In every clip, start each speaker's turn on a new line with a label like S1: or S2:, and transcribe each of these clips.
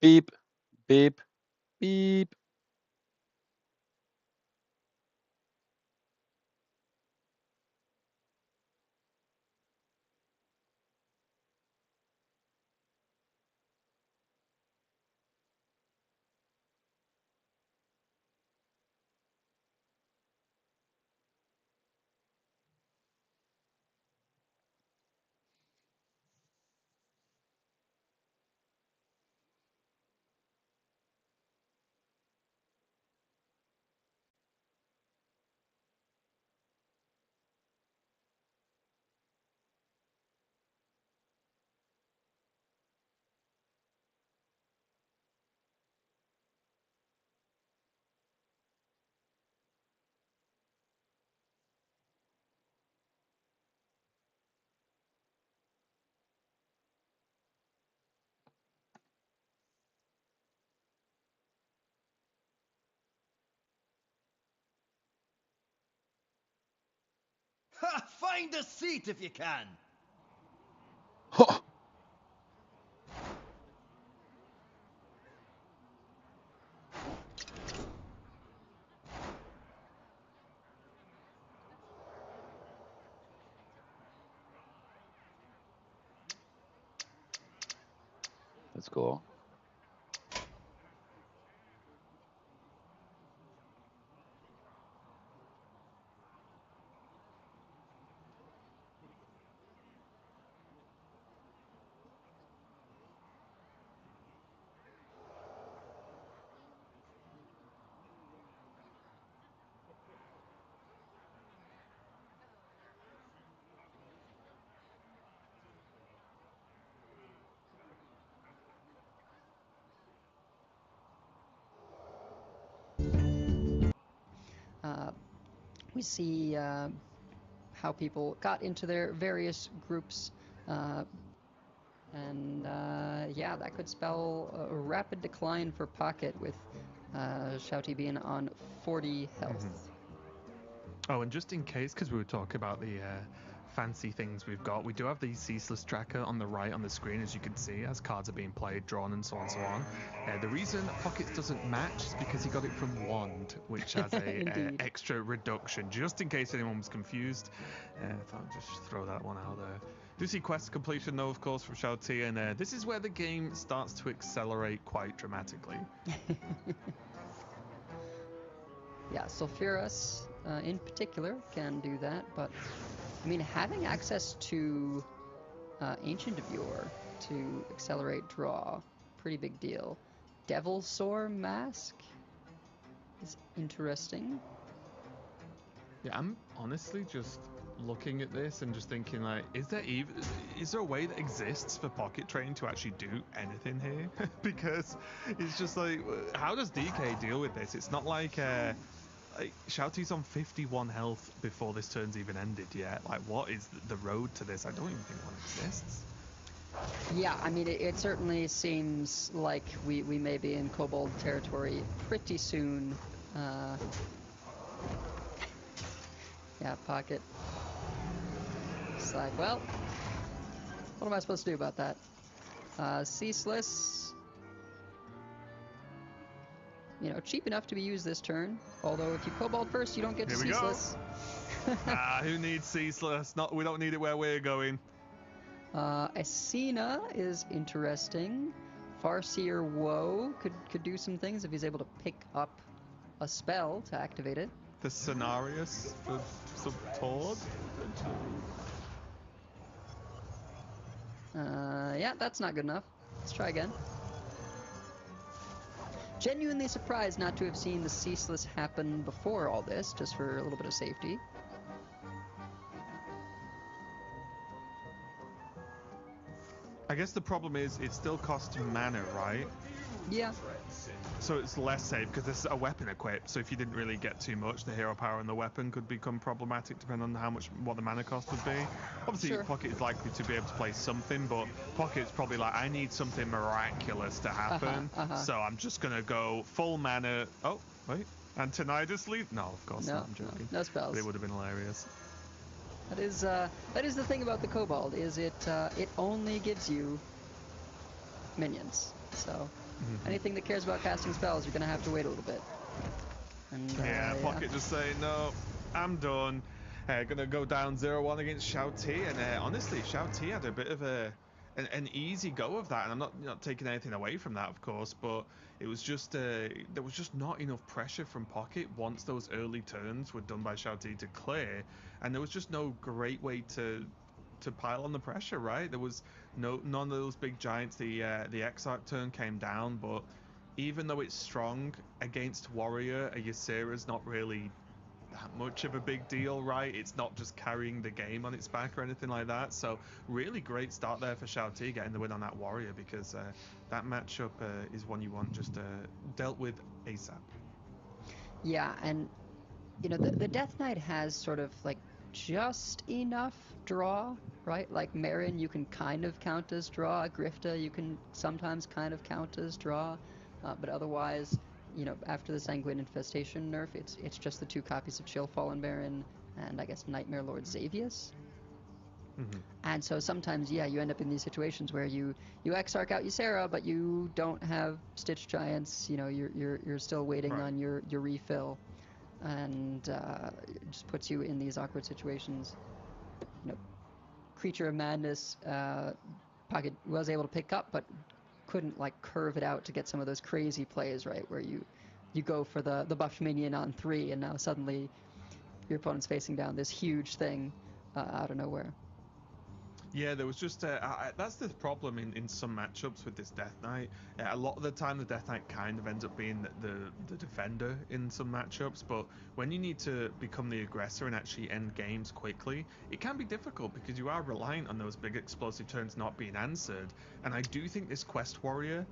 S1: Beep, beep, beep.
S2: Ha! Find a seat if you can!
S1: Huh. That's cool.
S3: We see how people got into their various groups, and yeah, that could spell a rapid decline for Pocket with Shouty being on 40 health.
S4: Oh, and just in case, because we were talking about the fancy things we've got, we do have the ceaseless tracker on the right on the screen, as you can see, as cards are being played, drawn, and so on and so on. The reason Pockets doesn't match is because he got it from Wand, which has a extra reduction, just in case anyone was confused. Thought I'd just throw that one out there. Do see quest completion though, of course, from Shouty, and this is where the game starts to accelerate quite dramatically.
S3: Yeah, Sulfuras in particular can do that, but I mean, having access to Ancient of Yore to accelerate draw, pretty big deal. Devil Sore Mask is interesting.
S4: Yeah, I'm honestly just looking at this and just thinking, like, is there a way that exists for Pocket Train to actually do anything here? Because it's just like, how does DK deal with this? It's not like Shouty's on 51 health before this turn's even ended yet. Like, what is the road to this? I don't even think one exists.
S3: Yeah, I mean, it certainly seems like we may be in Kobold territory pretty soon. Yeah, Pocket. It's like, well, what am I supposed to do about that? Ceaseless. You know, cheap enough to be used this turn. Although if you Kobold first, you don't get to Ceaseless.
S4: Who needs Ceaseless? We don't need it where we're going.
S3: Escena is interesting. Farseer Woe could do some things if he's able to pick up a spell to activate it.
S4: The Scenarius for some Tord?
S3: Yeah, that's not good enough. Let's try again. Genuinely surprised not to have seen the Ceaseless happen before all this, just for a little bit of safety.
S4: I guess the problem is it still costs mana, right?
S3: Yeah.
S4: So it's less safe because there's a weapon equipped. So if you didn't really get too much, the hero power and the weapon could become problematic depending on what the mana cost would be. Obviously,
S3: sure.
S4: Pocket is likely to be able to play something, but Pocket's probably like, I need something miraculous to happen. So I'm just gonna go full mana. Oh wait, and Tinnitus leave? No, of course not. I'm joking.
S3: No spells.
S4: But it would have been hilarious.
S3: That is the thing about the Kobold, is it only gives you minions. So Anything that cares about casting spells, you're gonna have to wait a little bit. And
S4: Yeah, Pocket just saying, no, I'm done. Gonna go down 0-1 against Shao T, and honestly, Shao T had a bit of an easy go of that, and I'm not taking anything away from that, of course, but it was just there was just not enough pressure from Pocket once those early turns were done by Shao T to clear, and there was just no great way to pile on the pressure, right? There was none of those big giants. The Exarch turn came down, but even though it's strong against Warrior, a Ysera's not really that much of a big deal, right? It's not just carrying the game on its back or anything like that. So really great start there for Shao T getting the win on that Warrior, because that matchup is one you want just dealt with ASAP.
S3: Yeah, and you know the Death Knight has sort of like just enough draw, right? Like Marin, you can kind of count as draw. Grifta, you can sometimes kind of count as draw, but otherwise, you know, after the Sanguine Infestation nerf, it's just the 2 copies of Chill Fallen Baron and I guess Nightmare Lord Xavius. And so sometimes, yeah, you end up in these situations where you Exarch out Ysera, but you don't have Stitch Giants. You know, you're still waiting on your refill, and it just puts you in these awkward situations. You know, Creature of Madness, Pocket was able to pick up, but couldn't like curve it out to get some of those crazy plays, right, where you go for the buffed minion on 3, and now suddenly your opponent's facing down this huge thing out of nowhere.
S4: Yeah, there was just that's the problem in some matchups with this Death Knight. A lot of the time, the Death Knight kind of ends up being the defender in some matchups, but when you need to become the aggressor and actually end games quickly, it can be difficult because you are reliant on those big explosive turns not being answered. And I do think this Quest Warrior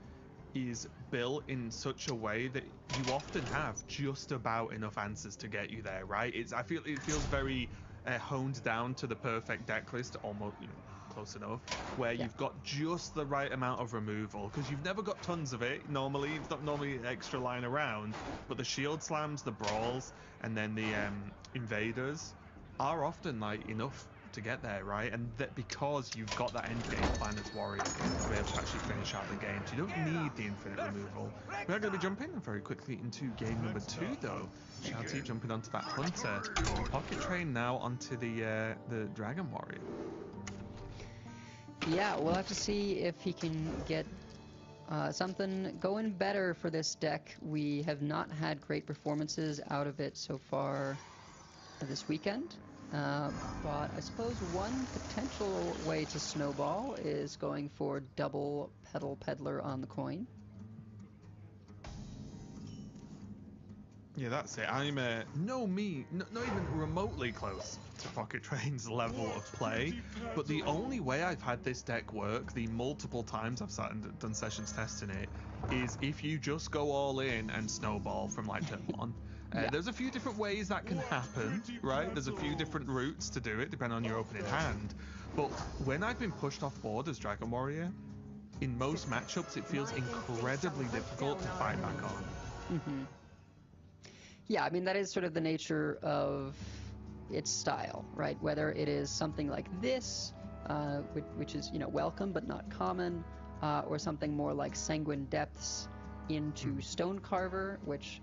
S4: is built in such a way that you often have just about enough answers to get you there, right? I feel it feels very honed down to the perfect deck list, almost, you know, close enough, where you've got just the right amount of removal, because you've never got tons of it normally. It's not normally an extra line around, but the shield slams, the brawls, and then the invaders are often like enough to get there, right? And that because you've got that end game plan as Warrior to be able to actually finish out the game, so you don't need the infinite removal. We are going to be jumping very quickly into game number 2, though. Shao T jumping onto that Hunter, Pocket Train now onto the Dragon Warrior.
S3: Yeah, we'll have to see if he can get something going better for this deck. We have not had great performances out of it so far this weekend. But I suppose one potential way to snowball is going for double Pedal Peddler on the coin.
S4: Yeah, that's it. I'm not even remotely close to Pocket Train's level of play, but the only way I've had this deck work, the multiple times I've sat and done sessions testing it, is if you just go all in and snowball from like turn 1. There's a few different ways that can happen, right? There's a few different routes to do it, depending on your opening hand. But when I've been pushed off board as Dragon Warrior, in most matchups, it feels incredibly difficult to fight back on.
S3: Mm-hmm. Yeah, I mean, that is sort of the nature of its style, right? Whether it is something like this, which is, you know, welcome but not common, or something more like Sanguine Depths into Stonecarver, which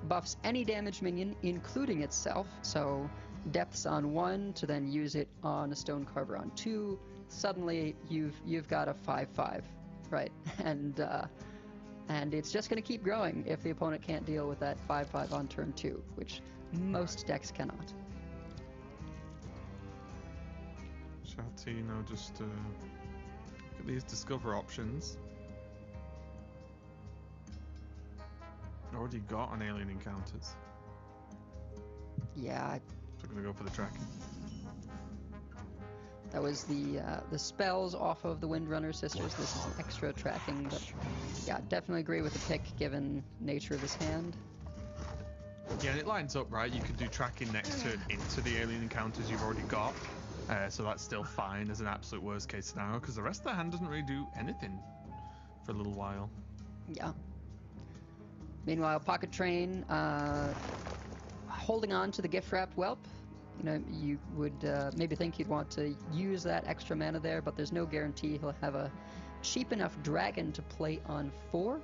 S3: buffs any damage minion, including itself. So Depths on 1 to then use it on a Stonecarver on 2. Suddenly, you've got a 5/5, right? And it's just going to keep growing if the opponent can't deal with that 5/5 on turn 2, which most decks cannot.
S4: Shao T, you know, just look at these discover options. Already got an alien encounters.
S3: Yeah.
S4: So I'm gonna go for the tracking.
S3: That was the spells off of the Windrunner Sisters. This is extra tracking, but yeah, definitely agree with the pick given nature of his hand.
S4: Yeah, and it lines up, right? You could do tracking next turn into the alien encounters you've already got, so that's still fine as an absolute worst case scenario, because the rest of the hand doesn't really do anything for a little while.
S3: Yeah. Meanwhile, Pocket Train holding on to the gift wrapped whelp. You know, you would maybe think you'd want to use that extra mana there, but there's no guarantee he'll have a cheap enough dragon to play on 4.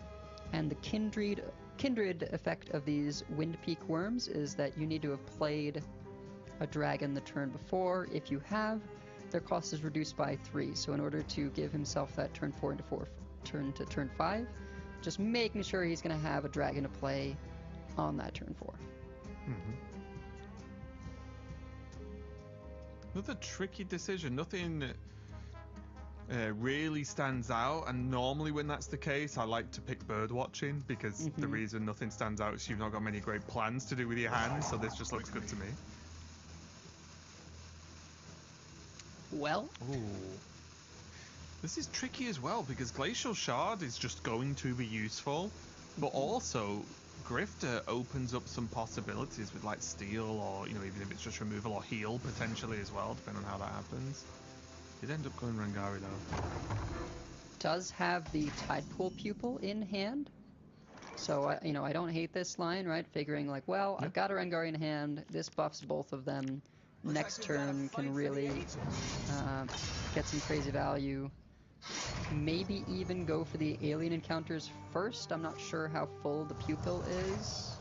S3: And the kindred effect of these Windpeak worms is that you need to have played a dragon the turn before. If you have, their cost is reduced by 3. So in order to give himself that turn 4 into 4 turn to turn 5, just making sure he's going to have a dragon to play on that turn 4.
S4: Another tricky decision. Nothing really stands out, and normally when that's the case, I like to pick bird watching, because the reason nothing stands out is you've not got many great plans to do with your hands, so this just looks good to me.
S3: Well,
S4: Ooh. This is tricky as well, because Glacial Shard is just going to be useful, but also Grifter opens up some possibilities with like Steel, or even if it's just removal or heal potentially as well, depending on how that happens. Did end up going Rangari though.
S3: does have the Tidepool Pupil in hand. So, I don't hate this line, right? Figuring like, well, I've got a Rangari in hand, this buffs both of them. Next turn can really get some crazy value. Maybe even go for the alien encounters first. I'm not sure how full the pupil is.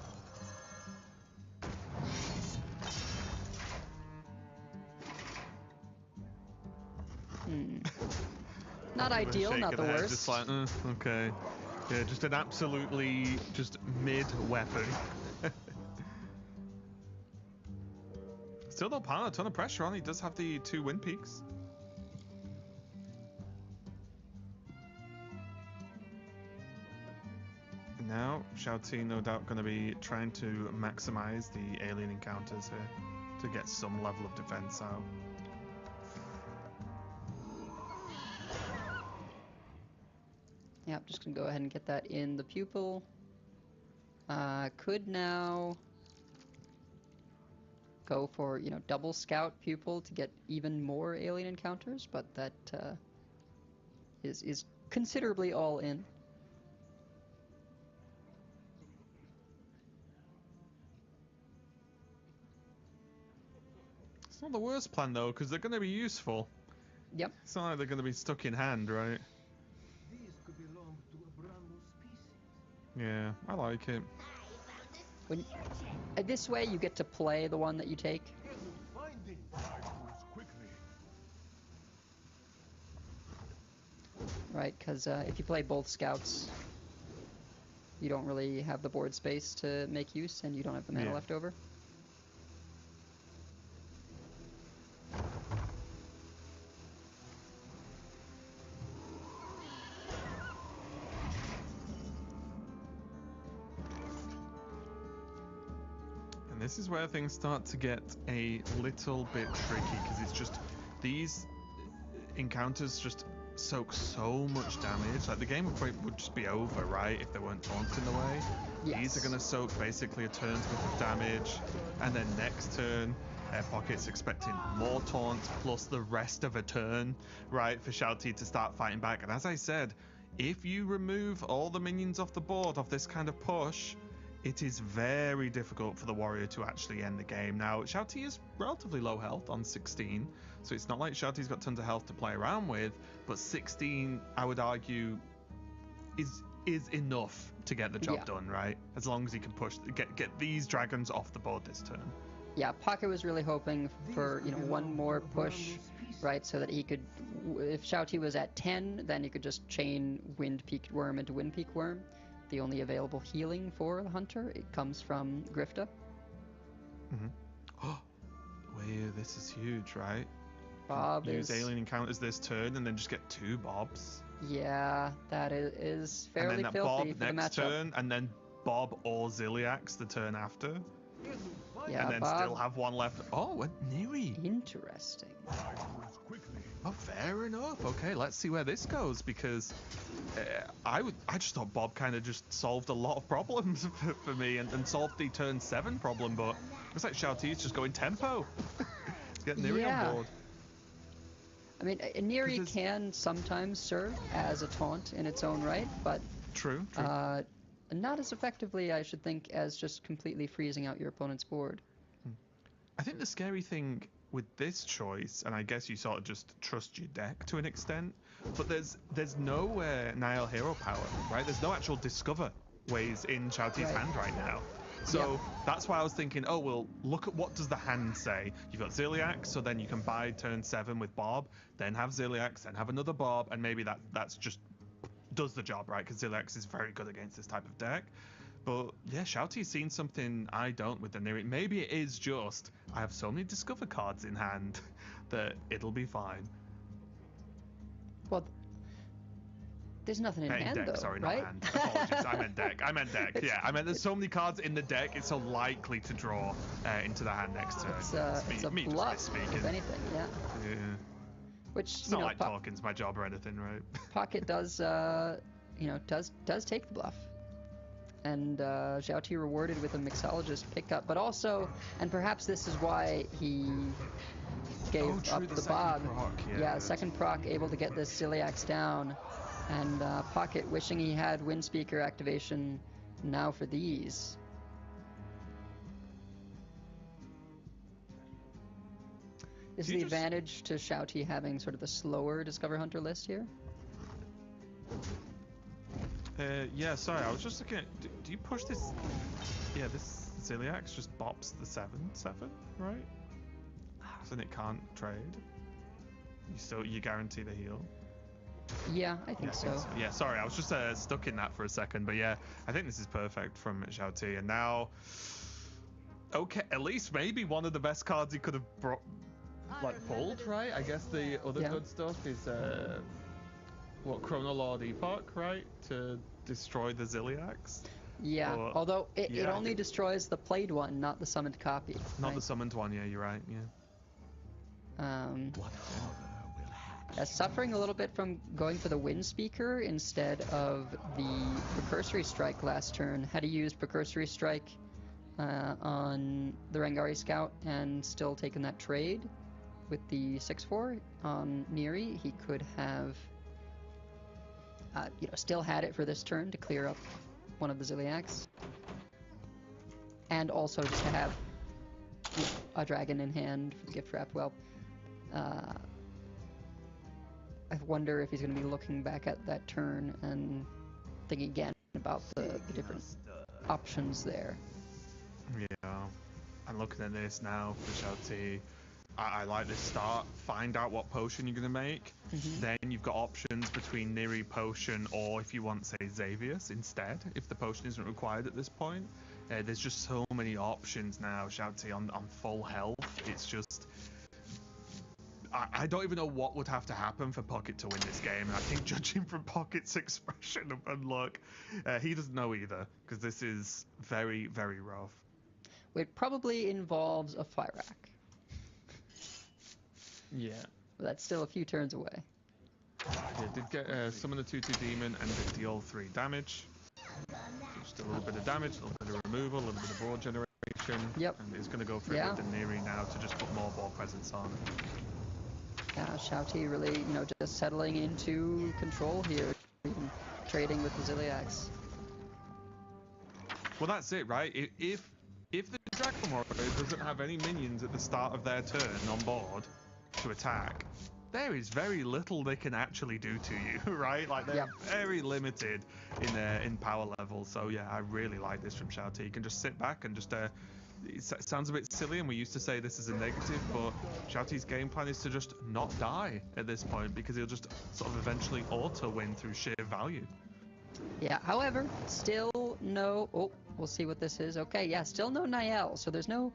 S3: Not ideal, not the worst.
S4: Just like, okay. Yeah, just an absolutely just mid weapon. Still, though, Paladin, a ton of pressure on. He does have the 2 wind peaks. And now, Shouty no doubt going to be trying to maximize the alien encounters here to get some level of defense out.
S3: Yep, just gonna go ahead and get that in the pupil. Could now go for, double scout pupil to get even more alien encounters, but that is considerably all in.
S4: It's not the worst plan though, because they're going to be useful.
S3: Yep.
S4: It's not like they're going to be stuck in hand, right?
S2: These could belong to a brand new species.
S4: Yeah, I like it.
S3: When this way, you get to play the one that you take.
S2: Finding quickly.
S3: Right, because if you play both scouts, you don't really have the board space to make use, and you don't have the mana left over.
S4: And this is where things start to get a little bit tricky, because it's just these encounters just soak so much damage. Like, the game would just be over, right, if there weren't taunts in the way.
S3: Yes.
S4: These are going to soak basically a turn's worth of damage, and then next turn Pocket's expecting more taunts plus the rest of a turn, right, for Shouty to start fighting back. And as I said, if you remove all the minions off the board of this kind of push, it is very difficult for the warrior to actually end the game. Now, Shouty is relatively low health on 16, so it's not like Shouty's got tons of health to play around with, but 16, I would argue, is enough to get the job done, right? As long as he can get these dragons off the board this turn.
S3: Yeah, Pocket was really hoping for, one more push, right, so that he could, if Shouty was at 10, then he could just chain Wind-Peaked Worm into Wind-Peak Worm. The only available healing for the Hunter, it comes from Grifta.
S4: Oh, wait, this is huge, right?
S3: Bob
S4: Use alien encounters this turn and then just get 2 Bobs.
S3: Yeah, that is fairly
S4: and then that
S3: filthy
S4: Bob
S3: for the
S4: next
S3: matchup.
S4: turn, and then Bob or Ziliax the turn after.
S3: Yeah,
S4: and then
S3: Bob,
S4: still have 1 left. Oh, a Neri.
S3: Interesting.
S4: Oh, fair enough. Okay, let's see where this goes, because I just thought Bob kind of just solved a lot of problems for me and solved the turn 7 problem, but it's like Shouty's just going tempo. Get Neri on board.
S3: I mean, Neri can sometimes serve as a taunt in its own right, but
S4: true.
S3: Not as effectively, I should think, as just completely freezing out your opponent's board.
S4: I think the scary thing with this choice, and I guess you sort of just trust your deck to an extent, but there's no Nile hero power, right? There's no actual discover ways in Shouty's hand right now. So that's why I was thinking, oh, well, look at what does the hand say. You've got Ziliax, so then you can buy turn 7 with Bob, then have Ziliax, then have another Bob, and maybe that's just does the job, right? Because Ziliax is very good against this type of deck. But yeah, Shouty's seen something I don't with the Niri. Maybe it is just I have so many Discover cards in hand that it'll be fine.
S3: Well, there's nothing in hand,
S4: deck,
S3: though,
S4: sorry,
S3: right?
S4: not hand. Apologies, I meant deck. Yeah, I meant there's so many cards in the deck, it's so likely to draw into the hand next turn.
S3: It's a bluff, if anything, yeah. Which,
S4: it's not like talking's my job or anything, right?
S3: Pocket does, does take the bluff. And Xiaoti rewarded with a mixologist pickup, but also, and perhaps this is why he gave up the Bob. Second proc, able to get this Ziliax down, and Pocket wishing he had Wind Speaker activation now for these. Is the advantage to Xiaoti having sort of the slower Discover Hunter list here?
S4: Yeah, sorry, I was just looking at... Do you push this... Yeah, this Ziliax just bops the 7/7, right? So then it can't trade. You guarantee the heal.
S3: Yeah, I think so.
S4: Yeah, sorry, I was just stuck in that for a second, but yeah, I think this is perfect from Xiaoti, and now... Okay, at least maybe one of the best cards he could have pulled, right? I guess the other good stuff is... Chronolord Epoch, right? To destroy the Ziliax?
S3: Yeah, although it only destroys the played one, not the summoned copy.
S4: Not the summoned one, yeah, you're right, yeah.
S3: Suffering a little bit from going for the Wind Speaker instead of the Precursory Strike last turn. Had he used Precursory Strike on the Rangari Scout and still taken that trade with the 6/4 on Neri, he could have still had it for this turn to clear up one of the Ziliax. And also just to have a dragon in hand for the gift wrap. Well, I wonder if he's going to be looking back at that turn and thinking again about the different options there.
S4: Yeah, I'm looking at this now for Xiaoti. I like this start. Find out what potion you're going to make. Then you've got options between Niri potion or if you want, say, Xavius instead, if the potion isn't required at this point. There's just so many options now, Xiaoti, on full health. It's just... I don't even know what would have to happen for Pocket to win this game. And I think judging from Pocket's expression and look, he doesn't know either, because this is very, very rough.
S3: It probably involves a Fire Rack.
S4: Yeah.
S3: But that's still a few turns away.
S4: Yeah, did get summon the 2/2 demon and did deal 3 damage. So just a little bit of damage, a little bit of removal, a little bit of board generation.
S3: Yep.
S4: And he's going to go for it with the Neri now to just put more ball presence on.
S3: Yeah, Xiaoti really, just settling into control here, even trading with the Ziliax.
S4: Well, that's it, right? If the Dragon Warrior doesn't have any minions at the start of their turn on board to attack, there is very little they can actually do to you, right? Like, they're very limited in power level. So yeah, I really like this from Xiaoti. You can just sit back and just it sounds a bit silly, and we used to say this is a negative, but Xiaoti's game plan is to just not die at this point, because he'll just sort of eventually auto-win through sheer value.
S3: Yeah, however, still no... Oh, we'll see what this is. Okay, yeah, still no Niall, so there's no,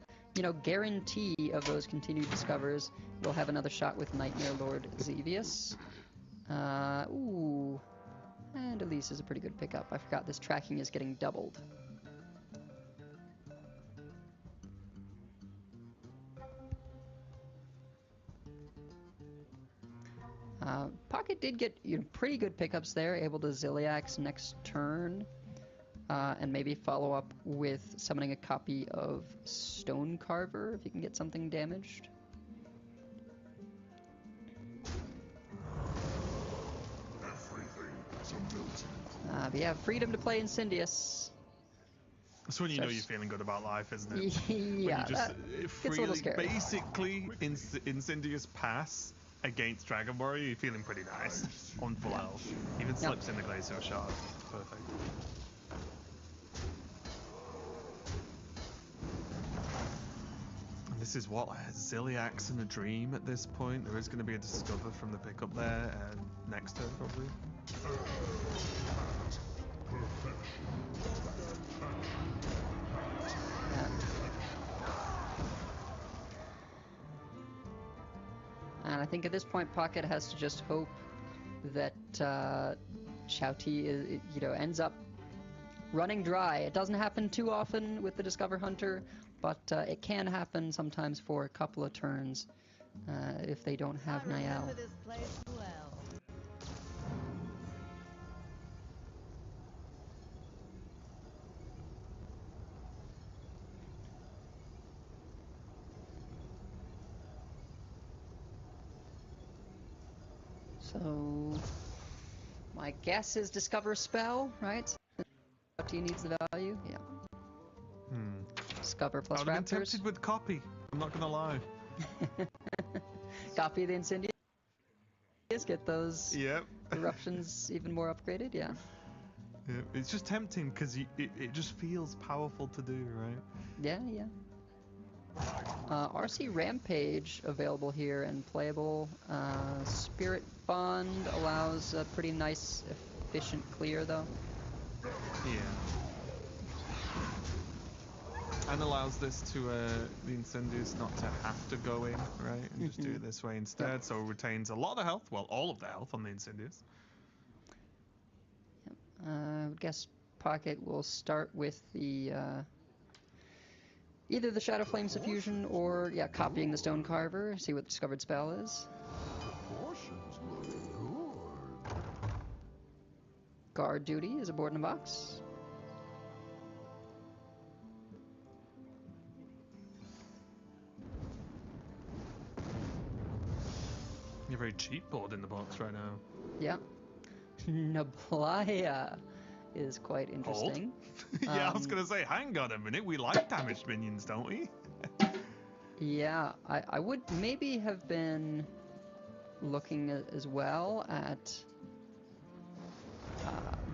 S3: guarantee of those continued discovers. We'll have another shot with Nightmare Lord Xavius. Ooh. And Elise is a pretty good pickup. I forgot this tracking is getting doubled. Pocket did get pretty good pickups there, able to Ziliax next turn, and maybe follow up with summoning a copy of Stonecarver if you can get something damaged. But yeah, freedom to play Incendious.
S4: That's when you know
S3: Starts-
S4: you're feeling good about life, isn't it?
S3: Yeah,
S4: When you just
S3: that gets a little
S4: freely,
S3: scary.
S4: basically, Insidious pass against Dragon Warrior, you're feeling pretty nice on full health. Even slips in the Glacier Shard. Perfect. And this is what, Ziliax and a Dream at this point. There is going to be a Discover from the pickup there, next turn probably.
S3: Yeah. And I think at this point, Pocket has to just hope that Shouty is, ends up running dry. It doesn't happen too often with the Discover Hunter, but it can happen sometimes for a couple of turns if they don't have Niall. So my guess is Discover Spell, right? Shouty needs the value. Yeah. Discover plus
S4: I've been
S3: Raptors.
S4: tempted with Copy. I'm not gonna lie.
S3: Copy the Incendies. Get those
S4: Yep.
S3: eruptions even more upgraded. Yeah.
S4: Yeah, it's just tempting because it just feels powerful to do, right?
S3: Yeah, yeah. RC Rampage available here and playable. Spirit Bond allows a pretty nice, efficient clear, though.
S4: Yeah. And allows this to the Incendious not to have to go in, right? And just do it this way instead.
S3: Yep.
S4: So it retains a lot of the health, well, all of the health on the Incendious.
S3: Yep. I would guess Pocket will start with the either the Shadow Flame Suffusion or copying the Stone Carver. See what the discovered spell is.
S2: Proportions look good.
S3: Guard Duty is aboard in a box.
S4: You're very cheap board in the box right now.
S3: Yeah. Nablaya is quite interesting.
S4: Yeah, I was gonna say, hang on a minute, we like damaged minions, don't we?
S3: Yeah, I would maybe have been looking as well at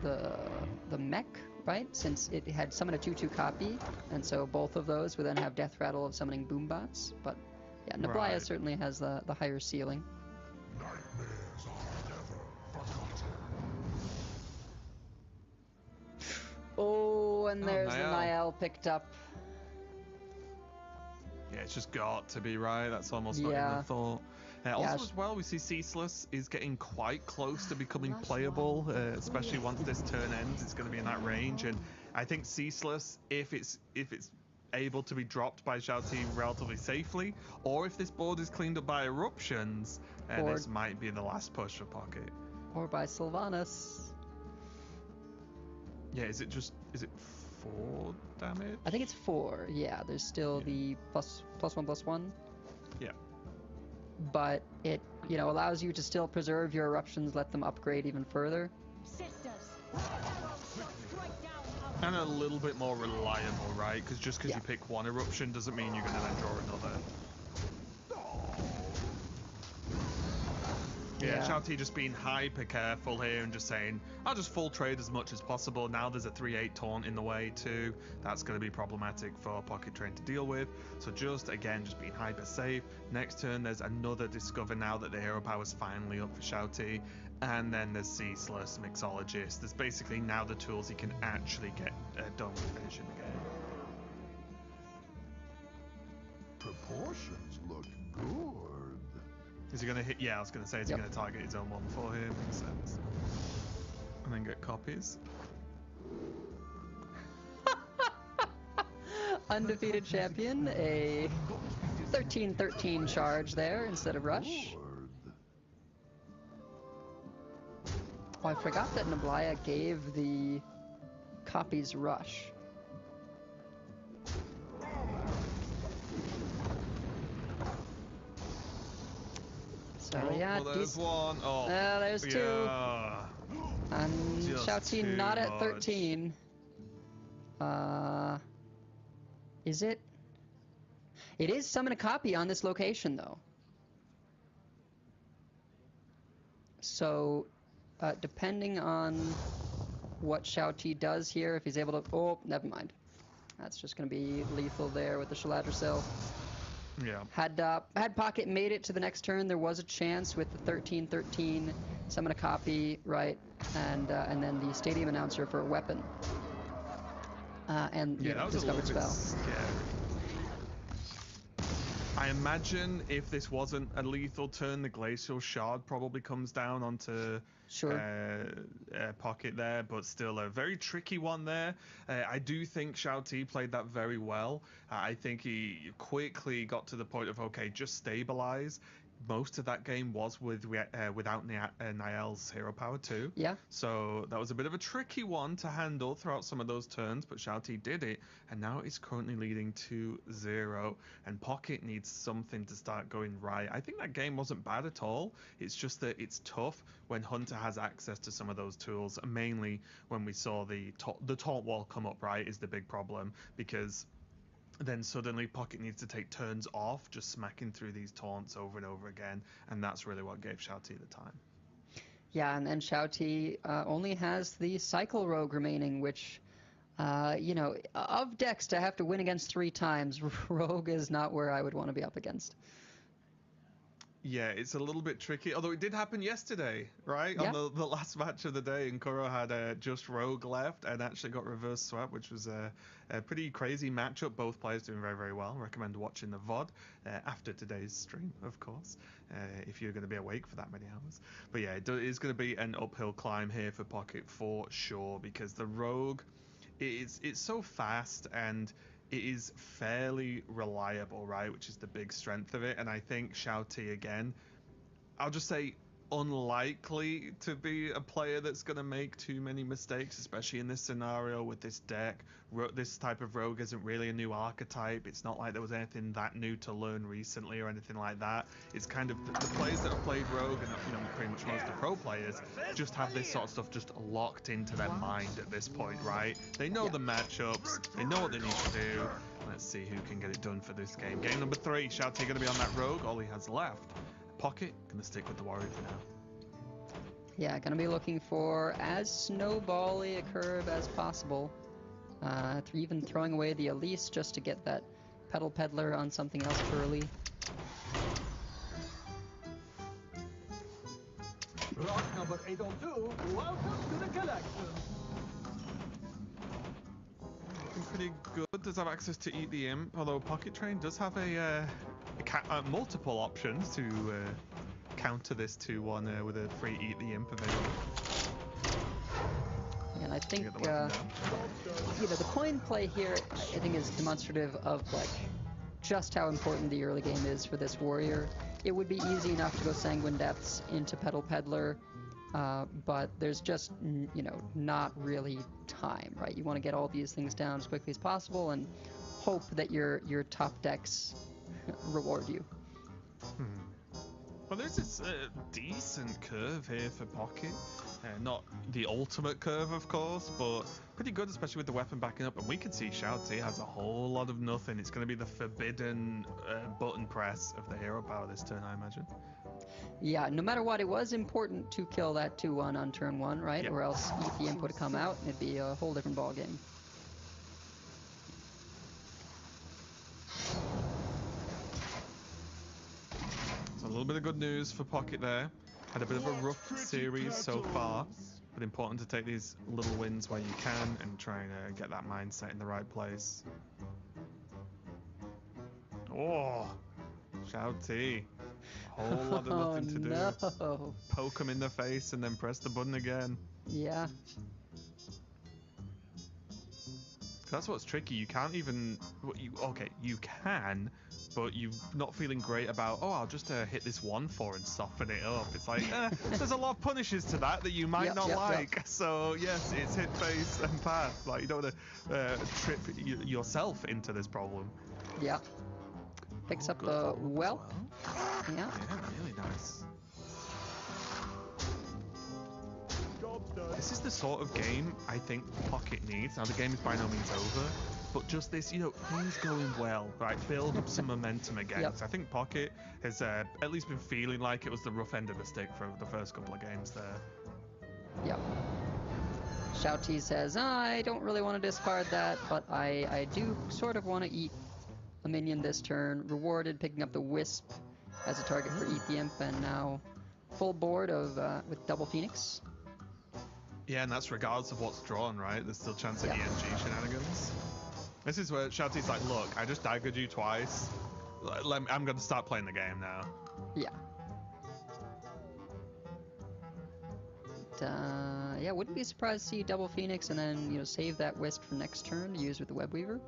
S3: the mech, right? Since it had summon a 2/2 copy, and so both of those would then have Death Rattle of summoning Boombots. But yeah, Nablaya
S4: Right.
S3: certainly has the higher ceiling.
S2: Nightmares are never forgotten.
S3: Oh, and there's the
S4: Niall.
S3: Niall picked up.
S4: Yeah, it's just got to be right. That's almost not even
S3: Yeah.
S4: a thought.
S3: Yeah,
S4: Also, as well, we see Ceaseless is getting quite close to becoming playable, especially once this turn ends. It's going to be in that range, and I think Ceaseless, if it's able to be dropped by Shouty relatively safely, or if this board is cleaned up by eruptions,
S3: Or-
S4: this might be the last push for Pocket.
S3: Or by Sylvanas.
S4: Yeah, is it 4 damage?
S3: I think it's 4. Yeah, there's still the +1/+1.
S4: Yeah.
S3: But it, allows you to still preserve your eruptions, let them upgrade even further.
S4: And a little bit more reliable, right? Because just because
S3: Yeah.
S4: you pick one eruption doesn't mean you're going to then draw another. Yeah, Shouty just being hyper careful here and just saying, I'll just full trade as much as possible. Now there's a 3/8 taunt in the way too. That's going to be problematic for Pocket Train to deal with. So just being hyper safe. Next turn there's another Discover now that the hero power's finally up for Shouty. And then there's Ceaseless, Mixologist. There's basically now the tools he can actually get done with finishing the game.
S2: Proportions look good.
S4: Is he going to hit? Yeah, I was going to say, is he going to target his own one for him? Makes sense. And then get copies.
S3: Undefeated champion, a 13/13 charge there instead of rush. Oh, I forgot that Nablaya gave the copies rush. So yeah,
S4: well, there's one. Oh,
S3: there's 2.
S4: yeah.
S3: And
S4: Just
S3: Shouty
S4: too
S3: not at
S4: much.
S3: 13. Is it? It is summon a copy on this location, though. So, depending on what Shao Ti does here, if he's able to... Oh, never mind. That's just going to be lethal there with the Shaladra Cell.
S4: Yeah.
S3: Had Pocket made it to the next turn, there was a chance with the 13-13, summon a copy, right? And then the Stadium Announcer for a weapon. And
S4: Yeah, that was
S3: discovered
S4: a little bit
S3: spell.
S4: scary. I imagine if this wasn't a lethal turn, the Glacial Shard probably comes down onto Pocket there, but still a very tricky one there. I do think Shao Ti played that very well. I think he quickly got to the point of, okay, just stabilize. Most of that game was without Niall's hero power too.
S3: Yeah.
S4: So that was a bit of a tricky one to handle throughout some of those turns, but Shao Ti did it, and now it's currently leading 2-0, and Pocket needs something to start going right. I think that game wasn't bad at all. It's just that it's tough when Hunter has access to some of those tools, mainly when we saw the taunt wall come up, right, is the big problem, because then suddenly Pocket needs to take turns off just smacking through these taunts over and over again, and that's really what gave Shao Ti the time.
S3: Yeah, and then Shao Ti only has the Cycle Rogue remaining, which, of decks to have to win against 3 times, Rogue is not where I would want to be up against.
S4: Yeah, it's a little bit tricky, although it did happen yesterday, right?
S3: Yeah.
S4: On the last match of the day, and Kuro had just Rogue left and actually got reverse swept, which was a pretty crazy matchup. Both players doing very, very well. Recommend watching the VOD after today's stream, of course, if you're going to be awake for that many hours. But yeah, it is going to be an uphill climb here for Pocket for sure, because the Rogue, it's so fast and it is fairly reliable, right? Which is the big strength of it. And I think Shao Ti, again, I'll just say unlikely to be a player that's going to make too many mistakes, especially in this scenario with this deck. This type of rogue isn't really a new archetype. It's not like there was anything that new to learn recently or anything like that. It's kind of the players that have played rogue, and pretty much most of the pro players, just have this sort of stuff just locked into their mind at this point, right? They know the matchups, they know what they need to do. Let's see who can get it done for this game. Game number 3, Shao Ti going to be on that rogue, all he has left. Pocket gonna stick with the warrior for now.
S3: Yeah, gonna be looking for as snowbally a curve as possible. Even throwing away the Elise just to get that Pedal Peddler on something else early.
S2: Rock number 802, welcome to the collection.
S4: Looking pretty good. Does have access to Eat the Imp, although Pocket Train does have multiple options to counter this 2-1 with a free Eat the Imp available.
S3: And I think the coin play here, I think, is demonstrative of just how important the early game is for this warrior. It would be easy enough to go Sanguine Depths into Pedal Peddler, but there's just not really time, right? You want to get all these things down as quickly as possible and hope that your top decks reward you.
S4: Well, there's this decent curve here for Pocket. Not the ultimate curve, of course, but pretty good, especially with the weapon backing up. And we can see Shao Ti has a whole lot of nothing. It's going to be the forbidden button press of the hero power this turn, I imagine.
S3: Yeah, no matter what, it was important to kill that 2-1 on turn 1, right?
S4: Yep.
S3: Or else Eat the Imp would come out and it'd be a whole different ballgame.
S4: So a little bit of good news for Pocket there. Had a bit of a rough series so far, but important to take these little wins where you can and try and get that mindset in the right place. Oh, Shao Ti. Whole lot of nothing to do.
S3: No.
S4: Poke him in the face and then press the button again.
S3: Yeah.
S4: That's what's tricky. You can't even... you can, but you're not feeling great about, I'll just hit this 1-4 and soften it up. It's like, there's a lot of punishes to that you might not like. Yep. So, yes, it's hit face and pass. Like, you don't want to trip yourself into this problem.
S3: Yeah. Picks up the well. Yeah.
S4: Yeah, really nice.
S2: Job's done.
S4: This is the sort of game I think Pocket needs. Now the game is by no means over, but just this, things going well, right? Build up some momentum again.
S3: Yep.
S4: So I think Pocket has at least been feeling like it was the rough end of the stick for the first couple of games there.
S3: Yep. Shouty says, I don't really want to discard that, but I do sort of want to eat a minion this turn. Rewarded picking up the Wisp as a target for Eat the Imp, and now full board of with double Phoenix.
S4: Yeah, and that's regardless of what's drawn, right? There's still chance of ENG shenanigans. This is where Shouty's like, look, I just daggered you twice. I'm going to start playing the game now.
S3: Yeah. Yeah, wouldn't be surprised to see double Phoenix and then, save that Wisp for next turn to use with the Web Weaver.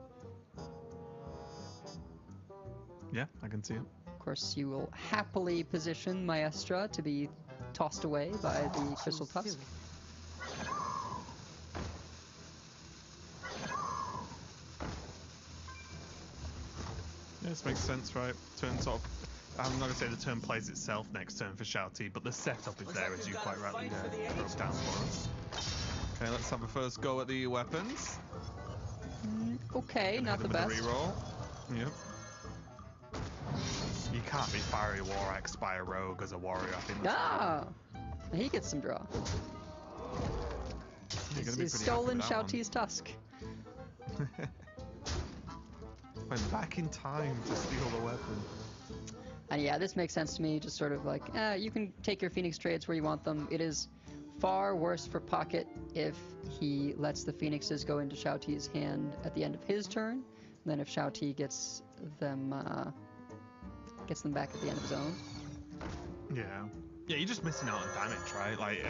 S4: Yeah, I can see it.
S3: Of course, you will happily position Maestra to be tossed away by the Crystal Tusk.
S4: Yeah, this makes sense, right? Turn sort of. I'm not going to say the turn plays itself next turn for Shouty, but the setup is there, as you quite rightly broke down for us. Okay, let's have a first go at the weapons.
S3: Okay, not the best.
S4: Reroll. Yep. You can't be Fiery War Axe by a rogue as a warrior, I think.
S3: He gets some draw. He's stolen Shouty's Tusk.
S4: Went back in time to steal the weapon.
S3: And yeah, this makes sense to me, just sort of like, you can take your Phoenix trades where you want them. It is far worse for Pocket if he lets the Phoenixes go into Shouty's hand at the end of his turn, than if Shouty gets them back at the end of his own.
S4: Yeah. Yeah, you're just missing out on damage, right? Like,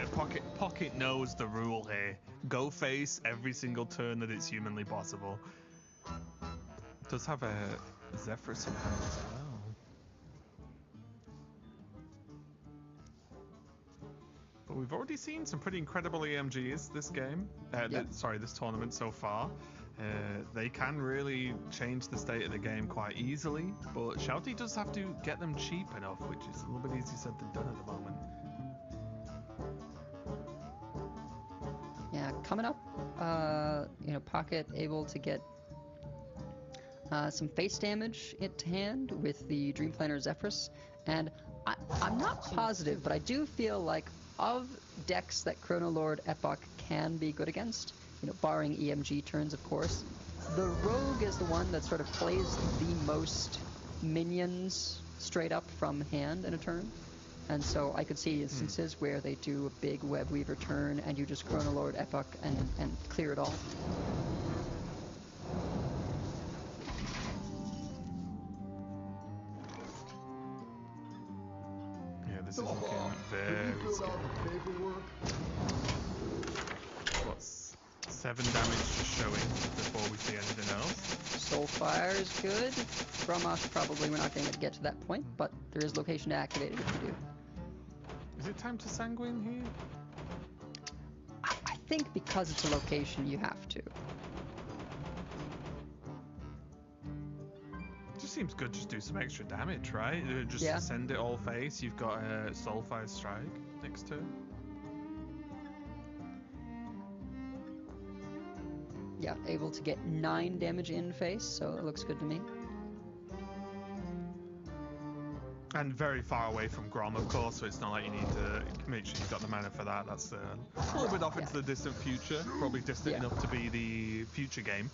S4: Pocket knows the rule here. Go face every single turn that it's humanly possible. Does have a Zephyrus in hand as well. But we've already seen some pretty incredible EMGs this game. This tournament so far. They can really change the state of the game quite easily, but Shouty does have to get them cheap enough, which is a little bit easier said than done at the moment.
S3: Yeah, coming up, Pocket able to get some face damage into hand with the Dream Planner Zephyrus, and I'm not positive, but I do feel like of decks that Chrono Lord Epoch can be good against, barring EMG turns, of course, the Rogue is the one that sort of plays the most minions straight up from hand in a turn. And so I could see instances where they do a big Web Weaver turn and you just Chrono Lord Epoch and clear it all.
S4: This is looking very scary. What's 7 damage just showing before we see anything else?
S3: Soulfire is good. From us, probably we're not going to get to that point, but there is location to activate it if you do.
S4: Is it time to Sanguine here?
S3: I think because it's a location, you have to.
S4: Seems good, just do some extra damage, right? Just send it all face. You've got a Soulfire Strike next turn.
S3: Yeah, able to get 9 damage in face, so it looks good to me.
S4: And very far away from Grom, of course, so it's not like you need to make sure you've got the mana for that. That's a little bit off into the distant future, probably distant enough to be the future game.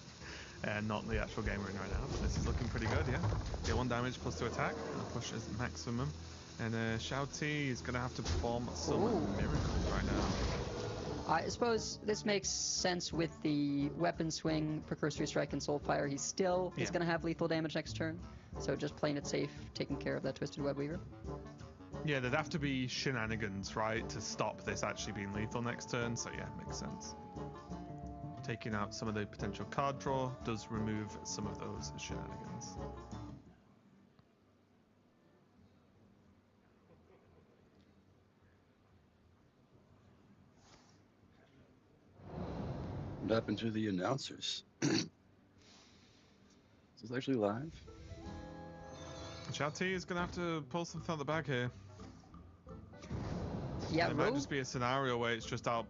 S4: Not the actual game we're in right now, but this is looking pretty good, yeah. Get 1 damage plus 2 attack, push as maximum. And Shouty is going to have to perform some miracles right now.
S3: I suppose this makes sense with the Weapon Swing, Precursory Strike, and Soulfire. He still is going to have lethal damage next turn, so just playing it safe, taking care of that Twisted Web Weaver.
S4: Yeah, there'd have to be shenanigans, right, to stop this actually being lethal next turn, so yeah, makes sense. Taking out some of the potential card draw does remove some of those shenanigans.
S1: What happened to the announcers? Is this actually live?
S4: Shouty is going to have to pull something out the bag here.
S3: Yeah,
S4: it might just be a scenario where it's just out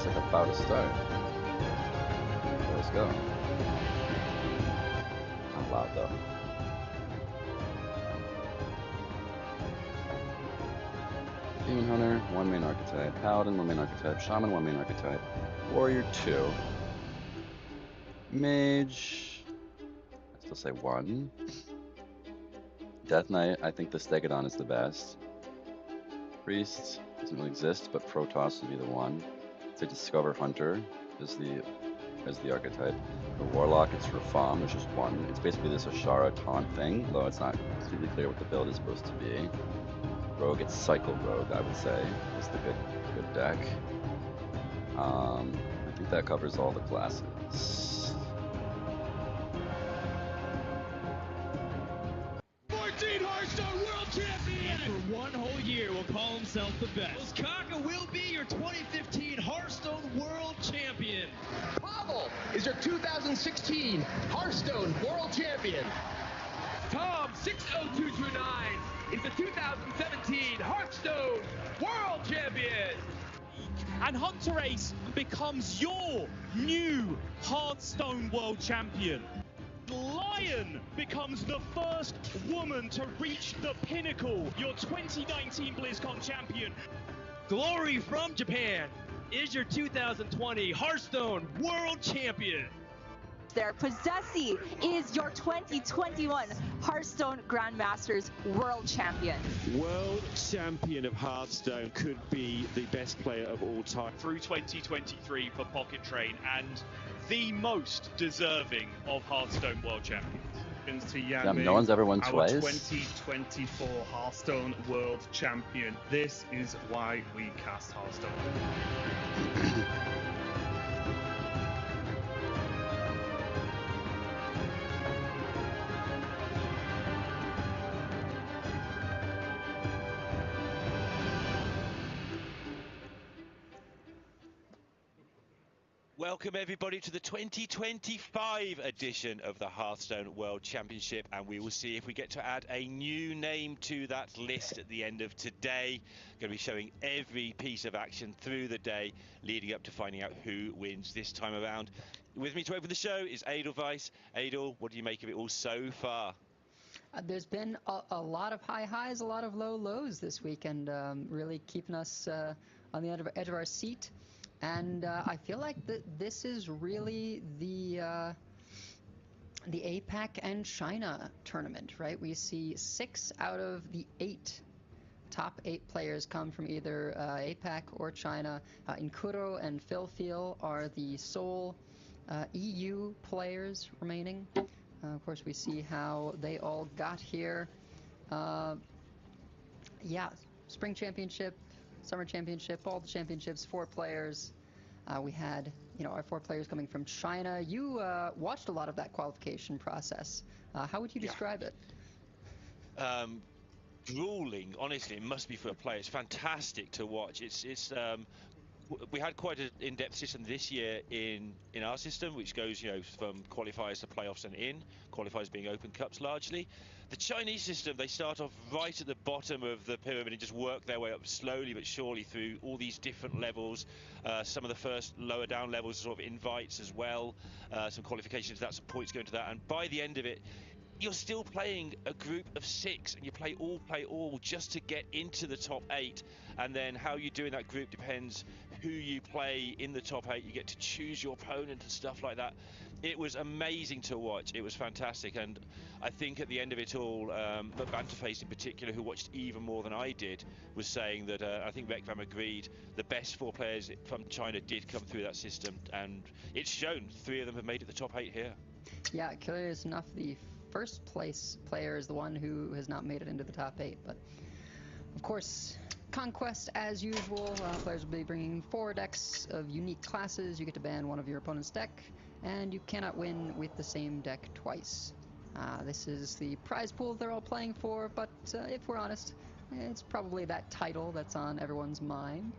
S5: like about to start. Let's go. Not loud though. Demon Hunter, 1 main archetype. Paladin, 1 main archetype. Shaman, 1 main archetype. Warrior, 2. Mage, I still say 1. Death Knight, I think the Stegodon is the best. Priest doesn't really exist, but Protoss would be the one. Say Discover Hunter is the archetype. The Warlock, it's Rafam, which is 1. It's basically this Ashara taunt thing, though it's not completely clear what the build is supposed to be. Rogue, it's Cycle Rogue, I would say, is the good deck. I think that covers all the classes.
S6: 14 Hearthstone World Champion! For one whole year will call himself the best. Kaka will be your 2015 Hearthstone World Champion.
S7: Pavel is your 2016 Hearthstone World Champion.
S6: Tom 60229 is the 2017 Hearthstone World Champion. And Hunter Ace becomes your new Hearthstone World Champion. Lion becomes the first woman to reach the pinnacle, your 2019 BlizzCon champion. Glory from Japan is your 2020 Hearthstone World Champion.
S8: There, Possessi is your 2021 Hearthstone Grandmasters World Champion.
S9: World Champion of Hearthstone could be the best player of all time.
S6: Through 2023 for Pocket Train and the most deserving of Hearthstone World Champions.
S4: To
S5: Damn, no one's ever won
S4: our
S5: twice.
S4: 2024 Hearthstone World Champion. This is why we cast Hearthstone.
S10: Welcome everybody to the 2025 edition of the Hearthstone World Championship, and we will see if we get to add a new name to that list at the end of today. Going to be showing every piece of action through the day leading up to finding out who wins this time around. With me to open the show is Edelweiss. Edel, what do you make of it all so far?
S3: There's been a lot of high highs, a lot of low lows this weekend, really keeping us on the edge of our seat. And I feel like this is really the APAC and China tournament, right? We see 6 out of the 8 top 8 players come from either APAC or China. Inkuro and Philfeel are the sole EU players remaining. Of course, we see how they all got here. Yeah, Spring Championship, Summer Championship, all the championships, 4 players. We had, our 4 players coming from China. You watched a lot of that qualification process. How would you describe it?
S10: Grueling, honestly. It must be for a player. It's fantastic to watch. We had quite an in-depth system this year in our system, which goes, from qualifiers to playoffs and in, qualifiers being open cups largely. The Chinese system, they start off right at the bottom of the pyramid and just work their way up slowly but surely through all these different levels. Some of the first lower down levels are sort of invites as well, some qualifications, that's some points going to that, and by the end of it, you're still playing a group of 6 and you play all just to get into the top 8, and then how you do in that group depends who you play in the top 8. You get to choose your opponent and stuff like that. It was amazing to watch. It was fantastic, and I think at the end of it all, Banterface in particular, who watched even more than I did, was saying that I think Rekvam agreed the best 4 players from China did come through that system, and it's shown 3 of them have made it the top 8 here.
S3: Yeah, curious enough, the first place player is the one who has not made it into the top 8, but of course, Conquest as usual. Players will be bringing 4 decks of unique classes. You get to ban one of your opponent's deck, and you cannot win with the same deck twice. This is the prize pool they're all playing for, but if we're honest, it's probably that title that's on everyone's mind.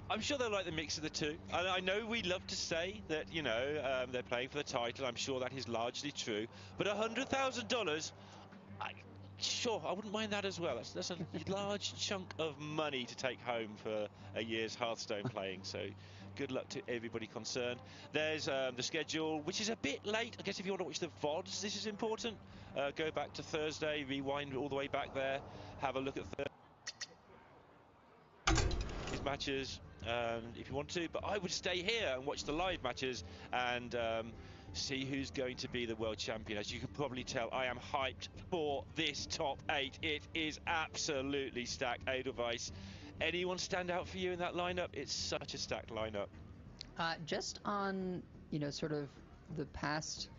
S10: I'm sure they'll like the mix of the two. I know we love to say that, they're playing for the title. I'm sure that is largely true. But $100,000, Sure, I wouldn't mind that as well. That's a large chunk of money to take home for a year's Hearthstone playing. So good luck to everybody concerned. There's the schedule, which is a bit late. I guess if you want to watch the VODs, this is important. Go back to Thursday, rewind all the way back there, have a look at these matches if you want to. But I would stay here and watch the live matches and see who's going to be the world champion. As you can probably tell, I am hyped for this top 8. It is absolutely stacked. Edelweiss, anyone stand out for you in that lineup? It's such a stacked lineup.
S3: Just on, sort of the past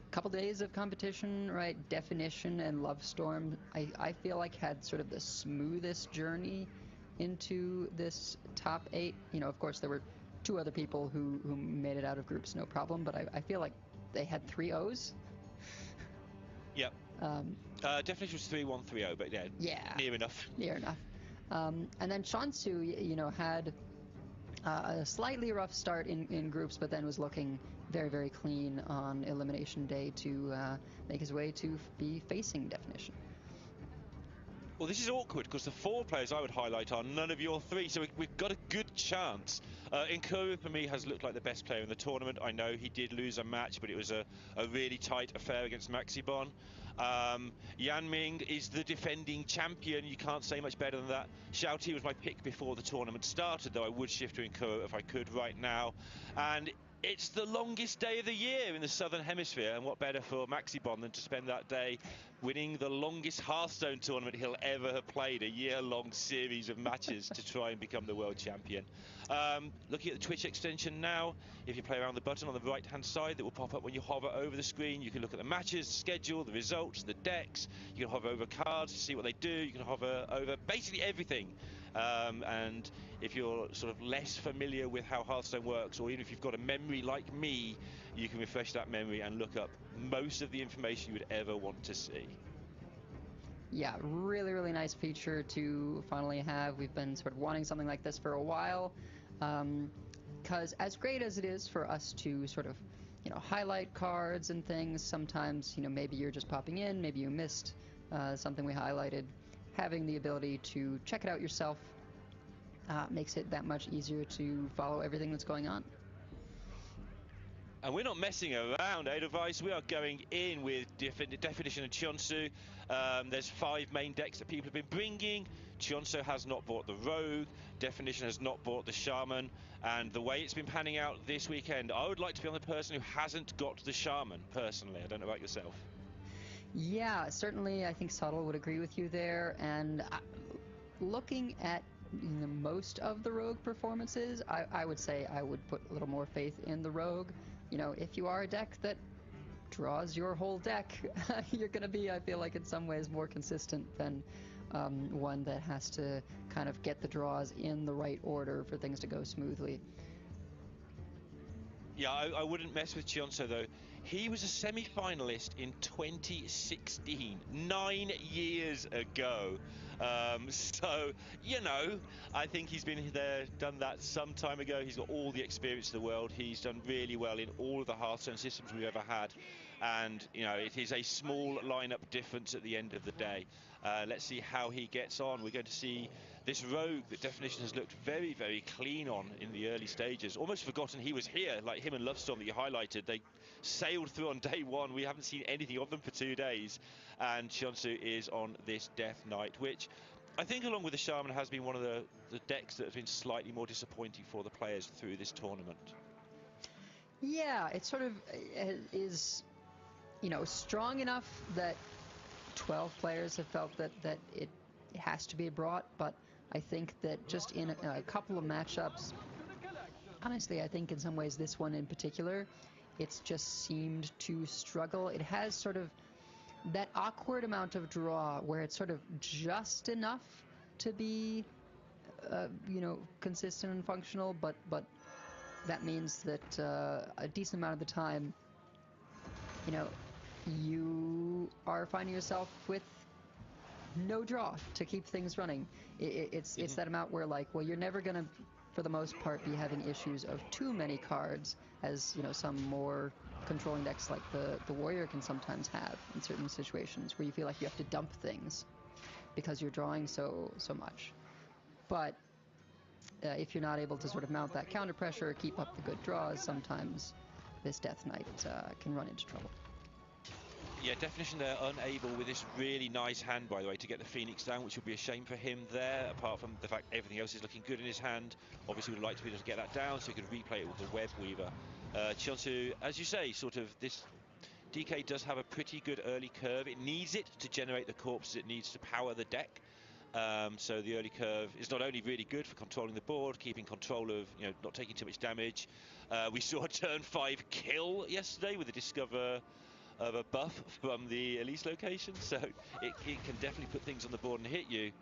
S3: couple days of competition, right? Definition and Lovestorm, I feel like had sort of the smoothest journey into this top 8. Of course, there were 2 other people who made it out of groups, no problem, but I feel like they had 3 O's.
S10: Yep. Definition was 3-1-3-0, but yeah, near enough.
S3: Near enough. And then Shansu, had a slightly rough start in groups, but then was looking very, very clean on Elimination Day to make his way to be facing Definition.
S10: Well, this is awkward because the 4 players I would highlight are none of your 3, so we've got a good chance. Nkuru, for me, has looked like the best player in the tournament. I know he did lose a match, but it was a really tight affair against Maxibon. Yanming is the defending champion. You can't say much better than that. Shouty was my pick before the tournament started, though I would shift to Nkuru if I could right now. And it's the longest day of the year in the Southern Hemisphere, and what better for Maxibon than to spend that day winning the longest Hearthstone tournament he'll ever have played, a year-long series of matches to try and become the world champion. Looking at the Twitch extension now, if you play around the button on the right-hand side that will pop up when you hover over the screen, you can look at the matches, schedule, the results, the decks. You can hover over cards to see what they do. You can hover over basically everything. And if you're sort of less familiar with how Hearthstone works, or even if you've got a memory like me, you can refresh that memory and look up most of the information you would ever want to see.
S3: Yeah, really, really nice feature to finally have. We've been sort of wanting something like this for a while, because as great as it is for us to sort of, highlight cards and things, sometimes, maybe you're just popping in, maybe you missed something we highlighted. Having the ability to check it out yourself makes it that much easier to follow everything that's going on.
S10: And we're not messing around, Edelweiss. We are going in with Definition and Chonsu. There's 5 main decks that people have been bringing. Chonsu has not bought the Rogue. Definition has not bought the Shaman. And the way it's been panning out this weekend, I would like to be on the person who hasn't got the Shaman, personally. I don't know about yourself.
S3: Yeah, certainly I think Subtle would agree with you there. And looking at most of the Rogue performances, I would say I would put a little more faith in the Rogue. If you are a deck that draws your whole deck, you're going to be, I feel like, in some ways more consistent than one that has to kind of get the draws in the right order for things to go smoothly. Yeah,
S10: I wouldn't mess with Chionso, though. He was a semi-finalist in 2016, 9 years ago. So, I think he's been there, done that some time ago. He's got all the experience in the world. He's done really well in all of the Hearthstone systems we've ever had. And, it is a small lineup difference at the end of the day. Let's see how he gets on. We're going to see this Rogue that Definition has looked very, very clean on in the early stages. Almost forgotten he was here, like him and Lovestorm that you highlighted. They sailed through on day 1. We haven't seen anything of them for 2 days. And Chionsu is on this Death Knight, which I think, along with the Shaman, has been one of the decks that has been slightly more disappointing for the players through this tournament. Yeah, it sort of is, strong enough that 12 players have felt that it has to be brought, but I think that just in a couple of matchups, honestly, I think in some ways this one in particular, it's just seemed to struggle. It has sort of that awkward amount of draw where it's sort of just enough to be, consistent and functional, but that means that a decent amount of the time, you are finding yourself with no draw to keep things running. It's that amount where, like, well, you're never gonna,
S3: for the most part, be having issues of too many cards, as some more controlling decks like the Warrior can sometimes have in certain situations where you feel like you have to dump things because you're drawing so much. But if you're not able to sort of mount that counter pressure, keep up the good draws, sometimes this Death Knight can run into trouble.
S10: Yeah, Definition they're unable with this really nice hand, by the way, to get the Phoenix down, which would be a shame for him there, apart from the fact everything else is looking good in his hand. Obviously would like to be able to get that down so he could replay it with the Web Weaver. Chionsu, as you say, sort of this DK does have a pretty good early curve. It needs it to generate the corpses it needs to power the deck. So the early curve is not only really good for controlling the board, keeping control of, not taking too much damage. We saw a turn 5 kill yesterday with the Discover of a buff from the Elise location, so it can definitely put things on the board and hit you.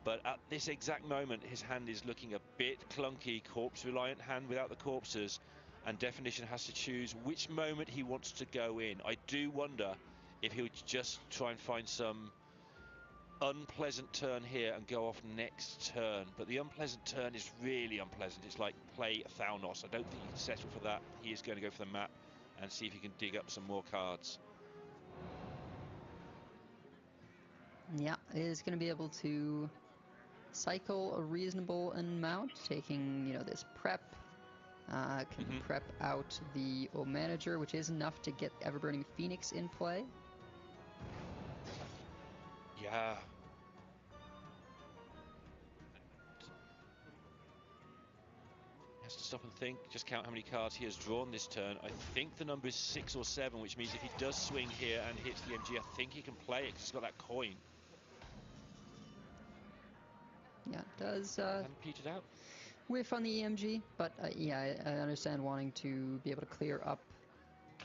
S10: But at this exact moment, his hand is looking a bit clunky, corpse-reliant hand without the corpses, and Definition has to choose which moment he wants to go in. I do wonder if he would just try and find some unpleasant turn here and go off next turn, but the unpleasant turn is really unpleasant. It's like play Thalnos. I don't think he can settle for that. He is going to go for the map and see if he can dig up some more cards.
S3: Yeah, is going to be able to cycle a reasonable amount, taking, this prep. Can prep out the old manager, which is enough to get Everburning Phoenix in play.
S10: Yeah. Has to stop and think, just count how many cards he has drawn this turn. I think the number is 6 or 7, which means if he does swing here and hits the MG, I think he can play it because he's got that coin.
S3: Yeah, it does
S10: Haven't petered out.
S3: whiff on the EMG, but yeah, I understand wanting to be able to clear up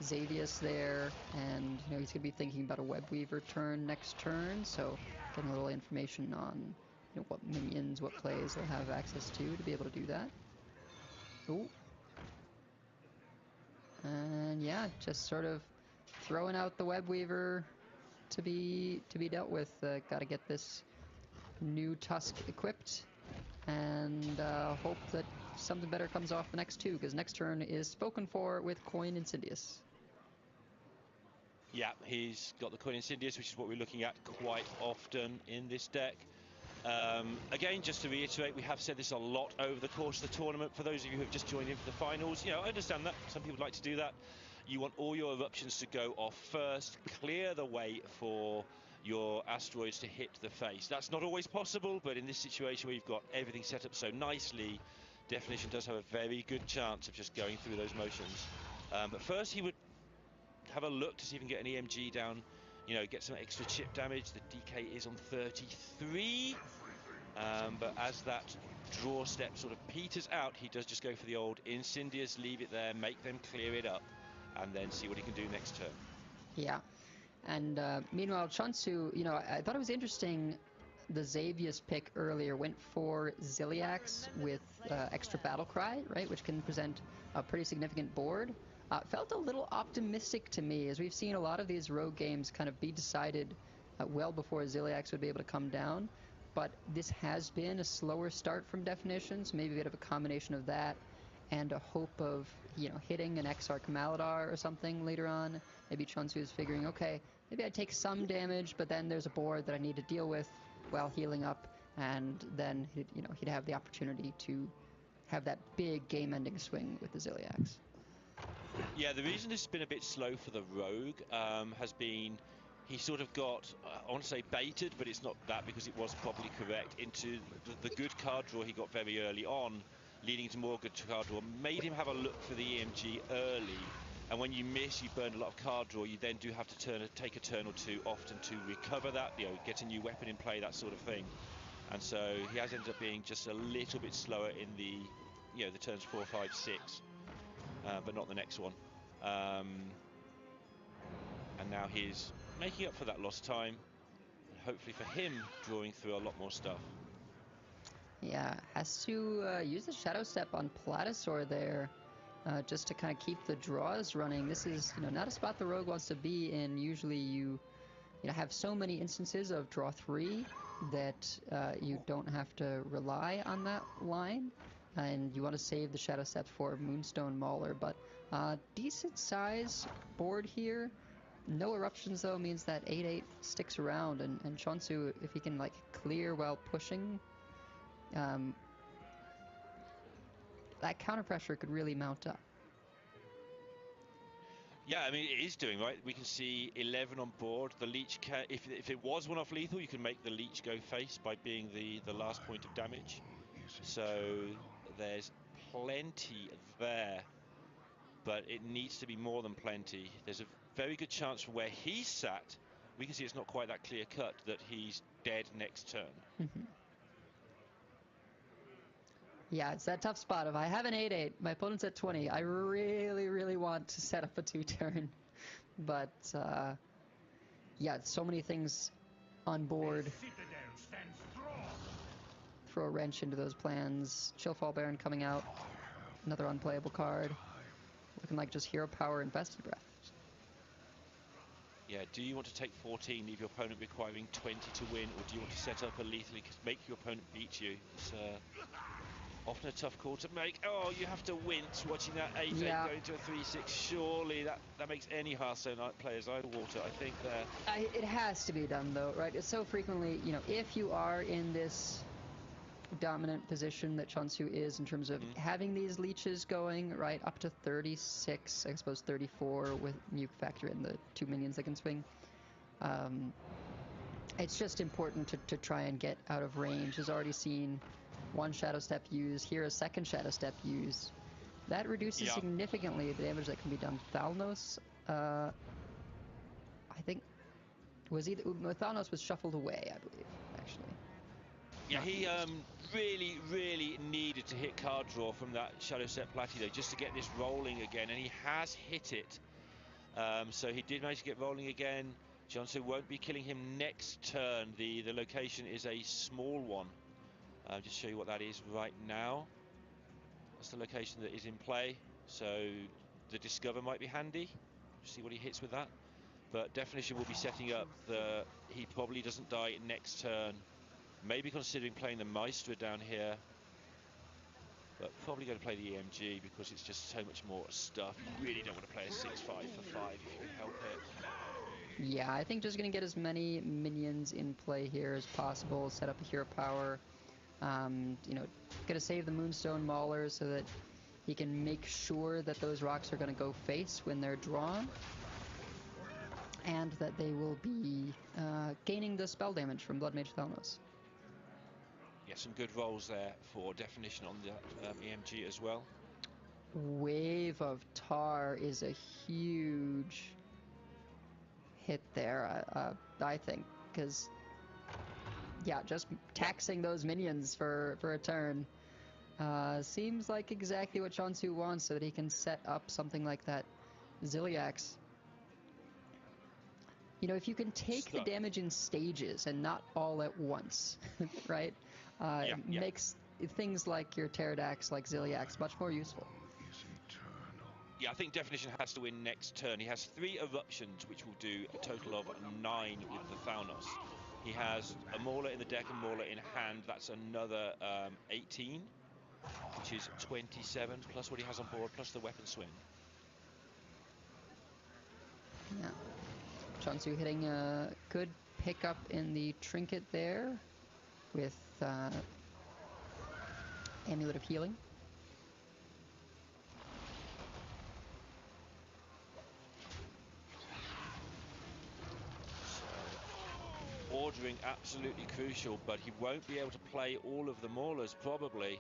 S3: Xavius there, and he's going to be thinking about a Web Weaver turn next turn, so getting a little information on what minions, what plays they'll have access to be able to do that. Ooh. And yeah, just sort of throwing out the Web Weaver to be dealt with. Got to get this new Tusk equipped and hope that something better comes off the next two, because next turn is spoken for with Coin Insidious.
S10: Yeah, he's got the Coin Insidious, which is what we're looking at quite often in this deck. Again, just to reiterate, we have said this a lot over the course of the tournament. For those of you who have just joined in for the finals, I understand that. Some people like to do that. You want all your eruptions to go off first, clear the way for your asteroids to hit the face. That's not always possible, but in this situation where you've got everything set up so nicely, Definition does have a very good chance of just going through those motions. But first he would have a look to see if he can get an EMG down, get some extra chip damage. The DK is on 33, but as that draw step sort of peters out, he does just go for the old Incendious, leave it there, make them clear it up, and then see what he can do next turn.
S3: Yeah, and meanwhile, Chionsu, I thought it was interesting. The Xavius pick earlier went for Ziliax with extra Battle Cry, right, which can present a pretty significant board. Felt a little optimistic to me, as we've seen a lot of these rogue games kind of be decided well before Ziliax would be able to come down. But this has been a slower start from Definition, so maybe a bit of a combination of that and a hope of, hitting an Exarch Maladar or something later on. Maybe Chionsu is figuring, okay, maybe I take some damage, but then there's a board that I need to deal with while healing up, and then he'd have the opportunity to have that big game-ending swing with the Ziliax.
S10: Yeah, the reason this has been a bit slow for the Rogue has been he sort of got, I want to say baited, but it's not that because it was probably correct, into the good card draw he got very early on, leading to more good card draw, made him have a look for the EMG early. And when you miss, you burn a lot of card draw, you then do have to take a turn or two often to recover that, get a new weapon in play, that sort of thing. And so he has ended up being just a little bit slower in the, the turns 4, 5, 6. But not the next one. And now he's making up for that lost time, and hopefully for him drawing through a lot more stuff.
S3: Yeah, has to use the Shadow Step on Platasaur there, just to kind of keep the draws running. This is not a spot the Rogue wants to be in. Usually you have so many instances of draw 3 that you don't have to rely on that line. and you want to save the Shadow Step for Moonstone Mauler, but decent size board here. No eruptions though means that 8/8 sticks around, and Chonsu, if he can like clear while pushing, that counter pressure could really mount up.
S10: Yeah, I mean, it is doing, right? We can see 11 on board. The Leech can, if it was one off lethal, you can make the Leech go face by being the last point of damage. So there's plenty there, but it needs to be more than plenty. There's a very good chance from where he's sat, we can see it's not quite that clear cut, that he's dead next turn.
S3: Mm-hmm. Yeah, it's that tough spot. If I have an 8/8, my opponent's at 20, I really, really want to set up a 2-turn. But, yeah, so many things on board. Throw a wrench into those plans. Chillfall Baron coming out. Another unplayable card. Looking like just Hero Power and Vested Breath.
S10: Yeah, do you want to take 14, leave your opponent requiring 20 to win, or do you want to set up a lethally, make your opponent beat you? It's often a tough call to make. Oh, you have to wince watching that 8/8 go into a 3/6. Surely that makes any Hearthstone player's eye water, I think, there.
S3: It has to be done, though, right? It's so frequently, you know, if you are in this dominant position that Chonsu is in terms of having these leeches going, right, up to 36, I suppose 34 with you factor in the 2 minions that can swing. It's just important to try and get out of range. Has already seen one Shadow Step used, here a second Shadow Step used. That reduces significantly the damage that can be done. Thalnos, I think, Thalnos was shuffled away, I believe, actually.
S10: Yeah, he really, really needed to hit card draw from that Shadow Step Platinum just to get this rolling again, and he has hit it. So he did manage to get rolling again. Chonsu won't be killing him next turn. The location is a small one. Just show you what that is right now. That's the location that is in play. So the Discover might be handy. See what he hits with that. But Definition will be setting up he probably doesn't die next turn. Maybe considering playing the Maestra down here. But probably going to play the EMG because it's just so much more stuff. You really don't want to play a 6/5 for 5 if you can help it.
S3: Yeah, I think just going to get as many minions in play here as possible. Set up a Hero Power. You know, going to save the Moonstone Mauler so that he can make sure that those rocks are going to go face when they're drawn. And that they will be gaining the spell damage from Blood Mage Thalnos.
S10: Yeah, some good rolls there for Definition on the EMG as well.
S3: Wave of Tar is a huge hit there, I think, because yeah, just taxing those minions for a turn seems like exactly what Chonsu wants, so that he can set up something like that Ziliax. You know, if you can take the damage in stages and not all at once, right? Makes things like your Pterodax, like Ziliax, much more useful.
S10: Yeah, I think Definition has to win next turn. He has 3 eruptions, which will do a total of 9 with the Thalnos. He has a Mauler in the deck and Mauler in hand. That's another 18, which is 27, plus what he has on board, plus the weapon swing.
S3: Yeah. Chonsu hitting a good pickup in the trinket there with Amulet of Healing.
S10: Ordering absolutely crucial, but he won't be able to play all of the Maulers probably.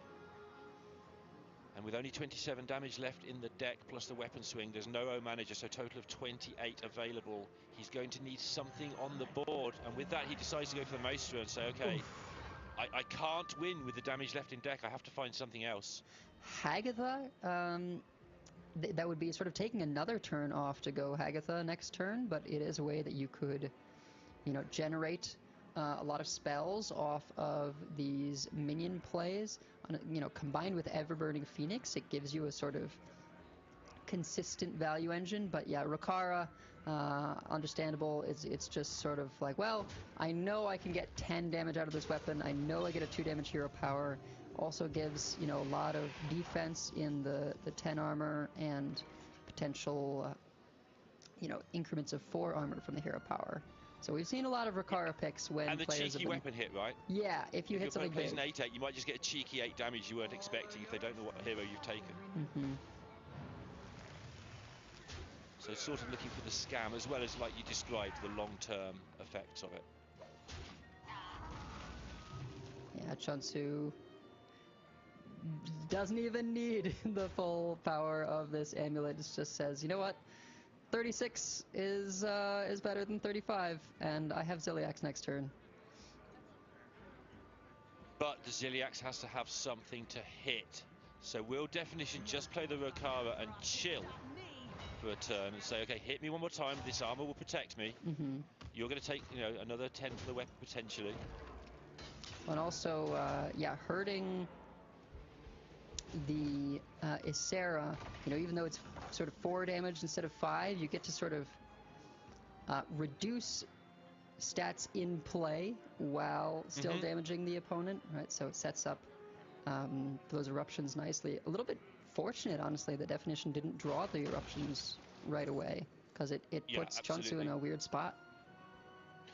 S10: And with only 27 damage left in the deck plus the weapon swing, there's no O manager, so a total of 28 available. He's going to need something on the board, and with that he decides to go for the Maestra and say, okay, I can't win with the damage left in deck, I have to find something else.
S3: Hagatha, that would be sort of taking another turn off to go Hagatha next turn, but it is a way that you could, you know, generate a lot of spells off of these minion plays. You know, combined with Everburning Phoenix, it gives you a sort of consistent value engine. But yeah, Rokara, understandable. It's just sort of like, well, I know I can get 10 damage out of this weapon. I know I get a 2 damage hero power. Also gives, you know, a lot of defense in the 10 armor and potential, you know, increments of 4 armor from the hero power. So we've seen a lot of Rikara picks when
S10: and the
S3: players
S10: cheeky
S3: have been...
S10: weapon hit, right?
S3: Yeah, if you hit something
S10: plays
S3: big.
S10: an 8/8, you might just get a cheeky 8 damage you weren't expecting if they don't know what hero you've taken.
S3: Mm-hmm.
S10: So sort of looking for the scam as well as, like you described, the long-term effects of it.
S3: Yeah, Chunsu doesn't even need the full power of this amulet. It just says, you know what? 36 is better than 35, and I have Ziliax next turn.
S10: But the Ziliax has to have something to hit. So will Definition just play the Rokara and chill for a turn and say, okay, hit me one more time, this armor will protect me.
S3: Mm-hmm.
S10: You're going to take, you know, another 10 for the weapon potentially.
S3: And also, yeah, hurting the Ysera, you know, even though it's sort of 4 damage instead of 5, you get to sort of reduce stats in play while still damaging the opponent, right? So it sets up those eruptions nicely. A little bit fortunate, honestly, that Definition didn't draw the eruptions right away, because it puts Chunsu in a weird spot.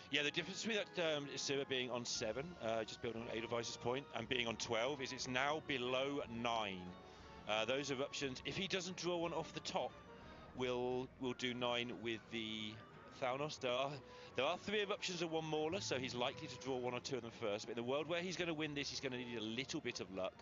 S10: Yeah, the difference between that Ysera being on 7, just building on Edelweiss's point, and being on 12 is it's now below 9. Those eruptions, if he doesn't draw one off the top, will do 9 with the Thalnos. There are 3 eruptions and 1 Mauler, so he's likely to draw 1 or 2 of them first. But in the world where he's going to win this, he's going to need a little bit of luck.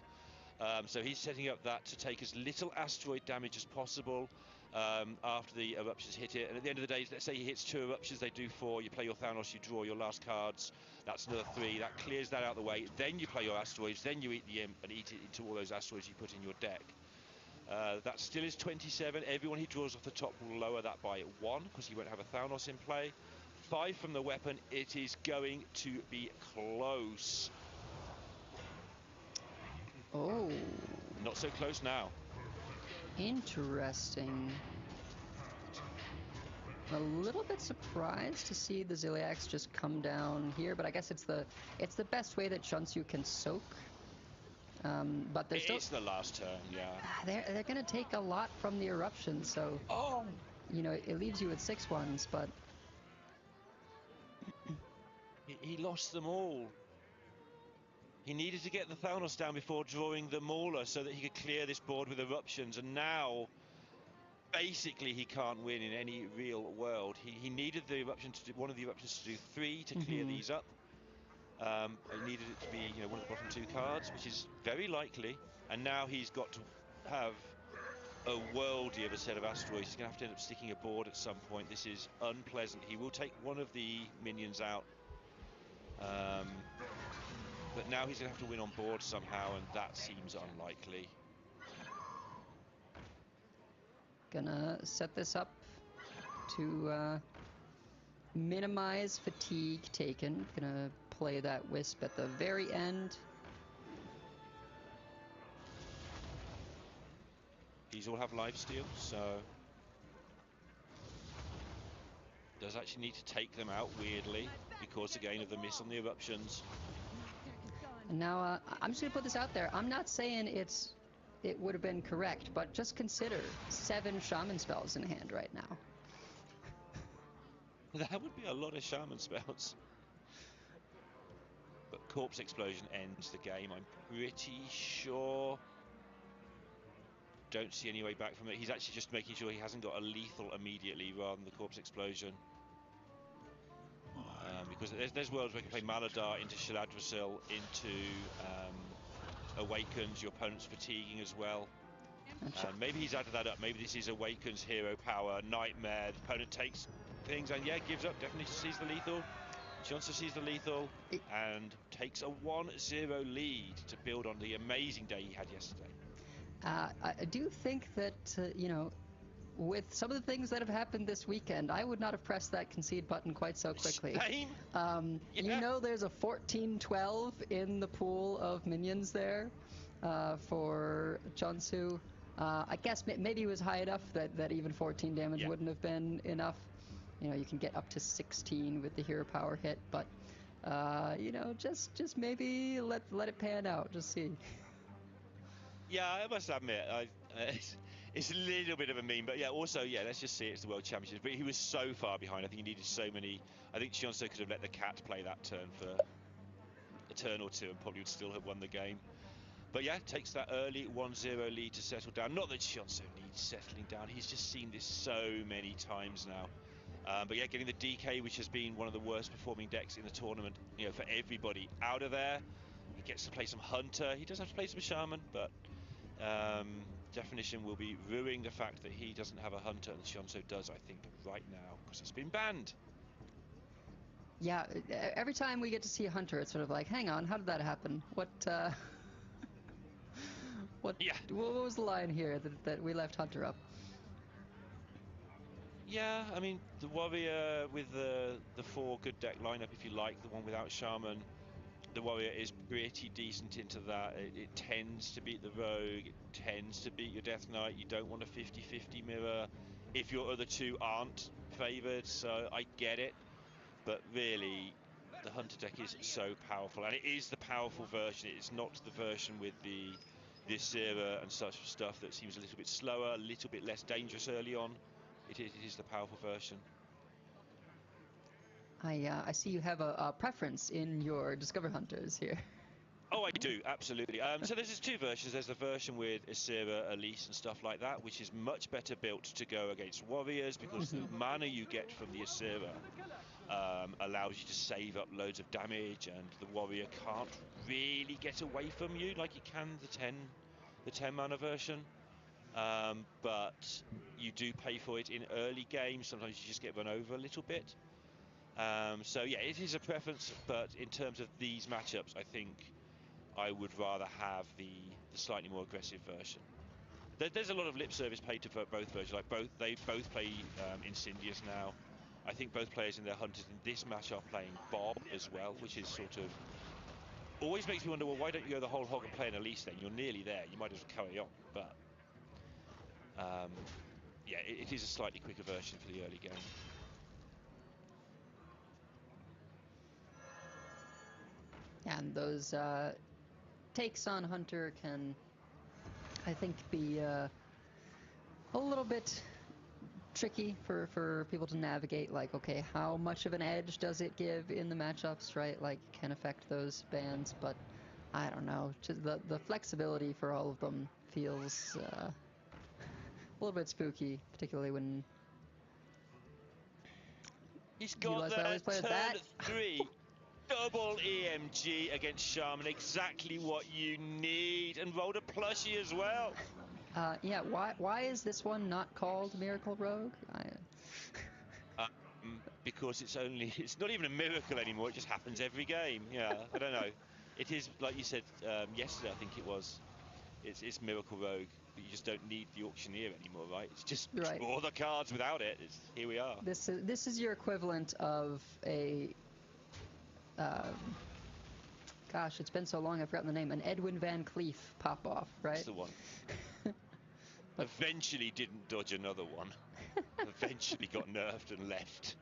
S10: So he's setting up that to take as little asteroid damage as possible after the eruptions hit it. And at the end of the day, let's say he hits 2 eruptions, they do 4. You play your Thanos, you draw your last cards. That's another 3. That clears that out of the way. Then you play your asteroids. Then you eat the imp and eat it into all those asteroids you put in your deck. That still is 27. Everyone he draws off the top will lower that by 1 because he won't have a Thanos in play. 5 from the weapon. It is going to be close.
S3: Oh.
S10: Not so close now.
S3: Interesting. A little bit surprised to see the Ziliax just come down here, but I guess it's the best way that Chunsu can soak. But there's
S10: It's the last turn, yeah.
S3: They're gonna take a lot from the eruption, so you know, it leaves you with 6 ones, but
S10: he lost them all. He needed to get the Thanos down before drawing the Mauler so that he could clear this board with eruptions, and now basically he can't win in any real world. He needed the eruption to do, one of the eruptions to do 3 to clear these up. He needed it to be, you know, one of the bottom 2 cards, which is very likely, and now he's got to have a worldie of a set of asteroids. He's going to have to end up sticking a board at some point. This is unpleasant. He will take one of the minions out. But now he's going to have to win on board somehow, and that seems unlikely.
S3: Gonna set this up to minimize fatigue taken. Gonna play that Wisp at the very end.
S10: These all have lifesteal, so does actually need to take them out, weirdly, because again of the miss on the eruptions.
S3: And now I'm just gonna put this out there. I'm not saying it would have been correct, but just consider 7 shaman spells in hand right now.
S10: That would be a lot of shaman spells. But Corpse Explosion ends the game, I'm pretty sure. Don't see any way back from it. He's actually just making sure he hasn't got a lethal immediately rather than the Corpse Explosion. Because there's worlds where you can play Maladar into Shaladrasil, into Awakens, your opponent's fatiguing as well. Maybe he's added that up. Maybe this is Awakens, Hero Power, Nightmare. The opponent takes things and gives up. Definitely sees the lethal. Chunsu sees the lethal and takes a 1-0 lead to build on the amazing day he had yesterday.
S3: I do think that, you know, with some of the things that have happened this weekend, I would not have pressed that concede button quite so quickly.
S10: Same.
S3: You know, there's a 14-12 in the pool of minions there for Chunsu. I guess maybe it was high enough that even 14 damage wouldn't have been enough. You know, you can get up to 16 with the hero power hit, but you know, just maybe let it pan out. Just see.
S10: Yeah, I must admit, it's a little bit of a meme, but yeah, also, yeah, let's just see it's the World Championships. But he was so far behind. I think he needed so many. I think Chionso could have let the cat play that turn for a turn or two and probably would still have won the game. But yeah, takes that early 1-0 lead to settle down. Not that Chionso needs settling down. He's just seen this so many times now. But yeah, getting the DK, which has been one of the worst performing decks in the tournament, you know, for everybody, out of there. He gets to play some Hunter. He does have to play some Shaman, but Definition will be ruining the fact that he doesn't have a Hunter and Chionso does, I think, right now, because it's been banned.
S3: Yeah, every time we get to see a Hunter, it's sort of like, hang on, how did that happen? What what was the line here that we left Hunter up?
S10: Yeah, I mean, the Warrior with the 4 good deck lineup, if you like, the one without Shaman, the Warrior is pretty decent into that. It tends to beat the Rogue, it tends to beat your Death Knight. You don't want a 50-50 mirror if your other 2 aren't favoured, so I get it. But really, the Hunter deck is so powerful, and it is the powerful version. It's not the version with the Asira and such stuff that seems a little bit slower, a little bit less dangerous early on. It is the powerful version.
S3: I see you have a preference in your Discover Hunters here.
S10: Oh, I do, absolutely. So there's 2 versions. There's the version with Asira, Elise and stuff like that, which is much better built to go against Warriors, because the mana you get from the Asira allows you to save up loads of damage, and the Warrior can't really get away from you like you can the 10 mana version. But you do pay for it in early games. Sometimes you just get run over a little bit. So yeah, it is a preference, but in terms of these matchups, I think I would rather have the slightly more aggressive version. There's a lot of lip service paid to both versions. Like they both play Incendious now. I think both players in their Hunters in this match are playing Bob as well, which is sort of always makes me wonder, well, why don't you go the whole hog and play an Elise then? You're nearly there. You might as well carry on. But yeah, it is a slightly quicker version for the early game.
S3: And those takes on Hunter can, I think, be a little bit tricky for people to navigate. Like, okay, how much of an edge does it give in the matchups, right? Like, can affect those bans, but I don't know. Just the flexibility for all of them feels a little bit spooky, particularly when
S10: he's got the turn
S3: that.
S10: 3. Double EMG against Shaman, exactly what you need, and rolled a plushie as well.
S3: Yeah, why is this one not called Miracle Rogue?
S10: Because it's not even a miracle anymore, it just happens every game. Yeah, I don't know. It is, like you said yesterday, I think it was, it's Miracle Rogue, but you just don't need the Auctioneer anymore, right? It's just draw the cards without it. Here we are.
S3: This is your equivalent of a gosh, it's been so long I've forgotten the name. An Edwin Van Cleef pop-off, right?
S10: That's the one. Eventually didn't dodge another one. Eventually got nerfed and left.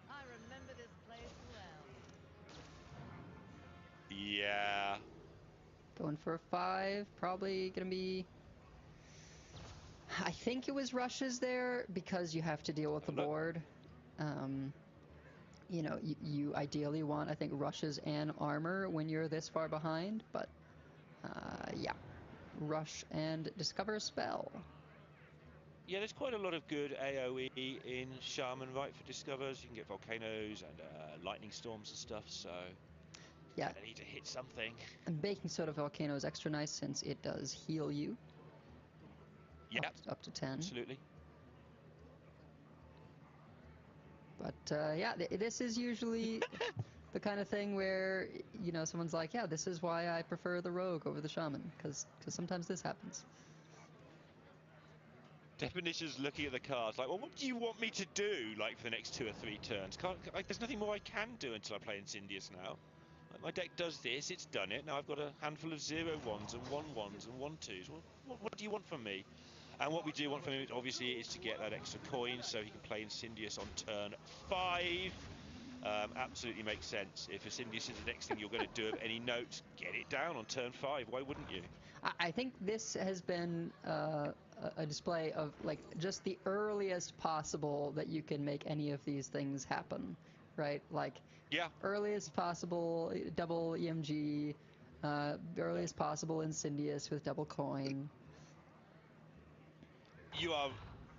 S11: I remember this place well.
S10: Yeah.
S3: Going for a 5, probably gonna be... I think it was rushes there, because you have to deal with the board. You know, you ideally want, I think, rushes and armor when you're this far behind, but yeah. Rush and discover a spell.
S10: Yeah, there's quite a lot of good AoE in Shaman, right, for discovers. You can get volcanoes and lightning storms and stuff, so
S3: yeah,
S10: I need to hit something.
S3: And Baking Soda Volcano is extra nice since it does heal you.
S10: Yeah,
S3: up to 10.
S10: Absolutely.
S3: But yeah, this is usually the kind of thing where, you know, someone's like, yeah, this is why I prefer the Rogue over the Shaman, because sometimes this happens.
S10: Definition's looking at the cards like, well, what do you want me to do, like, for the next 2 or 3 turns? There's nothing more I can do until I play Incendious now. Like, my deck does this, it's done it. Now I've got a handful of 0-1s and 1-1s and 1-2s. Well, what do you want from me? And what we do want from him, obviously, is to get that extra coin so he can play Incendious on turn 5. absolutely makes sense. If Ascendius is the next thing you're going to do of any note, get it down on turn 5. Why wouldn't you?
S3: I think this has been a display of like just the earliest possible that you can make any of these things happen, right? Like
S10: Yeah.
S3: earliest possible double EMG, earliest possible Incendius with double coin.
S10: You are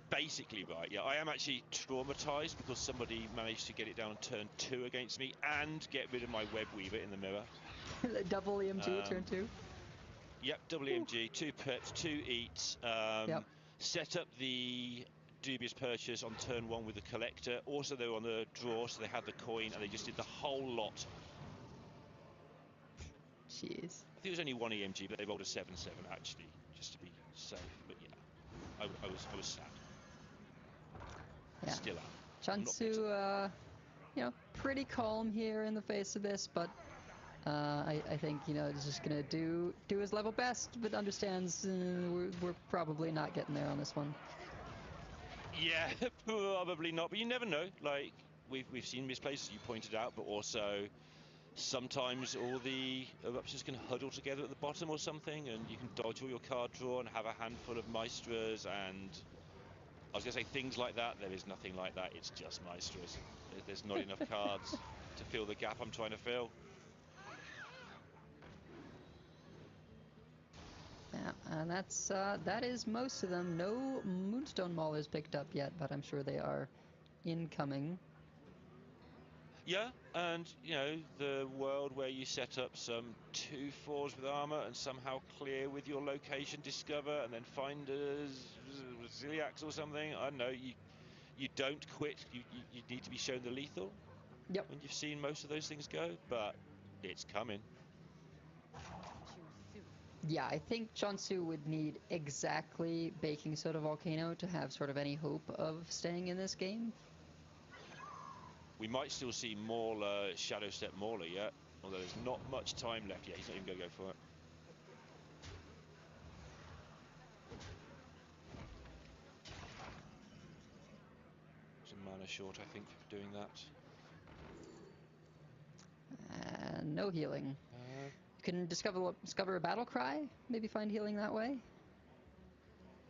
S10: basically right. Yeah, I am actually traumatized because somebody managed to get it down on turn 2 against me and get rid of my web weaver in the mirror.
S3: Double EMG turn 2.
S10: Yep, double EMG, 2 pips, 2 eats.
S3: Yep.
S10: Set up the dubious purchase on turn 1 with the collector. Also, they were on the draw, so they had the coin, and they just did the whole lot.
S3: Jeez.
S10: I think it was only 1 EMG, but they rolled a 7/7 actually, just to be safe. But yeah, I was sad.
S3: Yeah.
S10: Still am.
S3: Chunsu, pretty calm here in the face of this, but I think he's just gonna do his level best, but understands we're probably not getting there on this one.
S10: Yeah, probably not. But you never know. Like we've seen misplays, you pointed out, but also sometimes all the eruptions can huddle together at the bottom or something, and you can dodge all your card draw and have a handful of maestras. And I was gonna say things like that. There is nothing like that. It's just maestras. There's not enough cards to fill the gap I'm trying to fill.
S3: Yeah, and that is most of them. No Moonstone Maulers picked up yet, but I'm sure they are incoming.
S10: Yeah, and the world where you set up some 2/4s with armor and somehow clear with your location discover and then find a Ziliax or something. I don't know. You don't quit. You need to be shown the lethal.
S3: Yep.
S10: When you've seen most of those things go, but it's coming.
S3: Yeah, I think Chonsu would need exactly Baking Soda Volcano to have sort of any hope of staying in this game.
S10: We might still see Maul, Shadow Step Mauler yet, although there's not much time left. Yeah, he's not even going to go for it. Some mana short, I think, for doing that.
S3: No healing. You can discover a battle cry. Maybe find healing that way.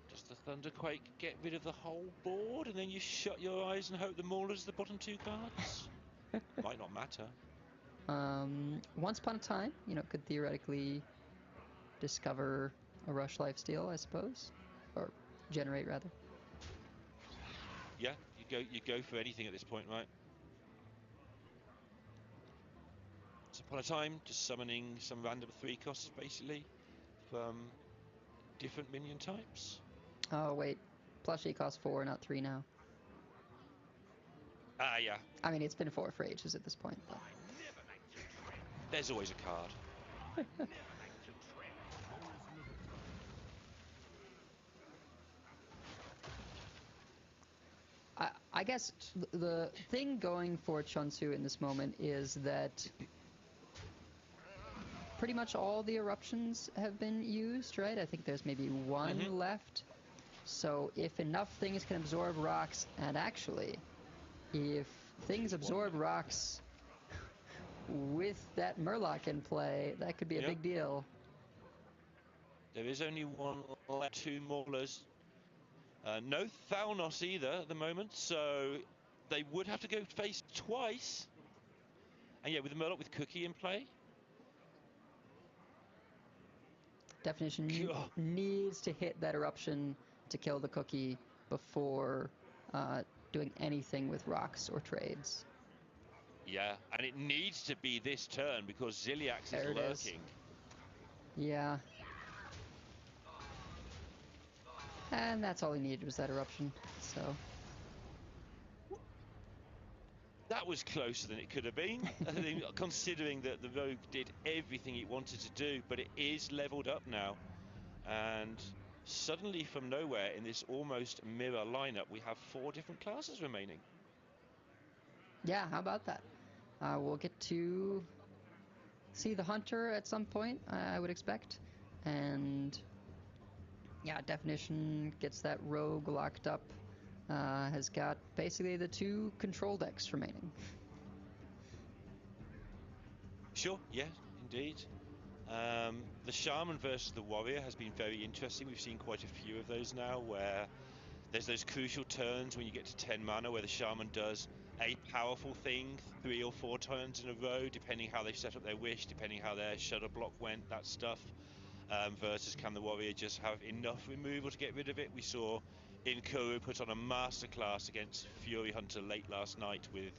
S10: Does the Thunderquake get rid of the whole board, and then you shut your eyes and hope the Mauler's the bottom 2 cards? Might not matter.
S3: Once upon a time, could theoretically discover a Rush Lifesteal, I suppose, or generate rather.
S10: Yeah, you go for anything at this point, right? Once upon a time, just summoning some random 3 costs basically from different minion types.
S3: Oh wait, plushie costs 4, not 3 now.
S10: Yeah.
S3: I mean, it's been 4 for ages at this point, but
S10: there's always a card.
S3: I guess the thing going for Chonsu in this moment is that pretty much all the eruptions have been used, right? I think there's maybe 1 left. So if enough things can absorb rocks, and actually, if things absorb rocks with that Murloc in play, that could be a big deal.
S10: There is only 1 left, 2 Maulers. No Thalnos either at the moment, so they would have to go face twice. And yeah, with the Murloc with Cookie in play.
S3: Definition needs to hit that eruption to kill the Cookie before doing anything with rocks or trades.
S10: Yeah, and it needs to be this turn because Ziliax is lurking.
S3: Yeah. And that's all he needed was that eruption, so.
S10: That was closer than it could have been, considering that the Rogue did everything it wanted to do, but it is leveled up now. And suddenly from nowhere in this almost mirror lineup, we have 4 different classes remaining.
S3: Yeah, how about that? We'll get to see the Hunter at some point, I would expect. And yeah, Definition gets that Rogue locked up. Has got basically the 2 control decks remaining.
S10: Sure, yeah, indeed. The Shaman versus the Warrior has been very interesting. We've seen quite a few of those now, where there's those crucial turns when you get to 10 mana where the Shaman does a powerful thing 3 or 4 turns in a row, depending how they set up their wish, depending how their Shudder block went, that stuff. Versus can the Warrior just have enough removal to get rid of it? We saw Inkuru put on a masterclass against Fury Hunter late last night with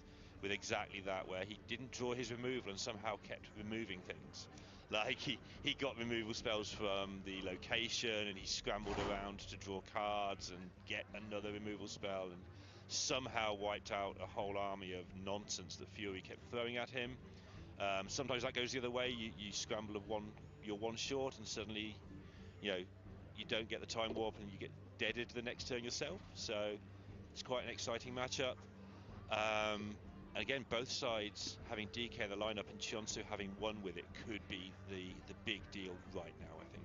S10: exactly that, where he didn't draw his removal and somehow kept removing things. Like he got removal spells from the location and he scrambled around to draw cards and get another removal spell and somehow wiped out a whole army of nonsense that Fury kept throwing at him. Sometimes that goes the other way. You scramble you're one short and suddenly, you don't get the time warp and you get deaded the next turn yourself. So it's quite an exciting matchup. And again, both sides having DK in the lineup and Chonsu having won with it could be the big deal right now, I think.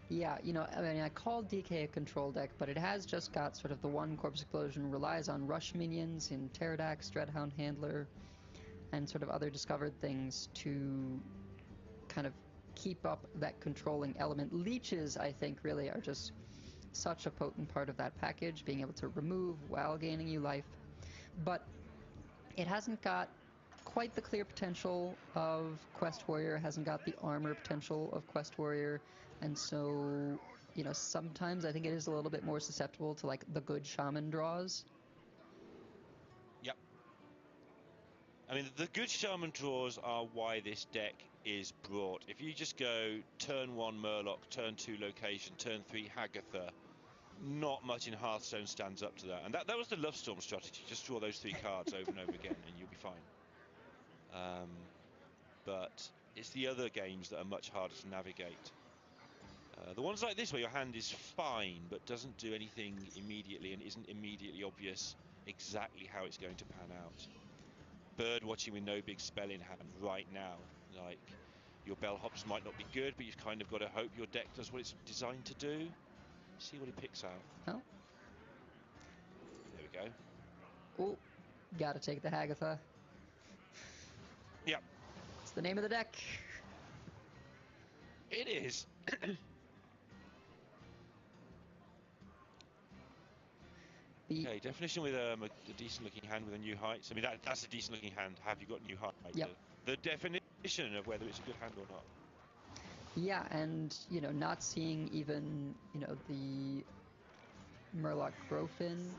S3: Yeah, I mean, I called DK a control deck, but it has just got sort of the one Corpse Explosion, relies on rush minions in Pterodax, Dreadhound Handler, and sort of other discovered things to kind of keep up that controlling element. Leeches, I think, really are just such a potent part of that package, being able to remove while gaining you life. But it hasn't got quite the clear potential of Quest Warrior, hasn't got the armor potential of Quest Warrior, and so, sometimes I think it is a little bit more susceptible to, like, the good Shaman draws.
S10: Yep. I mean, the good Shaman draws are why this deck is brought. If you just go turn 1 Murloc, turn 2 Location, turn 3 Hagatha, not much in Hearthstone stands up to that. And that was the Lovestorm strategy. Just draw those 3 cards over and over again and you'll be fine. But it's the other games that are much harder to navigate. The ones like this where your hand is fine but doesn't do anything immediately and isn't immediately obvious exactly how it's going to pan out. Bird watching with no big spell in hand right now. Like, your bellhops might not be good, but you've kind of got to hope your deck does what it's designed to do. See what he picks out.
S3: Oh.
S10: There we go.
S3: Oh, gotta take the Hagatha.
S10: Yep.
S3: It's the name of the deck.
S10: It is. Okay, definition with a decent looking hand with a new height. So, I mean, that's a decent looking hand. Have you got new height?
S3: Yep.
S10: The definition of whether it's a good hand or not.
S3: Yeah, and, not seeing even, the Murloc Growfin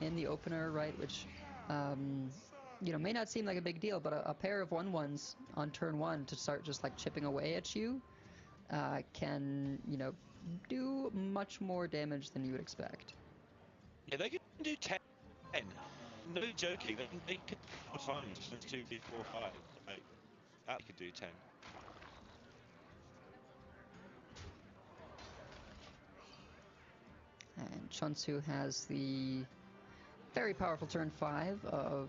S3: in the opener, right, which, may not seem like a big deal, but a pair of 1/1s on turn 1 to start just, like, chipping away at you can, do much more damage than you would expect.
S10: Yeah, they can do 10. No joking, they could find 2, 3, 4, 5. Like, that could do 10.
S3: And Chonsu has the very powerful turn 5 of,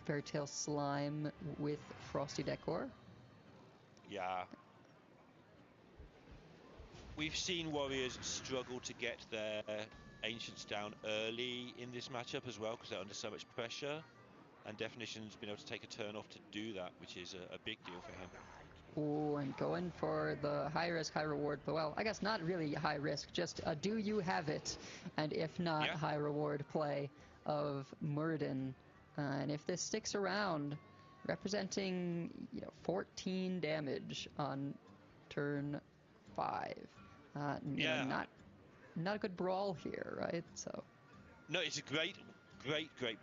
S3: Fairy Tale Slime with Frosty Decor.
S10: Yeah. We've seen Warriors struggle to get their Ancients down early in this matchup as well because they're under so much pressure, and Definition's been able to take a turn off to do that, which is a big deal for him.
S3: Oh, and going for the high risk, high reward, but well, I guess not really high risk, just do you have it? And if not,
S10: yeah.
S3: High reward play of Muradin. And if this sticks around, representing 14 damage on turn 5.
S10: Yeah.
S3: Not a good brawl here, right? So.
S10: No, it's a great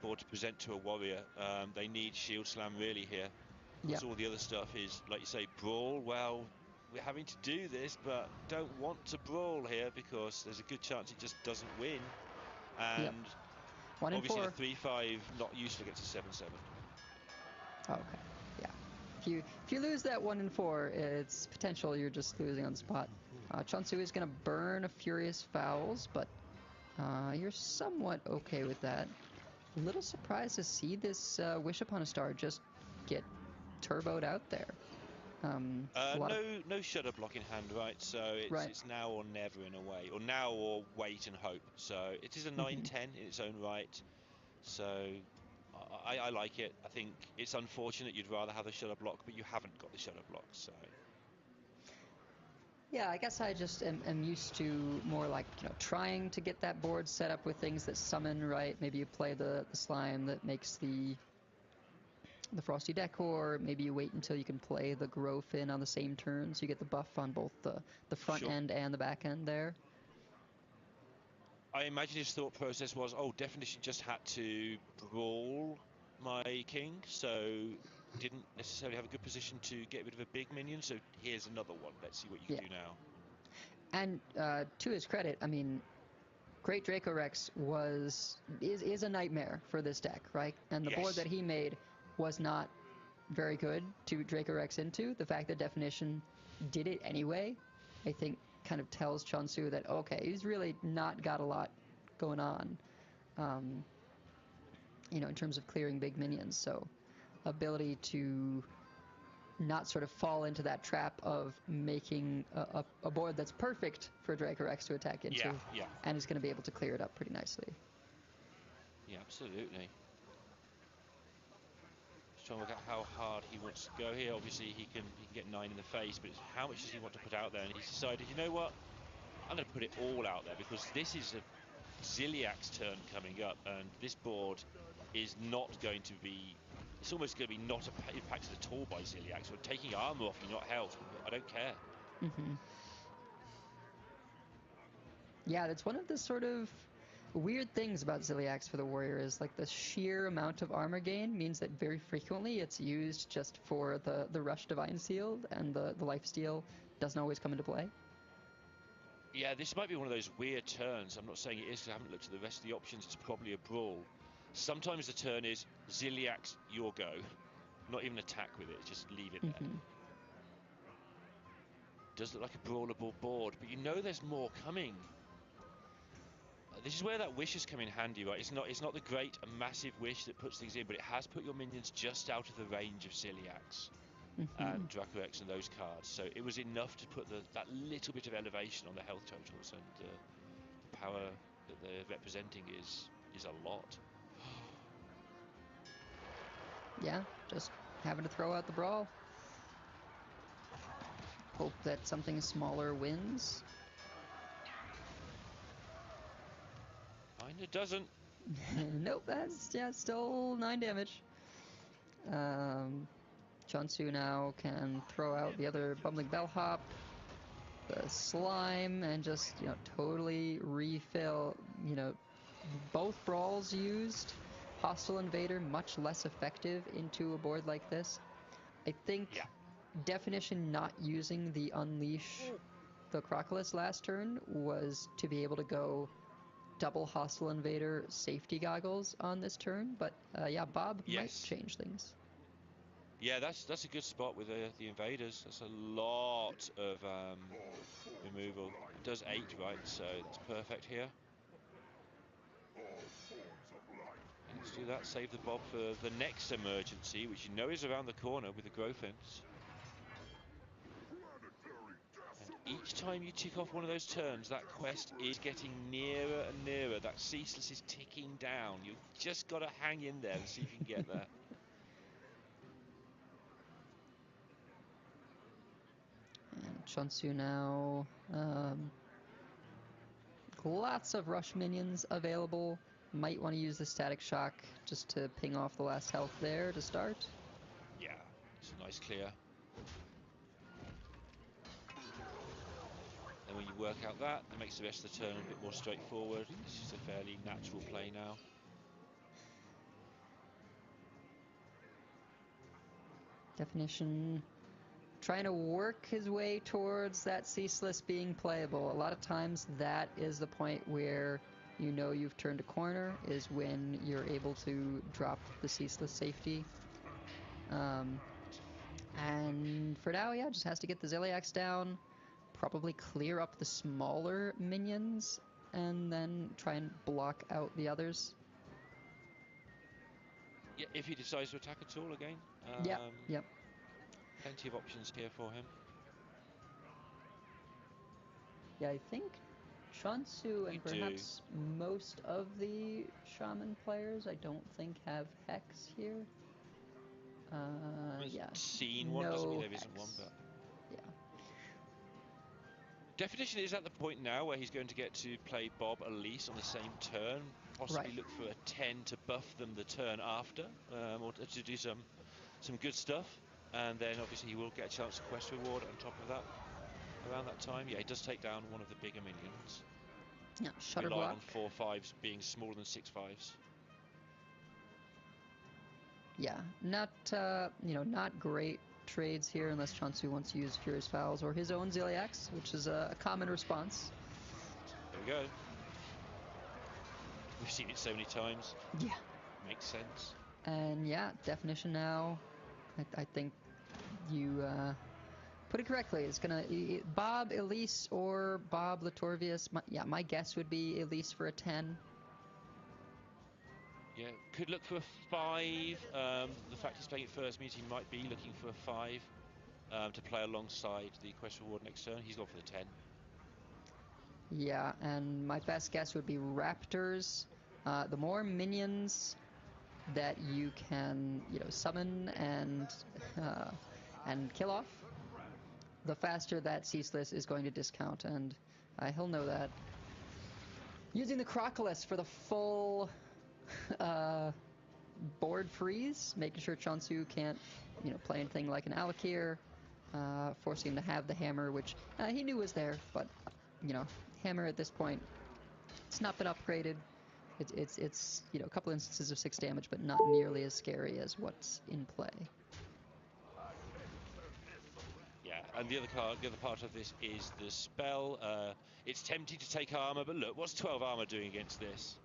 S10: board to present to a Warrior. They need Shield Slam really here. Because all the other stuff is, like you say, brawl. Well, we're having to do this, but don't want to brawl here because there's a good chance it just doesn't win. And
S3: 1 in 4.
S10: Obviously the 3/5 not useful against a 7/7.
S3: Okay, yeah. If you lose that 1 in 4, it's potential you're just losing on the spot. Chonsu is going to burn a Furious Fowls, but you're somewhat okay with that. A little surprised to see this Wish Upon a Star just get turboed out there.
S10: No Shudder block in hand, right? So it's now or never in a way, or now or wait and hope. So it is a 9/10 in its own right. So I like it. I think it's unfortunate you'd rather have the shutter block, but you haven't got the shutter block, so.
S3: Yeah, I guess I just am used to more like, trying to get that board set up with things that summon, right? Maybe you play the slime that makes the Frosty Decor. Maybe you wait until you can play the Growfin on the same turn, so you get the buff on both the front end and the back end there.
S10: I imagine his thought process was, oh, Definition just had to brawl my king, so didn't necessarily have a good position to get rid of a big minion, so here's another one. Let's see what you can do now.
S3: And to his credit, I mean, Great Draco Rex is a nightmare for this deck, right? And the board that he made was not very good to Draco Rex into. The fact that Definition did it anyway, I think, kind of tells Chonsu that, okay, he's really not got a lot going on, in terms of clearing big minions. So ability to not sort of fall into that trap of making a board that's perfect for Draco Rex to attack into, and is going to be able to clear it up pretty nicely.
S10: Yeah, absolutely. Just trying to work out how hard he wants to go here. Obviously, he can get 9 in the face, but it's how much does he want to put out there? And he's decided, you know what? I'm going to put it all out there because this is a Ziliak's turn coming up, and this board is not going to be. It's almost going to be not impacted at all by Ziliax. We're taking armor off you, not health. I don't care.
S3: Yeah, that's one of the sort of weird things about Ziliax for the warrior is like the sheer amount of armor gain means that very frequently it's used just for the rush divine sealed, and the lifesteal doesn't always come into play.
S10: Yeah, this might be one of those weird turns. I'm not saying it is because I haven't looked at the rest of the options. It's probably a brawl. Sometimes the turn is Ziliax, your go. Not even attack with it, just leave it there. Does look like a brawlable board, but you know there's more coming. This is where that wish has come in handy, right? It's not the great, a massive wish that puts things in, but it has put your minions just out of the range of Ziliax and Draco X and those cards. So it was enough to put that little bit of elevation on the health totals, and the power that they're representing is a lot.
S3: Yeah, just having to throw out the brawl. Hope that something smaller wins.
S10: Kinda doesn't.
S3: Nope, that's still 9 damage. Chonsu now can throw out the other Bumbling Bellhop, the slime, and just totally refill. Both brawls used. Hostile Invader much less effective into a board like this. I think Definition not using the Unleash the Crocolis last turn was to be able to go double Hostile Invader safety goggles on this turn, but Bob might change things.
S10: Yeah, that's a good spot with the invaders. That's a lot of removal. It does 8, right? So that's perfect here. Let's do that. Save the Bob for the next emergency, which you know is around the corner with the Growfins. And each time you tick off one of those turns, that quest is getting nearer and nearer. That Ceaseless is ticking down. You've just got to hang in there and see if you can get there.
S3: And Chonsu now. Lots of rush minions available. Might want to use the Static Shock just to ping off the last health there to start.
S10: Yeah, it's a nice clear. And when you work out that makes the rest of the turn a bit more straightforward. This is a fairly natural play now.
S3: Definition trying to work his way towards that Ceaseless being playable. A lot of times that is the point where you've turned a corner, is when you're able to drop the Ceaseless safety. And for now, just has to get the Ziliax down, probably clear up the smaller minions, and then try and block out the others.
S10: Yeah, if he decides to attack at all again.
S3: Yep.
S10: Plenty of options here for him.
S3: Yeah, I think Chuansu and
S10: We do.
S3: perhaps most of the Shaman players, I don't think have Hex here.
S10: Haven't
S3: Yeah.
S10: seen one, doesn't mean
S3: No
S10: there isn't one,
S3: Hex.
S10: but
S3: Yeah.
S10: Definition is at the point now where he's going to get to play Bob Elise on the same turn, possibly
S3: Right.
S10: look for a 10 to buff them the turn after, or to do some good stuff, and then obviously he will get a chance to quest reward on top of that around that time. Yeah, he does take down one of the bigger minions.
S3: Yeah, Shutter
S10: Rely
S3: Block.
S10: on 4/5s being smaller than 6/5s.
S3: Yeah, not not great trades here unless Chuansu wants to use Furious Fowls or his own Ziliax, which is a common response.
S10: There we go. We've seen it so many times.
S3: Yeah.
S10: Makes sense.
S3: And yeah, definition now. I think you put it correctly. It's gonna Bob Elise or Bob Latorvius. My guess would be Elise for a 10.
S10: Yeah, could look for a 5. The fact he's playing it first means he might be looking for a 5 to play alongside the quest reward next turn. He's gone for the 10.
S3: Yeah, and my best guess would be Raptors. The more minions that you can, summon and kill off, the faster that Ceaseless is going to discount, and he'll know that. Using the Crocolis for the full board freeze, making sure Chuansu can't, play anything like an Alakir, forcing him to have the hammer, which he knew was there, but, hammer at this point, it's not been upgraded. It's a couple instances of 6 damage, but not nearly as scary as what's in play.
S10: Yeah, and the other part of this is the spell. It's tempting to take armor, but look, what's 12 armor doing against this?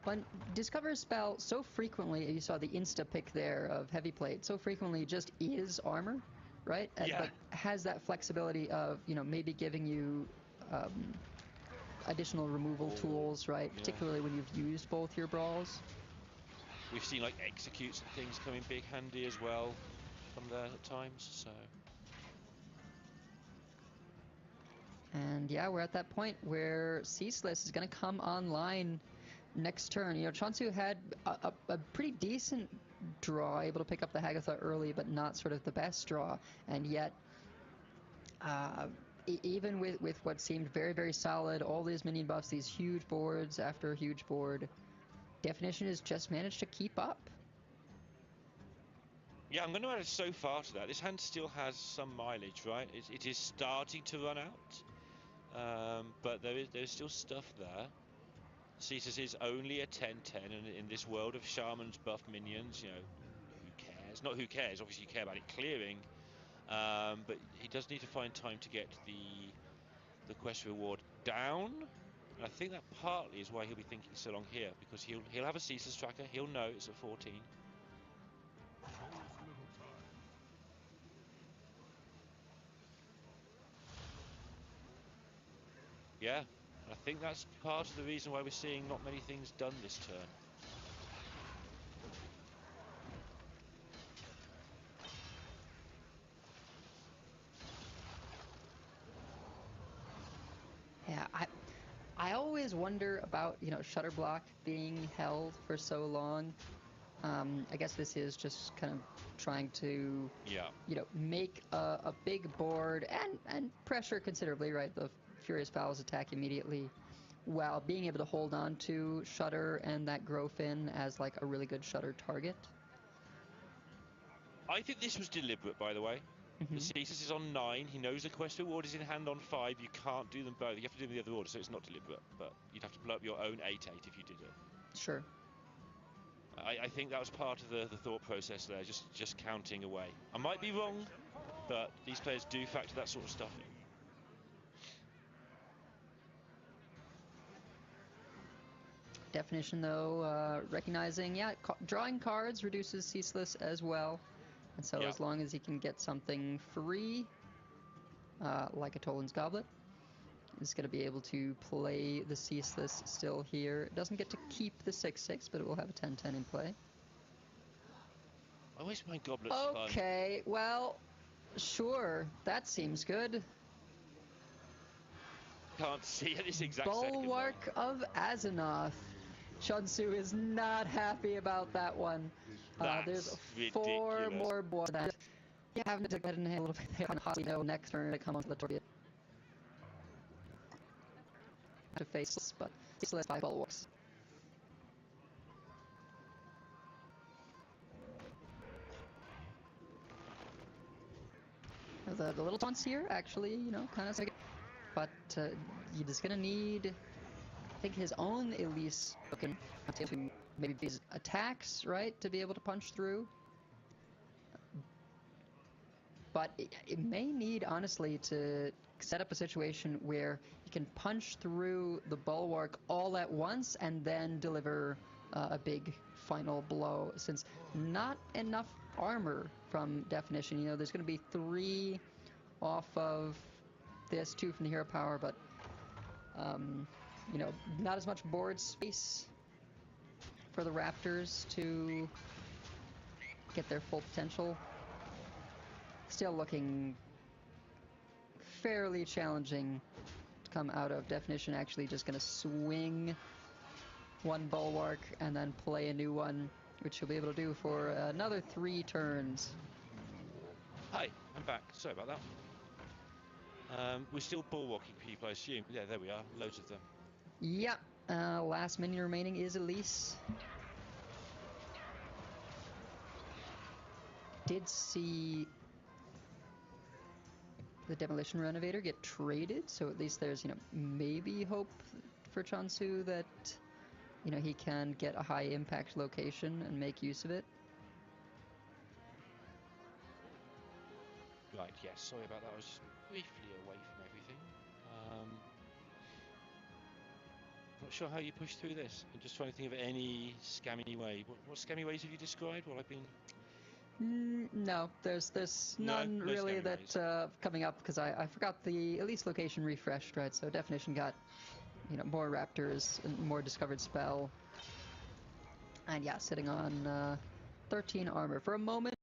S3: When discover a spell so frequently, you saw the insta pick there of Heavy Plate, so frequently just is armor, right?
S10: Yeah.
S3: But has that flexibility of, maybe giving you additional removal tools, right?
S10: Yeah.
S3: Particularly when you've used both your brawls.
S10: We've seen like executes and things come in big handy as well from there at times, so.
S3: And yeah, we're at that point where Ceaseless is going to come online next turn. Chuansu had a pretty decent draw, able to pick up the Hagatha early, but not sort of the best draw. And yet, even with what seemed very, very solid, all these minion buffs, these huge boards after a huge board, Definition has just managed to keep up.
S10: Yeah, I'm going to add so far to that. This hand still has some mileage, right? It is starting to run out, but there's still stuff there. Ceaseless is only a 10/10, and in this world of Shamans, buff minions, who cares? Not who cares, obviously you care about it clearing, but he does need to find time to get the quest reward down. And I think that partly is why he'll be thinking so long here, because he'll have a Ceaseless tracker, he'll know it's at 14. Yeah, I think that's part of the reason why we're seeing not many things done this turn.
S3: Yeah, I always wonder about, Shutter Block being held for so long. I guess this is just kind of trying to, make a big board and pressure considerably, right? The Furious Fowls attack immediately, while being able to hold on to Shutter and that Growfin as like a really good Shutter target.
S10: I think this was deliberate, by the way. The Ceaseless is on 9. He knows the quest reward is in hand on 5. You can't do them both. You have to do them in the other order, so it's not deliberate. But you'd have to blow up your own 8/8 if you did it.
S3: Sure.
S10: I think that was part of the thought process there, just counting away. I might be wrong, but these players do factor that sort of stuff in.
S3: Definition, though, recognizing, drawing cards reduces Ceaseless as well. And so as long as he can get something free, like a Toland's Goblet, he's going to be able to play the Ceaseless still here. It doesn't get to keep the 6/6, but it will have a 10/10 in play.
S10: I always find Goblets fun.
S3: Okay, well, sure, that seems good.
S10: can't see at this exact second.
S3: Bulwark of Azeroth. Chunsu is not happy about that one. There's
S10: That's
S3: 4
S10: ridiculous.
S3: more boards that you have to go ahead and hit a little bit of hot next turn to come onto the torpedo. To face, but he still has 5 bulwarks. The little taunts here actually, you know, kind of, but you're just gonna need, I think, his own Elise looking to maybe his attacks, right, to be able to punch through. But it may need, honestly, to set up a situation where you can punch through the bulwark all at once and then deliver a big final blow, since not enough armor from Definition. You know, there's going to be 3 off of this, 2 from the hero power, but you know, not as much board space for the Raptors to get their full potential. Still looking fairly challenging to come out of Definition. Actually just going to swing 1 bulwark and then play a new one, which he'll be able to do for another 3 turns.
S10: Hi, I'm back. Sorry about that. We're still bulwarking people, I assume. Yeah, there we are. Loads of them.
S3: Yeah. Last minion remaining is Elise. Did see the Demolition Renovator get traded, so at least there's, you know, maybe hope for Chunsu that, you know, he can get a high impact location and make use of it.
S10: Right, yes, sorry about that. I was just briefly away from everything. Not sure how you push through this. I'm just trying to think of any scammy way. What scammy ways have you described while I've been...
S3: No, there's none
S10: no
S3: really
S10: scammy
S3: that coming up, because I forgot the Elise location refreshed, right? So Definition got, you know, more Raptors and more discovered spell, and yeah, sitting on 13 armor for a moment.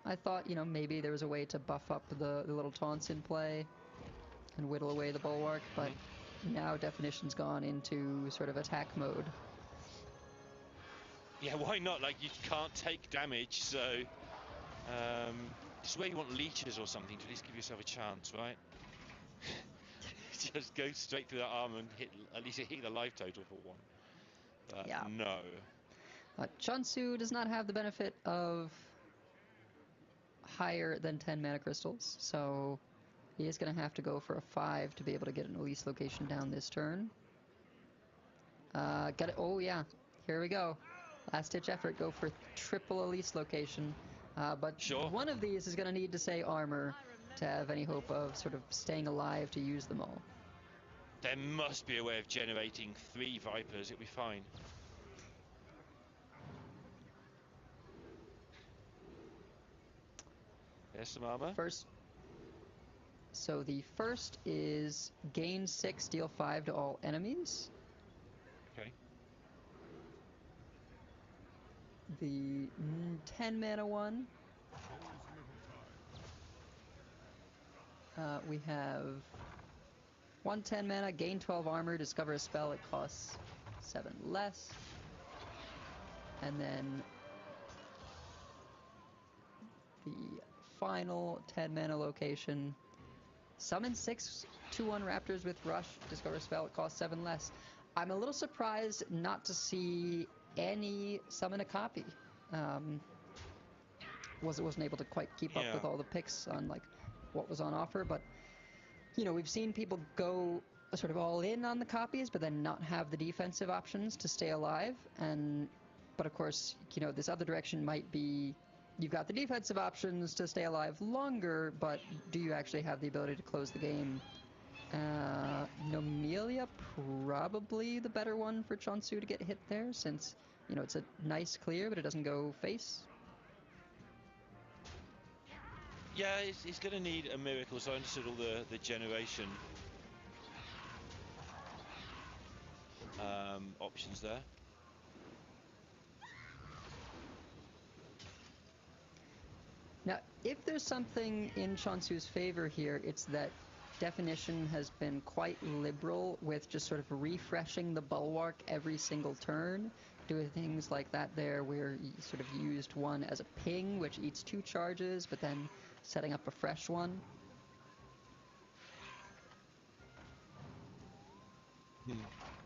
S3: I thought, you know, maybe there was a way to buff up the little taunts in play and whittle away the bulwark, but now Definition's gone into sort of attack mode.
S10: Yeah, why not? Like, you can't take damage, so... It's where you want leeches or something to at least give yourself a chance, right? Just go straight through that armor and hit, at least hit the life total for 1. But
S3: yeah.
S10: No.
S3: Chunsu does not have the benefit of higher than 10 mana crystals, so he is going to have to go for a 5 to be able to get an Elise location down this turn. Got it. Oh yeah, here we go. Last ditch effort, go for triple Elise location. But
S10: sure,
S3: one of these is going to need to say armor to have any hope of sort of staying alive to use them all.
S10: There must be a way of generating 3 Vipers, it'll be fine. There's some armor.
S3: So the first is gain 6, deal 5 to all enemies.
S10: Okay.
S3: The 10 mana one. We have 1 10 mana, gain 12 armor, discover a spell, it costs 7 less. And then the final 10 mana location, summon 6 2/1 Raptors with Rush, discover a spell, it costs 7 less. I'm a little surprised not to see any summon a copy. Wasn't able to quite keep up with all the picks on like what was on offer, but you know, we've seen people go sort of all in on the copies, but then not have the defensive options to stay alive. But of course, you know, this other direction might be you've got the defensive options to stay alive longer, but do you actually have the ability to close the game? Nomelia area, probably the better one for Chonsu to get hit there, since, you know, it's a nice clear, but it doesn't go face.
S10: Yeah, he's going to need a miracle, so I understood all the generation options there.
S3: Now, if there's something in Chonsu's favor here, it's that Definition has been quite liberal with just sort of refreshing the bulwark every single turn, doing things like that there where you sort of used one as a ping, which eats 2 charges, but then setting up a fresh one.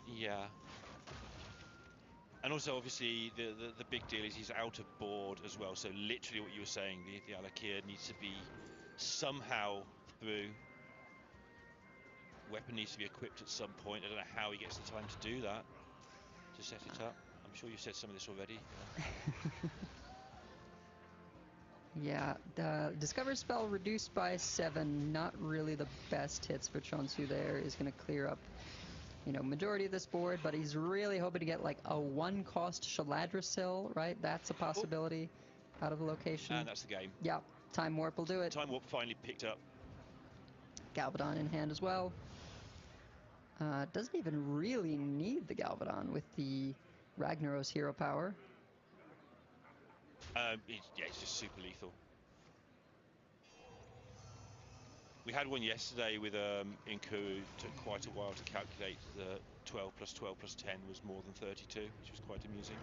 S10: Yeah. And also, obviously, the big deal is he's out of board as well. So literally what you were saying, the Alakir needs to be somehow through. Weapon needs to be equipped at some point. I don't know how he gets the time to do that, to set it up. I'm sure you said some of this already.
S3: Yeah, the Discover spell reduced by 7, not really the best hits for Chonsu there, is going to clear up, you know, majority of this board, but he's really hoping to get like a 1-cost Shaladrasil, right? That's a possibility out of the location.
S10: And that's the game.
S3: Yeah, Time Warp will do it.
S10: Time Warp finally picked up.
S3: Galvadon in hand as well. Doesn't even really need the Galvadon with the Ragnaros hero power.
S10: It's just super lethal. We had one yesterday with Inkuru. Took quite a while to calculate the 12 plus 12 plus 10 was more than 32, which was quite amusing.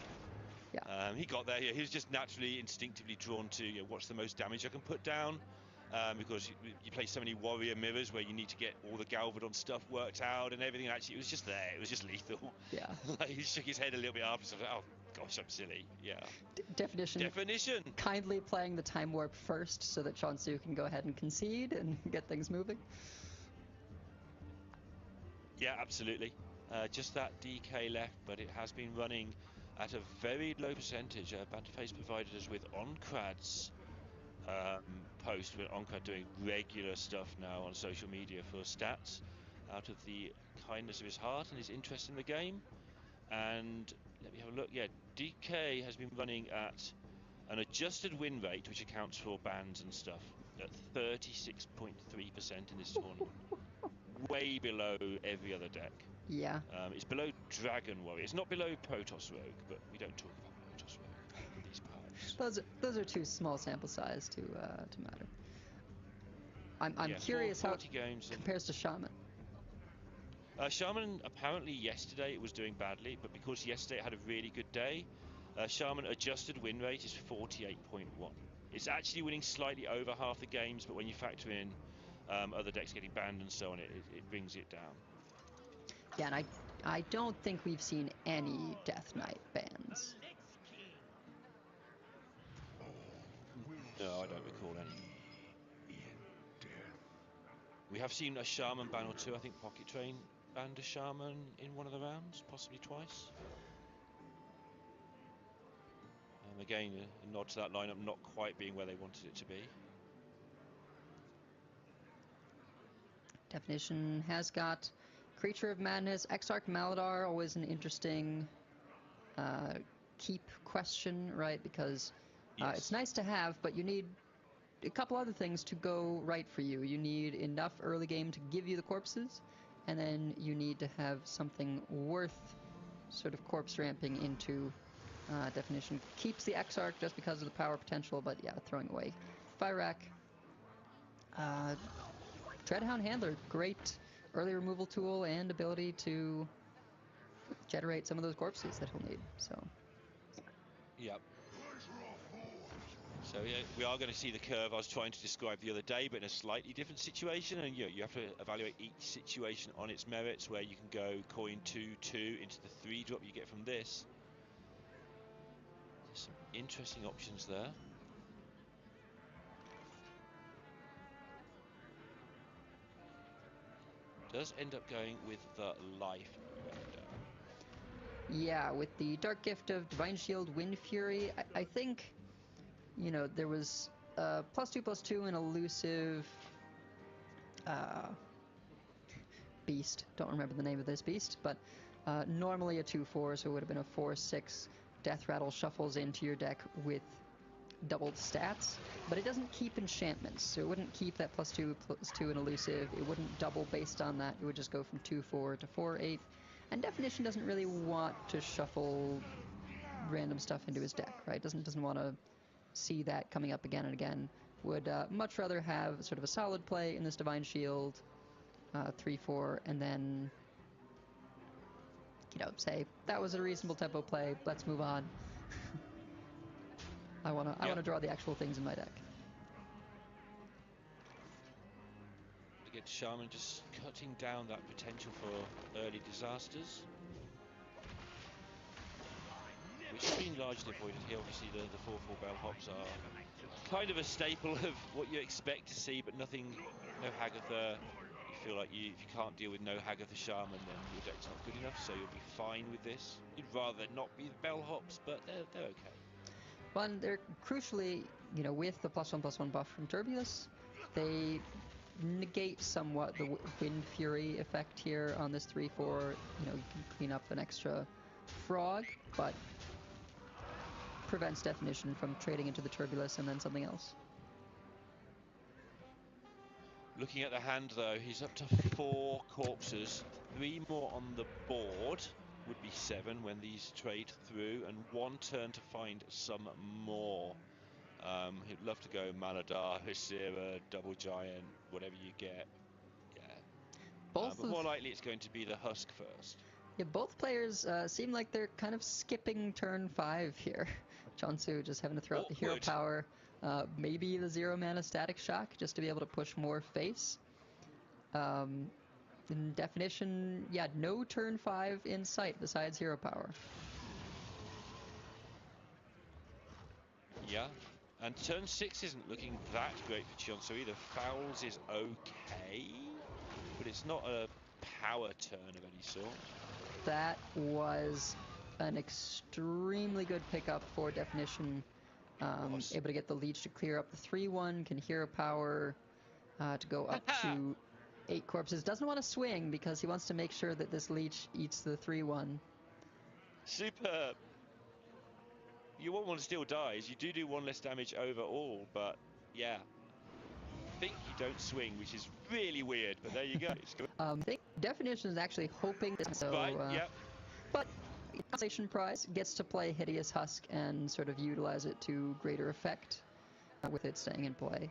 S3: Yeah.
S10: He got there. He was just naturally, instinctively drawn to, you know, what's the most damage I can put down. Because you play so many warrior mirrors where you need to get all the Galvadon stuff worked out and everything. Actually, it was just there. It was just lethal.
S3: Yeah.
S10: Like, he shook his head a little bit after. So I was like, oh gosh, I'm silly. Yeah.
S3: Definition. Kindly playing the Time Warp first so that Chonsu can go ahead and concede and get things moving.
S10: Yeah, absolutely. Just that DK left, but it has been running at a very low percentage. Banterface provided us with Onkrad's post with Onkrad doing regular stuff now on social media for stats out of the kindness of his heart and his interest in the game. And let me have a look. Yeah, DK has been running at an adjusted win rate, which accounts for bans and stuff, at 36.3% in this tournament. Way below every other deck.
S3: Yeah.
S10: It's below Dragon Warrior. It's not below Protoss Rogue, but we don't talk about Protoss Rogue in these parts.
S3: Those are too small sample size to matter. I'm curious how it compares to Shaman.
S10: Shaman, apparently yesterday it was doing badly, but because yesterday it had a really good day, Shaman adjusted win rate is 48.1. It's actually winning slightly over half the games, but when you factor in other decks getting banned and so on, it brings it down.
S3: Yeah, and I don't think we've seen any Death Knight bans.
S10: No, I don't recall any. We have seen a Shaman ban or two. I think Pocket Train banned a Shaman in one of the rounds, possibly twice. Again, a nod to that lineup not quite being where they wanted it to be.
S3: Definition has got Creature of Madness, Exarch Maladar, always an interesting keep question, right? Because it's nice to have, but you need a couple other things to go right for you. You need enough early game to give you the corpses, and then you need to have something worth sort of corpse ramping into. Definition keeps the Exarch just because of the power potential, but yeah, throwing away Fyrakk. Dreadhound Handler, great early removal tool and ability to generate some of those corpses that he'll need. So.
S10: Yep. So yeah, we are going to see the curve I was trying to describe the other day, but in a slightly different situation. And you have to evaluate each situation on its merits, where you can go coin 2/2 into the 3-drop you get from this. There's some interesting options there. Does end up going with the life render.
S3: Yeah, with the Dark Gift of Divine Shield, Wind Fury, I think, you know, there was +2/+2 and elusive beast. Don't remember the name of this beast, but normally a 2/4, so it would have been a 4/6. Death Rattle shuffles into your deck with doubled stats, but it doesn't keep enchantments, so it wouldn't keep that +2/+2 in elusive. It wouldn't double based on that. It would just go from 2/4 to 4/8. And Definition doesn't really want to shuffle random stuff into his deck, right? Doesn't want to see that coming up again and again. Would much rather have sort of a solid play in this Divine Shield, 3/4, and then, you know, say that was a reasonable tempo play. Let's move on. I wanna draw the actual things in my deck.
S10: Again, Shaman just cutting down that potential for early disasters, which has been largely avoided here. Obviously, the 4/4 bellhops are kind of a staple of what you expect to see, but nothing, no Hagatha. You feel like if you can't deal with no Hagatha Shaman, then your deck's not good enough, so you'll be fine with this. You'd rather not be the bellhops, but they're okay.
S3: Well, and they're crucially, you know, with the +1/+1 buff from Turbulus, they negate somewhat the Wind Fury effect here on this 3/4. You know, you can clean up an extra frog, but prevents Definition from trading into the Turbulus and then something else.
S10: Looking at the hand, though, he's up to 4 corpses. 3 more on the board would be 7 when these trade through, and 1 turn to find some more. He'd love to go Maladar, Hysera, Double Giant, whatever you get. Yeah. But more likely it's going to be the Husk first.
S3: Yeah, both players seem like they're kind of skipping turn 5 here. Chonsu just having to throw out the hero power, maybe the 0 mana Static Shock just to be able to push more face. In Definition, yeah, no turn 5 in sight besides hero power.
S10: Yeah, and turn 6 isn't looking that great for Chonsu either. Fouls is okay, but it's not a power turn of any sort.
S3: That was an extremely good pickup for Definition. Able to get the Leech to clear up the 3/1, can hero power to go up to 8 corpses. Doesn't want to swing because he wants to make sure that this Leech eats the 3/1.
S10: Superb. You won't want to steal dies. You do 1 less damage overall, but yeah. I think you don't swing, which is really weird, but there you go.
S3: I think Definition is actually hoping this, so,
S10: right, yep.
S3: But Constellation Prize gets to play Hideous Husk and sort of utilize it to greater effect with it staying in play.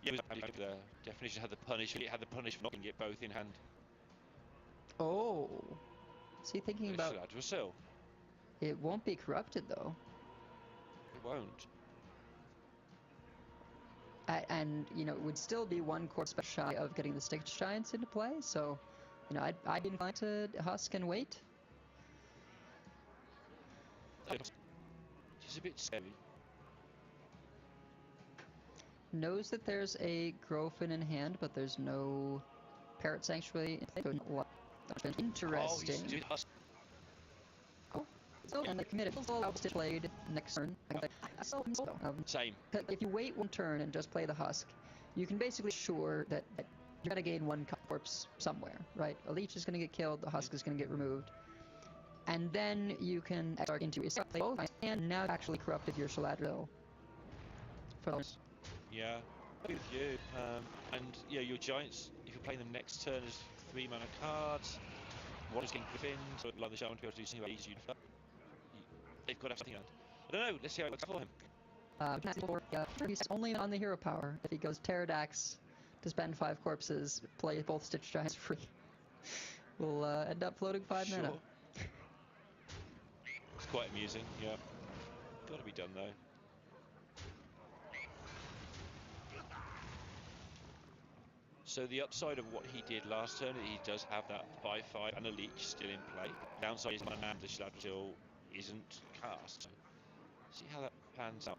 S10: Yeah, the Definition had the punish. It had the punish for not getting it both in hand.
S3: Oh, is he thinking about? It won't be corrupted though.
S10: It won't.
S3: And you know, it would still be 1 corpse shy of getting the Stitch Giants into play. So, you know, I'd be inclined to Husk and wait.
S10: She's a bit scary.
S3: Knows that there's a Grofin in hand, but there's no Parrot Sanctuary in play. Interesting. Oh, so, and they committed. Still allow Stitch Blade next turn.
S10: Same.
S3: If you wait 1 turn and just play the Husk, you can basically assure that you're going to gain 1 corpse somewhere, right? A Leech is going to get killed, the Husk is going to get removed. And then you can start into a both, and now actually corrupted your Shaladril. For those.
S10: Yeah, with you. And yeah, your Giants, if you're playing them next turn as 3 mana cards, 1 is getting Griffin, so allow the Shaman to be able to do something about easy. They've got to have something out. I don't know, let's see how it works for him.
S3: He's only on the hero power. If he goes Pterodax to spend 5 corpses, play both Stitch Giants free, we'll end up floating 5 mana.
S10: It's quite amusing, yeah. Gotta be done though. So the upside of what he did last turn, he does have that 5/5 and a Leech still in play. Downside is the Shaladril isn't cast. See how that pans out.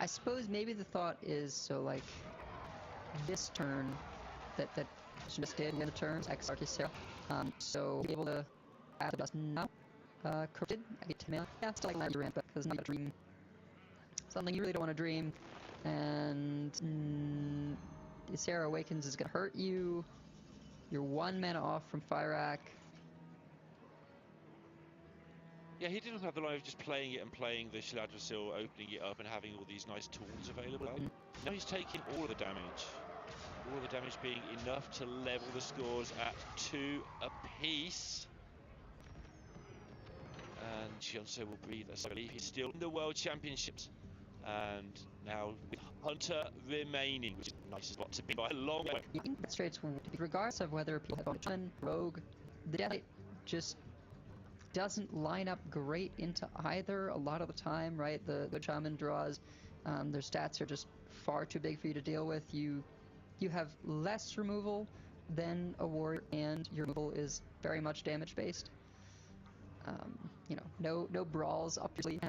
S3: I suppose maybe the thought is, so like this turn that just did in the turns Exarchus, so be able to add the dust now. Corrupted, I get 10 mana. Yeah, still like land ramp, because not a dream. Something you really don't want to dream. And Ysera Awakens is going to hurt you. You're 1 mana off from Firaak.
S10: Yeah, he didn't have the line of just playing it and playing the Shaladrasil, opening it up and having all these nice tools available. Now he's taking all of the damage. All of the damage being enough to level the scores at 2 apiece. And Chionso will breathe a sigh of relief. He's still in the World Championships. And now with Hunter remaining, which is a nice spot to be by a long way.
S3: Straight, regardless of whether people have Shaman, Rogue, the Death Knight just doesn't line up great into either a lot of the time, right? The Shaman draws, their stats are just far too big for you to deal with. You have less removal than a warrior, and your removal is very much damage based. You know, no brawls up your sleeve.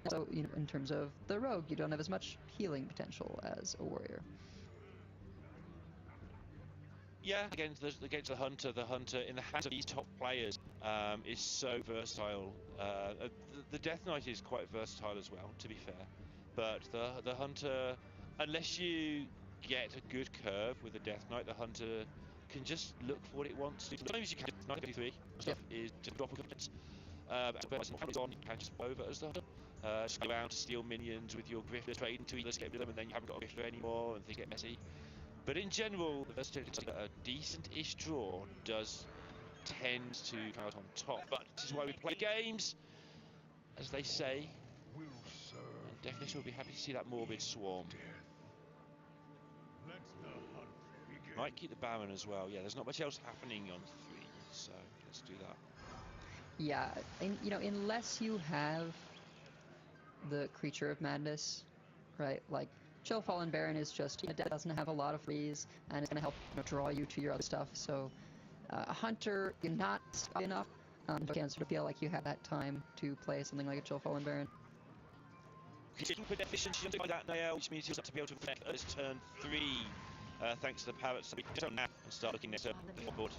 S3: So, you know, in terms of the rogue, you don't have as much healing potential as a warrior.
S10: Yeah, against the hunter in the hands of these top players is so versatile. The Death Knight is quite versatile as well, to be fair. But the hunter, unless you get a good curve with the Death Knight, the hunter can just look for what it wants to. Sometimes you can just 953 stuff is just drop a couple of on, you can just over as the hunter. Just go around to steal minions with your grifter, trade into either get rid of them, and then you haven't got a grifter anymore, and things get messy. But in general, the versatility that a decent-ish draw does tend to come out on top. But this is why we play games, as they say. And Definition will be happy to see that Morbid Swarm. Might keep the Baron as well. Yeah, there's not much else happening on 3, so let's do that.
S3: Yeah, and you know, unless you have the Creature of Madness, right? Like, Chill Fallen Baron is just, it doesn't have a lot of freeze, and it's going to help, you know, draw you to your other stuff. So, a Hunter, you're not enough, but you can sort of feel like you have that time to play something like a Chill Fallen Baron.
S10: Super efficiency by that Nael, which means he's up to be able to affect us turn 3, thanks to the parrots. So we can go now and start looking next at the board.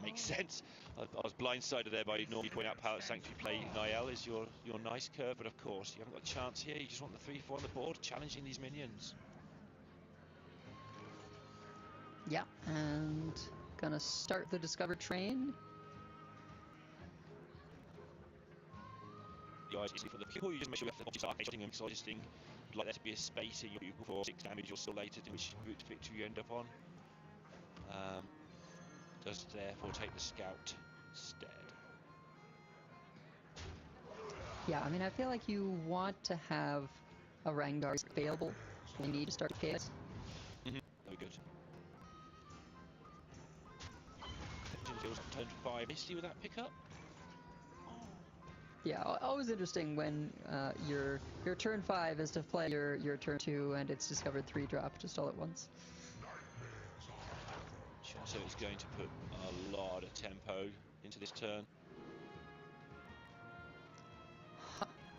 S10: Makes sense. I was blindsided there by normally point out Palette Sanctuary play Niall is your nice curve, but of course you haven't got a chance here. You just want the 3-4 on the board, challenging these minions.
S3: Yeah, and gonna start the Discover train.
S10: The eyes easily for the people. You just make sure you have the arcade shooting and exhausting. You'd like there to be a space in your for 6 damage or so later, to which route to victory you end up on. Does therefore take the scout instead.
S3: Yeah, I mean, I feel like you want to have a Rengar available when you need to start chaos.
S10: Very good. Turn 5. Misty with that pickup.
S3: Yeah, always interesting when your turn 5 is to play your turn 2 and it's discovered 3 drop just all at once.
S10: So it's going to put a lot of tempo into this turn.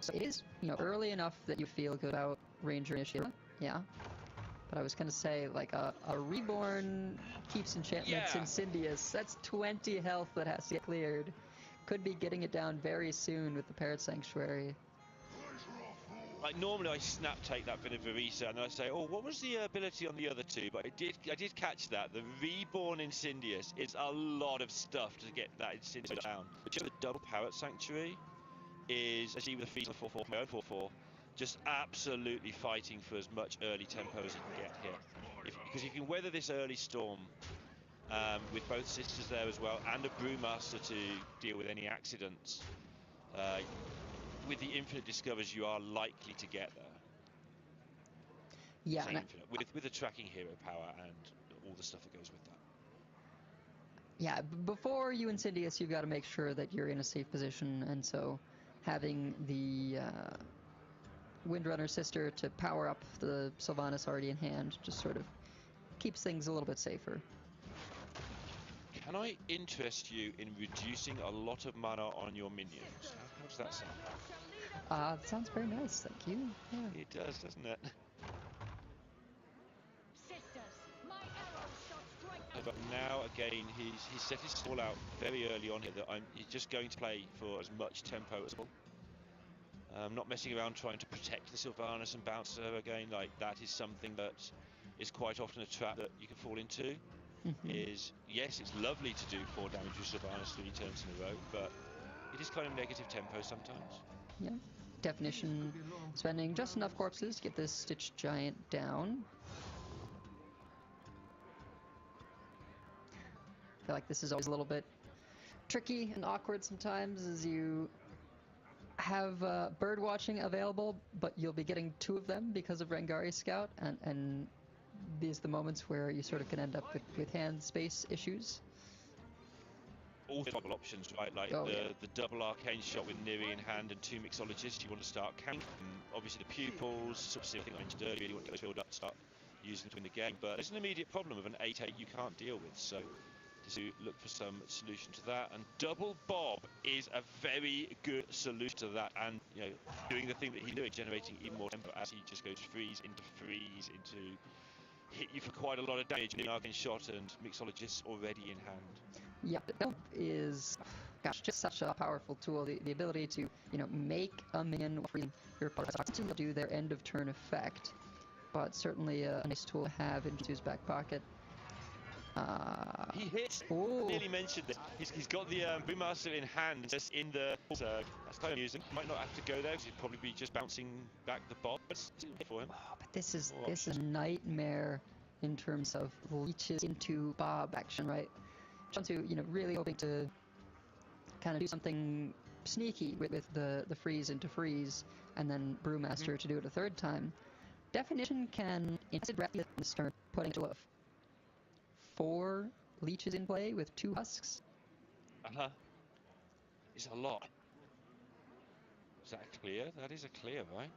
S3: So it is, you know, early enough that you feel good about Ranger Initiative. Yeah. But I was gonna say, like, a Reborn keeps enchantments Incendious. That's 20 health that has to get cleared. Could be getting it down very soon with the Parrot Sanctuary.
S10: Like, normally I snap take that bit of Verisa and then I say, oh, what was the ability on the other 2? But I did catch that. The Reborn Incendious is a lot of stuff to get that Incendious down. But just the double Parrot Sanctuary is, as you with the feet of 4-4, my own 4-4, just absolutely fighting for as much early tempo as you can get here. Because if you can weather this early storm, with both sisters there as well, and a Brewmaster to deal with any accidents, with the infinite discovers, you are likely to get there.
S3: Yeah,
S10: with the tracking hero power and all the stuff that goes with that.
S3: Yeah, before you Incendious, you've got to make sure that you're in a safe position, and so having the Windrunner sister to power up the Sylvanas already in hand just sort of keeps things a little bit safer.
S10: Can I interest you in reducing a lot of mana on your minions? How does that sound?
S3: It sounds very nice, thank you. Yeah.
S10: It does, doesn't it? But now again, he's set his stall out very early on here that he's just going to play for as much tempo as possible. Not messing around trying to protect the Sylvanas and bouncer again. Like, that is something that is quite often a trap that you can fall into. Is, yes, it's lovely to do 4 damage with Sylvanas 3 turns in a row, but it is kind of negative tempo sometimes.
S3: Yeah. Definition spending just enough corpses to get this Stitch Giant down. I feel like this is always a little bit tricky and awkward sometimes, as you have bird watching available, but you'll be getting 2 of them because of Rangari Scout, and these are the moments where you sort of can end up with hand space issues.
S10: All the double options, right? Like the double arcane shot with Neri in hand and 2 mixologists. You want to start counting. Obviously, the pupils, sort of I think I mentioned earlier, you want to get those build up, start using them in the game. But there's an immediate problem of an 8/8 you can't deal with. So to look for some solution to that. And double bob is a very good solution to that. And you know, doing the thing that he's doing, generating even more tempo as he just goes freeze into hit you for quite a lot of damage. An arcane shot and mixologists already in hand.
S3: Yeah, that is, gosh, just such a powerful tool. The ability to, you know, make a minion while freezing your opponent to do their end of turn effect, but certainly a nice tool to have in G2's back pocket.
S10: He hits. I nearly mentioned this. He's got the Brewmaster in hand, just in the. So that's kind of amusing. Might not have to go there because he'd probably be just bouncing back the bot. But it's for him.
S3: Oh, but this is a nightmare in terms of leeches into Bob action, right? To, you know, really hoping to kind of do something sneaky with the freeze into freeze, and then Brewmaster to do it a 3rd time. Definition can instant breath this turn, putting to 4 leeches in play with 2 husks.
S10: It's a lot. Is that clear? That is a clear, right?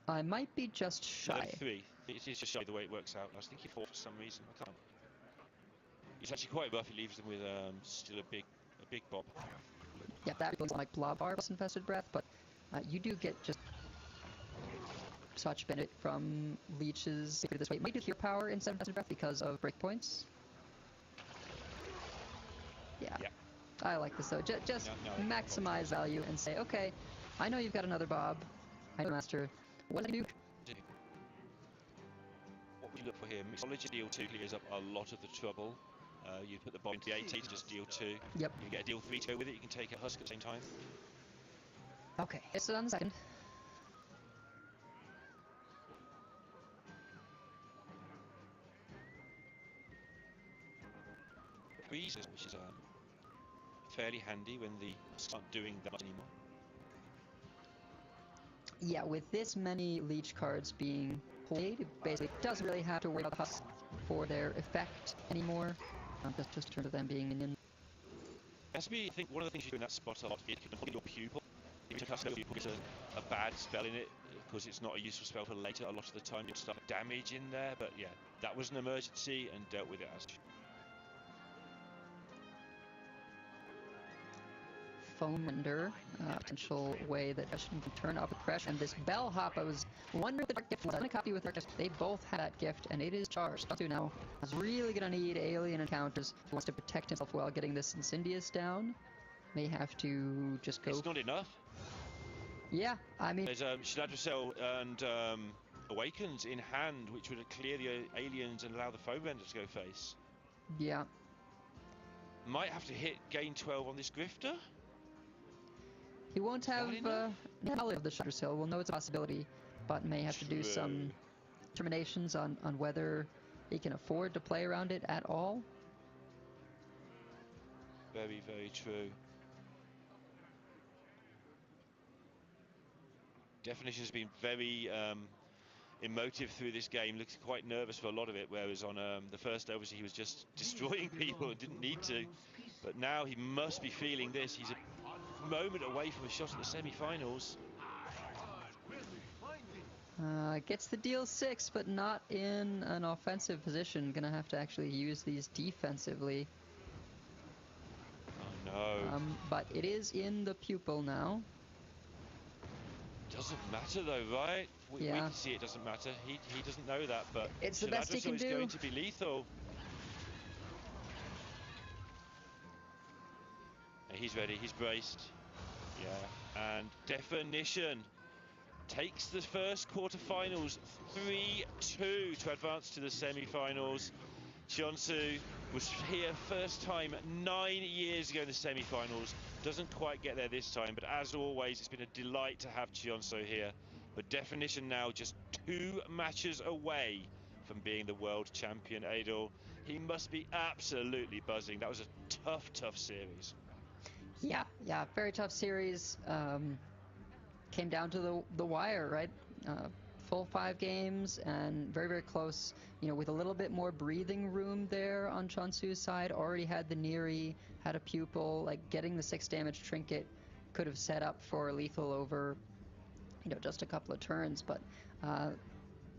S3: I might be just shy.
S10: No, 3. It is just shy the way it works out. I was thinking 4 for some reason. I can't. It's actually quite rough. It leaves them with still a big bob.
S3: Yeah, that looks like Blob Bar plus Infested Breath, but you do get just such benefit from leeches this way. Might do Cure Power instead of Infested Breath because of breakpoints. Yeah. I like this though. Just maximize value and say, okay, I know you've got another Bob. I know Master. What do I do?
S10: What we look for here, Mixology deal 2 clears up a lot of the trouble. You put the bomb into the 80 to just deal 2.
S3: Yep.
S10: You get a deal 3 to go with it. You can take a husk at the same time.
S3: Okay, it's on the 2nd.
S10: Freezes, which is fairly handy when the husks aren't doing that much anymore.
S3: Yeah, with this many leech cards being played, it basically doesn't really have to worry about the husks for their effect anymore. Just in terms of them being minion.
S10: Has to be, I think, one of the things you do in that spot a lot is you can hold your pupil. If you cast a pupil, gets a bad spell in it, because it's not a useful spell for later. A lot of the time, you'll start damage in there, but yeah, that was an emergency and dealt with it as.
S3: Foam Render, potential way that Russian can turn up a pressure. And this Bellhop, I was wondering if the Dark Gift was going to copy with Dark Gift. They both had that gift, and it is charged. Now, I was really going to need alien encounters. He wants to protect himself while getting this Incendius down. May have to just go.
S10: It's not enough.
S3: Yeah, I mean.
S10: There's Shladricel and Awakens in hand, which would clear the aliens and allow the Foam Render to go face.
S3: Yeah.
S10: Might have to hit gain 12 on this Grifter.
S3: He won't have knowledge of the Shladricel. We'll know it's a possibility, but may have to do some determinations on whether he can afford to play around it at all.
S10: Very, very true. Definition has been very emotive through this game. Looks quite nervous for a lot of it, whereas on the first obviously he was just destroying people and didn't need to. But now he must be feeling this. He's a moment away from a shot at the semi-finals.
S3: Gets the deal 6, but not in an offensive position. Gonna have to actually use these defensively.
S10: Oh no.
S3: But it is in the pupil now.
S10: Doesn't matter though, right? We can see it doesn't matter. He doesn't know that, but
S3: it's the best he can do.
S10: Is going to be lethal. He's ready, he's braced. Yeah, and Definition takes the first quarterfinals 3-2 to advance to the semi-finals. Chionsu was here first time 9 years ago in the semi-finals. Doesn't quite get there this time, but as always, it's been a delight to have Chionsu here. But Definition now just 2 matches away from being the world champion, Adol. He must be absolutely buzzing. That was a tough series.
S3: Yeah, very tough series. Came down to the wire, right? Full 5 games and very close. You know, with a little bit more breathing room there on Chonsu's side. Already had the Neri, had a pupil. Like getting the 6 damage trinket could have set up for lethal over, you know, just a couple of turns. But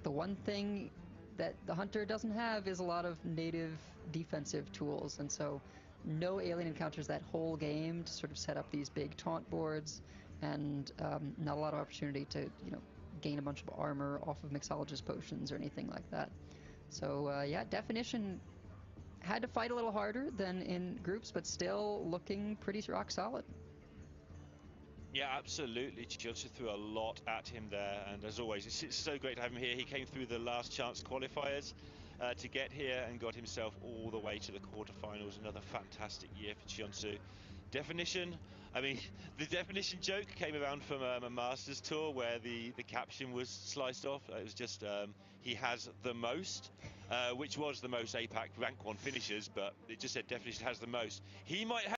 S3: the one thing that the Hunter doesn't have is a lot of native defensive tools, and so no alien encounters that whole game to sort of set up these big taunt boards, and not a lot of opportunity to, you know, gain a bunch of armor off of mixologist potions or anything like that. So yeah, Definition had to fight a little harder than in groups, but still looking pretty rock solid.
S10: Yeah, absolutely. Chionsu threw a lot at him there, and as always, it's so great to have him here. He came through the last chance qualifiers to get here and got himself all the way to the quarterfinals. Another fantastic year for Chionsu. Definition, I mean, the Definition joke came around from a Masters tour where the caption was sliced off. It was just, he has the most, which was the most APAC rank 1 finishers, but it just said Definition has the most. He might have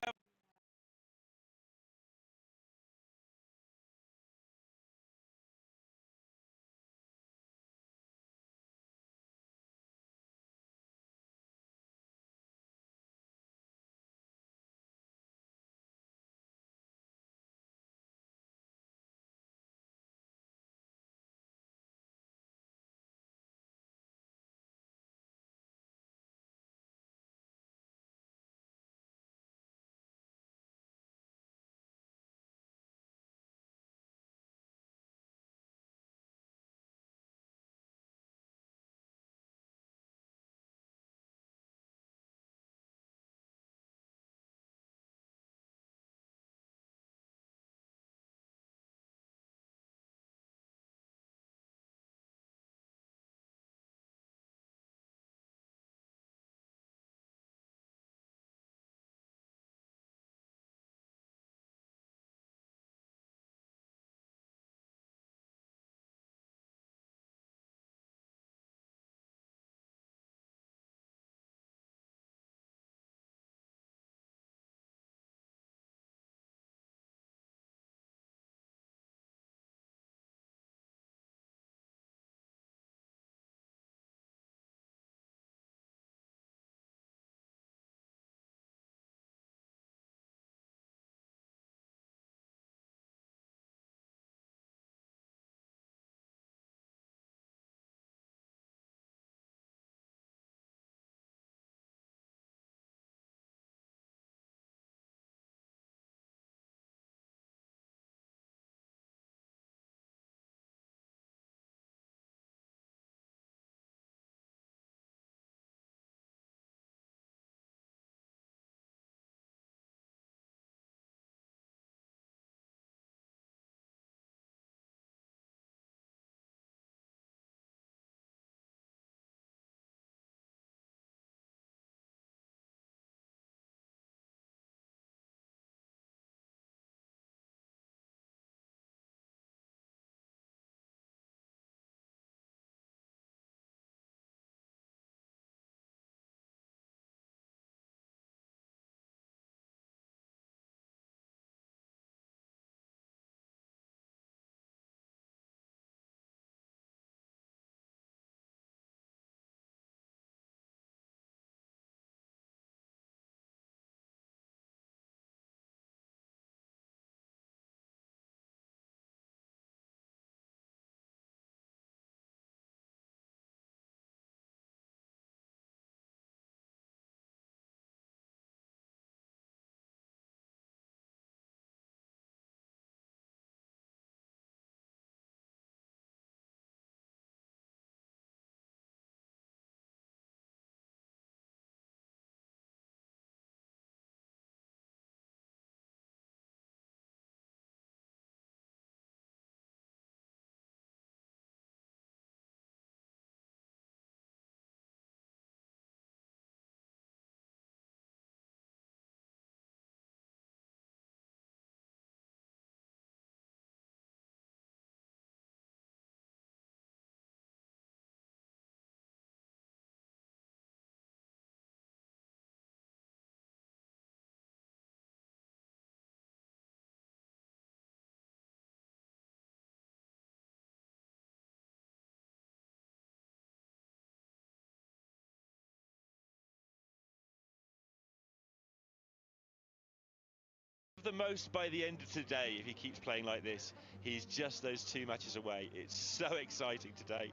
S10: the most by the end of today if he keeps playing like this. He's just those 2 matches away. It's so exciting today.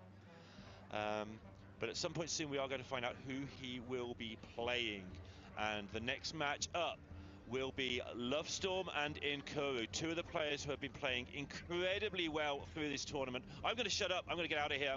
S10: But at some point soon we are going to find out who he will be playing. And the next match up will be Lovestorm and Inkuru, 2 of the players who have been playing incredibly well through this tournament. I'm going to shut up. I'm going to get out of here.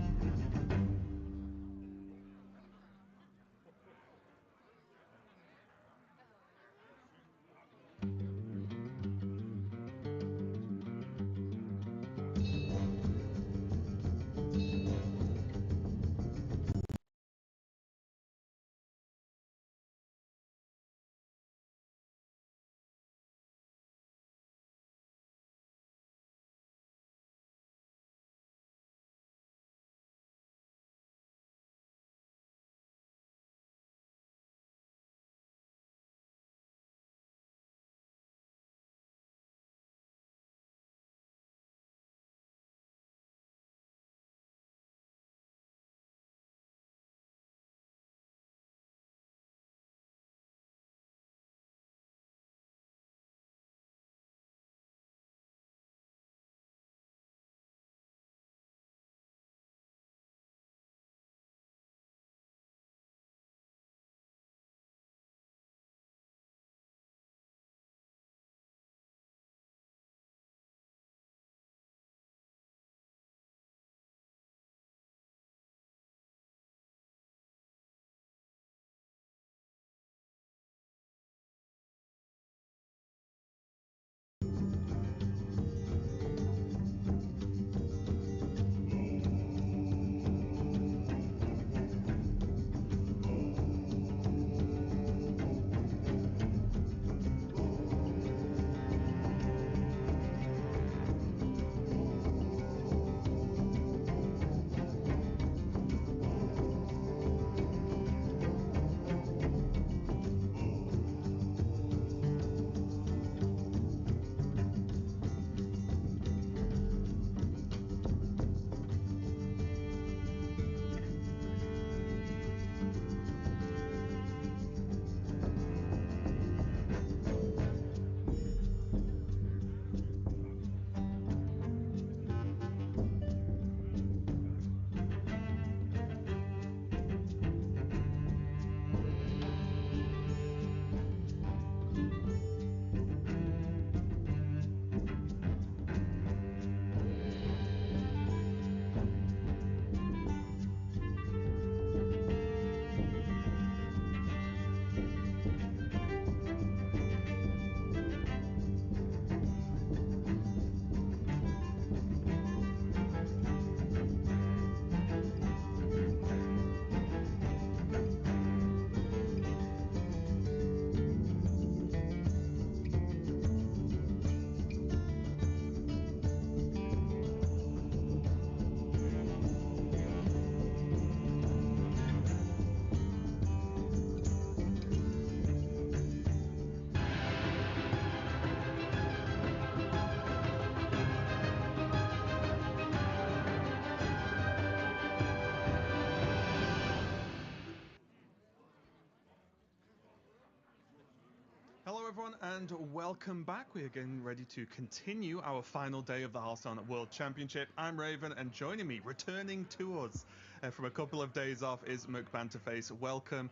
S4: Hello everyone and welcome back. We are getting ready to continue our final day of the Hearthstone World Championship. I'm Raven and joining me, returning to us from a couple of days off is Banterface. Welcome.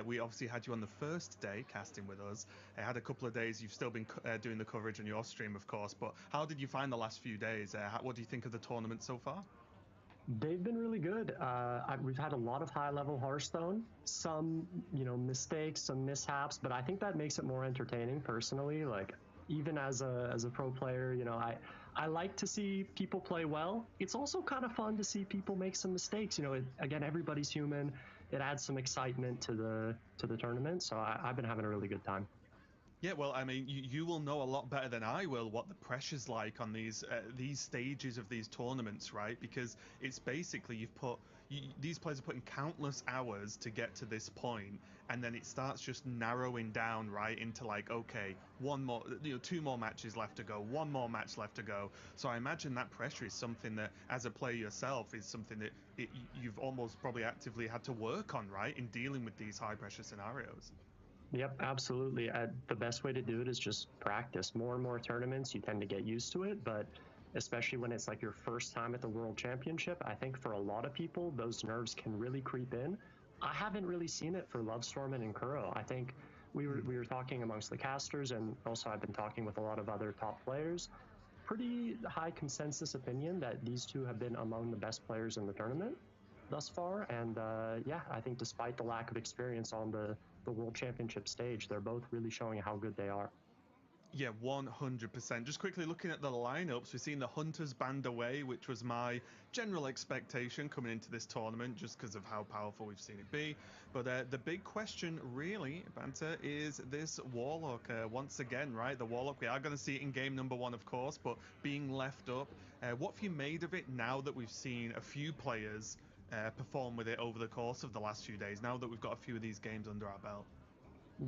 S4: We obviously had you on the first day casting with us. I had a couple of days. You've still been doing the coverage on your stream, of course, but how did you find the last few days? What do you think of the tournament so far?
S12: They've been really good. We've had a lot of high-level Hearthstone, some, mistakes, some mishaps, but I think that makes it more entertaining personally. Like, even as a pro player, I like to see people play well. It's also kind of fun to see people make some mistakes. Again, everybody's human. It adds some excitement to the tournament. So I've been having a really good time.
S4: Yeah, well, I mean, you will know a lot better than I will what the pressure's like on these stages of these tournaments, right? Because it's basically these players are putting countless hours to get to this point, and then it starts just narrowing down right into like, okay, one more, 2 more matches left to go, 1 more match left to go. So I imagine that pressure is something that, as a player yourself, is something that you've almost probably actively had to work on, right, in dealing with these high pressure scenarios.
S12: Yep, absolutely. The best way to do it is just practice. More and more tournaments, you tend to get used to it, but especially when it's like your first time at the World Championship, I think for a lot of people, those nerves can really creep in. I haven't really seen it for Lovestorm and Kuro. I think we were talking amongst the casters, and also I've been talking with a lot of other top players. Pretty high consensus opinion that these two have been among the best players in the tournament thus far. And yeah, I think despite the lack of experience on the World Championship stage, they're both really showing how good they are.
S4: Yeah, 100%. Just quickly looking at the lineups, we've seen the Hunters banned away, which was my general expectation coming into this tournament, just because of how powerful we've seen it be. But the big question, really, Banter, is this Warlock. Once again, right? The Warlock, we are going to see it in game number 1, of course, but being left up. What have you made of it now that we've seen a few players perform with it over the course of the last few days, now that we've got a few of these games under our belt?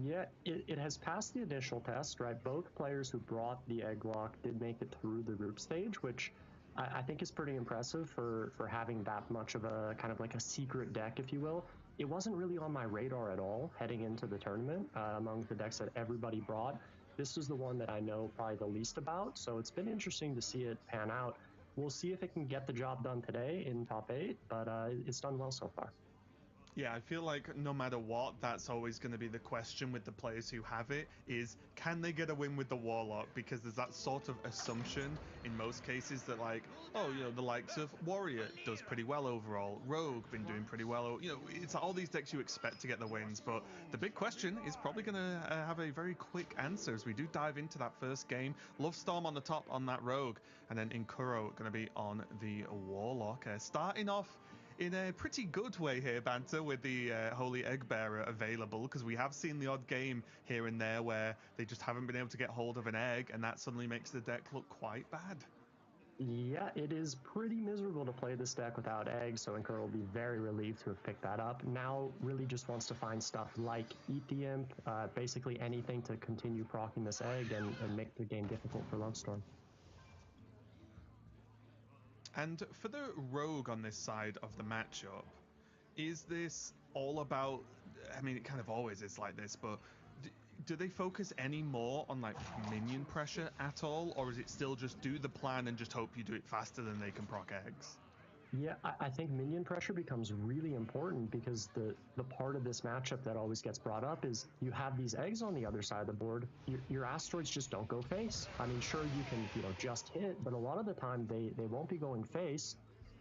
S12: Yeah, it has passed the initial test, right? Both players who brought the Egglock did make it through the group stage, which I think is pretty impressive for having that much of a kind of like a secret deck, if you will. It wasn't really on my radar at all heading into the tournament. Among the decks that everybody brought, this was the one that I know probably the least about, so it's been interesting to see it pan out. We'll see if it can get the job done today in top 8, but it's done well so far.
S4: Yeah, I feel like no matter what, that's always going to be the question with the players who have it, is can they get a win with the Warlock? Because there's that sort of assumption in most cases that, like, oh, you know, the likes of Warrior does pretty well overall, Rogue been doing pretty well, you know, it's all these decks you expect to get the wins, but the big question is probably going to have a very quick answer as we do dive into that first game. Lovestorm on the top on that Rogue, and then Inkuro going to be on the Warlock. Starting off in a pretty good way here, Banter, with the Holy Egg Bearer available, because we have seen the odd game here and there where they just haven't been able to get hold of an egg, and that suddenly makes the deck look quite bad.
S12: Yeah, it is pretty miserable to play this deck without eggs, so Inkuro will be very relieved to have picked that up. Now really just wants to find stuff like Eat the Imp, basically anything to continue proccing this egg and make the game difficult for Lovestorm.
S4: And for the Rogue on this side of the matchup, is this all about, I mean, it kind of always is like this, but do they focus any more on like minion pressure at all, or is it still just do the plan and just hope you do it faster than they can proc eggs?
S12: Yeah, I think minion pressure becomes really important because the part of this matchup that always gets brought up is you have these eggs on the other side of the board. Your asteroids just don't go face. I mean, sure, you can just hit, but a lot of the time they won't be going face,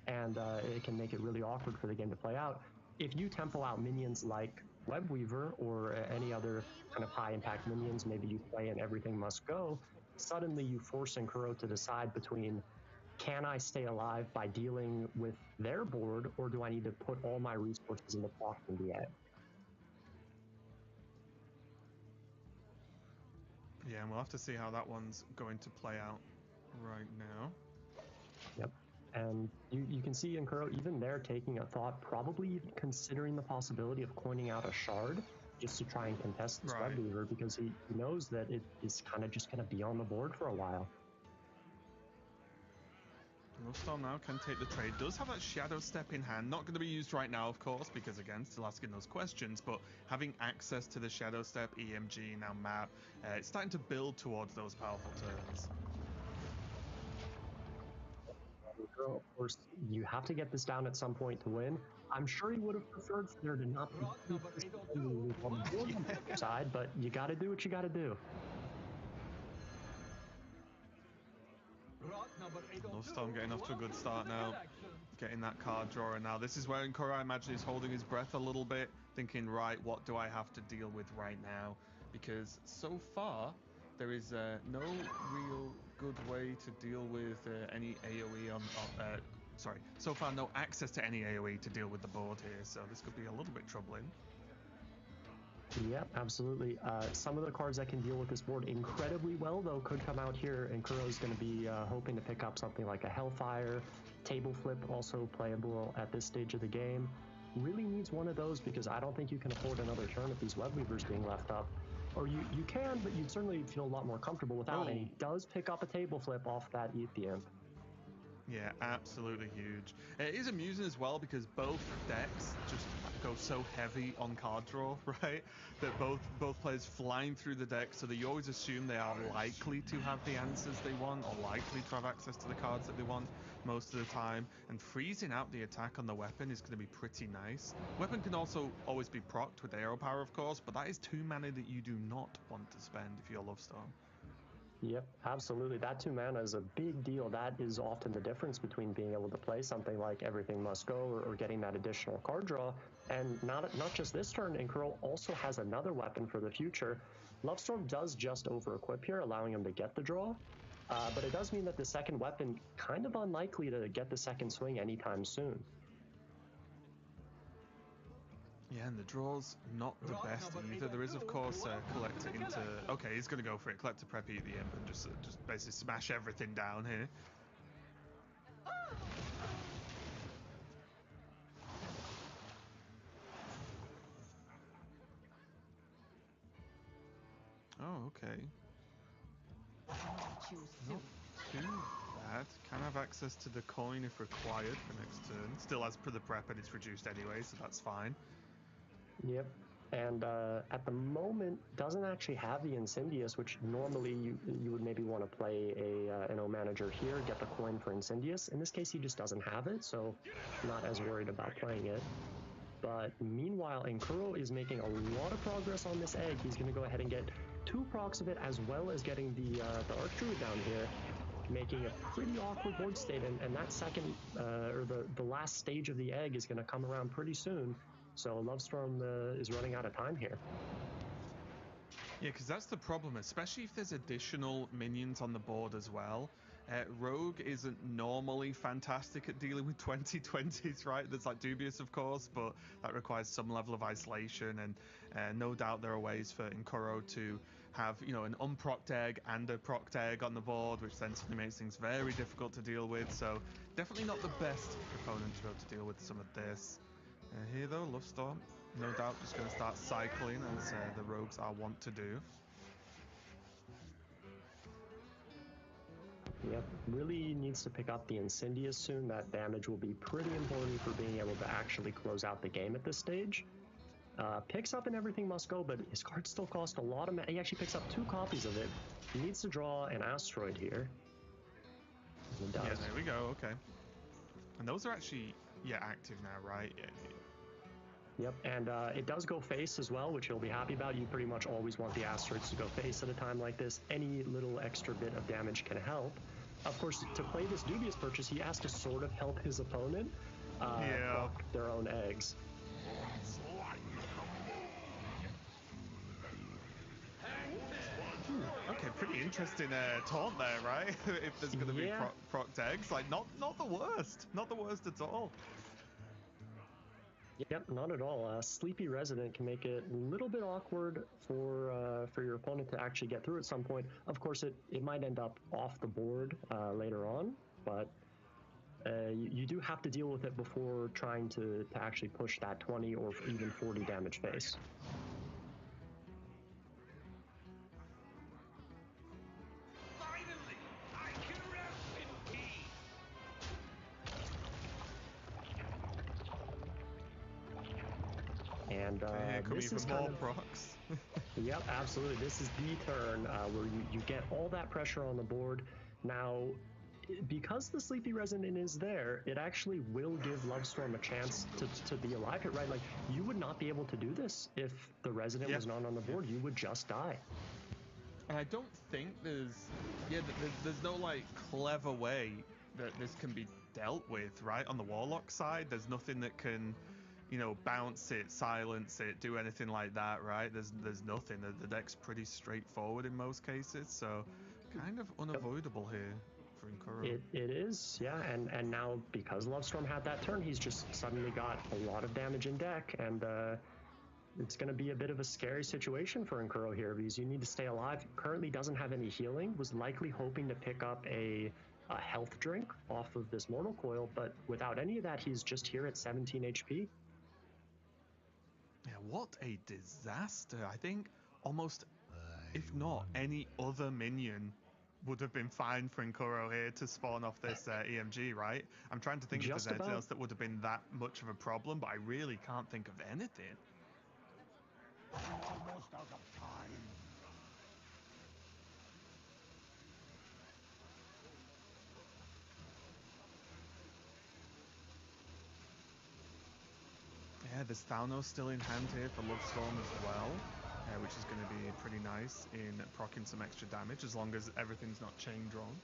S12: and it can make it really awkward for the game to play out. If you tempo out minions like Webweaver or any other kind of high impact minions, maybe you play and everything must go, suddenly you force Inkuro to decide between, can I stay alive by dealing with their board, or do I need to put all my resources into blocking the egg?
S4: Yeah, and we'll have to see how that one's going to play out right now.
S12: Yep. And you can see Inkuro even there taking a thought, probably even considering the possibility of coining out a shard just to try and contest this Webweaver, because he knows that it is kind of just going to be on the board for a while.
S4: Lovestorm now can take the trade. Does have that Shadow Step in hand. Not going to be used right now, of course, because again, still asking those questions, but having access to the Shadow Step, EMG, now map, it's starting to build towards those powerful turns.
S12: Of course, you have to get this down at some point to win. I'm sure he would have preferred for there to not be on the board on the other side, but you got to do what you got to do.
S4: Lovestorm getting off to a good start now, getting that card drawer, and now this is where Inkuro, I imagine, is holding his breath a little bit, thinking, right, what do I have to deal with right now? Because so far, there is no real good way to deal with any AoE on... sorry, so far no access to any AoE to deal with the board here, so this could be a little bit troubling.
S12: Yeah, absolutely. Some of the cards that can deal with this board incredibly well, though, could come out here. And Kuro's going to be hoping to pick up something like a Hellfire. Table Flip also playable at this stage of the game. Really needs one of those because I don't think you can afford another turn with these Webweavers being left up. Or you can, but you'd certainly feel a lot more comfortable without. And he does pick up a Table Flip off that Eat the Imp.
S4: Yeah, absolutely huge. It is amusing as well because both decks just go so heavy on card draw, right? That both players flying through the deck, so that you always assume they are likely to have the answers they want, or likely to have access to the cards that they want most of the time. And freezing out the attack on the weapon is going to be pretty nice. Weapon can also always be procced with Aero Power, of course, but that is 2 mana that you do not want to spend if you're Lovestorm.
S12: Yep, absolutely. That 2 mana is a big deal. That is often the difference between being able to play something like Everything Must Go or getting that additional card draw. And not just this turn, Inkuro also has another weapon for the future. Lovestorm does just over-equip here, allowing him to get the draw. But it does mean that the second weapon kind of unlikely to get the second swing anytime soon.
S4: Yeah, and the draw's not the best either. There is, of course, Collector into... Okay, he's going to go for it. Collector Prep, eat the Imp, and just basically smash everything down here. Oh, okay. Not too bad. Can have access to the coin if required for next turn. Still as per the prep, and it's reduced anyway, so that's fine.
S12: Yep. And at the moment, doesn't actually have the Incendius, which normally you would maybe want to play an O manager here, get the coin for Incendius. In this case, he just doesn't have it, so not as worried about playing it. But meanwhile, Inkuro is making a lot of progress on this egg. He's going to go ahead and get 2 procs of it, as well as getting the Archdruid down here, making a pretty awkward board state. And that second, or the last stage of the egg is going to come around pretty soon. So Lovestorm is running out of time here.
S4: Yeah, because that's the problem, especially if there's additional minions on the board as well. Rogue isn't normally fantastic at dealing with 2020s, right? That's like dubious, of course, but that requires some level of isolation, and no doubt there are ways for Inkuro to have, you know, an unprocced egg and a procced egg on the board, which then suddenly makes things very difficult to deal with. So definitely not the best opponent to be able to deal with some of this. Here though, Lovestorm, no doubt just going to start cycling as the rogues are wont to do.
S12: Yep, really needs to pick up the Incendius soon. That damage will be pretty important for being able to actually close out the game at this stage. Picks up and Everything Must Go, but his cards still cost a lot of mana. He actually picks up 2 copies of it. He needs to draw an Asteroid here. He does.
S4: Yeah, there we go, okay. And those are actually, yeah, active now, right? Yeah.
S12: Yep, and it does go face as well, which he'll be happy about. You pretty much always want the Asteroids to go face at a time like this. Any little extra bit of damage can help. Of course, to play this dubious purchase, he has to sort of help his opponent block their own eggs.
S4: Okay, pretty interesting taunt there, right? If there's going to be procced eggs, like not the worst at all.
S12: Yep, not at all. Sleepy Resident can make it a little bit awkward for your opponent to actually get through at some point. Of course, it might end up off the board later on, but you do have to deal with it before trying to actually push that 20 or even 40 damage face. And this is kind of
S4: procs.
S12: Yep, absolutely. This is the turn where you get all that pressure on the board. Now, because the Sleepy Resident is there, it actually will give Lovestorm a chance to be alive here, right? Like, you would not be able to do this if the Resident was not on the board. You would just die.
S4: And I don't think there's no like clever way that this can be dealt with, right? On the Warlock side, there's nothing that can, you know, bounce it, silence it, do anything like that, right? There's nothing. The deck's pretty straightforward in most cases, so kind of unavoidable here for Inkuro.
S12: It is, yeah, and now because Lovestorm had that turn, he's just suddenly got a lot of damage in deck, and it's going to be a bit of a scary situation for Inkuro here because you need to stay alive. Currently doesn't have any healing, was likely hoping to pick up a health drink off of this Mortal Coil, but without any of that, he's just here at 17 HP.
S4: Yeah, what a disaster. I think almost, if not any other minion would have been fine for Nkuro here to spawn off this EMG, right? I'm trying to think if there's anything else that would have been that much of a problem, but I really can't think of anything.
S13: Almost out of time.
S4: Yeah, there's Thalnos still in hand here for Lovestorm as well, which is going to be pretty nice in proccing some extra damage as long as everything's not chain drawn.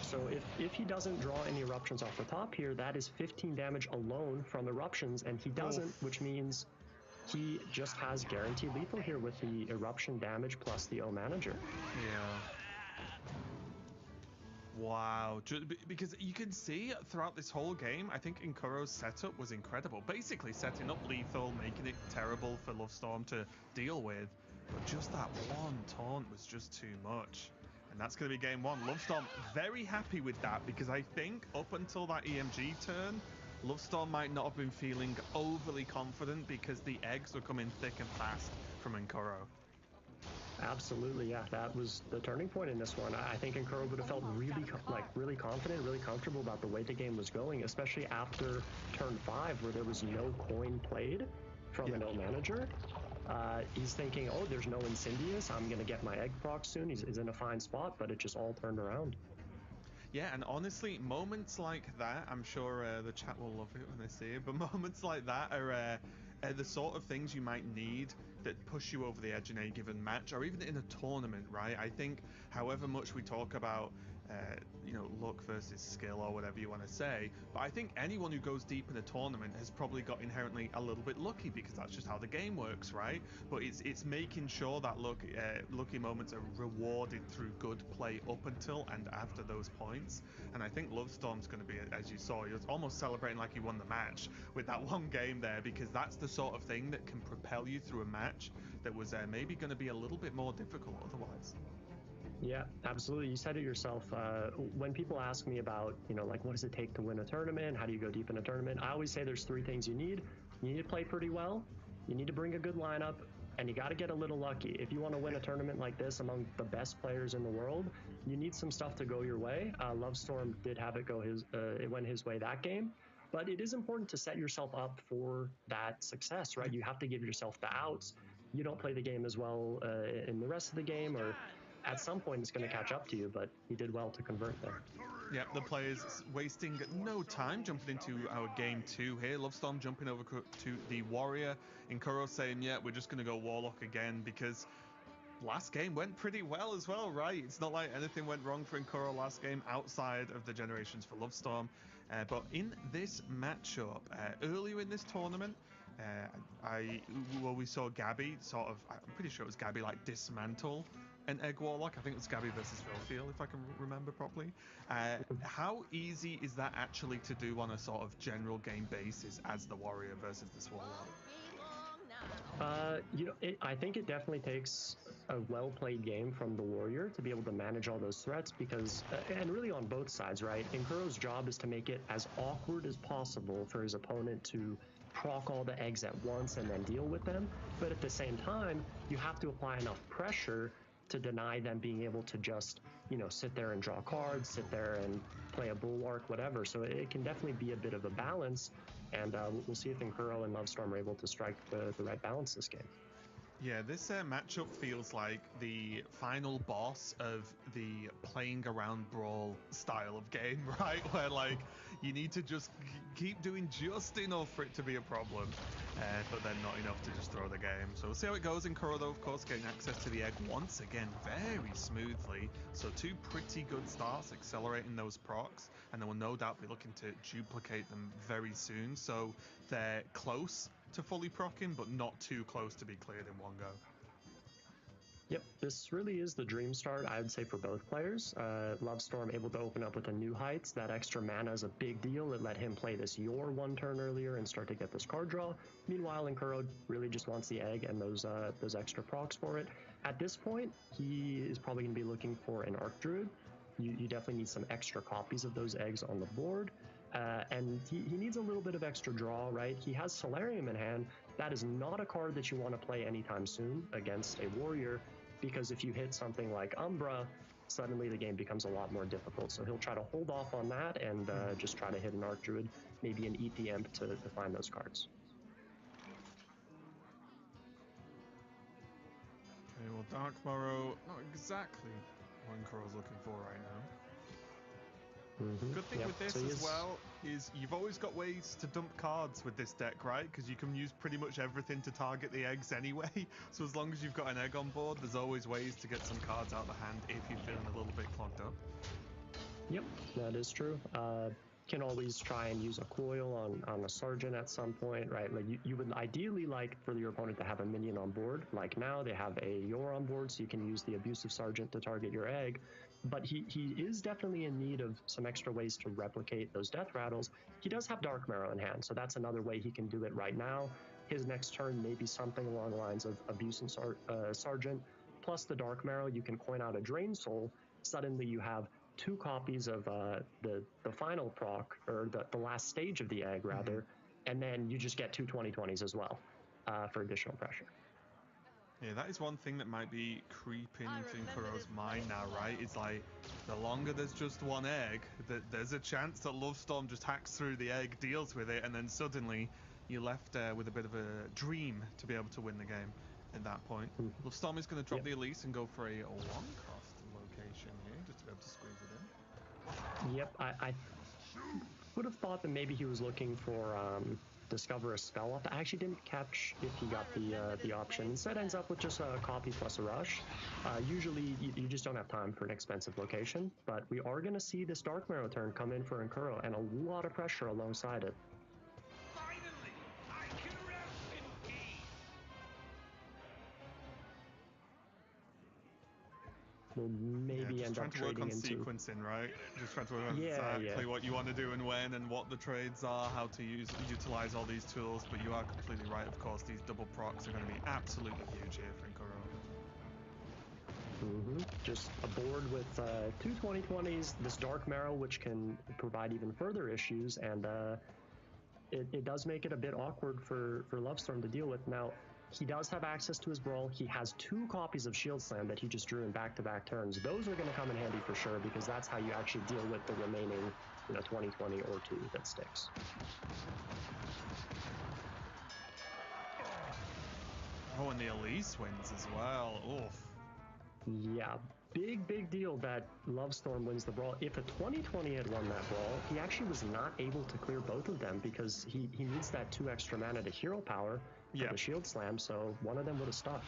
S12: So if he doesn't draw any eruptions off the top here, that is 15 damage alone from eruptions, and he doesn't, which means he just has guaranteed lethal here with the eruption damage plus the O manager.
S4: Yeah. Wow, because you can see throughout this whole game, I think Nkuro's setup was incredible. Basically setting up lethal, making it terrible for Lovestorm to deal with, but just that one taunt was just too much. And that's going to be game one. Lovestorm very happy with that, because I think up until that EMG turn, Lovestorm might not have been feeling overly confident because the eggs were coming thick and fast from Nkuro.
S12: Absolutely, yeah. That was the turning point in this one. I think Nkuro would have felt really confident, really comfortable about the way the game was going, especially after turn 5, where there was no coin played from an O manager. He's thinking, oh, there's no Incendius, I'm going to get my egg proc soon. He's in a fine spot, but it just all turned around.
S4: Yeah, and honestly, moments like that, I'm sure the chat will love it when they see it, but moments like that are the sort of things you might need that push you over the edge in a given match, or even in a tournament, right? I think however much we talk about luck versus skill or whatever you want to say, but I think anyone who goes deep in a tournament has probably got inherently a little bit lucky, because that's just how the game works, right? But it's making sure that lucky moments are rewarded through good play up until and after those points. And I think Lovestorm's going to be, as you saw, he was almost celebrating like he won the match with that one game there, because that's the sort of thing that can propel you through a match that was maybe going to be a little bit more difficult otherwise.
S12: Yeah, absolutely. You said it yourself. When people ask me about, what does it take to win a tournament? How do you go deep in a tournament? I always say there's 3 things you need. You need to play pretty well. You need to bring a good lineup, and you got to get a little lucky. If you want to win a tournament like this among the best players in the world, you need some stuff to go your way. Lovestorm did have it go it went his way that game. But it is important to set yourself up for that success, right? You have to give yourself the outs. You don't play the game as well in the rest of the game, or at some point it's going to catch up to you, but he did well to convert there.
S4: Yeah, the players wasting no time jumping into our game 2 here. Lovestorm jumping over to the Warrior. Nkuro saying, yeah, we're just going to go Warlock again, because last game went pretty well as well, right? It's not like anything went wrong for Nkuro last game outside of the generations for Lovestorm. But in this matchup, earlier in this tournament, we saw Gabby I'm pretty sure it was Gabby dismantle an Egg Warlock. I think it was Gabby versus Philfield, if I can remember properly. How easy is that actually to do on a sort of general game basis as the Warrior versus this Warlock?
S12: I think it definitely takes a well-played game from the Warrior to be able to manage all those threats, because, and really on both sides, right? Nkuro's job is to make it as awkward as possible for his opponent to proc all the eggs at once and then deal with them. But at the same time, you have to apply enough pressure to deny them being able to just, sit there and draw cards, sit there and play a bulwark, whatever. So it can definitely be a bit of a balance, and we'll see if Nkuro and Lovestorm are able to strike the right balance this game.
S4: Yeah, this matchup feels like the final boss of the playing around brawl style of game, right? Where you need to just keep doing just enough for it to be a problem, but then not enough to just throw the game. So we'll see how it goes. Nkuro, though, of course, getting access to the egg once again very smoothly. So 2 pretty good starts, accelerating those procs, and then we'll no doubt be looking to duplicate them very soon. So they're close to fully proccing, but not too close to be cleared in one go.
S12: Yep, this really is the dream start, I would say, for both players. Lovestorm able to open up with a New Heights. That extra mana is a big deal. It let him play this Yor 1 turn earlier and start to get this card draw. Meanwhile, Nkuro really just wants the egg and those extra procs for it. At this point, he is probably going to be looking for an Archdruid. You definitely need some extra copies of those eggs on the board. And he needs a little bit of extra draw, right? He has Solarium in hand. That is not a card that you want to play anytime soon against a Warrior. because if you hit something like Umbra, suddenly the game becomes a lot more difficult. So he'll try to hold off on that and just try to hit an Archdruid, maybe an Eat the Imp to find those cards.
S4: Okay, well, Dark Morrow, not exactly what Inkoro's looking for right now. Good thing with this as well is you've always got ways to dump cards with this deck, right? Because you can use pretty much everything to target the eggs anyway. So as long as you've got an egg on board, there's always ways to get some cards out of the hand if you're feeling a little bit clogged up.
S12: Yep, that is true. Can always try and use a coil on a Sergeant at some point, right? Like you would ideally like for your opponent to have a minion on board. Like now they have a Yor on board, so you can use the Abusive Sergeant to target your egg. But he is definitely in need of some extra ways to replicate those Death Rattles. He does have Dark Marrow in hand, so that's another way he can do it right now. His next turn may be something along the lines of Abusive Sergeant, plus the Dark Marrow, you can coin out a Drain Soul. Suddenly you have 2 copies of the final proc, or the last stage of the egg, rather, and then you just get 2 20/20s as well for additional pressure.
S4: Yeah, that is one thing that might be creeping into Inkoro's mind now, right? It's like, the longer there's just one egg, there's a chance that Lovestorm just hacks through the egg, deals with it, and then suddenly you're left with a bit of a dream to be able to win the game at that point. Lovestorm is going to drop the Elise and go for a 1-cost location here, just to be able to squeeze it in.
S12: Yep, I would have thought that maybe he was looking for Discover a Spell off. I actually didn't catch if he got the option. Instead ends up with just a copy plus a rush. Usually you just don't have time for an expensive location, but we are going to see this Dark Marrow turn come in for Inkoro, and a lot of pressure alongside it. Will maybe end up trading into...
S4: Just trying to work on sequencing, right? Just trying to work on exactly what you want to do and when, and what the trades are, how to utilize all these tools. But you are completely right, of course. These double procs are going to be absolutely huge here for Inkoro.
S12: Just a board with 2 20/20s, this Dark Marrow, which can provide even further issues, and it does make it a bit awkward for Lovestorm to deal with. Now, he does have access to his Brawl. He has 2 copies of Shield Slam that he just drew in back-to-back turns. Those are going to come in handy for sure, because that's how you actually deal with the remaining 20/20 or 2 that sticks.
S4: Oh, and the Elise wins as well. Oof.
S12: Yeah, big deal that Lovestorm wins the Brawl. If a 20/20 had won that Brawl, he actually was not able to clear both of them, because he needs that 2 extra mana to hero power for the Shield Slam, so one of them would have stuck.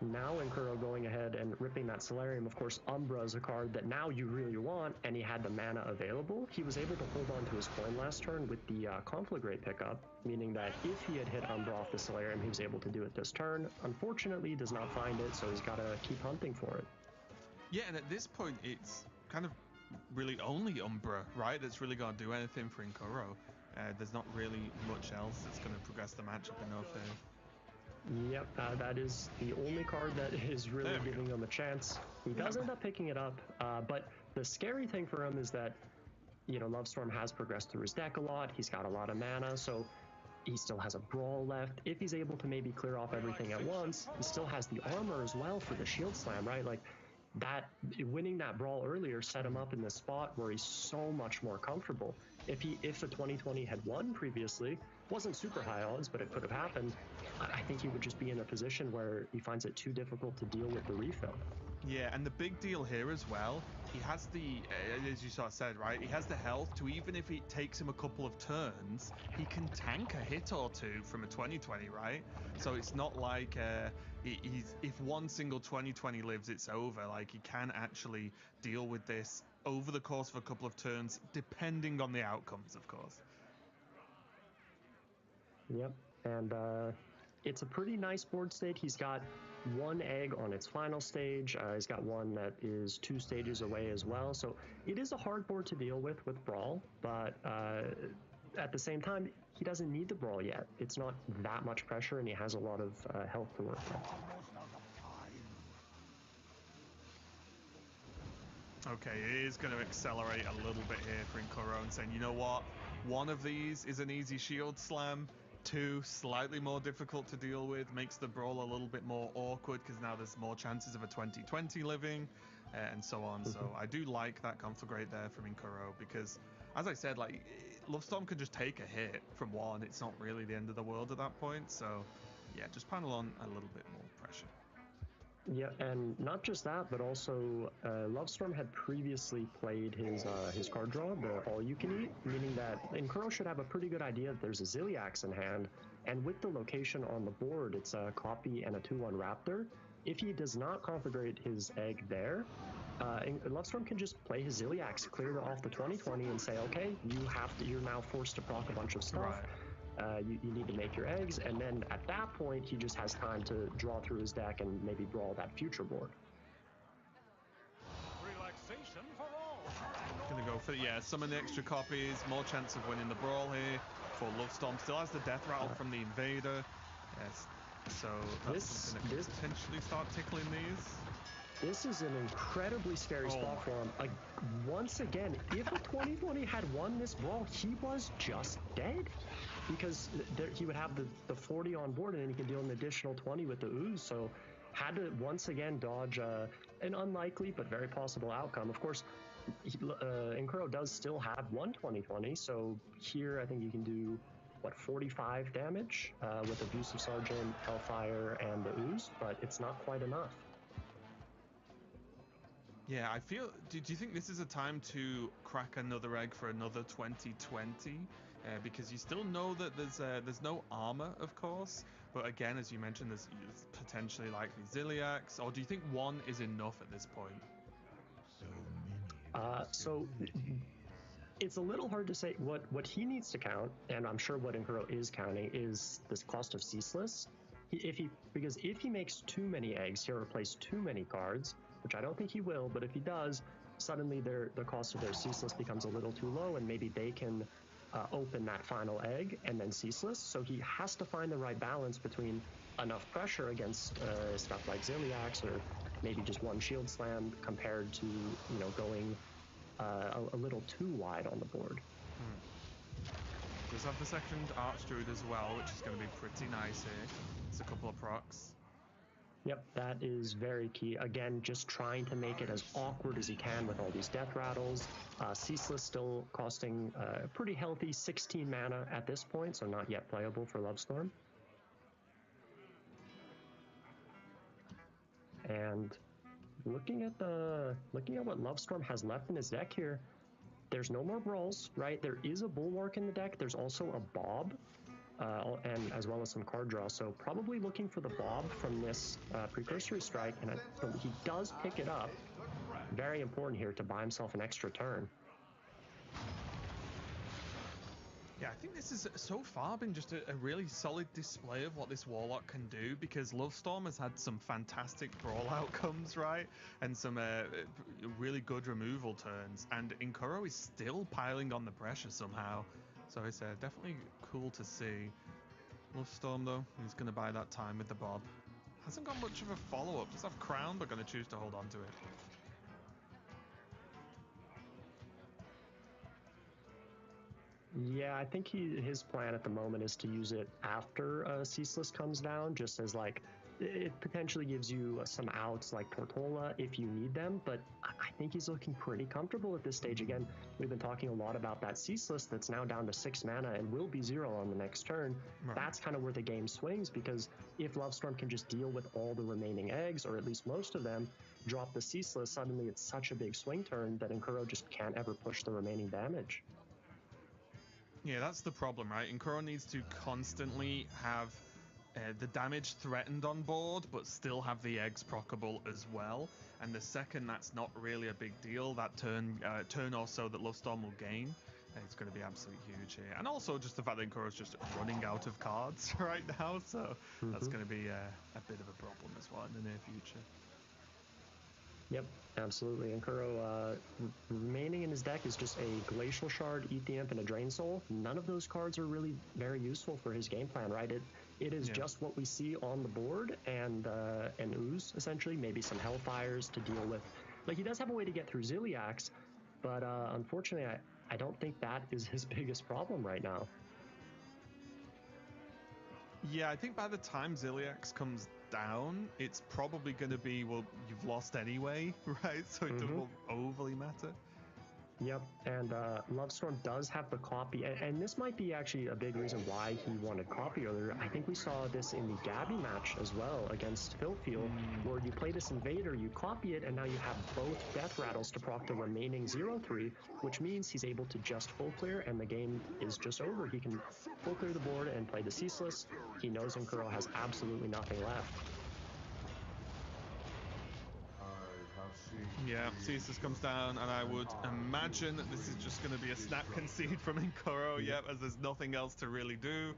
S12: Now Inkoro going ahead and ripping that Solarium. Of course, Umbra is a card that now you really want, and he had the mana available. He was able to hold on to his coin last turn with the Conflagrate pickup, meaning that if he had hit Umbra off the Solarium, he was able to do it this turn. Unfortunately, he does not find it, so he's got to keep hunting for it.
S4: Yeah, and at this point, it's kind of really only Umbra, right, that's really going to do anything for Inkoro. There's not really much else that's going to progress the matchup enough there.
S12: Yep, that is the only card that is really giving him a chance. He does end up picking it up, but the scary thing for him is that, Lovestorm has progressed through his deck a lot. He's got a lot of mana, so he still has a Brawl left. If he's able to maybe clear off everything at once, he still has the armor as well for the Shield Slam, right? Like, that winning that Brawl earlier set him up in this spot where he's so much more comfortable. If the 20/20 had won previously, wasn't super high odds, but it could have happened, I think he would just be in a position where he finds it too difficult to deal with the refill.
S4: Yeah, and the big deal here as well, he has the, as you sort of said, right, he has the health to, even if it takes him a couple of turns, he can tank a hit or 2 from a 20/20, right? So it's not like if one single 20/20 lives, it's over. Like, he can actually deal with this over the course of a couple of turns, depending on the outcomes, of course.
S12: Yep, and it's a pretty nice board state. He's got 1 egg on its final stage. He's got 1 that is 2 stages away as well. So it is a hard board to deal with Brawl, but at the same time, he doesn't need the Brawl yet. It's not that much pressure, and he has a lot of health to work with.
S4: Okay, it is going to accelerate a little bit here for Inkoro and saying, you know what? One of these is an easy Shield Slam. 2 slightly more difficult to deal with, makes the brawl a little bit more awkward because now there's more chances of a 20-20 living, and so on. So I do like that conflagrate there from Inkuro because, as I said, like Lovestorm could just take a hit from 1. It's not really the end of the world at that point. So yeah, just panel on a little bit more pressure.
S12: Yeah, and not just that, but also Lovestorm had previously played his card draw, the all-you-can-eat, meaning that Inkuro should have a pretty good idea that there's a Ziliax in hand, and with the location on the board, it's a copy and a 2/1 Raptor. If he does not conflagrate his egg there, Lovestorm can just play his Ziliax, clear it off the 20/20, and say, okay, you're now forced to proc a bunch of stuff.
S4: Right.
S12: You need to make your eggs, and then at that point, he just has time to draw through his deck and maybe brawl that future board.
S13: Relaxation for all.
S4: Gonna go for, yeah, summon the extra copies, more chance of winning the brawl here for Lovestorm. Still has the death rattle from the invader. Yes, so that's something that could potentially start tickling these.
S12: This is an incredibly scary spot for him. Once again, if a 20/20 had won this brawl, he was just dead. Because he would have the 40 on board, and then he can deal an additional 20 with the ooze. So had to once again dodge an unlikely but very possible outcome. Of course, Inkuro does still have one 20/20, so here I think you can do, what, 45 damage with Abusive Sergeant, Hellfire, and the ooze, but it's not quite enough.
S4: Yeah, I feel. Do you think this is a time to crack another egg for another 20/20? Because you still know that there's no armor, of course, but again, as you mentioned, there's potentially likely Ziliax. Or do you think 1 is enough at this point?
S12: So it's a little hard to say. What he needs to count, and I'm sure what Inkuro is counting, is this cost of Ceaseless. Because if he makes too many eggs, he'll replace too many cards, which I don't think he will, but if he does, suddenly the cost of their Ceaseless becomes a little too low, and maybe they can open that final egg and then Ceaseless. So he has to find the right balance between enough pressure against stuff like Ziliax, or maybe just one Shield Slam, compared to going a little too wide on the board.
S4: Does have the second Archdruid as well, which is going to be pretty nice here. It's a couple of procs.
S12: Yep, that is very key. Again, just trying to make it as awkward as he can with all these death rattles. Ceaseless still costing a pretty healthy 16 mana at this point, so not yet playable for Lovestorm. And looking at what Lovestorm has left in his deck here, there's no more brawls, right? There is a Bulwark in the deck. There's also a Bob. And as well as some card draw, so probably looking for the Bob from this Precursory Strike, and he does pick it up. Very important here to buy himself an extra turn.
S4: Yeah, I think this has so far been just a really solid display of what this Warlock can do, because Lovestorm has had some fantastic brawl outcomes, right? And some really good removal turns, and Inkuro is still piling on the pressure somehow. So it's definitely cool to see. Lovestorm, though, he's going to buy that time with the Bob. Hasn't got much of a follow-up. Does have Crown, but going to choose to hold on to it.
S12: Yeah, I think his plan at the moment is to use it after Ceaseless comes down, just as like it potentially gives you some outs like Tortola if you need them, but I think he's looking pretty comfortable at this stage. Again, we've been talking a lot about that Ceaseless that's now down to 6 mana and will be 0 on the next turn. Right. That's kind of where the game swings, because if Lovestorm can just deal with all the remaining eggs, or at least most of them, drop the Ceaseless, suddenly it's such a big swing turn that Inkuro just can't ever push the remaining damage.
S4: Yeah, that's the problem, right? Inkuro needs to constantly have the damage threatened on board, but still have the eggs proccable as well. And the second that's not really a big deal, that turn or so that Lovestorm will gain, it's going to be absolutely huge here. And also just the fact that Inkuro's just running out of cards right now, so that's going to be a bit of a problem as well in the near future.
S12: Yep, absolutely. Inkuro remaining in his deck is just a Glacial Shard, Eat the Imp, and a Drain Soul. None of those cards are really very useful for his game plan, right? It is just what we see on the board, and ooze, essentially. Maybe some Hellfires to deal with. Like, he does have a way to get through Ziliax, but unfortunately, I don't think that is his biggest problem right now.
S4: Yeah, I think by the time Ziliax comes down, it's probably going to be, well, you've lost anyway, right? So it won't overly matter.
S12: Yep, and Lovestorm does have the copy, and this might be actually a big reason why he wanted copy earlier. I think we saw this in the Gabby match as well against Philfield, where you play this Invader, you copy it, and now you have both Death Rattles to proc the remaining 0-3, which means he's able to just full clear, and the game is just over. He can full clear the board and play the Ceaseless. He knows Inkuro has absolutely nothing left.
S4: Yeah, Ceaseless comes down, and I would imagine that this is just going to be a snap concede from Inkuro, yep, as there's nothing else to really do.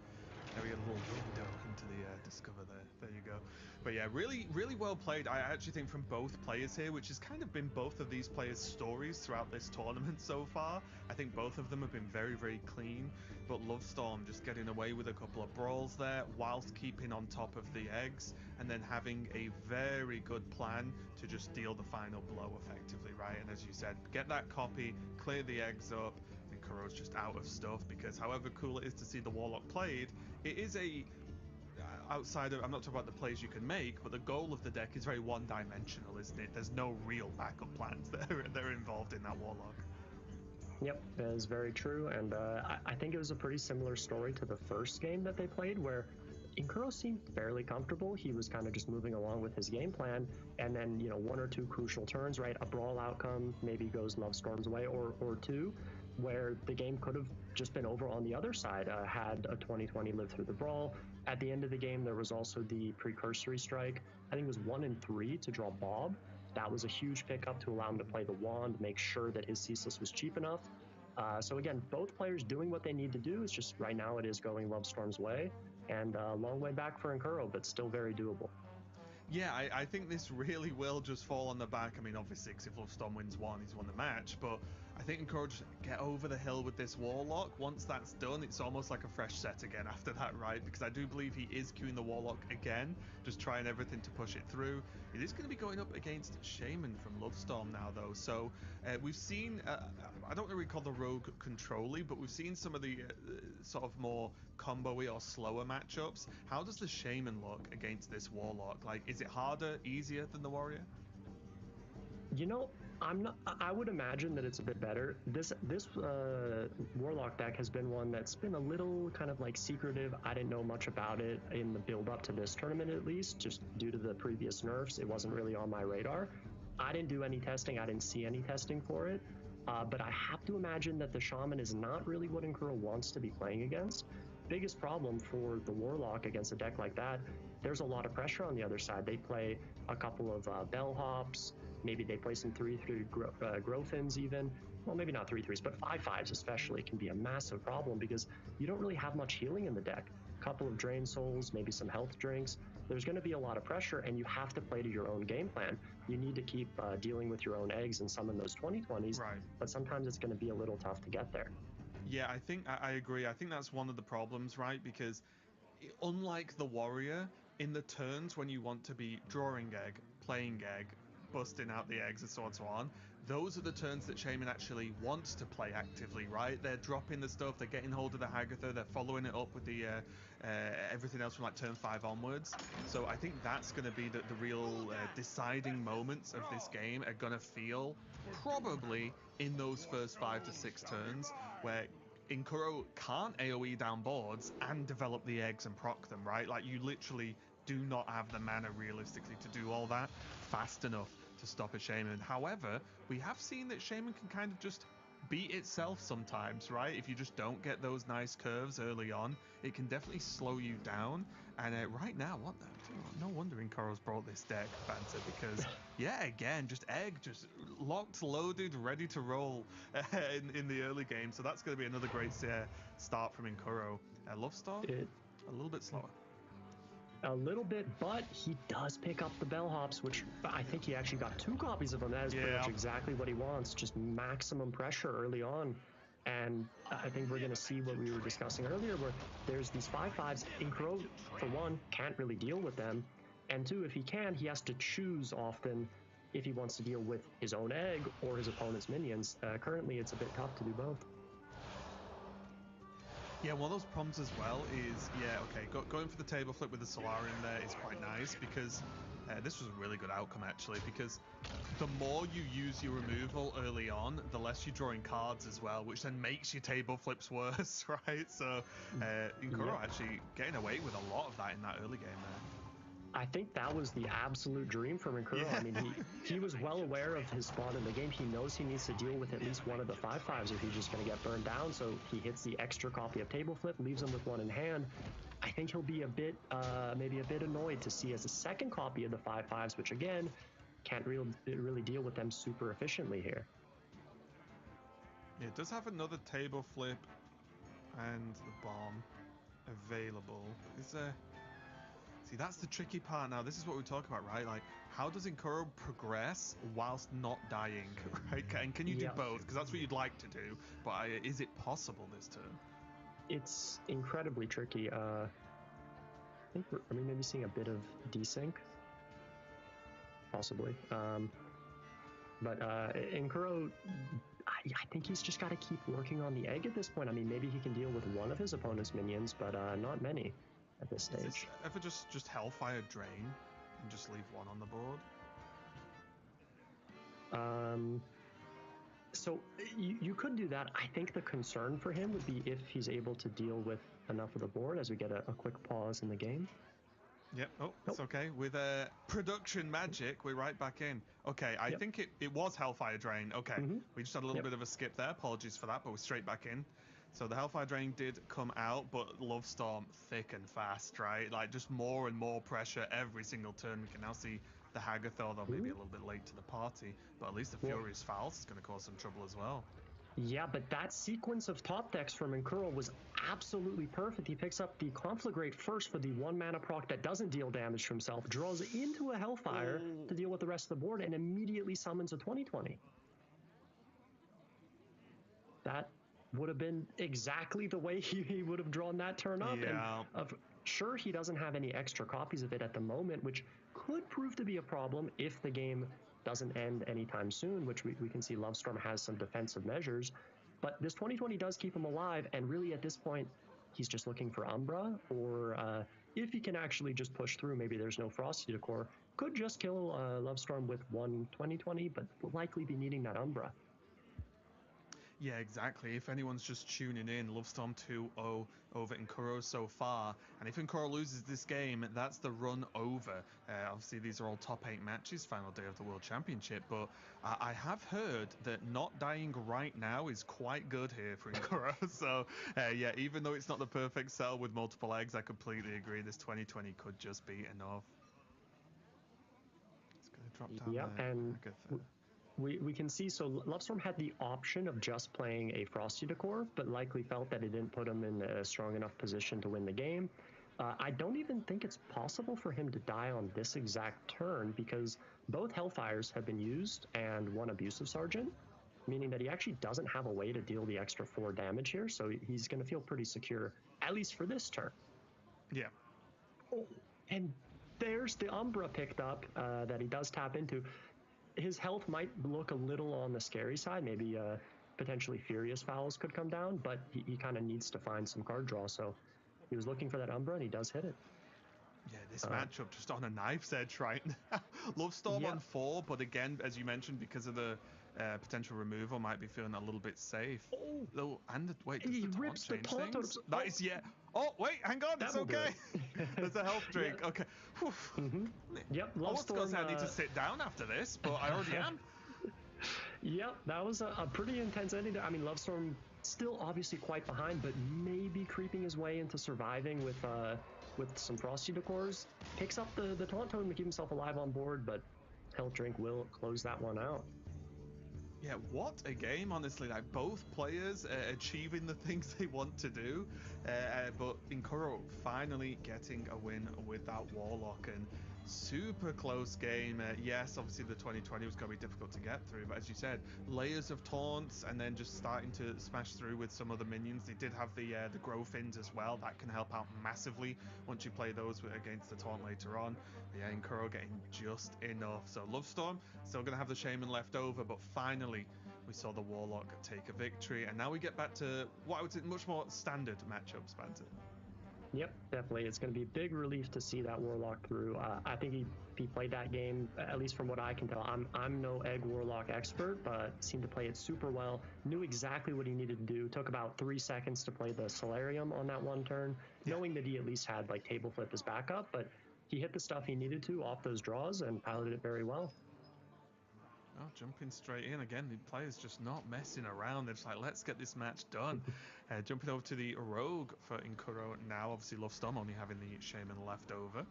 S4: There we get a little window into the Discover there. There you go. But yeah, really, really well played. I actually think from both players here, which has kind of been both of these players' stories throughout this tournament so far. I think both of them have been very, very clean. But Lovestorm just getting away with a couple of brawls there, whilst keeping on top of the eggs, and then having a very good plan to just deal the final blow effectively, right? And as you said, get that copy, clear the eggs up, and Kuro's just out of stuff, because however cool it is to see the Warlock played, it is a outside of, I'm not talking about the plays you can make, but the goal of the deck is very one-dimensional, isn't it? There's no real backup plans that are involved in that Warlock.
S12: Yep, that is very true, and I think it was a pretty similar story to the first game that they played, where Inkuro seemed fairly comfortable. He was kind of just moving along with his game plan, and then, you know, one or two crucial turns, right? A brawl outcome maybe goes Lovestorm's way, or two, where the game could have just been over on the other side, had a 20-20 live through the brawl. At the end of the game, there was also the precursory strike. I think it was 1 and 3 to draw Bob. That was a huge pickup to allow him to play the wand, make sure that his Ceaseless was cheap enough. So again, both players doing what they need to do. It's just right now it is going Lovestorm's way, and a long way back for Inkuro, but still very doable.
S4: Yeah, I think this really will just fall on the back. I mean, obviously, because if Lovestorm wins one, he's won the match, but I think Inkuro just get over the hill with this Warlock. Once that's done, it's almost like a fresh set again after that, right? Because I do believe he is queuing the Warlock again, just trying everything to push it through. It is going to be going up against Shaman from Lovestorm now, though. So we've seen, I don't really call the Rogue control-y, but we've seen some of the sort of more combo-y or slower matchups. How does the Shaman look against this Warlock? Like, is it harder, easier than the Warrior?
S12: You know, I would imagine that it's a bit better. This Warlock deck has been one that's been a little kind of like secretive. I didn't know much about it in the build up to this tournament, at least, just due to the previous nerfs. It wasn't really on my radar. I didn't do any testing. I didn't see any testing for it. But I have to imagine that the Shaman is not really what Inkuro wants to be playing against. Biggest problem for the Warlock against a deck like that, there's a lot of pressure on the other side. They play a couple of bellhops. Maybe they play some 3-3 Growthins even. Well, maybe not 3-3s, but 5-5s especially can be a massive problem because you don't really have much healing in the deck. A couple of Drain Souls, maybe some health drinks. There's going to be a lot of pressure, and you have to play to your own game plan. You need to keep dealing with your own eggs and summon those 20-20s,
S4: right.
S12: But sometimes it's going to be a little tough to get there.
S4: Yeah, I think I agree. I think that's one of the problems, right? Because unlike the Warrior, in the turns when you want to be drawing egg, playing egg, busting out the eggs and so on, those are the turns that Shaman actually wants to play actively, right? They're dropping the stuff, they're getting hold of the Hagatha, they're following it up with the everything else from like turn 5 onwards. So I think that's going to be the real deciding moments of this game are going to feel probably in those first 5 to 6 turns where Inkuro can't AoE down boards and develop the eggs and proc them, right? Like, you literally do not have the mana realistically to do all that fast enough to stop a Shaman. However, we have seen that Shaman can kind of just beat itself sometimes, right? If you just don't get those nice curves early on, it can definitely slow you down. And right now, no wonder Inkuro's brought this deck, Banter, because yeah, again, just egg, just locked, loaded, ready to roll in the early game. So that's going to be another great start from Inkuro. Lovestorm, a little bit slower.
S12: A little bit, but he does pick up the bellhops, which I think he actually got 2 copies of them. That is pretty much exactly what he wants, just maximum pressure early on. And I think we're going to see what we were discussing earlier, where there's these 5-5s. Inkuro, for one, can't really deal with them. And 2, if he can, he has to choose often if he wants to deal with his own egg or his opponent's minions. Currently, it's a bit tough to do both.
S4: Yeah, one of those problems as well is, going for the table flip with the Solarium there is quite nice because this was a really good outcome actually, because the more you use your removal early on, the less you're drawing cards as well, which then makes your table flips worse, right? So Inkuro actually getting away with a lot of that in that early game there.
S12: I think that was the absolute dream for Inkuro.
S4: Yeah.
S12: I mean, he was well aware of his spot in the game. He knows he needs to deal with at least one of the 5/5s or he's just going to get burned down. So he hits the extra copy of table flip, leaves him with one in hand. I think he'll be a bit, maybe a bit annoyed to see as a second copy of the 5/5s, which again, can't really deal with them super efficiently here.
S4: Yeah, it does have another table flip and the bomb available. Is there... See, that's the tricky part now. This is what we talk about, right? Like, how does Inkuro progress whilst not dying, right? And can you do both? Because that's what you'd like to do, but is it possible this turn?
S12: It's incredibly tricky. I think are we maybe seeing a bit of desync? Possibly. But Inkuro, I think he's just got to keep working on the egg at this point. I mean, maybe he can deal with one of his opponent's minions, but not many at this stage.
S4: Is this ever just Hellfire Drain and just leave one on the board?
S12: So you could do that. I think the concern for him would be if he's able to deal with enough of the board as we get a quick pause in the game.
S4: Yep. Oh, it's okay. With production magic, we're right back in. Okay, I think it was Hellfire Drain. Okay, we just had a little bit of a skip there. Apologies for that, but we're straight back in. So the Hellfire Drain did come out, but Love Storm thick and fast, right? Like just more and more pressure every single turn. We can now see the Hagathor, although maybe a little bit late to the party, but at least the Furious Fouls is going to cause some trouble as well.
S12: Yeah, but that sequence of top decks from Inkuro was absolutely perfect. He picks up the Conflagrate first for the 1 mana proc that doesn't deal damage to himself, draws into a Hellfire to deal with the rest of the board, and immediately summons a 20/20. That would have been exactly the way he would have drawn that turn up.
S4: Yeah.
S12: And sure, he doesn't have any extra copies of it at the moment, which could prove to be a problem if the game doesn't end anytime soon, which we can see Lovestorm has some defensive measures. But this 20/20 does keep him alive, and really at this point, he's just looking for Umbra, or if he can actually just push through, maybe there's no Frosty Decor, could just kill Lovestorm with one 20/20, but will likely be needing that Umbra.
S4: Yeah, exactly. If anyone's just tuning in, Lovestorm 2-0 over Inkuro so far. And if Inkuro loses this game, that's the run over. Obviously, these are all top 8 matches, final day of the World Championship. But I have heard that not dying right now is quite good here for Inkuro. So, yeah, even though it's not the perfect sell with multiple eggs, I completely agree. This 20/20 could just be enough. It's going to drop down there.
S12: And we can see, so Lovestorm had the option of just playing a Frosty Decor, but likely felt that it didn't put him in a strong enough position to win the game. I don't even think it's possible for him to die on this exact turn because both Hellfires have been used and one Abusive Sergeant, meaning that he actually doesn't have a way to deal the extra 4 damage here, so he's going to feel pretty secure, at least for this turn.
S4: Yeah.
S12: Oh, and there's the Umbra picked up that he does tap into. His health might look a little on the scary side. Maybe potentially Furious Fouls could come down, but he kind of needs to find some card draw. So he was looking for that Umbra, and he does hit it.
S4: Yeah, this matchup just on a knife's edge right now. Lovestorm on 4, but again, as you mentioned, because of the potential removal, might be feeling a little bit safe. Oh, and wait, does
S12: he
S4: the
S12: rips the
S4: taunt change
S12: taunt.
S4: things? That is, yeah. Oh, wait, hang on, it's okay. There's a health drink. Okay.
S12: Yep,
S4: I was going to say I need to sit down after this, but I already am.
S12: Yep, that was a pretty intense ending. I mean, Lovestorm still obviously quite behind, but maybe creeping his way into surviving with some Frosty Decors. Picks up the taunt totem to keep himself alive on board, but Health Drink will close that one out.
S4: Yeah, what a game, honestly. Like, both players achieving the things they want to do, but Inkuro finally getting a win with that Warlock, and super close game. Yes, obviously the 20/20 was going to be difficult to get through, but as you said, layers of taunts and then just starting to smash through with some other minions. They did have the grow fins as well. That can help out massively once you play those against the taunt later on. But yeah, Inkuro getting just enough. So Lovestorm still going to have the Shaman left over, but finally We saw the Warlock take a victory, and now we get back to what I would say much more standard matchups, Banter.
S12: Yep, definitely. It's going to be a big relief to see that Warlock through. I think if he played that game, at least from what I can tell, I'm no Egg Warlock expert, but seemed to play it super well. Knew exactly what he needed to do. Took about 3 seconds to play the Solarium on that one turn, knowing that he at least had like Table Flip as backup, but he hit the stuff he needed to off those draws and piloted it very well.
S4: Oh, jumping straight in again. The players just not messing around. They're just like, let's get this match done. Jumping over to the Rogue for Inkuro now. Obviously, Lovestorm only having the Shaman left over.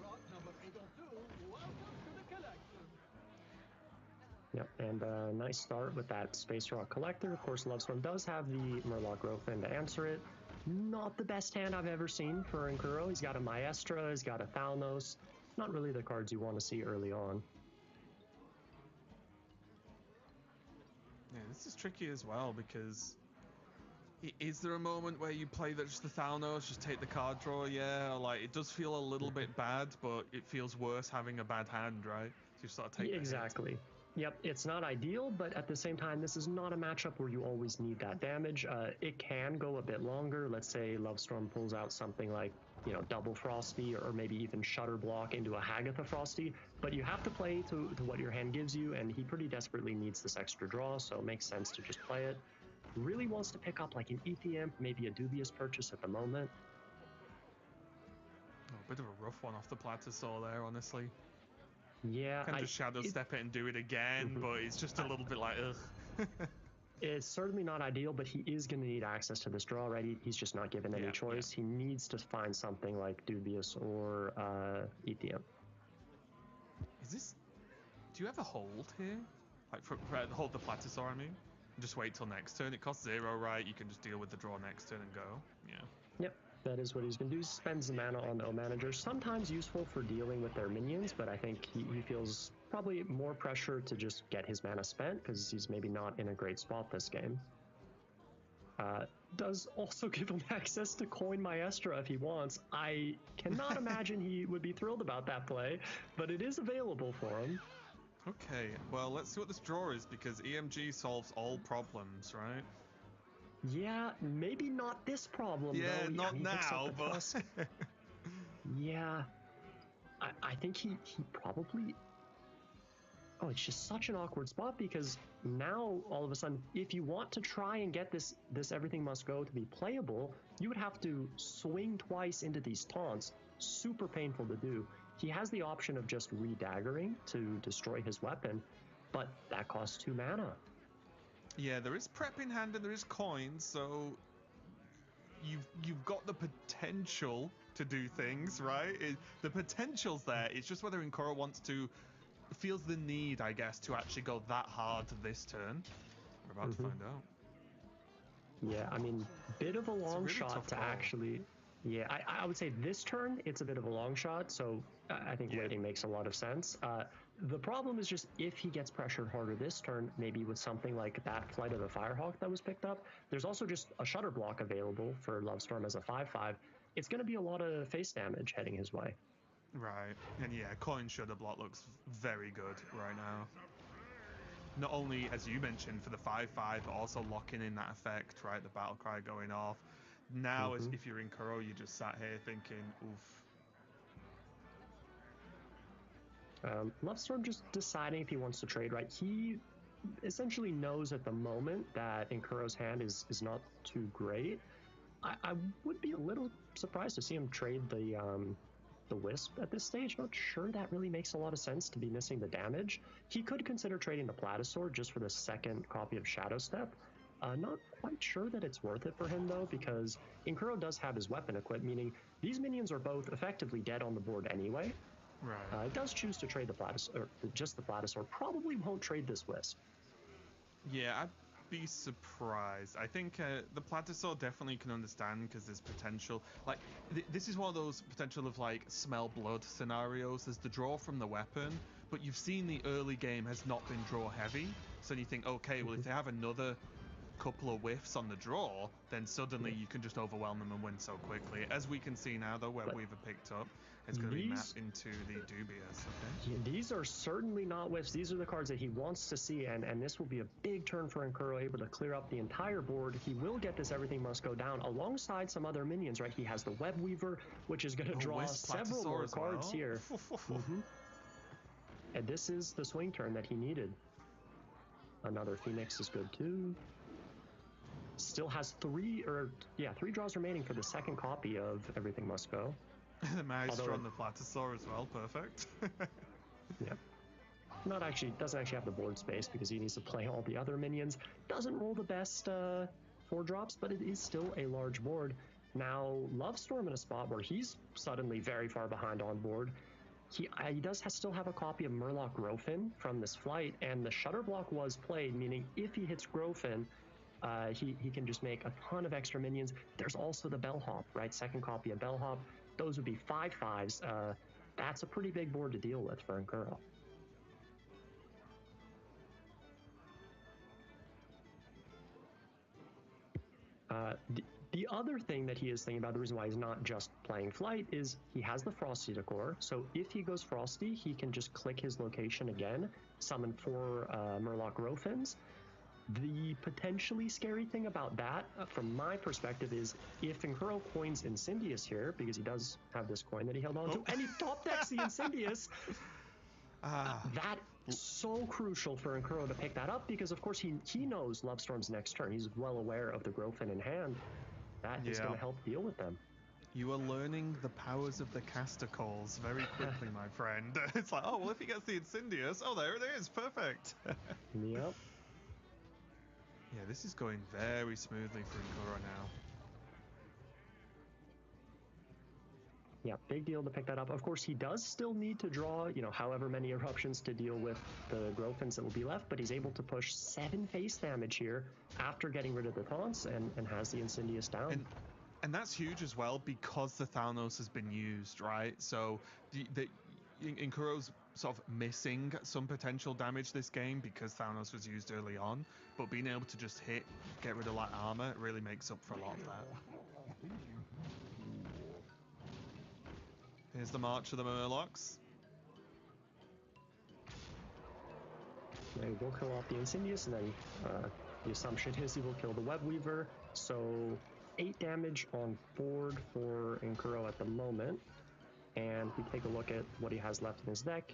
S13: Lot number 802, welcome to the collection.
S12: Yep, and a nice start with that Space Rock Collector. Of course, Lovestorm does have the Murloc Growthman to answer it. Not the best hand I've ever seen for Inkuro. He's got a Maestra, he's got a Thalnos. Not really the cards you want to see early on.
S4: Yeah, this is tricky as well because is there a moment where you play that just the Thalnos, just take the card draw? Yeah, like it does feel a little bit bad, but it feels worse having a bad hand, right? So you sort of take
S12: exactly. Yep, it's not ideal, but at the same time, this is not a matchup where you always need that damage. It can go a bit longer. Let's say Lovestorm pulls out something like, you know, Double Frosty or maybe even Shutter Block into a Hagatha Frosty, but you have to play to what your hand gives you, and he pretty desperately needs this extra draw, so it makes sense to just play it. Really wants to pick up like an ETM, maybe a dubious purchase at the moment.
S4: Oh, a bit of a rough one off the Platysaur there, honestly.
S12: Yeah,
S4: Can just Shadow Step it and do it again, but it's just a little bit like, ugh.
S12: It's certainly not ideal, but he is going to need access to this draw, right? He's just not given any choice. He needs to find something like Dubious or ETM.
S4: Is this... Do you ever hold here? Like, hold the Platysaur, I mean? And just wait till next turn. It costs 0, right? You can just deal with the draw next turn and go. Yeah.
S12: Yep, that is what he's going to do. Spends the mana on O Manager. Sometimes useful for dealing with their minions, but I think he feels probably more pressure to just get his mana spent because he's maybe not in a great spot this game. Does also give him access to Coin Maestra if he wants. I cannot imagine he would be thrilled about that play, but it is available for him.
S4: Okay, well, let's see what this draw is, because EMG solves all problems, right?
S12: Yeah, maybe not this problem,
S4: yeah,
S12: though.
S4: Not now, but...
S12: Yeah, I think he probably... Oh, it's just such an awkward spot, because now, all of a sudden, if you want to try and get this Everything Must Go to be playable, you would have to swing twice into these taunts. Super painful to do. He has the option of just redaggering to destroy his weapon, but that costs 2 mana.
S4: Yeah, there is prep in hand and there is coins, so you've got the potential to do things, right? The potential's there. It's just whether Inkuro feels the need, I guess, to actually go that hard this turn. We're about to find out.
S12: Yeah, I mean, bit of a long shot to actually... Yeah, I would say this turn, it's a bit of a long shot, so I think waiting makes a lot of sense. The problem is just if he gets pressured harder this turn, maybe with something like that Flight of the Firehawk that was picked up, there's also just a Shutter Block available for Lovestorm as a 5/5. It's going to be a lot of face damage heading his way.
S4: Right, and yeah, Coin Shutter Block looks very good right now. Not only, as you mentioned, for the 5/5, but also locking in that effect, right? The Battle Cry going off. Now, if you're in Inkuro, you just sat here thinking, oof.
S12: Lovestorm just deciding if he wants to trade, right? He essentially knows at the moment that Inkuro's hand is not too great. I would be a little surprised to see him trade the Wisp at this stage. Not sure that really makes a lot of sense to be missing the damage. He could consider trading the Platysaur just for the second copy of Shadow Step. Not quite sure that it's worth it for him, though, because Inkuro does have his weapon equipped, meaning these minions are both effectively dead on the board anyway.
S4: Right.
S12: It does choose to trade the Platysaur, or just the Platysaur. Probably won't trade this Wisp.
S4: Yeah, I'd be surprised. I think the Platysaur definitely can understand because there's potential. Like, this is one of those potential of, like, smell blood scenarios. There's the draw from the weapon, but you've seen the early game has not been draw heavy. So you think, okay, well, if they have another couple of whiffs on the draw, then suddenly you can just overwhelm them and win so quickly. As we can see now, though, Web Weaver picked up, it's going to be mapped into the Dubious. Okay.
S12: Yeah, these are certainly not whiffs. These are the cards that he wants to see, and this will be a big turn for Nkuro, able to clear up the entire board. He will get this Everything Must Go Down alongside some other minions, right? He has the Web Weaver, which is going to draw several more cards here. And this is the swing turn that he needed. Another Phoenix is good too. Still has three draws remaining for the second copy of Everything Must Go.
S4: The Maestro on the Platosaur as well, perfect.
S12: Yeah. Doesn't actually have the board space because he needs to play all the other minions. Doesn't roll the best 4-drops, but it is still a large board. Now, Lovestorm in a spot where he's suddenly very far behind on board. He does still have a copy of Murloc Grofin from this flight, and the Shutter Block was played, meaning if he hits Grofin, he can just make a ton of extra minions. There's also the Bellhop, right? Second copy of Bellhop. Those would be 5/5s. That's a pretty big board to deal with for Nkuro. The other thing that he is thinking about, the reason why he's not just playing Flight, is he has the Frosty decor. So if he goes Frosty, he can just click his location again, summon 4 Murloc Grofins. The potentially scary thing about that, from my perspective, is if Nkuro coins Incendius here, because he does have this coin that he held on to, and he top decks the Incendius, that is so crucial for Nkuro to pick that up, because of course he knows Lovestorm's next turn. He's well aware of the Grofin in hand. That is going to help deal with them.
S4: You are learning the powers of the caster calls very quickly, my friend. It's like, oh, well, if he gets the Incendius, oh, there it is, perfect.
S12: Yep.
S4: Yeah, this is going very smoothly for Nkuro now.
S12: Yeah, big deal to pick that up. Of course, he does still need to draw, however many eruptions to deal with the Grofins that will be left, but he's able to push 7 face damage here after getting rid of the taunts and has the Incendius down.
S4: And that's huge as well because the Thalnos has been used, right? So Nkuro's sort of missing some potential damage this game because Thalnos was used early on, but being able to just get rid of light armor, really makes up for a lot of that. Here's the March of the Murlocs.
S12: Yeah, he will kill off the Incendius, and then the assumption is he will kill the Web Weaver. So 8 damage on board for Nkuro at the moment. And we take a look at what he has left in his deck.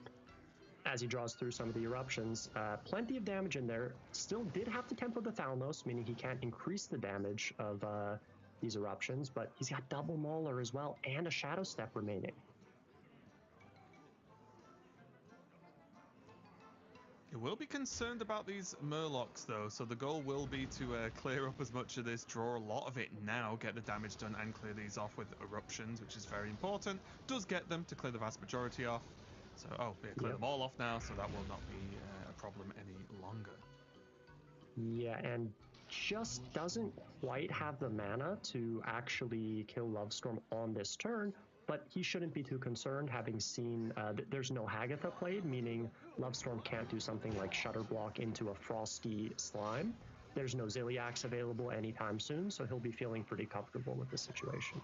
S12: As he draws through some of the eruptions, plenty of damage in there. Still did have to tempo the Thalnos, meaning he can't increase the damage of these eruptions, but he's got double Mauler as well and a Shadow Step remaining.
S4: You will be concerned about these Murlocs though, so the goal will be to clear up as much of this, draw a lot of it now, get the damage done and clear these off with eruptions, which is very important. Does get them to clear the vast majority off. So, clear them all off now, so that will not be a problem any longer.
S12: Yeah, and just doesn't quite have the mana to actually kill Lovestorm on this turn, but he shouldn't be too concerned, having seen there's no Hagatha played, meaning Lovestorm can't do something like Shutter Block into a Frosty Slime. There's no Ziliax available anytime soon, so he'll be feeling pretty comfortable with the situation.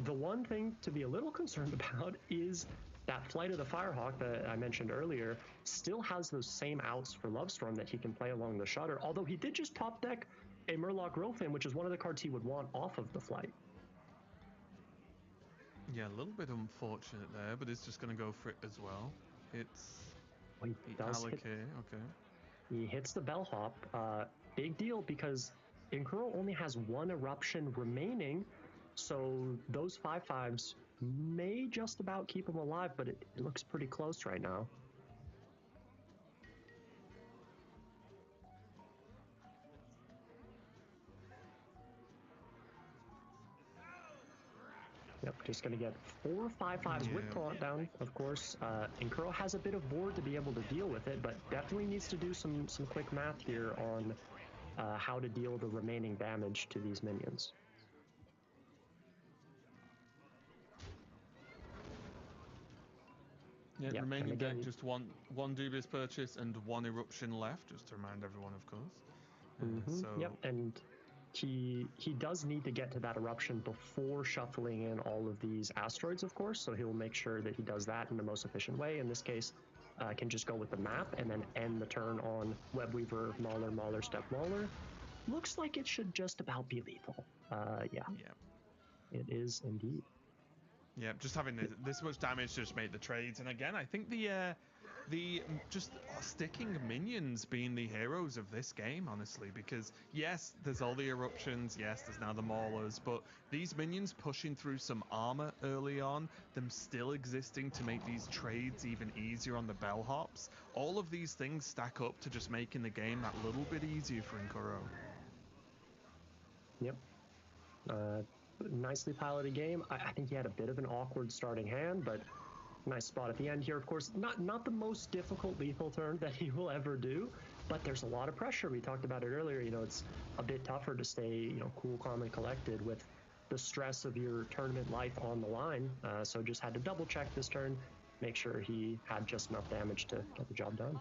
S12: The one thing to be a little concerned about is that Flight of the Firehawk that I mentioned earlier still has those same outs for Lovestorm that he can play along the Shutter, although he did just top deck a Murloc Grofin, which is one of the cards he would want off of the Flight.
S4: Yeah, a little bit unfortunate there, but it's just going to go for it as well. It's okay.
S12: He hits the Bellhop. Big deal because Nkuro only has 1 eruption remaining, so those 5/5s may just about keep him alive, but it looks pretty close right now. Yep, just going to get 4 5/5s with Taunt down, of course. Nkuro has a bit of board to be able to deal with it, but definitely needs to do some quick math here on how to deal the remaining damage to these minions.
S4: Yeah,
S12: Yeah,
S4: remaining
S12: and
S4: deck,
S12: again,
S4: just one dubious purchase and one eruption left, just to remind everyone, of course. So
S12: Yep, and he does need to get to that eruption before shuffling in all of these asteroids, of course, so he'll make sure that he does that in the most efficient way. In this case, can just go with the map and then end the turn on Webweaver, Mauler, Mauler, Step Mauler. Looks like it should just about be lethal. Yeah. It is indeed.
S4: Yeah, just having this much damage just made the trades, and again, I think the just sticking minions being the heroes of this game, honestly, because yes, there's all the eruptions, yes, there's now the maulers, but these minions pushing through some armor early on, them still existing to make these trades even easier on the bellhops, all of these things stack up to just making the game that little bit easier for Nkuro.
S12: Yep. Nicely piloted game. I think he had a bit of an awkward starting hand, but nice spot at the end here. Of course, not the most difficult lethal turn that he will ever do, but there's a lot of pressure. We talked about it earlier. You know, it's a bit tougher to stay, cool, calm, and collected with the stress of your tournament life on the line. So just had to double check this turn, make sure he had just enough damage to get the job done.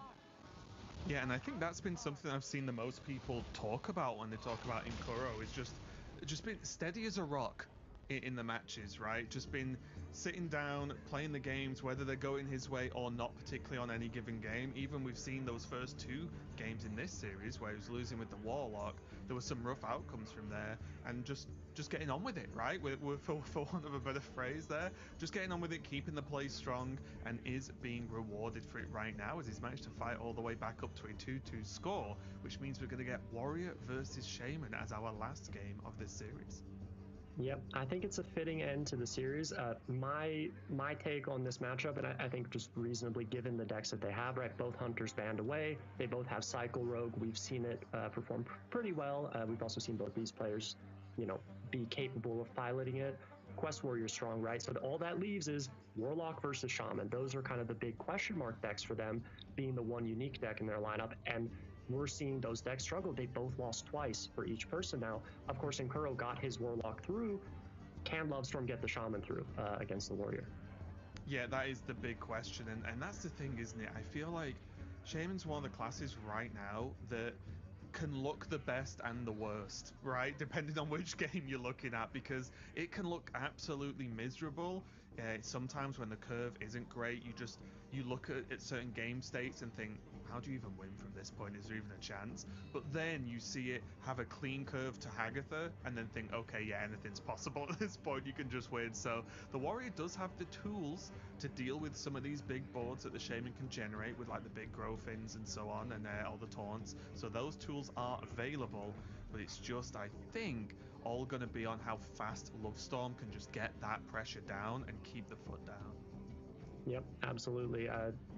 S4: Yeah, and I think that's been something I've seen the most people talk about when they talk about Nkuro, is just been steady as a rock in the matches, right? Just been sitting down, playing the games, whether they're going his way or not, particularly on any given game. Even we've seen those first 2 games in this series where he was losing with the Warlock. There were some rough outcomes from there, and just getting on with it, right? For want of a better phrase there, just getting on with it, keeping the play strong, and is being rewarded for it right now as he's managed to fight all the way back up to a 2-2 score, which means we're going to get Warrior versus Shaman as our last game of this series.
S12: Yep, I think it's a fitting end to the series. My take on this matchup, and I think just reasonably given the decks that they have, right? Both Hunters banned away. They both have Cycle Rogue. We've seen it perform pretty well. We've also seen both these players, be capable of piloting it. Quest Warrior strong, right? So all that leaves is Warlock versus Shaman. Those are kind of the big question mark decks for them, being the one unique deck in their lineup. And we're seeing those decks struggle. They both lost twice for each person now. Of course, Nkuro got his Warlock through. Can Lovestorm get the Shaman through against the Warrior?
S4: Yeah, that is the big question, and that's the thing, isn't it? I feel like Shaman's one of the classes right now that can look the best and the worst, right? Depending on which game you're looking at, because it can look absolutely miserable. Sometimes when the curve isn't great, you look at certain game states and think, how do you even win from this point? Is there even a chance? But then you see it have a clean curve to Hagatha and then think, okay, yeah, anything's possible at this point, you can just win. So the Warrior does have the tools to deal with some of these big boards that the Shaman can generate with like the big Growthins and so on, and all the taunts. So those tools are available, but it's just, I think, all going to be on how fast Lovestorm can just get that pressure down and keep the foot down.
S12: Yep, absolutely.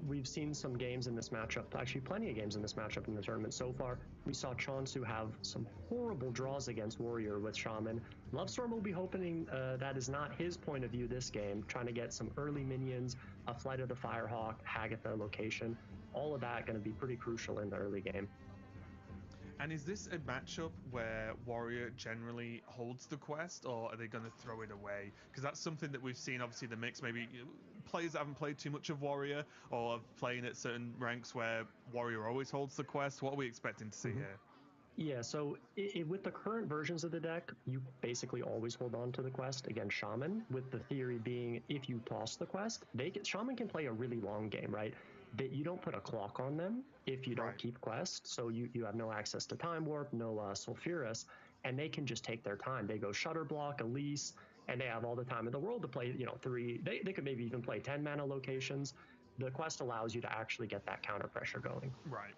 S12: We've seen some games in this matchup, actually plenty of games in this matchup in the tournament so far. We saw Chonsu have some horrible draws against Warrior with Shaman. Lovestorm will be hoping that is not his point of view this game, trying to get some early minions, a Flight of the Firehawk, Hagatha location, all of that going to be pretty crucial in the early game.
S4: And is this a matchup where Warrior generally holds the quest, or are they going to throw it away? Because that's something that we've seen, obviously, the mix. Maybe players that haven't played too much of Warrior, or playing at certain ranks where Warrior always holds the quest. What are we expecting to see here?
S12: Yeah, so with the current versions of the deck, you basically always hold on to the quest against Shaman, with the theory being if you toss the quest, Shaman can play a really long game, right? That you don't put a clock on them if you don't keep quest, so you have no access to Time Warp, no Sulfuras, and they can just take their time. They go Shutter Block, Elise, and they have all the time in the world to play, they could maybe even play 10 mana locations. The quest allows you to actually get that counter pressure going.
S4: Right.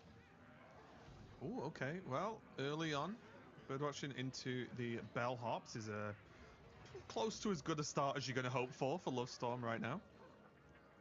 S4: Oh, okay. Well, early on, birdwatching into the bellhops is close to as good a start as you're going to hope for Lovestorm right now.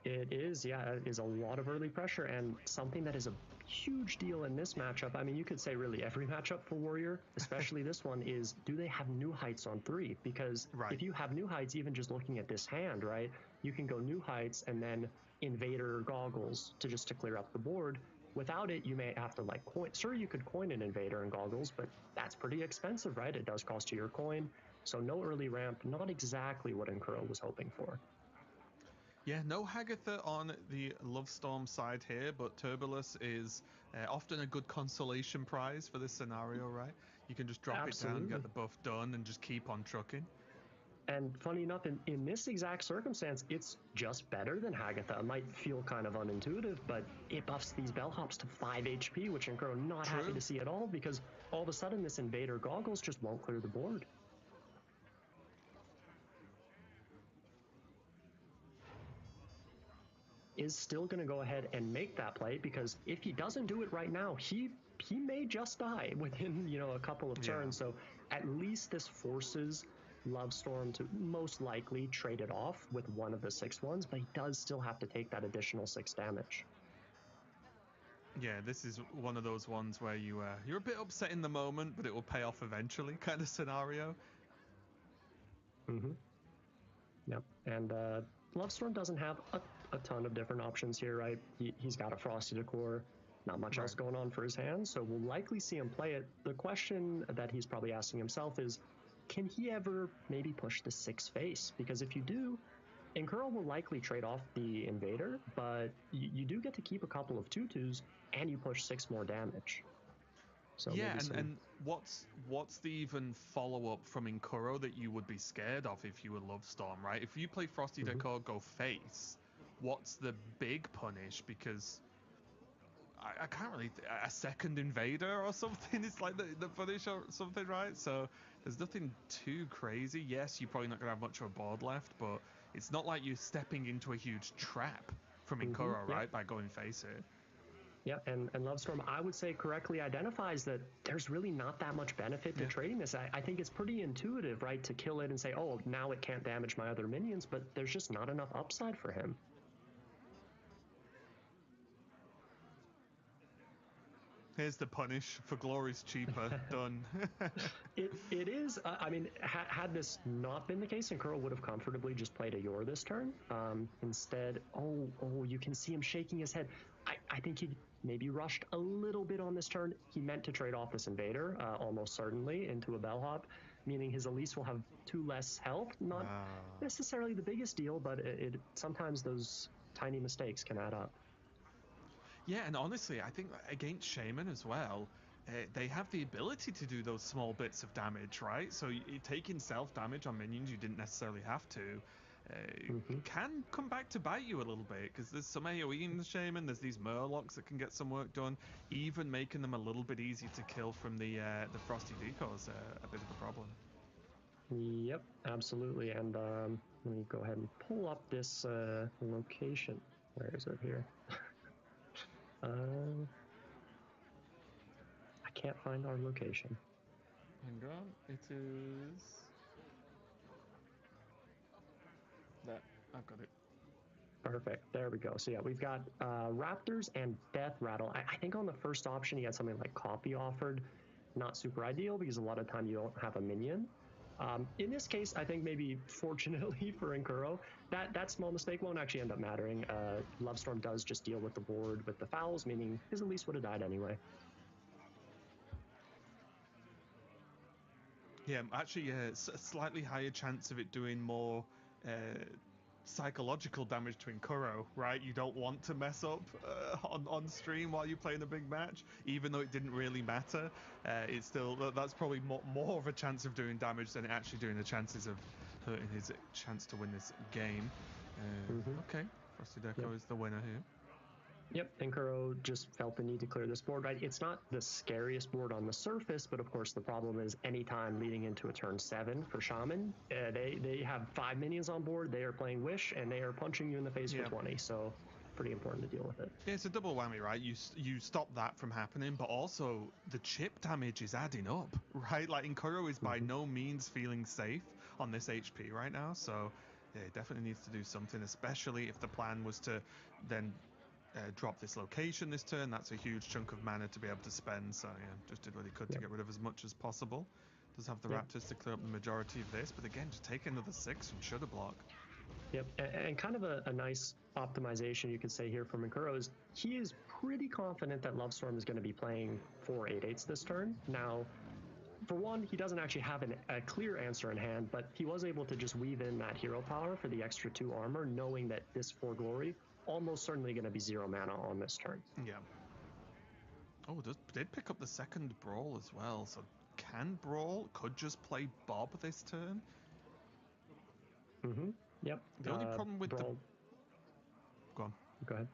S12: It is, yeah, it is a lot of early pressure, and something that is a huge deal in this matchup. I mean, you could say really every matchup for Warrior, especially this one, is do they have New Heights on 3? Because if you have New Heights, even just looking at this hand, right, you can go New Heights and then Invader Goggles to clear up the board. Without it, you may have to coin. Sure, you could coin an Invader and Goggles, but that's pretty expensive, right? It does cost you your coin. So no early ramp, not exactly what Nkuro was hoping for.
S4: Yeah, no Hagatha on the Lovestorm side here, but Turbulus is often a good consolation prize for this scenario, right? You can just drop it down, get the buff done, and just keep on trucking.
S12: And funny enough, in this exact circumstance, it's just better than Hagatha. It might feel kind of unintuitive, but it buffs these bellhops to 5 HP, which Incuro not happy to see at all, because all of a sudden this Invader Goggles just won't clear the board. Is still going to go ahead and make that play, because if he doesn't do it right now, he may just die within, you know, a couple of turns. So at least this forces Lovestorm to most likely trade it off with one of the 6/1s, but he does still have to take that additional 6 damage.
S4: Yeah, this is one of those ones where you're a bit upset in the moment, but it will pay off eventually, kind of scenario.
S12: Yep, and Lovestorm doesn't have a ton of different options here, right? He's got a Frosty Decor, not much else going on for his hands, so we'll likely see him play it. The question that he's probably asking himself is, can he ever maybe push the 6 face? Because if you do, Incuro will likely trade off the Invader, but you do get to keep a couple of 2/2s, and you push 6 more damage. So
S4: yeah, and what's the even follow-up from Incuro that you would be scared of if you were Lovestorm, right? If you play Frosty Decor, go face, what's the big punish? Because I can't really... a second Invader or something is like the punish or something, right? So there's nothing too crazy. Yes, you're probably not going to have much of a board left, but it's not like you're stepping into a huge trap from Incuro, right, by going face here.
S12: Yeah, and Lovestorm, I would say, correctly identifies that there's really not that much benefit to trading this. I think it's pretty intuitive, right, to kill it and say, oh, now it can't damage my other minions, but there's just not enough upside for him.
S4: Here's the punish. For glory's cheaper. Done.
S12: It is. I mean, had this not been the case, Incuro would have comfortably just played a Yor this turn. Instead, you can see him shaking his head. I think he maybe rushed a little bit on this turn. He meant to trade off this Invader, almost certainly, into a Bellhop, meaning his Elise will have 2 less health. Not necessarily the biggest deal, but it sometimes those tiny mistakes can add up.
S4: Yeah, and honestly, I think against Shaman as well, they have the ability to do those small bits of damage, right? So taking self-damage on minions you didn't necessarily have to can come back to bite you a little bit, because there's some AoE in the Shaman, there's these Murlocs that can get some work done, even making them a little bit easier to kill from the Frosty Decors a bit of a problem.
S12: Yep, absolutely. And let me go ahead and pull up this location. Where is it here? I can't find our location.
S4: Hang on, it is... there, I've got it.
S12: Perfect, there we go. So yeah, we've got Raptors and Death Rattle. I think on the first option he had something like Copy offered. Not super ideal, because a lot of time you don't have a minion. In this case, I think maybe fortunately for Incuro, that small mistake won't actually end up mattering. Lovestorm does just deal with the board with the fouls, meaning his Elise would have died anyway.
S4: Yeah, actually, a slightly higher chance of it doing more psychological damage to Incuro, right? You don't want to mess up on stream while you're playing a big match, even though it didn't really matter. It's still, that's probably more of a chance of doing damage than it actually doing the chances of hurting his chance to win this game. Okay, Frosty Deco is the winner here.
S12: Yep, Incuro just felt the need to clear this board, right? It's not the scariest board on the surface, but of course the problem is anytime leading into a turn 7 for Shaman, they have 5 minions on board, they are playing Wish, and they are punching you in the face for 20, so pretty important to deal with it.
S4: Yeah, it's a double whammy, right? You stop that from happening, but also the chip damage is adding up, right? Like, Incuro is by no means feeling safe on this HP right now, so yeah, it definitely needs to do something, especially if the plan was to then drop this location this turn. That's a huge chunk of mana to be able to spend, so yeah, just did what he could to get rid of as much as possible. Does have the Raptors to clear up the majority of this, but again, just take another 6 and Shudder Block.
S12: Yep, and kind of a nice optimization you could say here from Incuro is he is pretty confident that Lovestorm is going to be playing 4 8/8s this turn. Now, for one, he doesn't actually have a clear answer in hand, but he was able to just weave in that hero power for the extra 2 armor, knowing that this 4 glory almost certainly going to be 0 mana on this turn.
S4: Yeah. Oh, did pick up the second Brawl as well, so can Brawl could just play Bob this turn?
S12: Mm-hmm. Yep.
S4: The only problem with
S12: Brawl...
S4: Go on.
S12: Go ahead.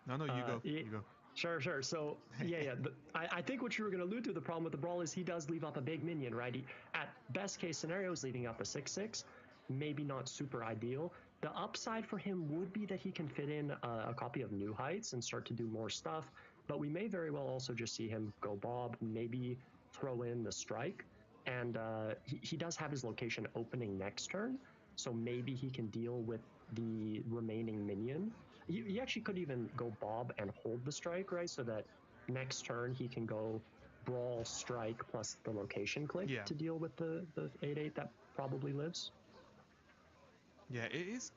S4: No, you go. You go.
S12: Sure. So, yeah. I think what you were going to allude to, the problem with the Brawl is he does leave up a big minion, right? At best case scenario, is leaving up a 6/6. Maybe not super ideal. The upside for him would be that he can fit in a copy of New Heights and start to do more stuff. But we may very well also just see him go Bob, maybe throw in the Strike. And he does have his location opening next turn. So maybe he can deal with the remaining minion. He actually could even go Bob and hold the Strike, right? So that next turn he can go Brawl, Strike, plus the location click to deal with the 8/8 that probably lives.
S4: Yeah, it is.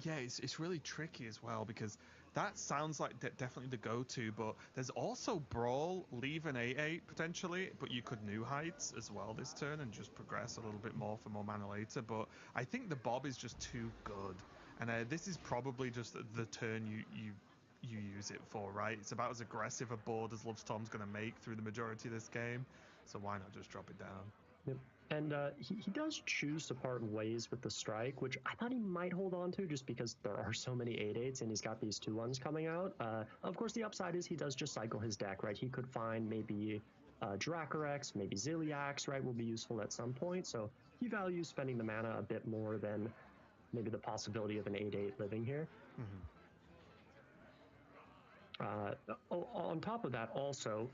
S4: Yeah, it's really tricky as well, because that sounds like definitely the go-to, but there's also Brawl, leave an 8/8 potentially, but you could New Heights as well this turn and just progress a little bit more for more mana later. But I think the Bob is just too good, and this is probably just the turn you use it for, right? It's about as aggressive a board as Lovestorm's going to make through the majority of this game, so why not just drop it down?
S12: Yep. And he does choose to part ways with the Strike, which I thought he might hold on to just because there are so many 8/8s and he's got these 2/1s coming out. Of course, the upside is he does just cycle his deck, right? He could find maybe Dracorex, maybe Ziliax, right, will be useful at some point. So he values spending the mana a bit more than maybe the possibility of an 8/8 living here. On top of that, also,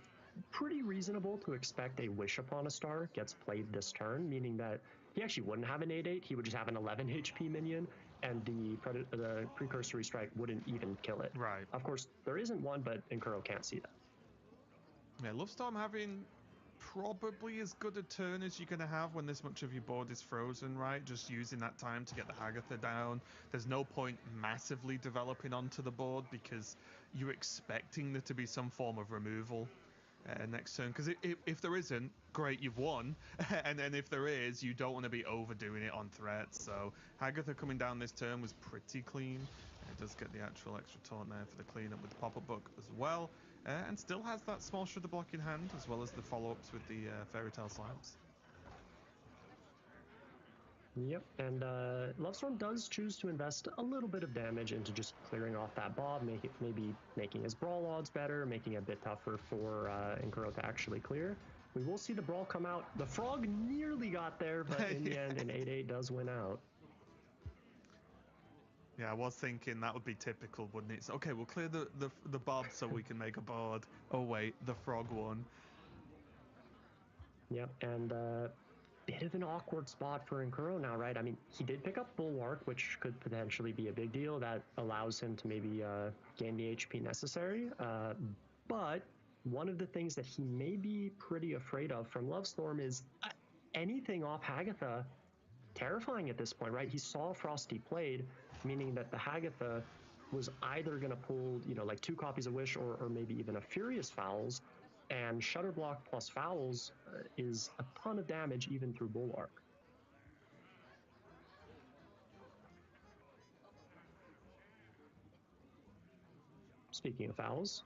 S12: pretty reasonable to expect a Wish Upon a Star gets played this turn, meaning that he actually wouldn't have an 8/8, he would just have an 11 HP minion, and the Precursory Strike wouldn't even kill it.
S4: Right.
S12: Of course, there isn't one, but Inkuro can't see that.
S4: Yeah, Lovestorm having probably as good a turn as you're going to have when this much of your board is frozen, right? Just using that time to get the Hagatha down. There's no point massively developing onto the board because you're expecting there to be some form of removal next turn, because if there isn't, great, you've won. And then if there is, you don't want to be overdoing it on threats. So Hagatha coming down this turn was pretty clean. It does get the actual extra taunt there for the cleanup with the pop-up book as well, and still has that small shudder block in hand, as well as the follow-ups with the Fairy Tale Slams.
S12: Yep, and Lovestorm does choose to invest a little bit of damage into just clearing off that Bob, maybe making his Brawl odds better, making it a bit tougher for Inkuro to actually clear. We will see the Brawl come out. The Frog nearly got there, but in the end, an 8/8 does win out.
S4: Yeah, I was thinking that would be typical, wouldn't it? So, okay, we'll clear the Bob so we can make a board. Oh wait, the Frog won.
S12: Yep, and bit of an awkward spot for Inkuro now, right? I mean, he did pick up Bulwark, which could potentially be a big deal. That allows him to maybe gain the HP necessary. But one of the things that he may be pretty afraid of from Lovestorm is anything off Hagatha terrifying at this point, right? He saw Frosty played, meaning that the Hagatha was either going to pull, like 2 copies of Wish or maybe even a Furious Fowls. And Shudder Block plus Fowls is a ton of damage even through Bulwark. Speaking of Fowls,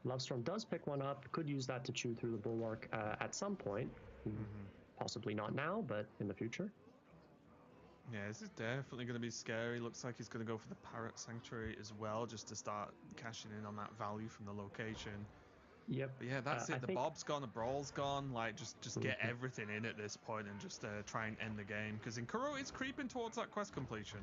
S12: Lovestorm does pick one up, could use that to chew through the Bulwark at some point. Possibly not now, but in the future.
S4: Yeah, this is definitely going to be scary. Looks like he's going to go for the Parrot Sanctuary as well, just to start cashing in on that value from the location.
S12: Yep.
S4: But yeah, that's it. The Bob's gone, the Brawl's gone. Like, just get everything in at this point and just try and end the game, because Inkuro is creeping towards that quest completion.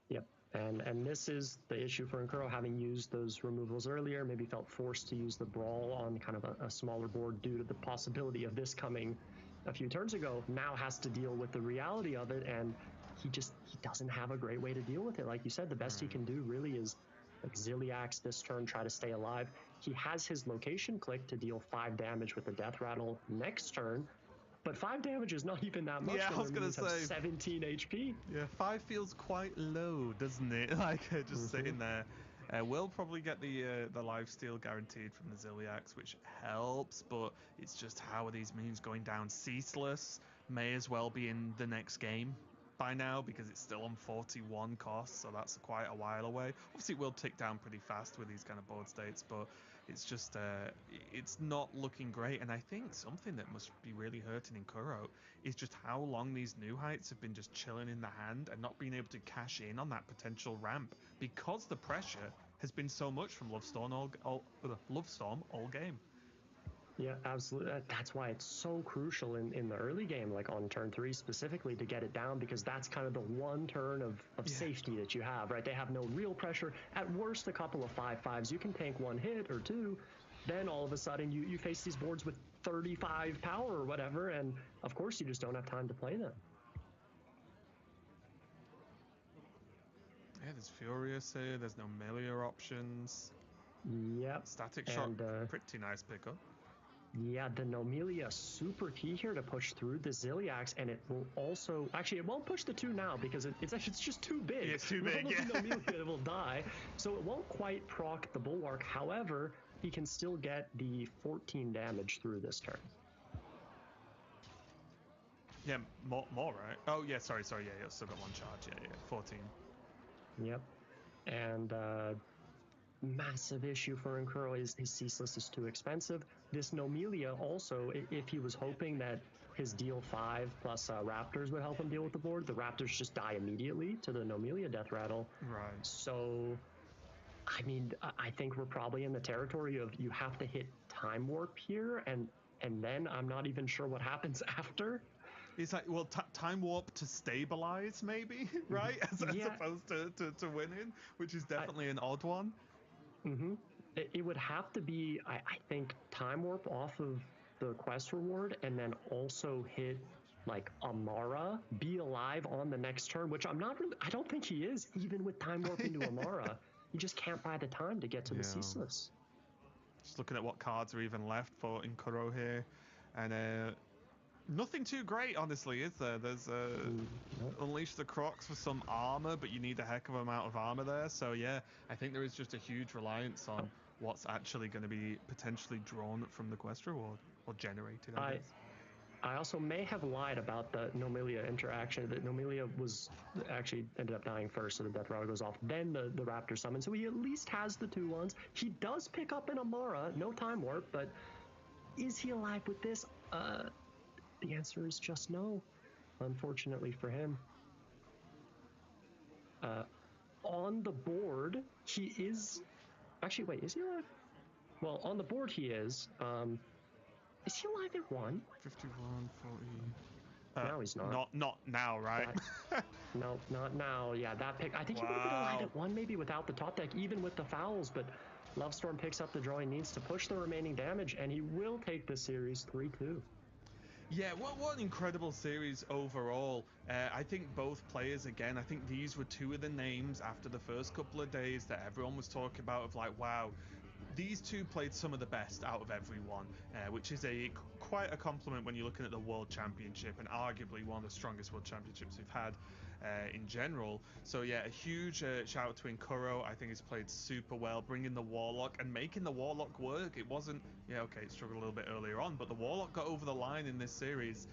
S12: Yep. And this is the issue for Inkuro, having used those removals earlier, maybe felt forced to use the Brawl on kind of a smaller board due to the possibility of this coming a few turns ago, now has to deal with the reality of it, and he doesn't have a great way to deal with it. Like you said, the best he can do really is like Ziliax this turn, try to stay alive. He has his location click to deal 5 damage with the Death Rattle next turn, but 5 damage is not even that much.
S4: Yeah, I was going to say
S12: 17 HP.
S4: Yeah, 5 feels quite low, doesn't it? Like just sitting there. We'll probably get the lifesteal guaranteed from the Ziliax, which helps, but it's just how are these moons going down? Ceaseless may as well be in the next game by now because it's still on 41 costs, so that's quite a while away. Obviously, it will tick down pretty fast with these kind of board states, but it's just it's not looking great. And I think something that must be really hurting in Kuro is just how long these new heights have been just chilling in the hand and not being able to cash in on that potential ramp because the pressure has been so much from Lovestorm all game.
S12: Yeah, absolutely. That's why it's so crucial in the early game, like on turn 3 specifically, to get it down, because that's kind of the one turn of safety that you have, right? They have no real pressure. At worst, a couple of 5/5s. You can tank 1 hit or 2. Then all of a sudden you face these boards with 35 power or whatever, and of course you just don't have time to play them.
S4: Yeah, there's Furious here. There's no melee options.
S12: Yep.
S4: Static Shock, pretty nice pickup.
S12: Yeah, the Nomelia super key here to push through the Ziliax, and it will also actually it won't push the 2 now because it's just too big.
S4: Yeah, it's too big.
S12: Yeah. Nomelia will die, so it won't quite proc the Bulwark. However, he can still get the 14 damage through this turn.
S4: Yeah, more, right? Oh yeah, sorry. Yeah, still got 1 charge. Yeah, 14.
S12: Yep, and massive issue for Nkuro is his Ceaseless is too expensive. This Nomelia also, if he was hoping that his deal 5 plus Raptors would help him deal with the board, the Raptors just die immediately to the Nomelia Death Rattle.
S4: Right.
S12: So, I mean, I think we're probably in the territory of you have to hit Time Warp here, and then I'm not even sure what happens after.
S4: It's like, well, Time Warp to stabilize, maybe, right? As opposed to winning, which is definitely an odd one.
S12: Mm-hmm. It would have to be, I think, Time Warp off of the quest reward, and then also hit like Amara, be alive on the next turn, which I don't think he is, even with Time Warp into Amara. You just can't buy the time to get to the Ceaseless.
S4: Just looking at what cards are even left for Nkuro here, and nothing too great, honestly, is there? There's Unleash the Crocs for some armor, but you need a heck of an amount of armor there. So yeah, I think there is just a huge reliance on what's actually going to be potentially drawn from the quest reward, or generated, I guess.
S12: I also may have lied about the Nomelia interaction. That Nomelia was actually ended up dying first, so the Death Rattle goes off. Then the Raptor summon, so he at least has the 2 ones. He does pick up an Amara, no Time Warp, but is he alive with this? The answer is just no, unfortunately for him. On the board, he is... Actually, wait, is he alive? Well, on the board he is. Is he alive at 1?
S4: 51, 40...
S12: No, he's not.
S4: Not now, right?
S12: No, not now. Yeah, that pick. I think he would have been alive at 1 maybe without the top deck, even with the fouls, but Lovestorm picks up the draw he needs to push the remaining damage, and he will take the series 3-2.
S4: Yeah, what an incredible series overall. I think both players, again, I think these were 2 of the names after the first couple of days that everyone was talking about of like, wow, these 2 played some of the best out of everyone, which is quite a compliment when you're looking at the World Championship, and arguably one of the strongest World Championships we've had in general. So yeah, a huge shout out to Nkuro. I think he's played super well, bringing the Warlock and making the Warlock work. It wasn't, it struggled a little bit earlier on, but the Warlock got over the line in this series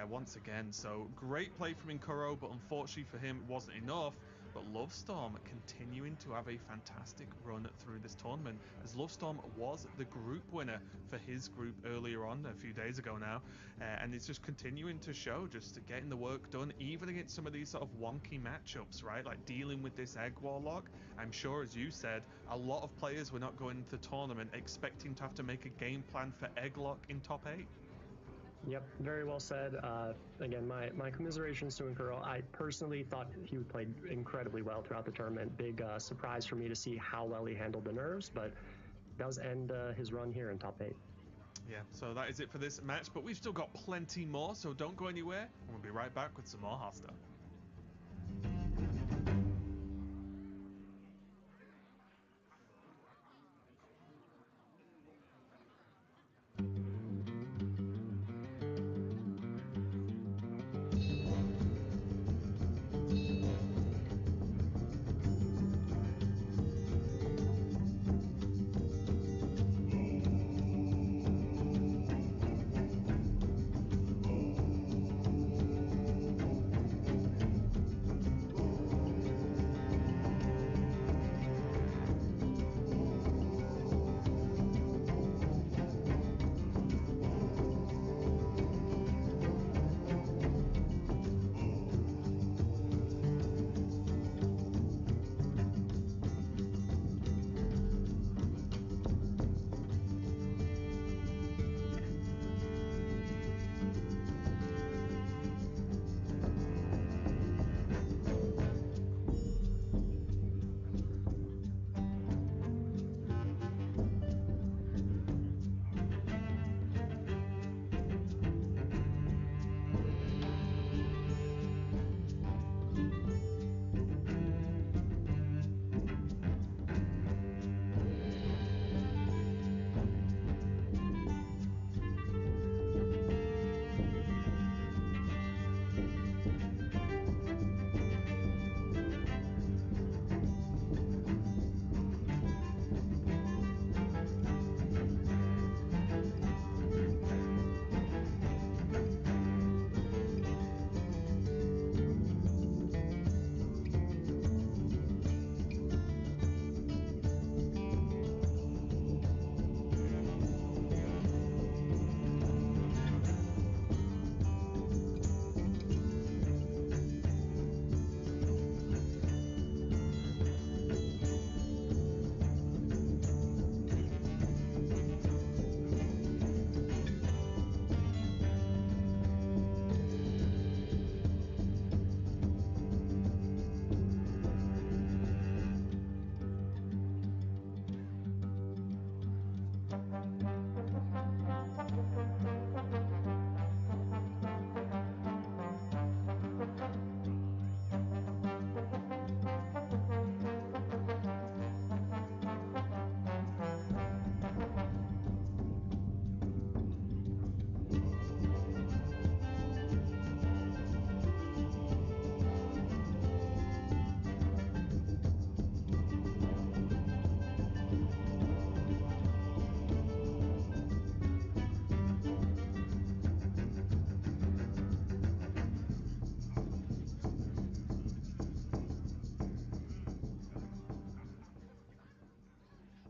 S4: once again. So great play from Nkuro, but unfortunately for him, it wasn't enough. But Lovestorm continuing to have a fantastic run through this tournament, as Lovestorm was the group winner for his group earlier on, a few days ago now, and it's just continuing to show, just getting the work done, even against some of these sort of wonky matchups, right? Like dealing with this Egg Warlock. I'm sure, as you said, a lot of players were not going into the tournament expecting to have to make a game plan for Egglock in top 8.
S12: Yep, very well said. Again, my commiserations to Nkuro. I personally thought he played incredibly well throughout the tournament. Big surprise for me to see how well he handled the nerves, but does end his run here in top 8.
S4: Yeah, so that is it for this match, but we've still got plenty more, so don't go anywhere, and we'll be right back with some more Hearthstone.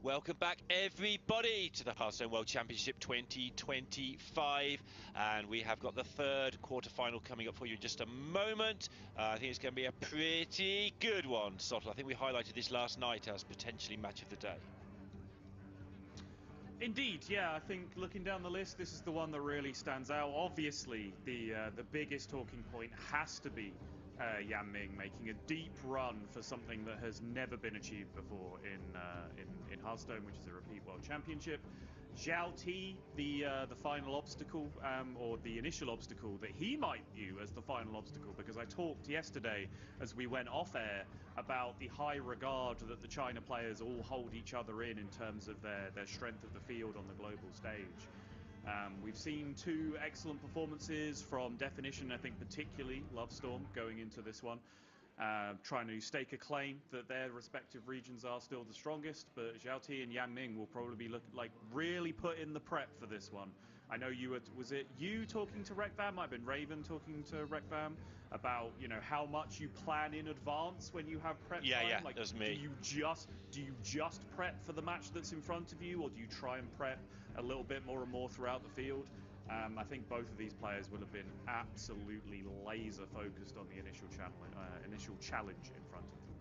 S10: Welcome back, everybody, to the Hearthstone World Championship 2025. And we have got the third quarterfinal coming up for you in just a moment. I think it's going to be a pretty good one, Sottle. I think we highlighted this last night as potentially match of the day.
S14: Indeed, yeah. I think looking down the list, this is the one that really stands out. Obviously, the biggest talking point has to be Yan Ming making a deep run for something that has never been achieved before in Hearthstone, which is a repeat World Championship. Zhao Ti, the final obstacle, or the initial obstacle that he might view as the final obstacle, because I talked yesterday as we went off air about the high regard that the China players all hold each other in terms of their strength of the field on the global stage. We've seen two excellent performances from Definition, I think particularly Lovestorm going into this one, trying to stake a claim that their respective regions are still the strongest, but Zhao Ti and Yan Ming will probably be really put in the prep for this one. I know was it you talking to Rekvam? Might have been Raven talking to Rekvam about, how much you plan in advance when you have prep time.
S10: Yeah, that's me.
S14: Do you just prep for the match that's in front of you, or do you try and prep a little bit more and more throughout the field? I think both of these players will have been absolutely laser focused on the initial challenge in front of them.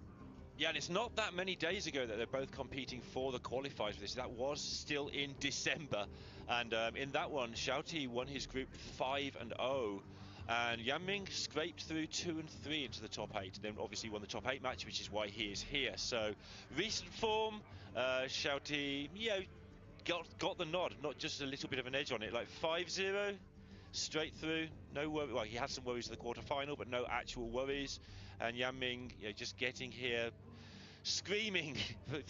S10: Yeah, and it's not that many days ago that they're both competing for the qualifiers for this. That was still in December, and in that one, Zhao Ti won his group 5-0, and Yan Ming scraped through 2 and 3 into the top 8. Then obviously won the top 8 match, which is why he is here. So recent form, Zhao Ti, got the nod, not just a little bit of an edge on it, like 5-0 straight through, no worry. Well, he had some worries in the quarterfinal, but no actual worries. And Yan Ming, just getting here, screaming,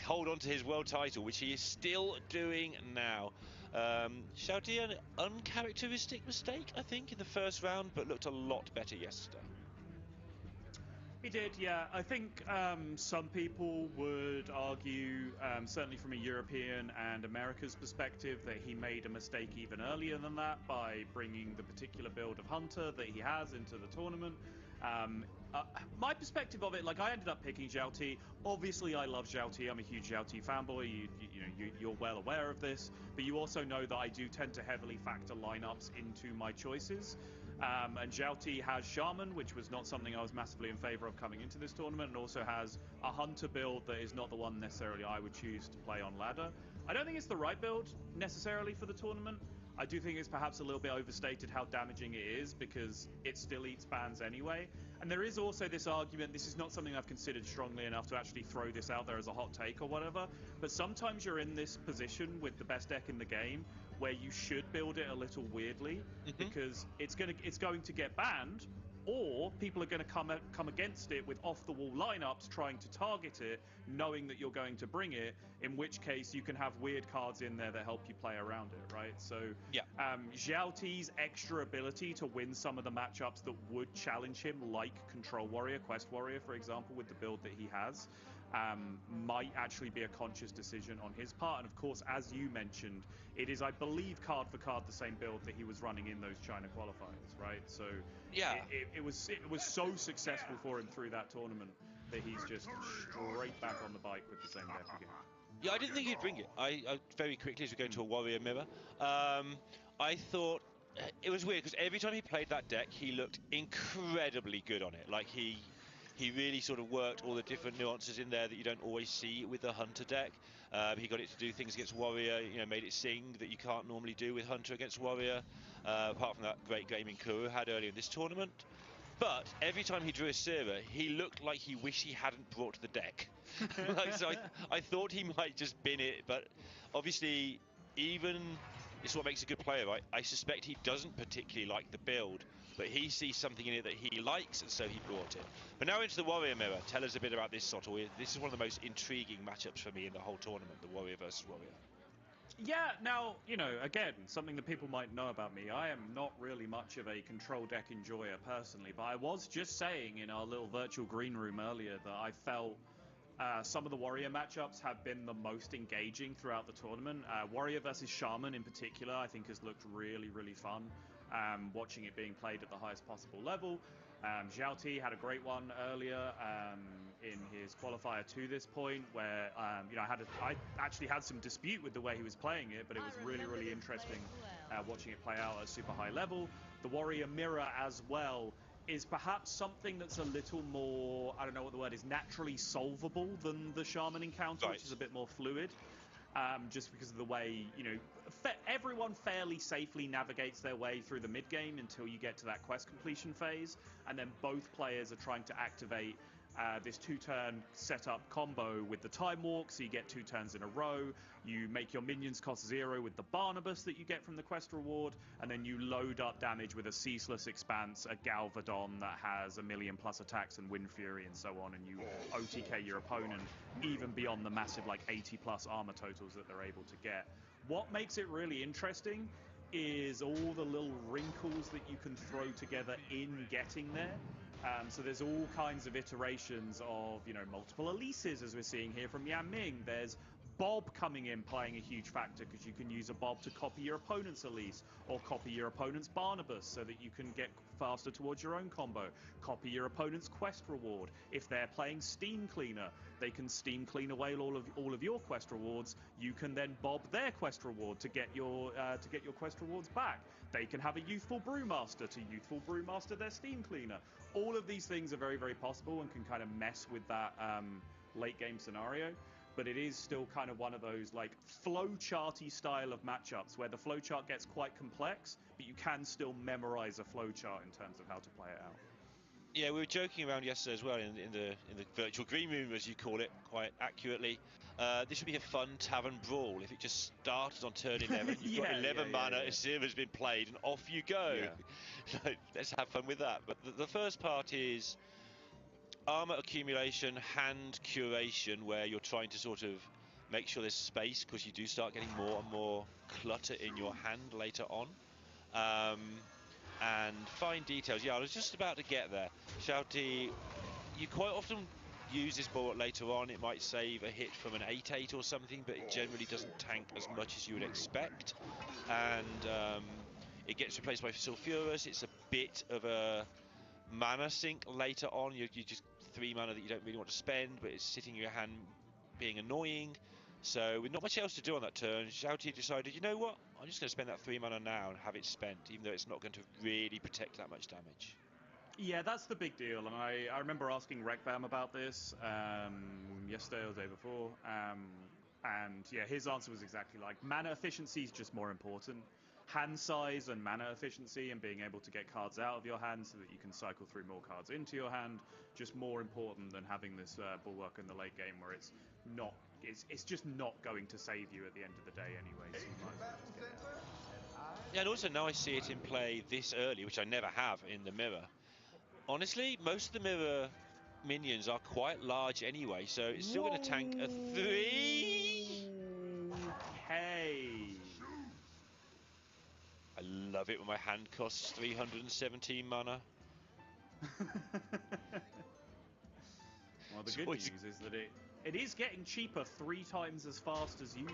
S10: hold on to his world title, which he is still doing now. Zhao Ti, an uncharacteristic mistake, I think, in the first round, but looked a lot better yesterday.
S14: He did, yeah. I think some people would argue, certainly from a European and America's perspective, that he made a mistake even earlier than that by bringing the particular build of Hunter that he has into the tournament. My perspective of it, I ended up picking Zhao Ti. Obviously, I love Zhao Ti. I'm a huge Zhao Ti fanboy. You're well aware of this, but you also know that I do tend to heavily factor lineups into my choices. And Zhao Ti has Shaman, which was not something I was massively in favor of coming into this tournament, and also has a Hunter build that is not the one necessarily I would choose to play on ladder. I don't think it's the right build necessarily for the tournament. I do think it's perhaps a little bit overstated how damaging it is, because it still eats bans anyway. And there is also this argument, this is not something I've considered strongly enough to actually throw this out there as a hot take or whatever, but sometimes you're in this position with the best deck in the game where you should build it a little weirdly, because it's going to get banned, or people are going to come against it with off-the-wall lineups trying to target it, knowing that you're going to bring it, in which case you can have weird cards in there that help you play around it, right? So Zhao Ti's extra ability to win some of the matchups that would challenge him, like Control Warrior, Quest Warrior, for example, with the build that he has, might actually be a conscious decision on his part. And of course, as you mentioned, it is, I believe, card for card the same build that he was running in those China qualifiers, right? So it was so successful for him through that tournament that he's just straight back on the bike with the same deck again.
S10: Yeah, I didn't think he'd bring it. I very quickly, as we go into a Warrior Mirror, I thought it was weird, because every time he played that deck, he looked incredibly good on it. Like he really sort of worked all the different nuances in there that you don't always see with the Hunter deck. He got it to do things against Warrior, made it sing that you can't normally do with Hunter against Warrior, apart from that great game in Kuru had earlier in this tournament. But every time he drew a Sira, he looked like he wished he hadn't brought the deck. So I thought he might just bin it, but obviously, it's what makes a good player, right? I suspect he doesn't particularly like the build, but he sees something in it that he likes, and so he brought it. But now into the Warrior Mirror. Tell us a bit about this, Sottle. This is one of the most intriguing matchups for me in the whole tournament, the Warrior versus Warrior.
S14: Yeah, now, again, something that people might know about me, I am not really much of a control deck enjoyer personally, but I was just saying in our little virtual green room earlier that I felt some of the Warrior matchups have been the most engaging throughout the tournament. Warrior versus Shaman in particular, I think, has looked really, really fun. watching it being played at the highest possible level. Zhao Ti had a great one earlier in his qualifier to this point, where I actually had some dispute with the way he was playing it, but it was really interesting watching it play out at a super high level. The Warrior Mirror as well is perhaps something that's a little more, I don't know what the word is, naturally solvable than the Shaman encounter, which is a bit more fluid. Just because of the way, everyone fairly safely navigates their way through the mid-game until you get to that quest completion phase, and then both players are trying to activate this 2-turn setup combo with the Time Walk, so you get 2 turns in a row. You make your minions cost 0 with the Barnabas that you get from the quest reward, and then you load up damage with a Ceaseless Expanse, a Galvadon that has 1,000,000+ attacks and Wind Fury and so on, and you OTK your opponent even beyond the massive 80+ armor totals that they're able to get. What makes it really interesting is all the little wrinkles that you can throw together in getting there. So there's all kinds of iterations of, multiple Elises, as we're seeing here from Yan Ming. There's Bob coming in playing a huge factor, because you can use a Bob to copy your opponent's Elise, or copy your opponent's Barnabas so that you can get faster towards your own combo. Copy your opponent's quest reward. If they're playing Steam Cleaner, they can Steam Clean away all of your quest rewards. You can then Bob their quest reward to get your quest rewards back. They can have a Youthful Brewmaster to Youthful Brewmaster their Steam Cleaner. All of these things are very possible and can kind of mess with that late game scenario. But it is still kind of one of those flowcharty style of matchups where the flowchart gets quite complex, but you can still memorize a flowchart in terms of how to play it out.
S10: Yeah, we were joking around yesterday as well in the virtual green room, as you call it, quite accurately. This would be a fun tavern brawl if it just started on turn 11. You've got 11 mana, a Silver's been played, and off you go. So let's have fun with that. But the first part is armor accumulation, hand curation, where you're trying to sort of make sure there's space, because you do start getting more and more clutter in your hand later on. And fine details. Yeah, I was just about to get there. Shouty, you quite often use this bullet later on. It might save a hit from an 8/8 or something, but it generally doesn't tank as much as you would expect. And it gets replaced by Sulfurous. It's a bit of a mana sink later on. You just 3 mana that you don't really want to spend, but it's sitting in your hand being annoying. So with not much else to do on that turn, Shouty decided, you know what, I'm just going to spend that 3 mana now and have it spent, even though it's not going to really protect that much damage.
S14: Yeah, that's the big deal, and I remember asking Rekbam about this yesterday or the day before, and yeah, his answer was exactly mana efficiency is just more important. Hand size and mana efficiency and being able to get cards out of your hand so that you can cycle through more cards into your hand, just more important than having this bulwark in the late game where it's just not going to save you at the end of the day anyway, so you might as well just get it out.
S10: Yeah, and also now I see it in play this early, which I never have in the mirror. Honestly, most of the mirror minions are quite large anyway, so it's still going to tank a 3.
S14: Hey.
S10: I love it when my hand costs 317 mana.
S14: Well, the good news is that it is getting cheaper 3 times as fast as usual.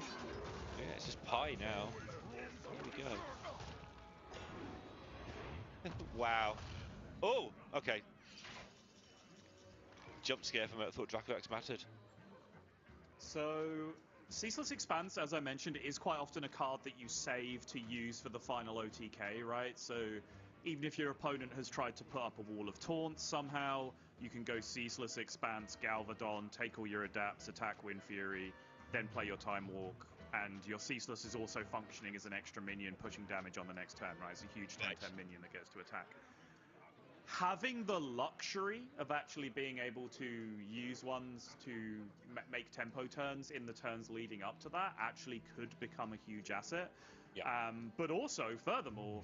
S10: Yeah, it's just pie now. Here we go. Wow. Oh, okay. Jump scare from it. I thought Dracoax mattered.
S14: So, Ceaseless Expanse, as I mentioned, is quite often a card that you save to use for the final OTK, right? So, even if your opponent has tried to put up a wall of taunts somehow, you can go Ceaseless Expanse, Galvadon, take all your adapts, attack Wind Fury, then play your Time Walk, and your Ceaseless is also functioning as an extra minion, pushing damage on the next turn, right? It's a huge 10/10 minion that gets to attack. Having the luxury of actually being able to use ones to make tempo turns in the turns leading up to that actually could become a huge asset.
S10: Yeah.
S14: But also, furthermore,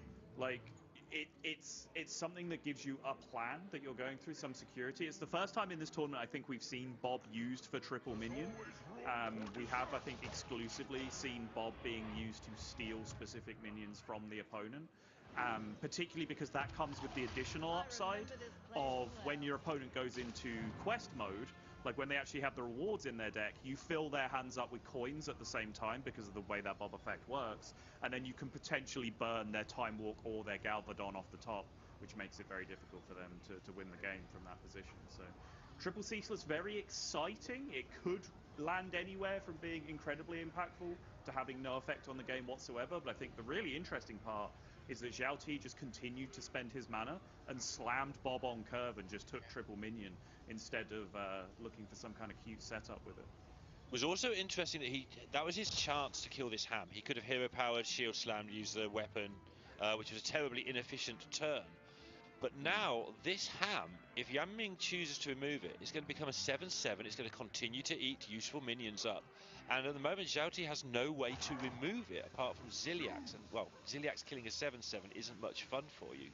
S14: it's something that gives you a plan that you're going through, some security. It's the first time in this tournament I think we've seen Bob used for triple minion. We have, I think, exclusively seen Bob being used to steal specific minions from the opponent. Particularly because that comes with the additional upside of when your opponent goes into quest mode, Like when they actually have the rewards in their deck, you fill their hands up with coins at the same time because of the way that Bob effect works, and then you can potentially burn their Time Walk or their Galvadon off the top, which makes it very difficult for them to win the game from that position. So triple ceaseless, very exciting. It could land anywhere from being incredibly impactful to having no effect on the game whatsoever, but I think the really interesting part is that Zhao Ti just continued to spend his mana and slammed Bob on curve and just took triple minion instead of looking for some kind of cute setup with it.
S10: It was also interesting that that was his chance to kill this ham. He could have hero powered, shield slammed, used the weapon, which was a terribly inefficient turn. But now, this ham, if Yan Ming chooses to remove it, it's going to become a 7/7. It's going to continue to eat useful minions up. And at the moment, Zhao Ti has no way to remove it apart from Ziliax. And, well, Ziliax killing a 7/7 isn't much fun for you.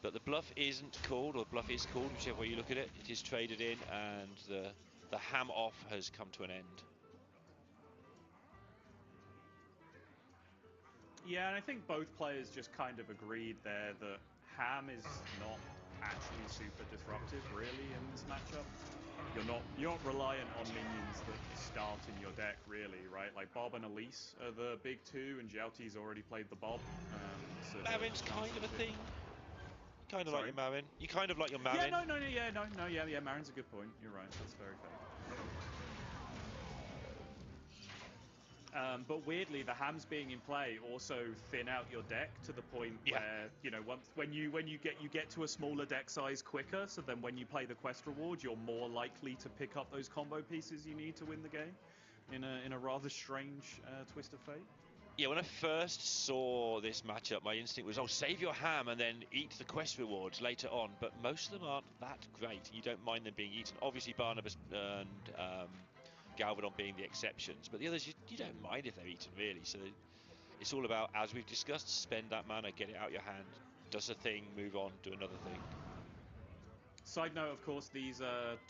S10: But the bluff isn't called, or the bluff is called, whichever way you look at it. It is traded in, and the ham off has come to an end.
S14: Yeah, and I think both players just kind of agreed there that ham is not actually super disruptive, really, in this matchup. You're not reliant on minions that start in your deck, really, right? Like Bob and Elise are the big two, and Zhao Ti's already played the Bob. So
S10: Marin's kind of a thing. Kind of like your Marin. You kind of like your Marin.
S14: Yeah, Marin's a good point. You're right. That's very fair. But weirdly, the hams being in play also thin out your deck to the point where, you know, when you get to a smaller deck size quicker, so then when you play the quest reward, you're more likely to pick up those combo pieces you need to win the game in a rather strange twist of fate.
S10: Yeah, when I first saw this matchup, my instinct was, oh, save your ham and then eat the quest rewards later on. But most of them aren't that great. You don't mind them being eaten. Obviously, Barnabas and Galvadon being the exceptions, but the others you don't mind if they're eaten, really. So it's all about, as we've discussed, spend that mana, get it out your hand, does a thing, move on, do another thing.
S14: Side note, of course, these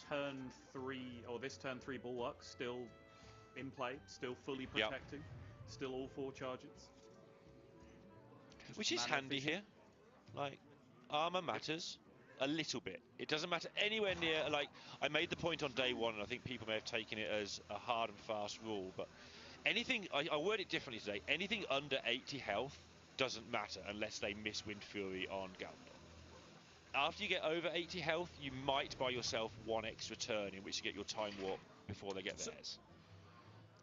S14: turn 3 bulwarks still in play, still fully protecting, still all 4 charges,
S10: which is handy here. Like, armor matters a little bit. It doesn't matter anywhere near, like, I made the point on day one, and I think people may have taken it as a hard and fast rule, but anything, I word it differently today, anything under 80 health doesn't matter unless they miss Wind Fury on Galvadon. After you get over 80 health, you might buy yourself 1 extra turn in which you get your Time Warp before they get theirs.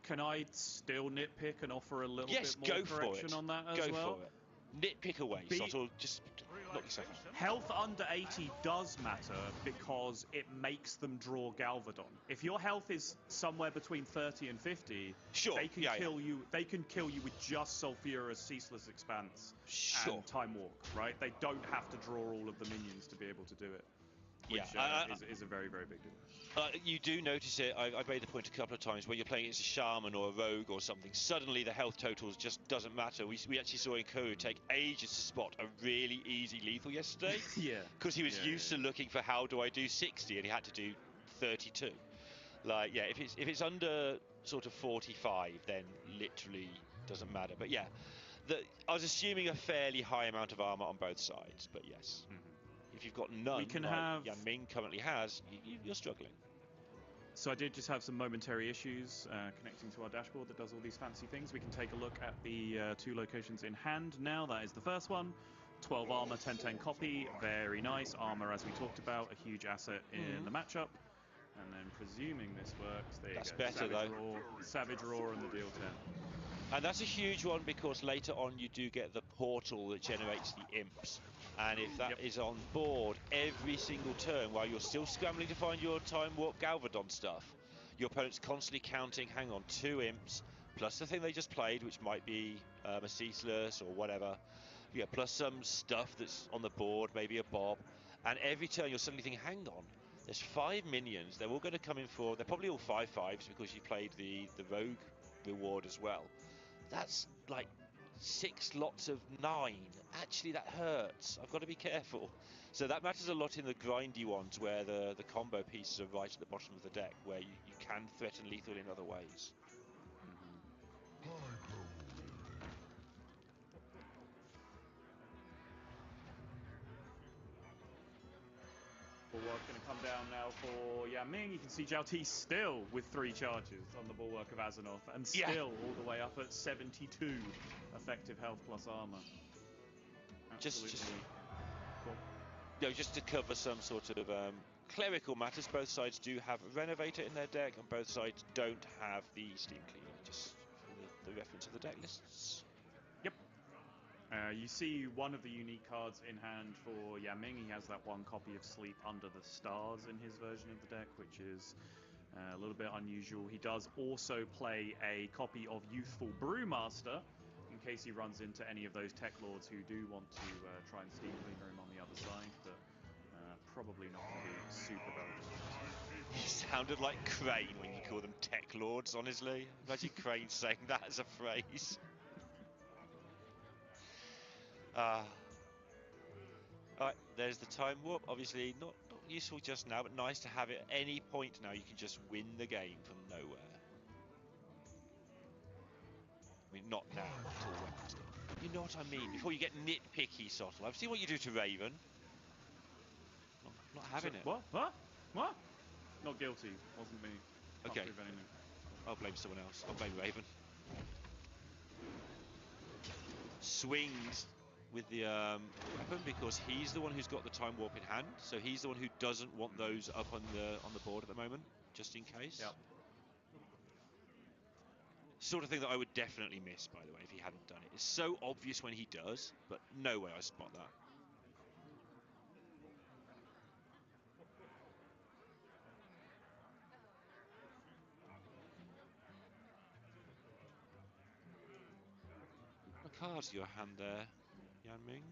S14: Can I still nitpick and offer a little
S10: bit
S14: more correction on that as well?
S10: Go for it. Nitpick away, just knock yourself out.
S14: Health under 80 does matter because it makes them draw Galvadon. If your health is somewhere between 30 and 50, they can kill you. They can kill you with just Sulfura's Ceaseless Expanse and Time Walk, right? They don't have to draw all of the minions to be able to do it. Which is a very, very big deal.
S10: You do notice it. I've made the point a couple of times when you're playing against a shaman or a rogue or something. Suddenly the health totals just doesn't matter. We actually saw Nkoru take ages to spot a really easy lethal yesterday. Because he was used to looking for how do I do 60 and he had to do 32. Like, if it's under sort of 45, then literally doesn't matter. But yeah, I was assuming a fairly high amount of armor on both sides. But yes. If you've got none, like Yan Ming currently has, you're struggling.
S14: So I did just have some momentary issues connecting to our dashboard that does all these fancy things. We can take a look at the 2 locations in hand now. That is the first one. 12 armor, 10/10 copy. Very nice. Armor, as we talked about, a huge asset in the matchup. And then presuming this works, there you go.
S10: That's better, though.
S14: Savage Roar and the deal 10.
S10: And that's a huge one because later on you do get the portal that generates the imps. And if that is on board every single turn while you're still scrambling to find your Time Warp Galvadon stuff, your opponent's constantly counting, hang on, 2 imps, plus the thing they just played, which might be a Ceaseless or whatever, plus some stuff that's on the board, maybe a Bob, and every turn you're suddenly thinking, hang on, there's 5 minions, they're all going to come in for, they're probably all 5/5s because you played the rogue reward as well. That's like 6 lots of 9. Actually, that hurts. I've got to be careful. So that matters a lot in the grindy ones where the combo pieces are right at the bottom of the deck, where you can threaten lethal in other ways.
S14: Bulwark going to come down now for Yan Ming. You can see Zhao Ti still with 3 charges on the Bulwark of Azzinoth, and still all the way up at 72 effective health plus armor. Absolutely.
S10: Just to cover some sort of clerical matters, both sides do have a Renovator in their deck, and both sides don't have the Steam Cleaner, just for the reference of the deck lists.
S14: Yep. You see one of the unique cards in hand for Yan Ming. He has that 1 copy of Sleep Under the Stars in his version of the deck, which is a little bit unusual. He does also play a copy of Youthful Brewmaster, in case he runs into any of those Tech Lords who do want to try and Steam Cleaner him on the other side, but probably not going to be super relevant.
S10: You sounded like Crane when you call them Tech Lords, honestly. Imagine Crane saying that as a phrase. Alright, there's the Time Warp. Obviously not useful just now, but nice to have it at any point now. You can just win the game from nowhere. I mean, not now, until Wednesday. You know what I mean? Before you get nitpicky, Sottle. I've seen what you do to Raven. Not having it.
S14: What? Not guilty. Wasn't me. Can't prove anything.
S10: I'll blame someone else. I'll blame Raven. Swings with the weapon because he's the one who's got the Time Warp in hand. So he's the one who doesn't want those up on the board at the moment, just in case.
S14: Yep.
S10: Sort of thing that I would definitely miss, by the way, if he hadn't done it. It's so obvious when he does, but no way I spot that. What cards in your hand there, Yan Ming?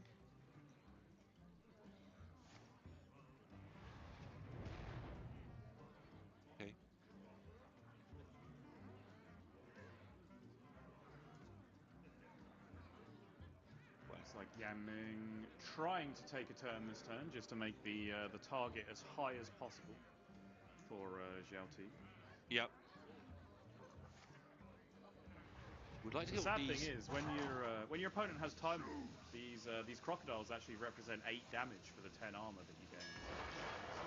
S10: Okay.
S14: It's like Yan Ming trying to take a turn this turn, just to make the target as high as possible for Zhao Ti.
S10: Yep. Would like to
S14: the sad
S10: these...
S14: thing is, when your opponent has Time Warp, these crocodiles actually represent 8 damage for the 10 armor that you gain. So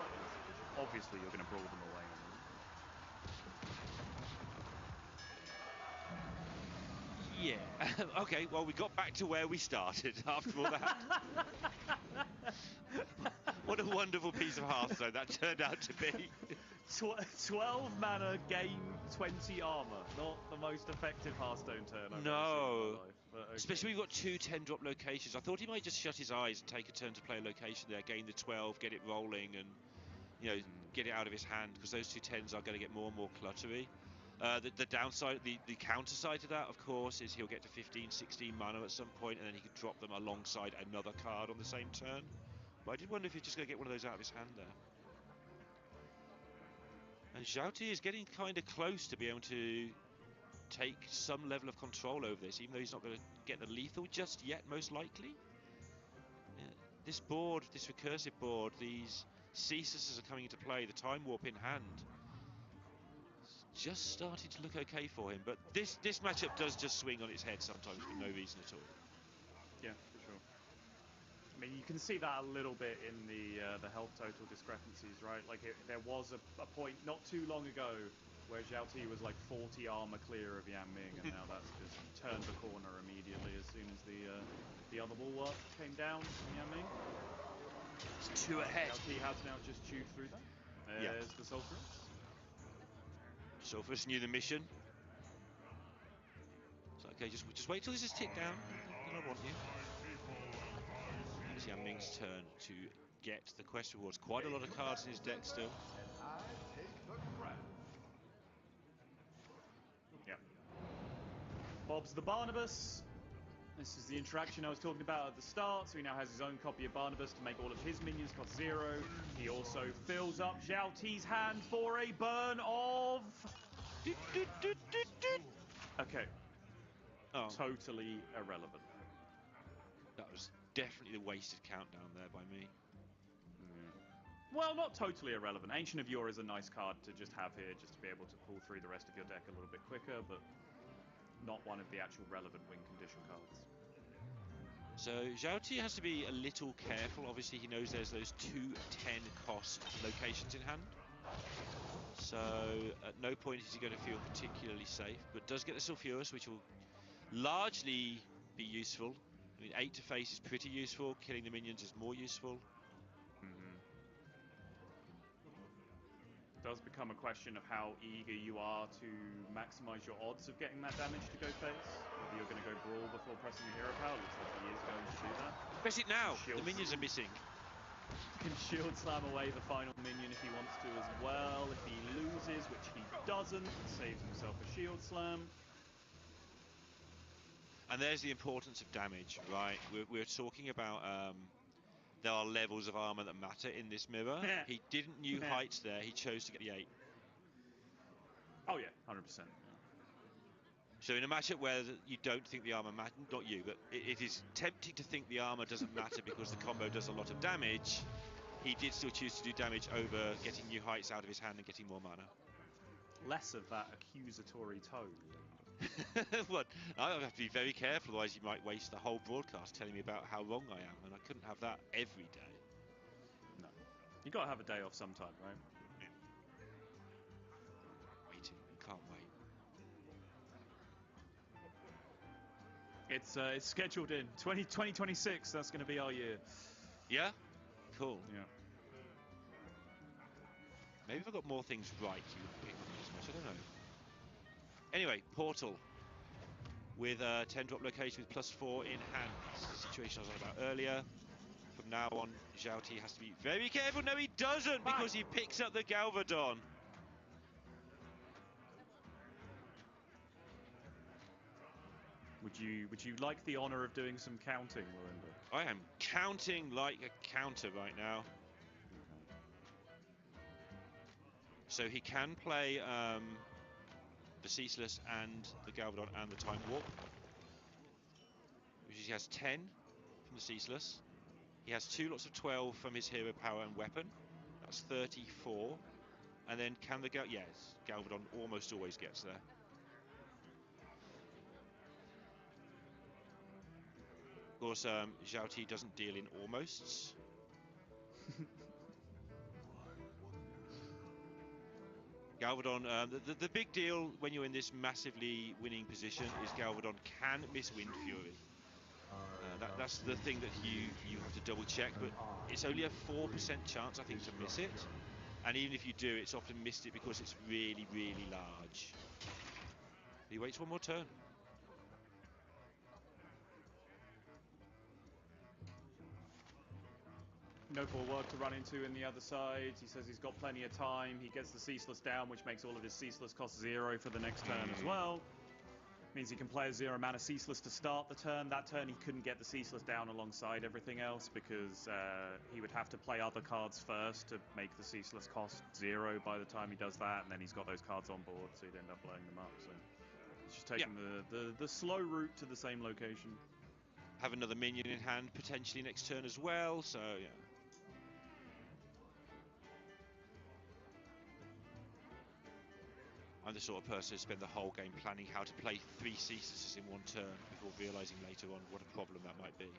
S14: obviously, you're going to brawl them away.
S10: Yeah. Okay, well, we got back to where we started after all that. What a wonderful piece of Hearthstone that turned out to be.
S14: 12 mana, gain 20 armor. Not the most effective Hearthstone turn I've ever seen in my life. But okay.
S10: Especially we've got 2 10-drop locations. I thought he might just shut his eyes and take a turn to play a location there, gain the 12, get it rolling, and get it out of his hand, because those 2 10s are going to get more and more cluttery. The downside, the counter side to that, of course, is he'll get to 15, 16 mana at some point, and then he could drop them alongside another card on the same turn. But I did wonder if he's just going to get one of those out of his hand there. And Zhao Ti is getting kind of close to be able to take some level of control over this, even though he's not going to get the lethal just yet, most likely. Yeah. This board, this recursive board, these Ceaselesses are coming into play, the Time Warp in hand. Just starting to look okay for him, but this matchup does just swing on its head sometimes for no reason at all.
S14: Yeah, for sure. I mean, you can see that a little bit in the health total discrepancies, right? Like, there was a point not too long ago where Zhao Ti was like 40 armor clear of Yan Ming, and now that's just turned the corner immediately as soon as the other bulwark came down from Yan Ming.
S10: It's 2 ahead.
S14: Zhao Ti has now just chewed through that. There's the Sulphurus.
S10: Sulphurus knew the mission. So okay, just wait till this is ticked down, then I want you. It's Yan Ming's turn to get the quest rewards. Quite a lot of cards in his deck still.
S14: Yep. Bob's the Barnabas. This is the interaction I was talking about at the start. So he now has his own copy of Barnabas to make all of his minions cost 0. He also fills up Zhao Ti's hand for a burn of... Okay.
S10: Oh.
S14: Totally irrelevant.
S10: That was definitely the wasted countdown there by me.
S14: Well, not totally irrelevant. Ancient of Yore is a nice card to just have here, just to be able to pull through the rest of your deck a little bit quicker, but not one of the actual relevant win condition cards.
S10: So Zhao Ti has to be a little careful. Obviously, he knows there's those 2 10 cost locations in hand. So at no point is he going to feel particularly safe, but does get the Sulfuras, which will largely be useful. I mean, 8 to face is pretty useful. Killing the minions is more useful.
S14: Does become a question of how eager you are to maximize your odds of getting that damage to go face. Whether you're going to go brawl before pressing the hero power. Looks like he is going to do that.
S10: Press it now.
S14: Shield.
S10: The minions are missing.
S14: Can shield slam away the final minion if he wants to as well. If he loses, which he doesn't, saves himself a shield slam.
S10: And there's the importance of damage, right? We're talking about there are levels of armor that matter in this mirror. He didn't new heights there. He chose to get the 8.
S14: Oh yeah, 100%.
S10: So in a matchup where you don't think the armor matters, not you, but it is tempting to think the armor doesn't matter because the combo does a lot of damage, he did still choose to do damage over getting new heights out of his hand and getting more mana.
S14: Less of that accusatory tone.
S10: Well, I have to be very careful, otherwise you might waste the whole broadcast telling me about how wrong I am, and I couldn't have that every day.
S14: No. You gotta have a day off sometime, right?
S10: Waiting, can't wait.
S14: It's scheduled in 2026. That's going to be our year.
S10: Yeah? Cool.
S14: Yeah.
S10: Maybe if I got more things right, you would pick on me as much. I don't know. Anyway, Portal with a 10 drop location with +4 in hand. Situation I was on about earlier. From now on, Zhao Ti has to be very careful. No, he doesn't, because he picks up the Galvadon.
S14: Would you like the honor of doing some counting, Lorinda?
S10: I am counting like a counter right now. So he can play the Ceaseless and the Galvadon and the Time Warp. Which he has 10 from the Ceaseless. He has 2 lots of 12 from his hero power and weapon. That's 34. And then can the yes, Galvadon almost always gets there. Of course, Zhao Ti doesn't deal in almosts. Galvadon, the big deal when you're in this massively winning position is Galvadon can miss Wind Fury. That's the thing that you have to double check, but it's only a 4% chance, I think, to miss it. And even if you do, it's often missed it because it's really, really large. He waits one more turn.
S14: No bulwark to run into in the other side. He says he's got plenty of time. He gets the Ceaseless down, which makes all of his Ceaseless cost 0 for the next turn as well. Means he can play a 0 mana Ceaseless to start the turn. That turn he couldn't get the Ceaseless down alongside everything else because he would have to play other cards first to make the Ceaseless cost 0 by the time he does that, and then he's got those cards on board, so he'd end up blowing them up. So he's just taking the slow route to the same location.
S10: Have another minion in hand potentially next turn as well, so yeah. I'm the sort of person who spend the whole game planning how to play 3 Ceaselesses in one turn before realising later on what a problem that might be.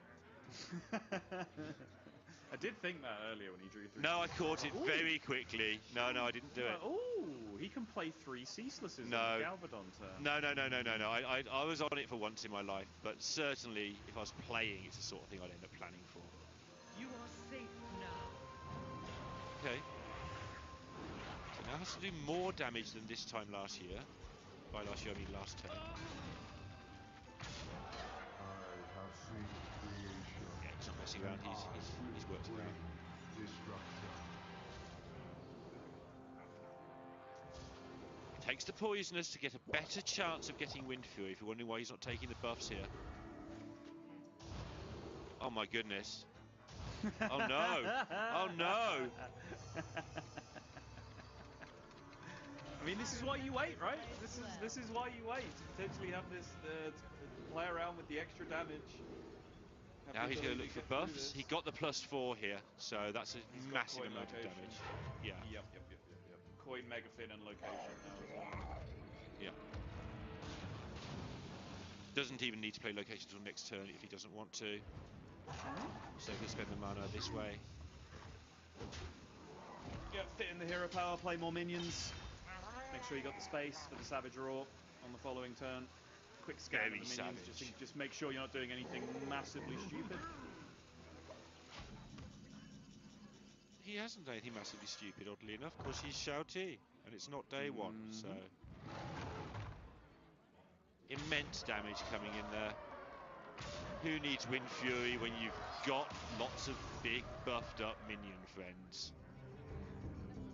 S14: I did think that earlier when he drew 3.
S10: No, I caught it very quickly. No, I didn't do it.
S14: Oh, he can play 3 Ceaselesses on the Galvadon turn.
S10: No. I was on it for once in my life, but certainly if I was playing, it's the sort of thing I'd end up planning for.
S11: You are safe now.
S10: Okay. So now has to do more damage than this time last year. By last year, I mean last turn. Yeah, he's not messing around. He's worked it out. Takes the poisonous to get a better chance of getting Wind Fury. If you're wondering why he's not taking the buffs here. Oh my goodness. Oh no! Oh no!
S14: I mean, this is why you wait, right? This is why you wait to potentially have this play around with the extra damage.
S10: Now he's going to look for buffs. He got the +4 here, so that's a massive amount of damage. Yeah.
S14: Yep. Coin, Megafin, and location now as well.
S10: Yeah. Doesn't even need to play location until next turn if he doesn't want to. So he'll spend the mana this way.
S14: Yep, fit in the hero power, play more minions. Make sure you got the space for the Savage Roar on the following turn. Quick scan of the minions,
S10: savage.
S14: just make sure you're not doing anything massively stupid.
S10: He hasn't done anything massively stupid, oddly enough, because he's shouty, and it's not day one, so... Immense damage coming in there. Who needs Wind Fury when you've got lots of big buffed up minion friends?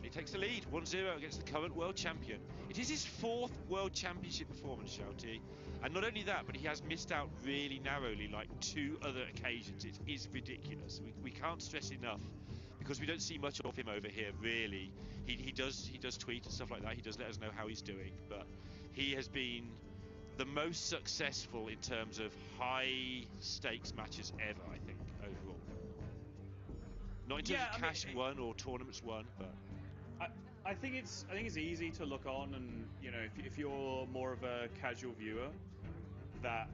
S10: He takes the lead, 1-0 against the current world champion. It is his 4th world championship performance, Shouty. And not only that, but he has missed out really narrowly, like 2 other occasions. It is ridiculous. We can't stress enough, because we don't see much of him over here, really. He does tweet and stuff like that. He does let us know how he's doing, but he has been the most successful in terms of high stakes matches ever, I think, overall. Not in terms of cash won or tournaments won, but
S14: I think it's easy to look on, and you know, if you're more of a casual viewer, that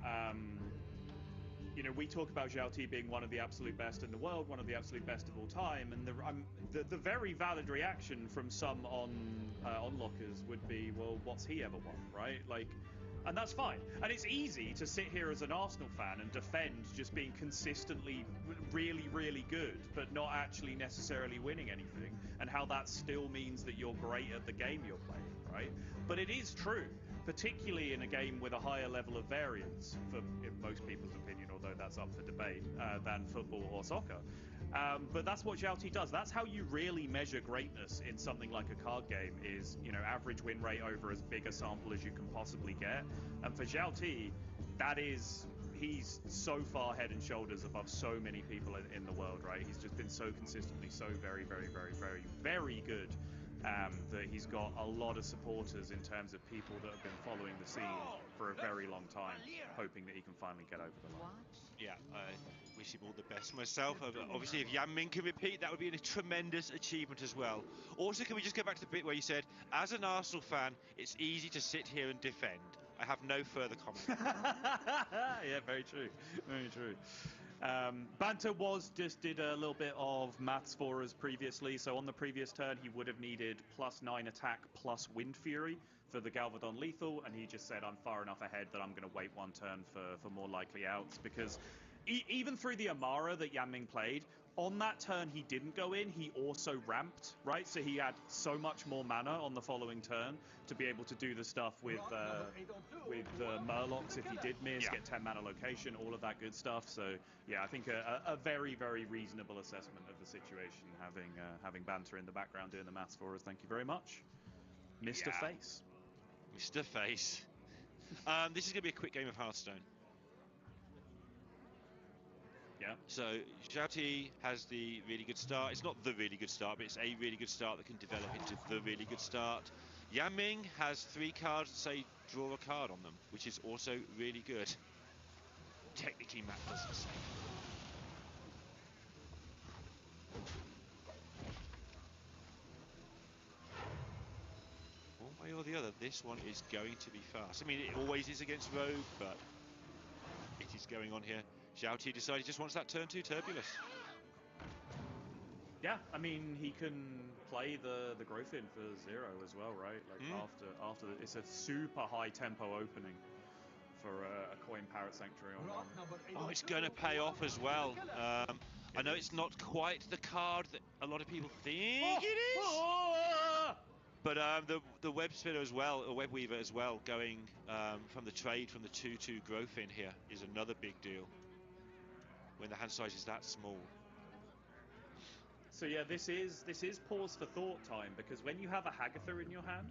S14: you know, we talk about Zhao Ti being one of the absolute best in the world, one of the absolute best of all time, and the very valid reaction from some onlookers would be, well, what's he ever won, right? Like, and that's fine. And it's easy to sit here as an Arsenal fan and defend just being consistently really, really good, but not actually necessarily winning anything, and how that still means that you're great at the game you're playing, right? But it is true, particularly in a game with a higher level of variance, in most people's opinion, although that's up for debate, than football or soccer. But that's what Zhao Ti does. That's how you really measure greatness in something like a card game, is, you know, average win rate over as big a sample as you can possibly get. And for Zhao Ti, he's so far head and shoulders above so many people in the world, right? He's just been so consistently so very, very, very, very, very good, that he's got a lot of supporters in terms of people that have been following the scene for a very long time, hoping that he can finally get over the line.
S10: yeah, I wish him all the best myself. Obviously, if Yan Ming can repeat, that would be a tremendous achievement as well. Also, can we just go back to the bit where you said, as an Arsenal fan, it's easy to sit here and defend. I have no further comment.
S14: Yeah, very true. Very true. Banter did a little bit of maths for us previously. So on the previous turn, he would have needed +9 attack plus Wind Fury for the Galvadon Lethal, and he just said, I'm far enough ahead that I'm going to wait one turn for more likely outs, because even through the Amara that Yan Ming played, on that turn he didn't go in, he also ramped, right? So he had so much more mana on the following turn to be able to do the stuff with Murlocs if he did miss, get 10 mana location, all of that good stuff. So yeah, I think a very, very reasonable assessment of the situation, having Banter in the background doing the maths for us. Thank you very much, Mr. Face.
S10: Mr. Face. This is going to be a quick game of Hearthstone.
S14: Yeah.
S10: So Zhao Ti has the really good start. It's not the really good start, but it's a really good start that can develop into the really good start. Yan Ming has 3 cards that say draw a card on them, which is also really good. Technically, Matt does the same. One way or the other, this one is going to be fast. I mean, it always is against Rogue, but it is going on here. Zhao Ti decided he just wants that turn 2 Turbulus.
S14: Yeah, I mean, he can play the growth in for 0 as well, right? Like after it's a super high tempo opening for a coin Parrot Sanctuary on one.
S10: Oh, it's going to pay off as well. I know it's not quite the card that a lot of people think it is. But the web spinner as well, or web weaver as well, going from the trade from the 2/2 growth in here is another big deal when the hand size is that small.
S14: So yeah, this is pause for thought time, because when you have a Hagatha in your hand,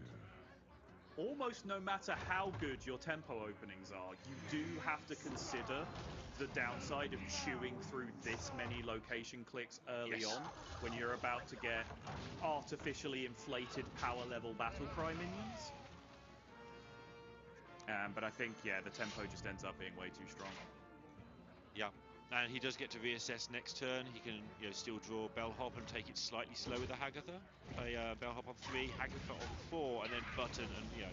S14: almost no matter how good your tempo openings are, you do have to consider the downside of chewing through this many location clicks early on when you're about to get artificially inflated power level battlecry minions. But I think, yeah, the tempo just ends up being way too strong.
S10: Yeah, and he does get to reassess next turn. He can, you know, still draw Bellhop and take it slightly slow with the Hagatha. Play Bellhop on 3, Hagatha on 4, and then Button and, you know,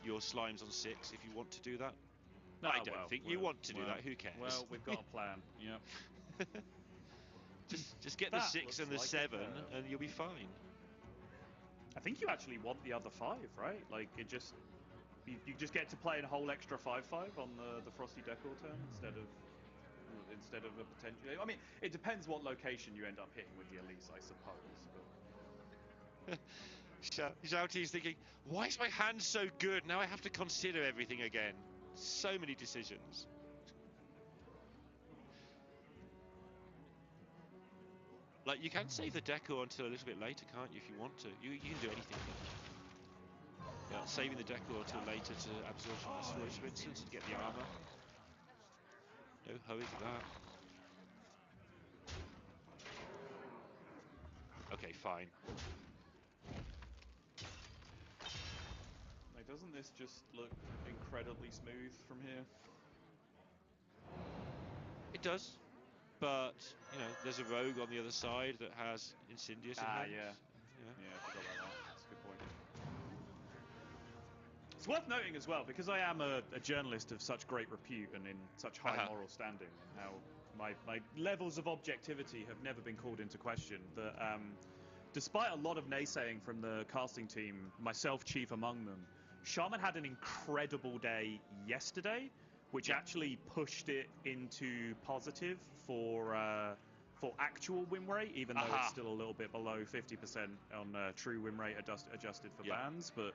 S10: your Slimes on 6 if you want to do that.
S14: No,
S10: I don't think you want to do that. Who cares?
S14: Well, we've got a plan. Yep.
S10: just get the 6 and the 7, and you'll be fine.
S14: I think you actually want the other 5, right? Like it just you just get to play a whole extra 5/5 on the Frosty Decor turn instead of a potential. I mean, it depends what location you end up hitting with the Elise, I suppose. But
S10: Zhao thinking, why is my hand so good? Now I have to consider everything again. So many decisions. Like, you can save the decor until a little bit later, can't you, if you want to? You can do anything. Yeah, saving the decor until later to absorb some asteroids, for instance, and get the armor. No hurry for that. Okay, fine.
S14: Like, doesn't this just look incredibly smooth from here?
S10: It does. But, you know, there's a rogue on the other side that has Incendious in hand.
S14: Yeah, I forgot about that. That's a good point. It's worth noting as well, because I am a journalist of such great repute and in such high moral standing, and how my levels of objectivity have never been called into question, that despite a lot of naysaying from the casting team, myself chief among them, Shaman had an incredible day yesterday, which actually pushed it into positive for actual win rate, even though it's still a little bit below 50% on true win rate adjusted for bans. But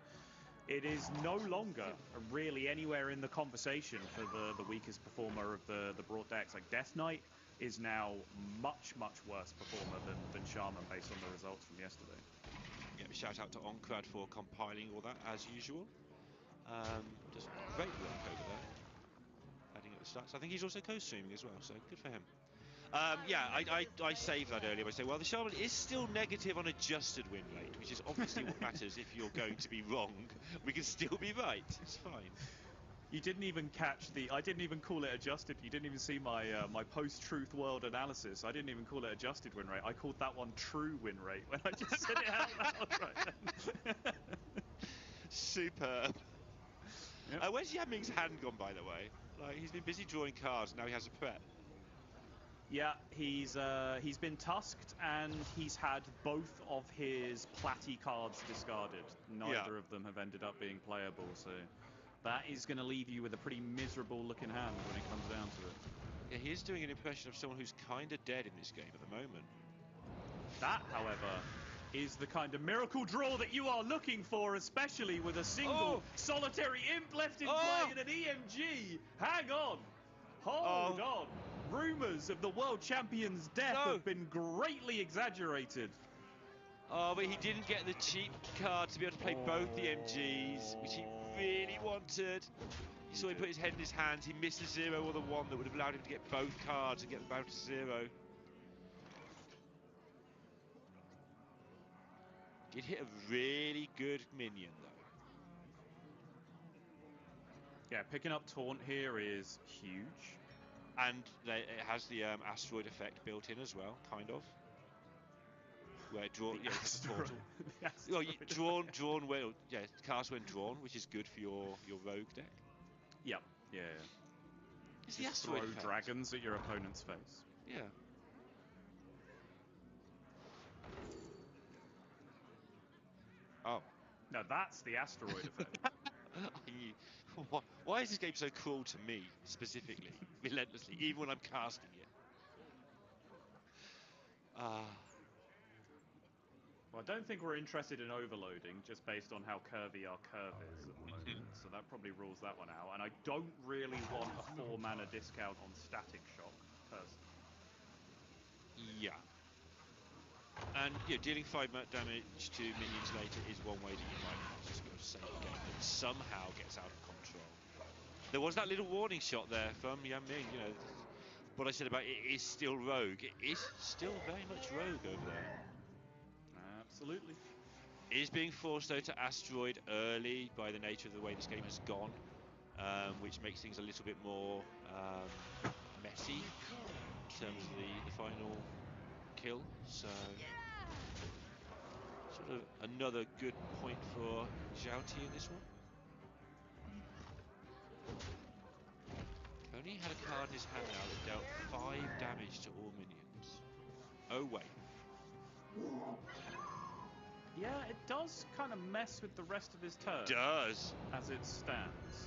S14: it is no longer really anywhere in the conversation for the weakest performer of the broad decks. Like Death Knight is now much worse performer than Shaman based on the results from yesterday.
S10: Yeah, shout out to Onkrad for compiling all that as usual. Just great work over there. Adding up the stats. I think he's also co-streaming as well, so good for him. Yeah, I saved that earlier by saying, well, the Shaman is still negative on adjusted win rate, which is obviously what matters if you're going to be wrong. We can still be right. It's fine.
S14: You didn't even catch I didn't even call it adjusted. You didn't even see my my post-truth world analysis. I didn't even call it adjusted win rate. I called that one true win rate when I just said it out loud right then.
S10: Superb. Yep. Where's Yaming's hand gone, by the way? Like, he's been busy drawing cards, now he has a prep.
S14: Yeah, he's been tusked, and he's had both of his platy cards discarded. Neither of them have ended up being playable, so that is going to leave you with a pretty miserable looking hand when it comes down to it.
S10: Yeah, he is doing an impression of someone who's kind of dead in this game at the moment.
S14: That, however, is the kind of miracle draw that you are looking for, especially with a single solitary imp left in play and an EMG. Hang on. Hold on. Rumours of the world champion's death have been greatly exaggerated.
S10: Oh, but he didn't get the cheap card to be able to play both the MGs, which he really wanted. You saw him put his head in his hands. He missed the 0 or the 1 that would have allowed him to get both cards and get them down to 0. Did hit a really good minion, though.
S14: Yeah, picking up Taunt here is huge.
S10: And it has the asteroid effect built in as well, kind of. Where it draw, it's a portal. Well, drawn well, cast when drawn, which is good for your rogue deck.
S14: Yep. Yeah.
S10: It's the asteroid
S14: throw
S10: effect.
S14: Dragons at your opponent's face.
S10: Yeah. Oh.
S14: No, that's the asteroid effect.
S10: Why is this game so cruel to me, specifically, relentlessly, even when I'm casting it?
S14: Well, I don't think we're interested in overloading, just based on how curvy our curve is at the moment. So that probably rules that one out. And I don't really want a 4-mana discount on Static Shock, personally.
S10: Yeah. And dealing 5 damage to minions later is one way that you might just be able to save the game that somehow gets out of control. There was that little warning shot there from Yaming, what I said about it is still rogue. It is still very much rogue over there.
S14: Absolutely.
S10: It is being forced though to asteroid early by the nature of the way this game has gone, which makes things a little bit more messy in terms of the final kill. So sort of another good point for Zhao in this one. Only had a card in his hand now that dealt 5 damage to all minions. Oh wait.
S14: Yeah, it does kind of mess with the rest of his turn.
S10: It does.
S14: As it stands.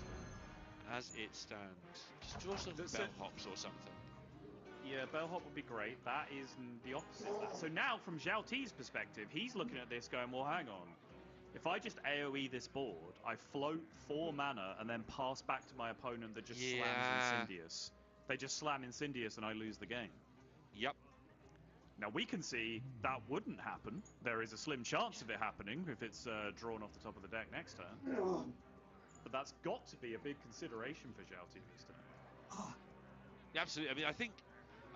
S10: As it stands. Just draw some bellhops or something.
S14: Yeah, bellhop would be great. That is the opposite of that. So now, from Zhao T's perspective, he's looking at this going, well, hang on. If I just AoE this board, I float 4 mana and then pass back to my opponent that just slams Incendious. They just slam Incendious and I lose the game.
S10: Yep.
S14: Now we can see that wouldn't happen. There is a slim chance of it happening if it's drawn off the top of the deck next turn. But that's got to be a big consideration for Zhao T this turn.
S10: Yeah, absolutely. I mean, I think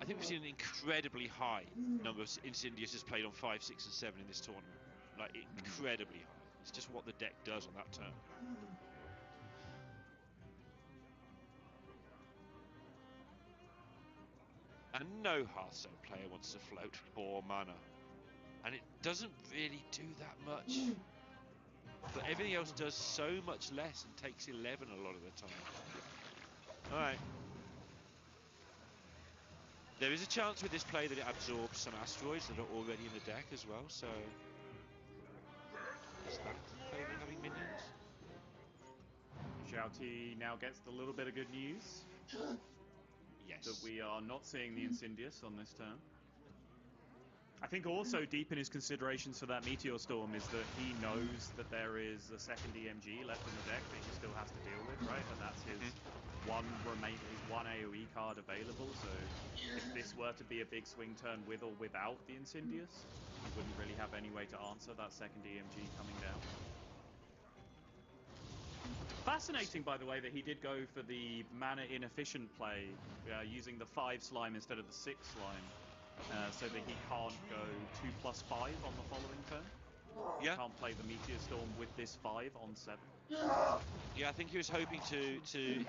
S10: we've seen an incredibly high number of Incendiuses played on 5, 6, and 7 in this tournament. Like, incredibly high. It's just what the deck does on that turn. And no Hearthstone player wants to float 4 mana. And it doesn't really do that much. But everything else does so much less and takes 11 a lot of the time. Alright. There is a chance with this play that it absorbs some asteroids that are already in the deck as well, so... Is that favour having minions?
S14: Zhao T now gets the little bit of good news.
S10: Yes.
S14: That we are not seeing the Incendious on this turn. I think also deep in his considerations for that Meteor Storm is that he knows that there is a second EMG left in the deck that he still has to deal with, right? And that's his one AoE card available. So if this were to be a big swing turn with or without the Incendious, he wouldn't really have any way to answer that second EMG coming down. Fascinating, by the way, that he did go for the mana inefficient play, using the 5 slime instead of the 6 slime, so that he can't go 2+5 on the following turn.
S10: Yeah.
S14: He can't play the Meteor Storm with this 5 on 7.
S10: Yeah, I think he was hoping to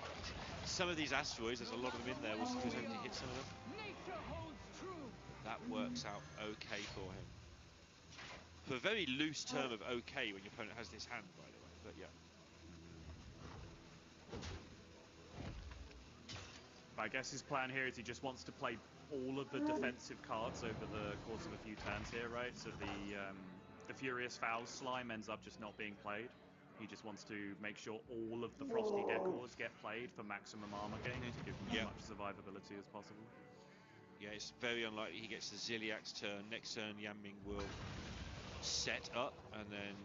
S10: some of these asteroids, there's a lot of them in there, he was hoping to hit some of them. That works out okay for him. For a very loose term of okay when your opponent has this hand, by the way, but yeah.
S14: I guess his plan here is he just wants to play all of the defensive cards over the course of a few turns here, right? So the Furious Fouls slime ends up just not being played. He just wants to make sure all of the Frosty Decors get played for maximum armor gain to give him as much survivability as possible.
S10: Yeah, it's very unlikely he gets the Ziliak's turn. Next turn, Yanming will set up, and then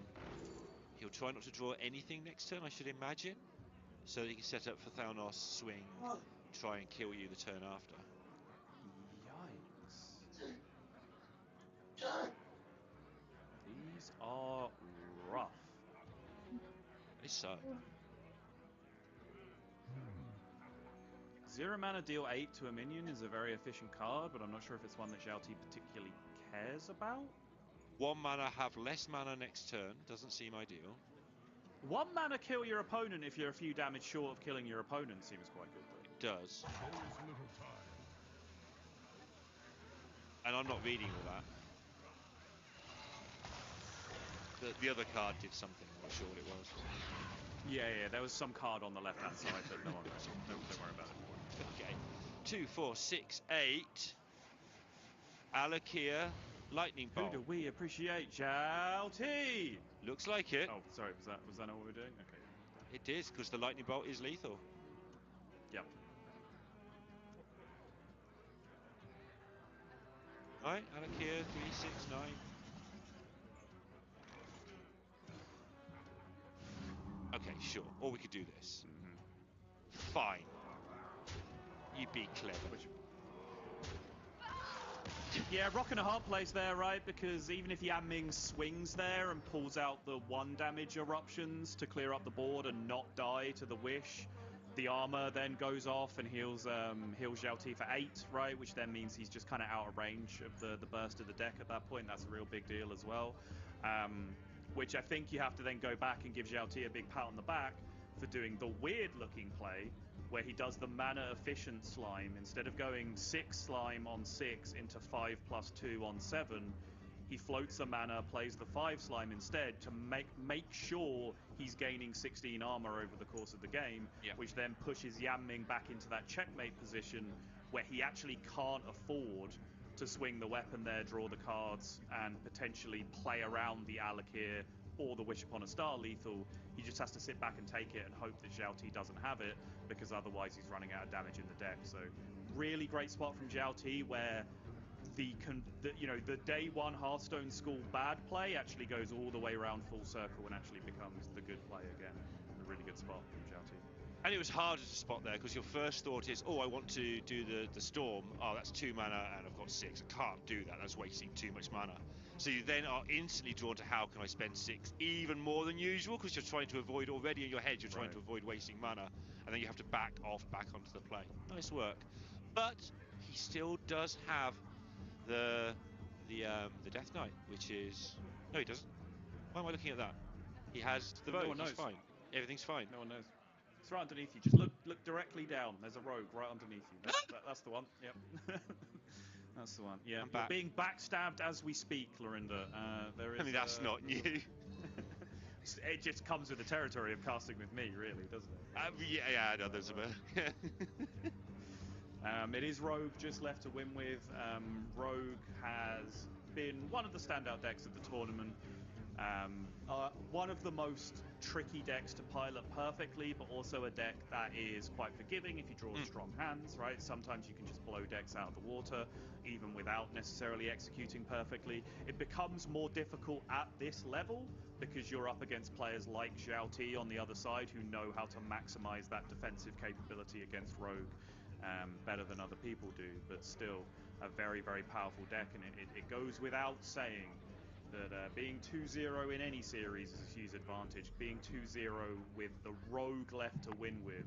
S10: he'll try not to draw anything next turn, I should imagine, so that he can set up for Thalnos, swing, try and kill you the turn after.
S14: Yikes. These are rough.
S10: They suck.
S14: 0 mana deal 8 to a minion is a very efficient card, but I'm not sure if it's one that Zhao T particularly cares about.
S10: 1 mana, have less mana next turn, doesn't seem ideal.
S14: 1 mana kill your opponent if you're a few damage short of killing your opponent seems quite good though.
S10: It does. And I'm not reading all that. The other card did something, I'm not sure what it was.
S14: Yeah, there was some card on the left-hand side, but no one read it. Don't worry about it.
S10: Okay. 2, 4, 6, 8. Alakia, Lightning Bolt.
S14: Who do we appreciate? Zhao T!
S10: Looks like it.
S14: Oh, sorry, was that not what we're doing? Okay.
S10: It is, because the Lightning Bolt is lethal.
S14: Yep.
S10: Alright, Alakia, 3, 6, 9. Okay, sure. Or we could do this. Fine. You be clever.
S14: Yeah, rock and a hard place there, right? Because even if Yanming swings there and pulls out the 1 damage eruptions to clear up the board and not die to the wish, the armor then goes off and heals Zhao T for 8, right? Which then means he's just kind of out of range of the burst of the deck at that point. That's a real big deal as well. Which I think you have to then go back and give Zhao T a big pat on the back for doing the weird-looking play where he does the mana-efficient slime. Instead of going 6 slime on 6 into 5+2 on 7, he floats a mana, plays the 5 slime instead to make sure he's gaining 16 armor over the course of the game, which then pushes Yan Ming back into that checkmate position where he actually can't afford to swing the weapon there, draw the cards, and potentially play around the Alakir or the Wish Upon a Star lethal. He just has to sit back and take it and hope that Zhao Ti doesn't have it, because otherwise he's running out of damage in the deck. So really great spot from Zhao Ti, where the day one Hearthstone school bad play actually goes all the way around full circle and actually becomes the good play again. A really good spot from Zhao Ti.
S10: And it was harder to spot there because your first thought is, oh, I want to do the storm. Oh, that's 2 mana and I've got 6. I can't do that. That's wasting too much mana. So you then are instantly drawn to how can I spend 6 even more than usual, because you're trying to avoid, already in your head, you're trying to avoid wasting mana. And then you have to back onto the play. Nice work. But he still does have the Death Knight, which is... No, he doesn't. Why am I looking at that? He has the Vogue. He's fine. Everything's fine.
S14: No one knows. It's right underneath you. Just look directly down. There's a rogue right underneath you. That's the one. Yep. That's the one. Yeah. You're being backstabbed as we speak, Lorinda. There is.
S10: I mean, that's not new.
S14: It just comes with the territory of casting with me, really, doesn't it?
S10: Yeah. No, there's a bit.
S14: It is Rogue just left to win with. Rogue has been one of the standout decks at the tournament. One of the most tricky decks to pilot perfectly, but also a deck that is quite forgiving if you draw strong hands, right? Sometimes you can just blow decks out of the water, even without necessarily executing perfectly. It becomes more difficult at this level because you're up against players like Zhao Ti on the other side who know how to maximize that defensive capability against Rogue better than other people do, but still a very, very powerful deck, and it goes without saying that being 2-0 in any series is a huge advantage. Being 2-0 with the Rogue left to win with,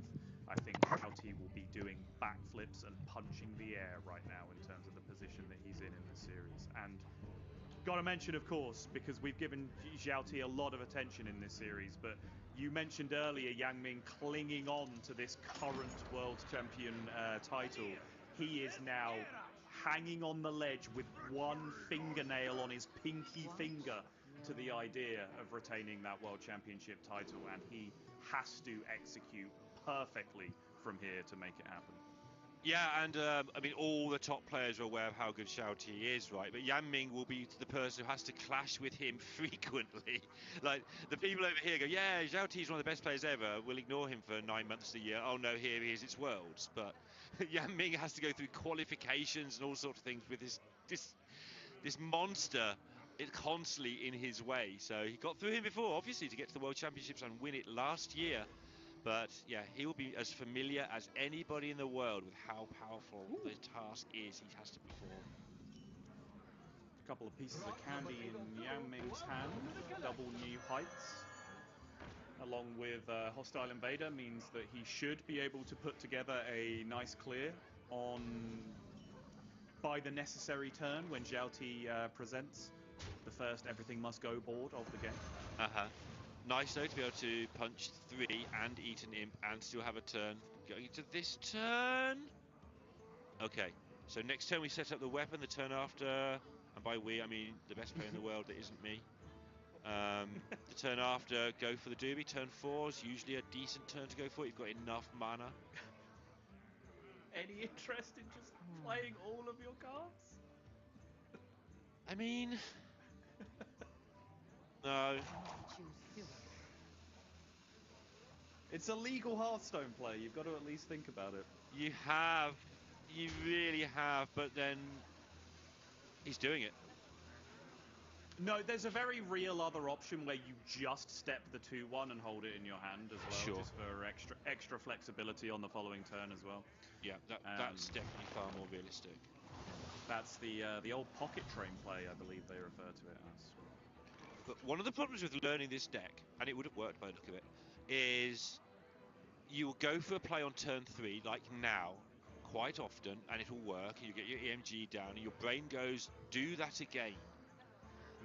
S14: I think Zhao Ti will be doing backflips and punching the air right now in terms of the position that he's in the series. And got to mention, of course, because we've given Zhao Ti a lot of attention in this series, but you mentioned earlier Yan Ming clinging on to this current world champion title. He is now hanging on the ledge with one fingernail on his pinky finger to the idea of retaining that world championship title, and he has to execute perfectly from here to make it happen.
S10: Yeah, and I mean, all the top players are aware of how good Zhao Ti is, right? But Yan Ming will be the person who has to clash with him frequently. Like, the people over here go, yeah, Zhao Ti is one of the best players ever. We'll ignore him for 9 months of the year. Oh no, here he is, it's Worlds. But Yan Ming has to go through qualifications and all sorts of things with this monster constantly in his way. So he got through him before, obviously, to get to the World Championships and win it last year. But yeah, he will be as familiar as anybody in the world with how powerful the task is he has to perform.
S14: A couple of pieces of candy in Yan Ming's hand. Double New Heights, along with Hostile Invader, means that he should be able to put together a nice clear by the necessary turn when Zhao Ti presents the first Everything Must Go board of the game.
S10: Nice though to be able to punch 3 and eat an imp and still have a turn going into this turn. Okay, so next turn we set up the weapon. The turn after, and by we I mean the best player in the world that isn't me. The turn after, go for the doobie. Turn 4 is usually a decent turn to go for. You've got enough mana.
S14: Any interest in just playing all of your cards?
S10: I mean, no.
S14: It's a legal Hearthstone play. You've got to at least think about it.
S10: You really have, but then he's doing it.
S14: No, there's a very real other option where you just step the 2-1 and hold it in your hand as well,
S10: Sure.
S14: just for extra flexibility on the following turn as well.
S10: Yeah, that's definitely far more realistic.
S14: That's the old pocket train play, I believe they refer to it as.
S10: But one of the problems with learning this deck, and it would have worked by the look of it, is you will go for a play on turn 3, like now, quite often, and it'll work, and you get your EMG down, and your brain goes, do that again.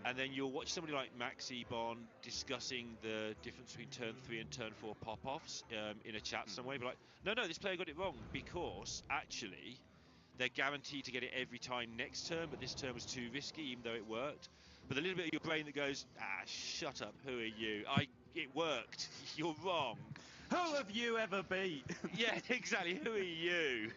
S10: And then you'll watch somebody like Max Ebon discussing the difference between turn 3 and turn 4 pop-offs in a chat somewhere. Be like, no, this player got it wrong, because actually they're guaranteed to get it every time next turn, but this turn was too risky, even though it worked. But the little bit of your brain that goes, shut up, who are you? It worked. You're wrong.
S14: Who have you ever beat?
S10: Yeah, exactly. Who are you?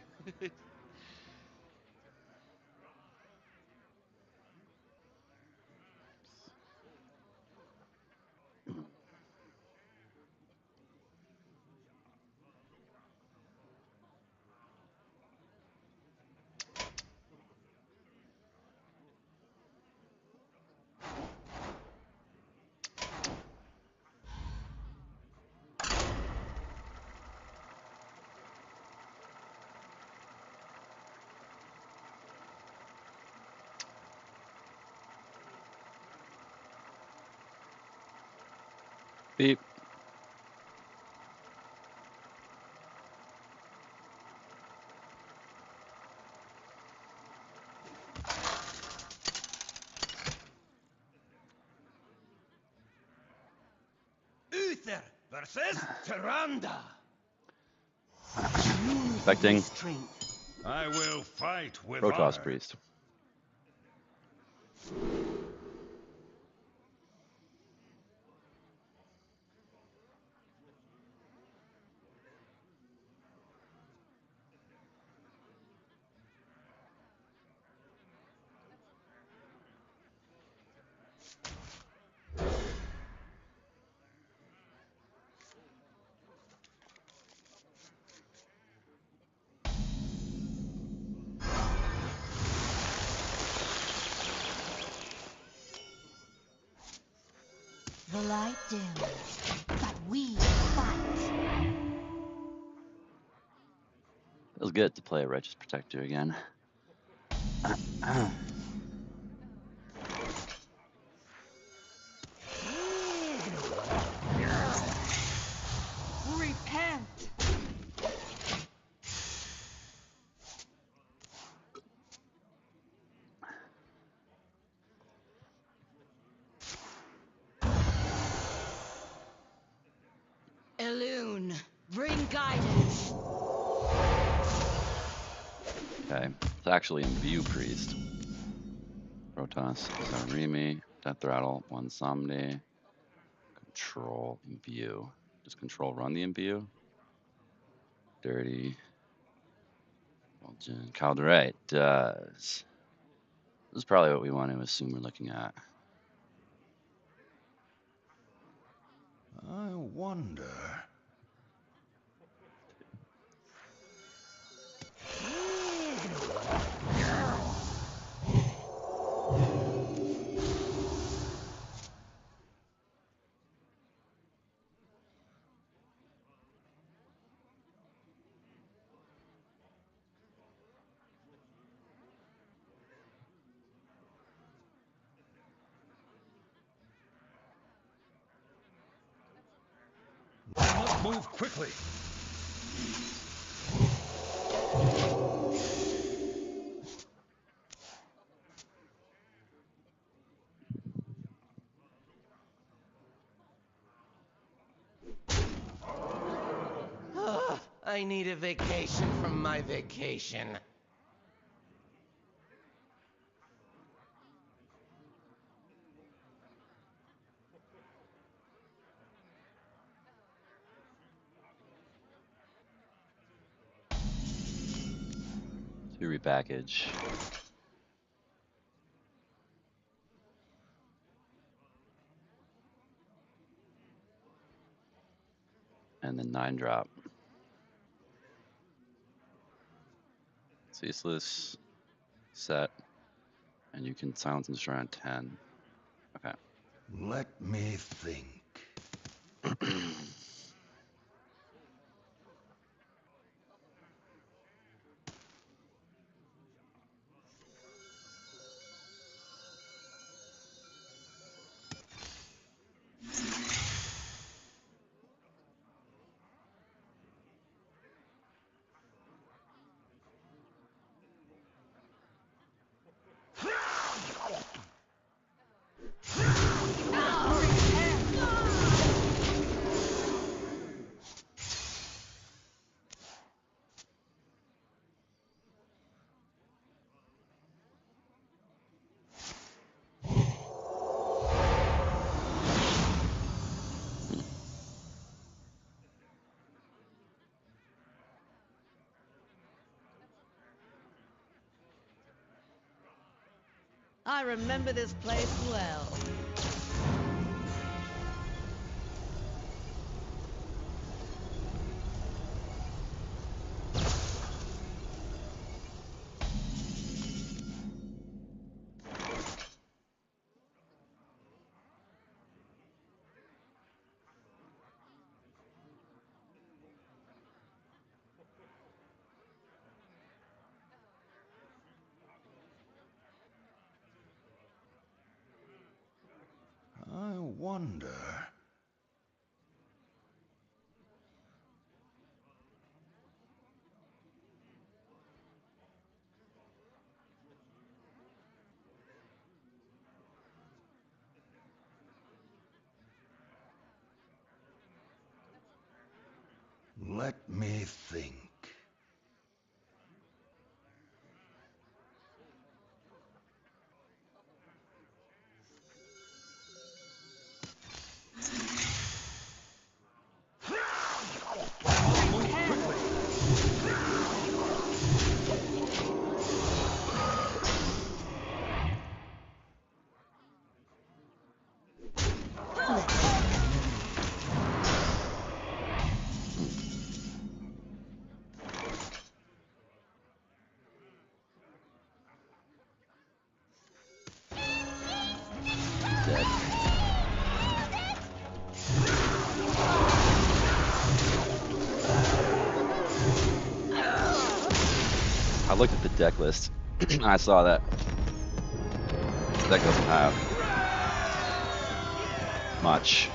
S5: Beep.
S2: Uther versus Tyrande.
S5: Expecting
S2: I will fight with
S5: Protoss
S2: honor.
S5: Priest.
S15: The light dims, but we fight.
S5: Feels good to play a Righteous Protector again.
S15: Repent. Elune, bring guidance.
S5: Okay, it's actually Imbue Priest. Protoss, Zarimi, Death Rattle, One Somni, Control, Imbue. Does Control run the Imbue? Dirty. Calderate does. This is probably what we want to assume we're looking at.
S2: I wonder. I must move quickly.
S16: I need a vacation from my vacation.
S5: To repackage. And then 9-drop. Ceaseless, set, and you can silence and destroy on 10. Okay.
S2: Let me think.
S15: I remember this place well.
S2: I wonder. Let me think.
S5: Dead. I looked at the deck list and I saw that this deck doesn't have much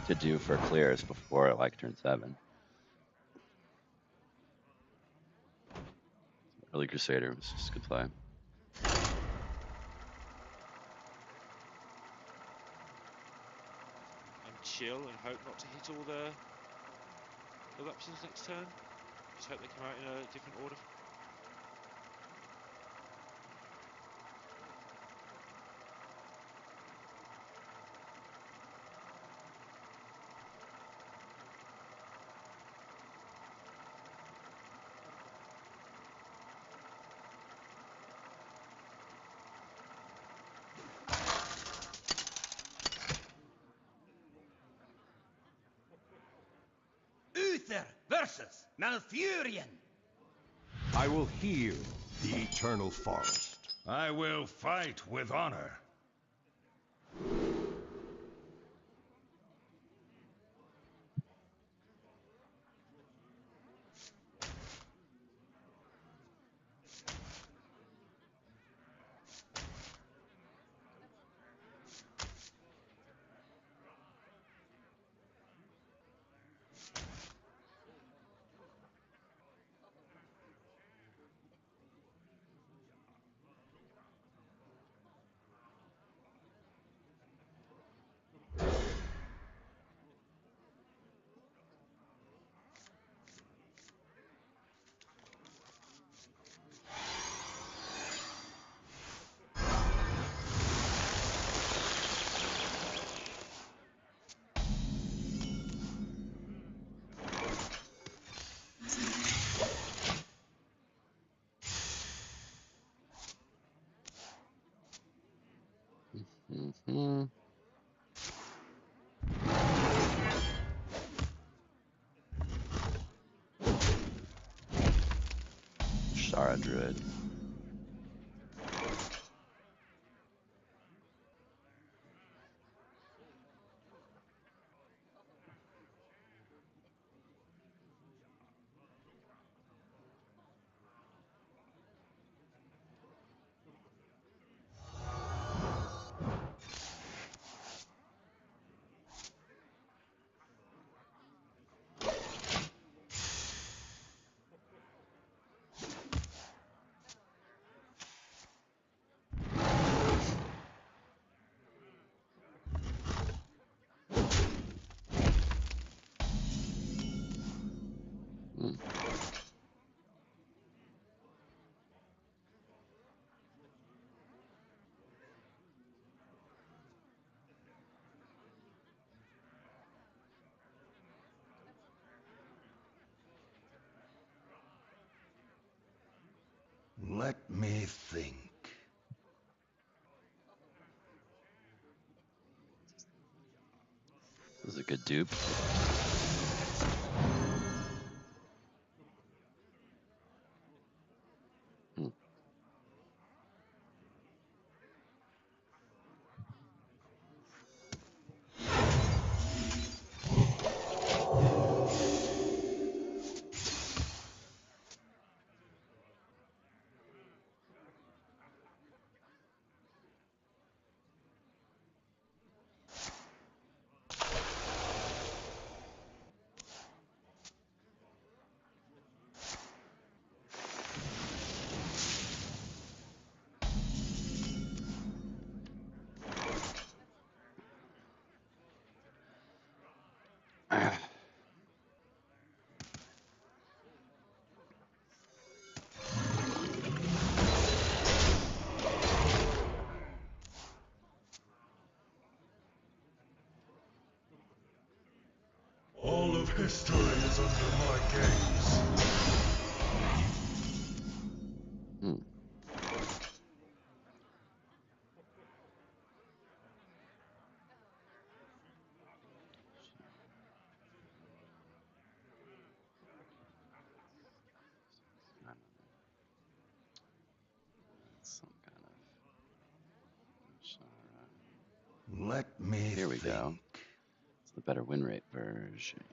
S5: to do for clears before like turn 7. Early Crusader was just a good play.
S10: And chill and hope not to hit all the eruptions next turn. Just hope they come out in a different order.
S2: Uther versus Malfurion.
S17: I will heal the eternal forest.
S2: I will fight with honor.
S5: Mm-hmm. Shara Druid. Mm.
S2: Let me think.
S5: good dupe.
S17: All of history is under my gaze.
S5: That's some kind of Shara.
S17: Let me
S5: Here we
S17: think.
S5: go. It's the better win rate version.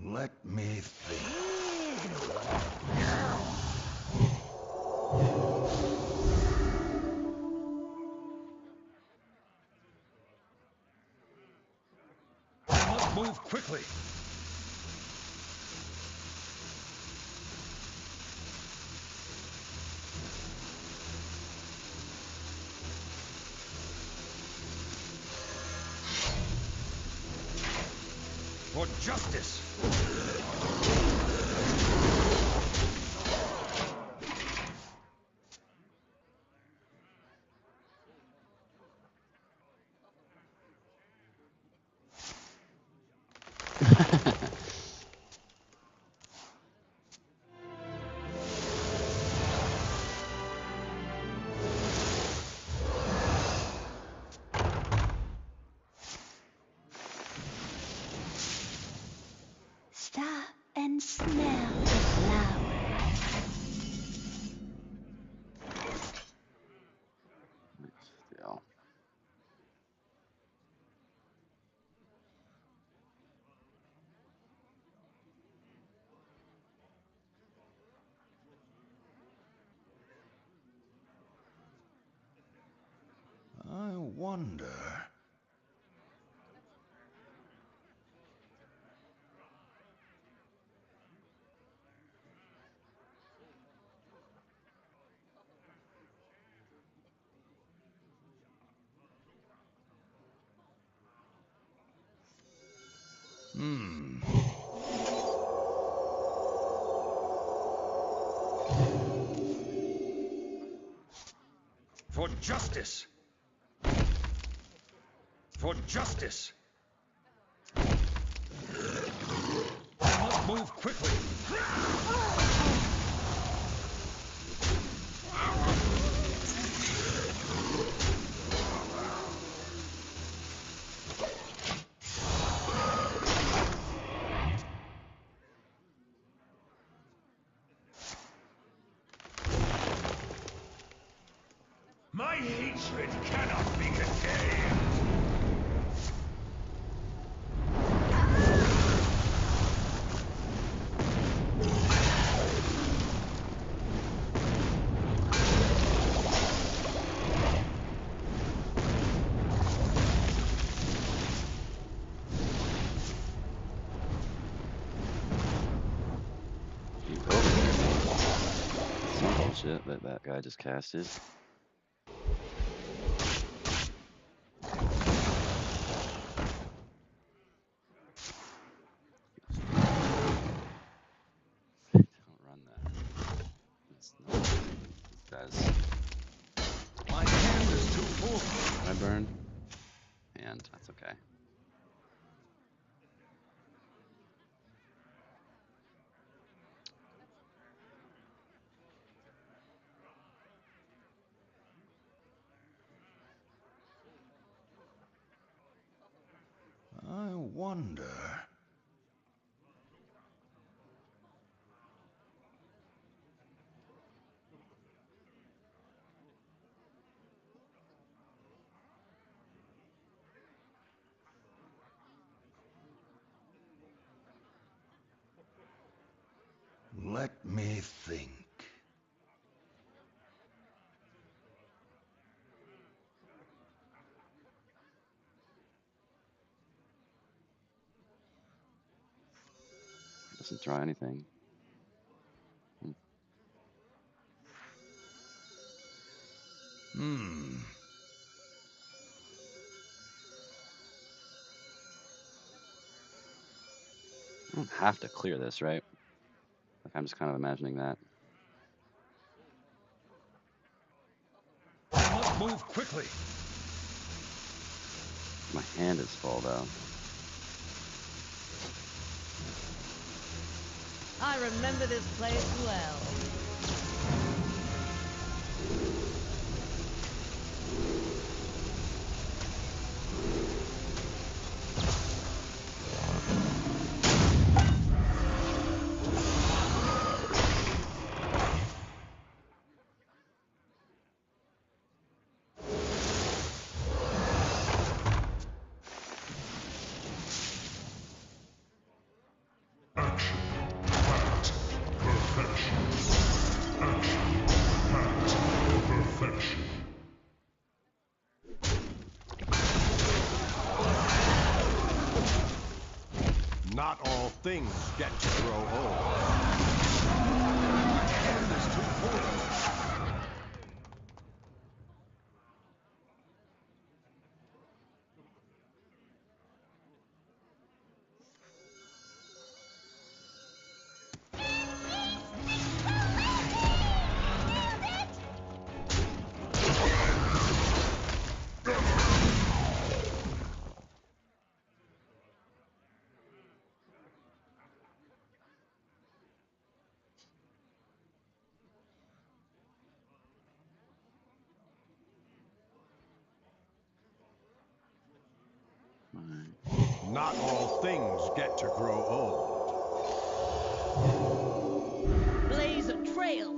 S17: Let me think. I must move quickly. For justice.
S18: Stop and smell the flowers.
S5: Still.
S17: I wonder. For justice. For justice. I must move quickly. My hatred cannot be contained.
S5: Some bullshit that guy just casted. Don't run that. It's not right. These guys.
S17: My hand is too full.
S5: I burn. And that's okay.
S17: I wonder. Let me think.
S5: Doesn't draw anything. I don't have to clear this, right? Like, I'm just kind of imagining that.
S17: I must move quickly.
S5: My hand is full, though.
S15: I remember this place well.
S17: Not all things get to grow old. My hand is too full. Not all things get to grow old.
S15: Blaze a trail.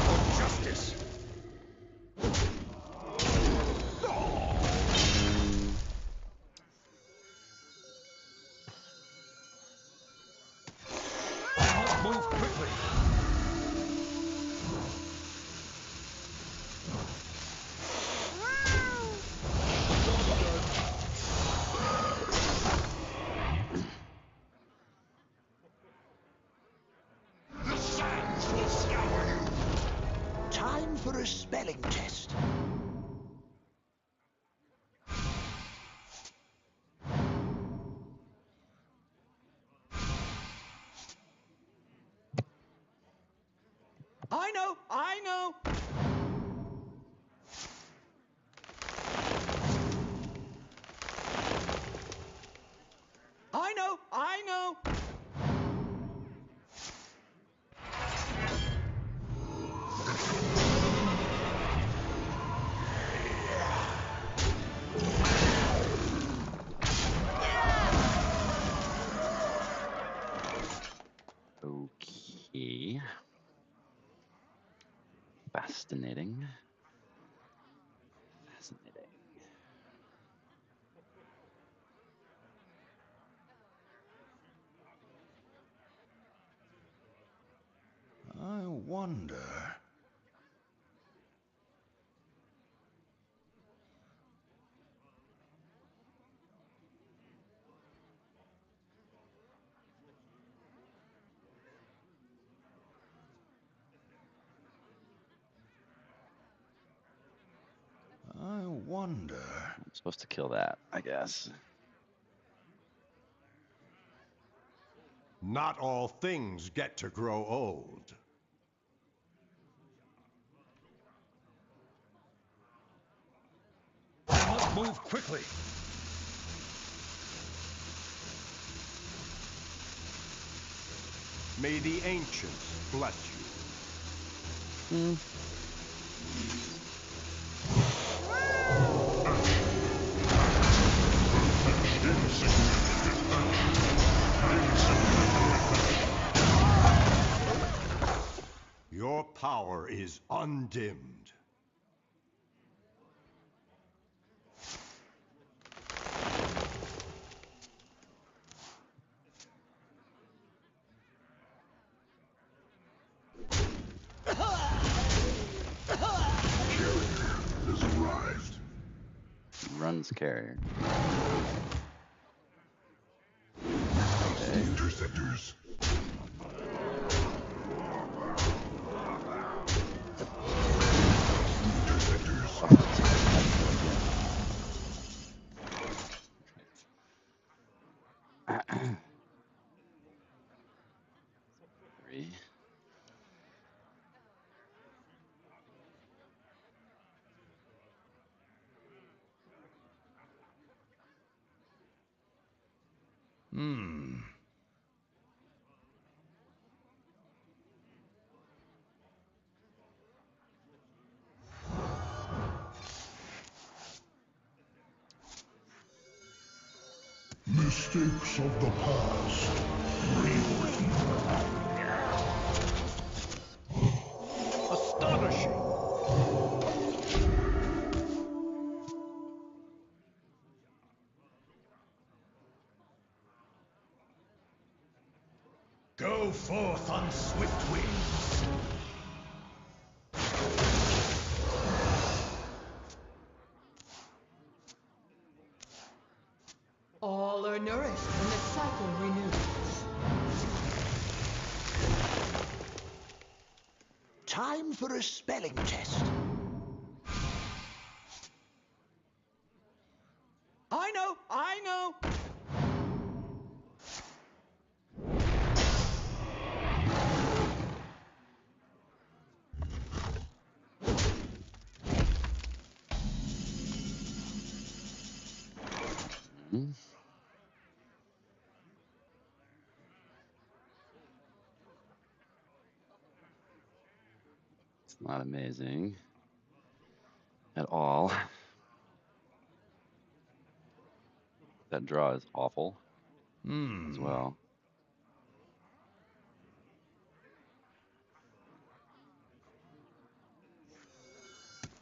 S17: For justice. I must move quickly. The sands will scour you. Time for a spelling test.
S2: I know, I know. I know, I know.
S5: Okay. Fast Fascinating. Fascinating.
S17: I wonder. I wonder.
S5: I'm supposed to kill that, I guess.
S19: Not all things get to grow old.
S2: I must move quickly.
S19: May the ancients bless you. Your power is undimmed.
S5: Has arrived. Runs carrier. Okay.
S17: Interceptors.
S5: Three.
S17: Mistakes of the past. Rewritten.
S2: Astonishing.
S17: Go forth on swift wings.
S20: All are nourished and the cycle renews.
S17: Time for a spelling test.
S2: I know.
S5: It's not amazing at all. That draw is awful as well.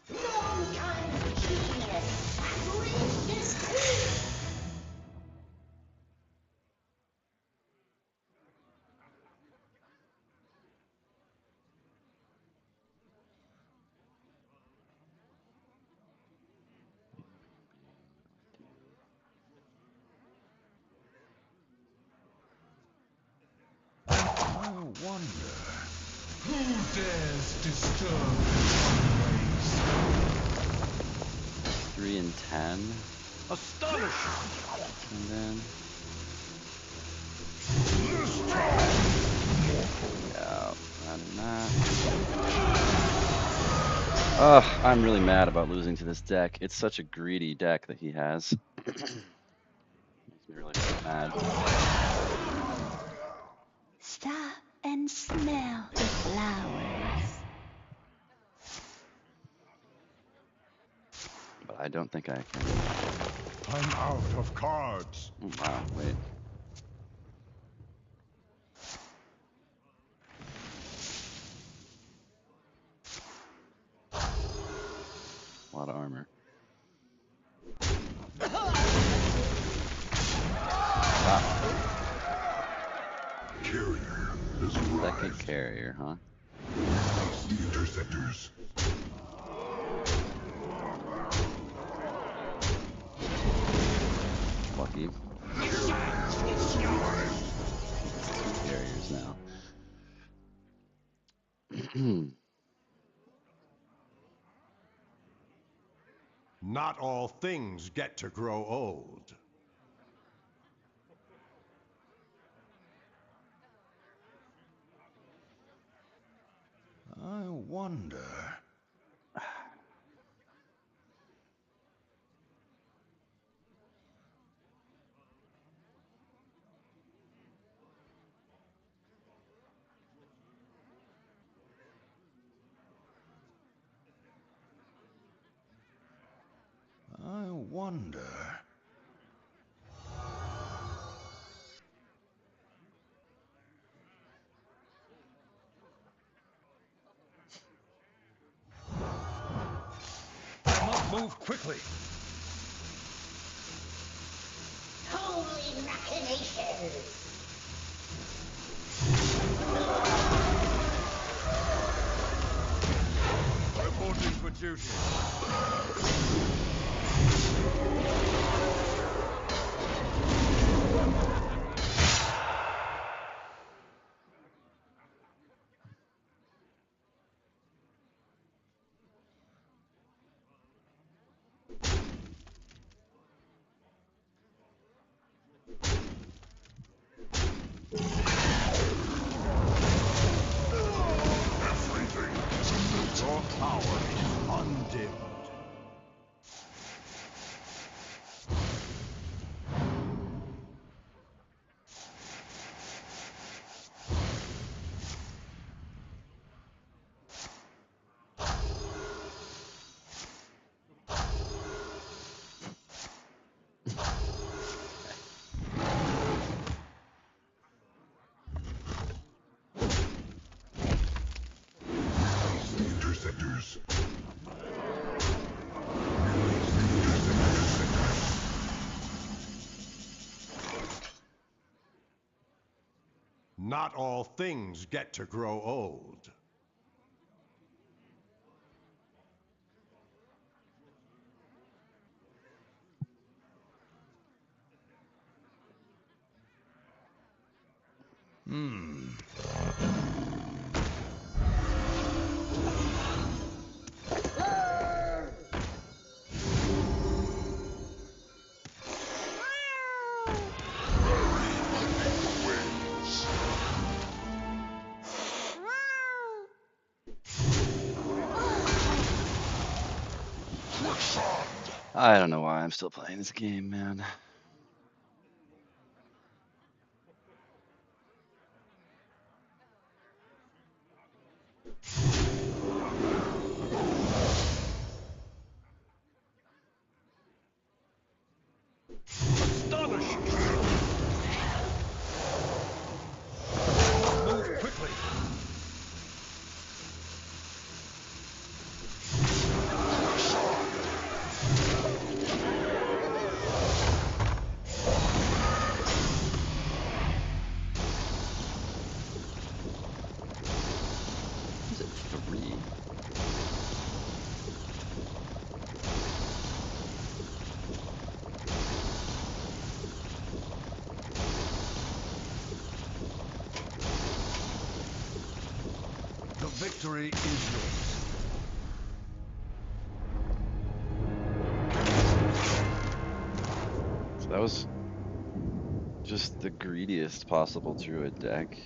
S18: Long time keeping in a sacrilegious too.
S17: I wonder. Who dares disturb the
S5: 3 and 10.
S2: Astonishing.
S5: And then. Yeah, running that. Ugh, I'm really mad about losing to this deck. It's such a greedy deck that he has. Makes me really mad.
S18: Stop and smell the flowers.
S5: But I don't think I can.
S19: I'm out of cards.
S5: Oh, wow, wait.
S19: Carrier has
S5: Second
S19: arrived.
S5: carrier, huh?
S19: Release the interceptors.
S5: Lucky. Two carriers now.
S19: Not all things get to grow old. I wonder. I wonder.
S2: Must move quickly.
S18: Holy machinations!
S2: Reporting for duty.
S19: Your power is undimmed. Interceptors. Not all things get to grow old.
S5: I don't know why I'm still playing this game, man.
S2: Astonishing! Move quickly.
S5: Is it 3?
S2: The victory is yours.
S5: So that was just the greediest possible druid deck.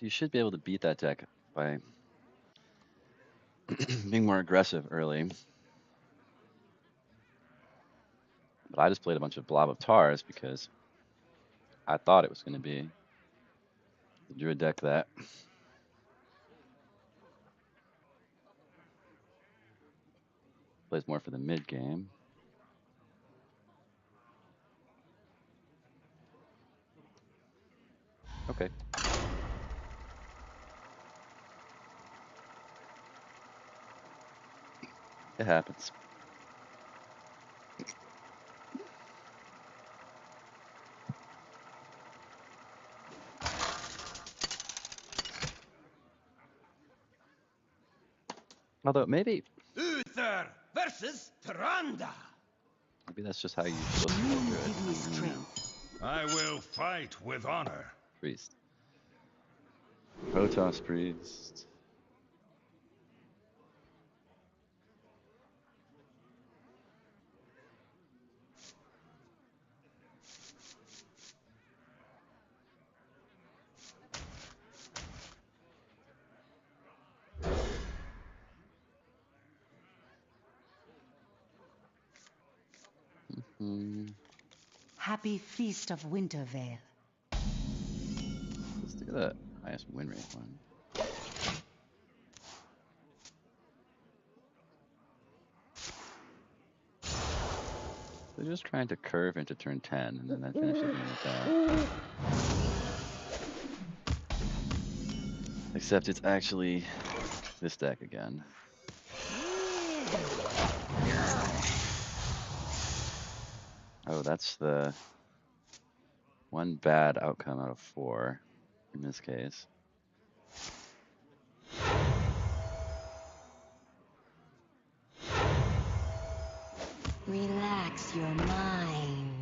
S5: you should be able to beat that deck by being more aggressive early. But I just played a bunch of Blob of Tars because I thought it was going to be the Druid deck that plays more for the mid game. Okay. It happens. Although maybe
S2: Uther versus Tyrande.
S5: Maybe that's just how you're supposed to do it.
S2: Give me strength.
S19: I will fight with honor.
S5: Priest. Protoss Priest.
S18: Happy Feast of Wintervale.
S5: Let's do the highest win rate one. They're just trying to curve into turn 10 and then finish the game with that. Except it's actually this deck again. Oh, that's the one bad outcome out of 4 in this case.
S18: Relax your mind.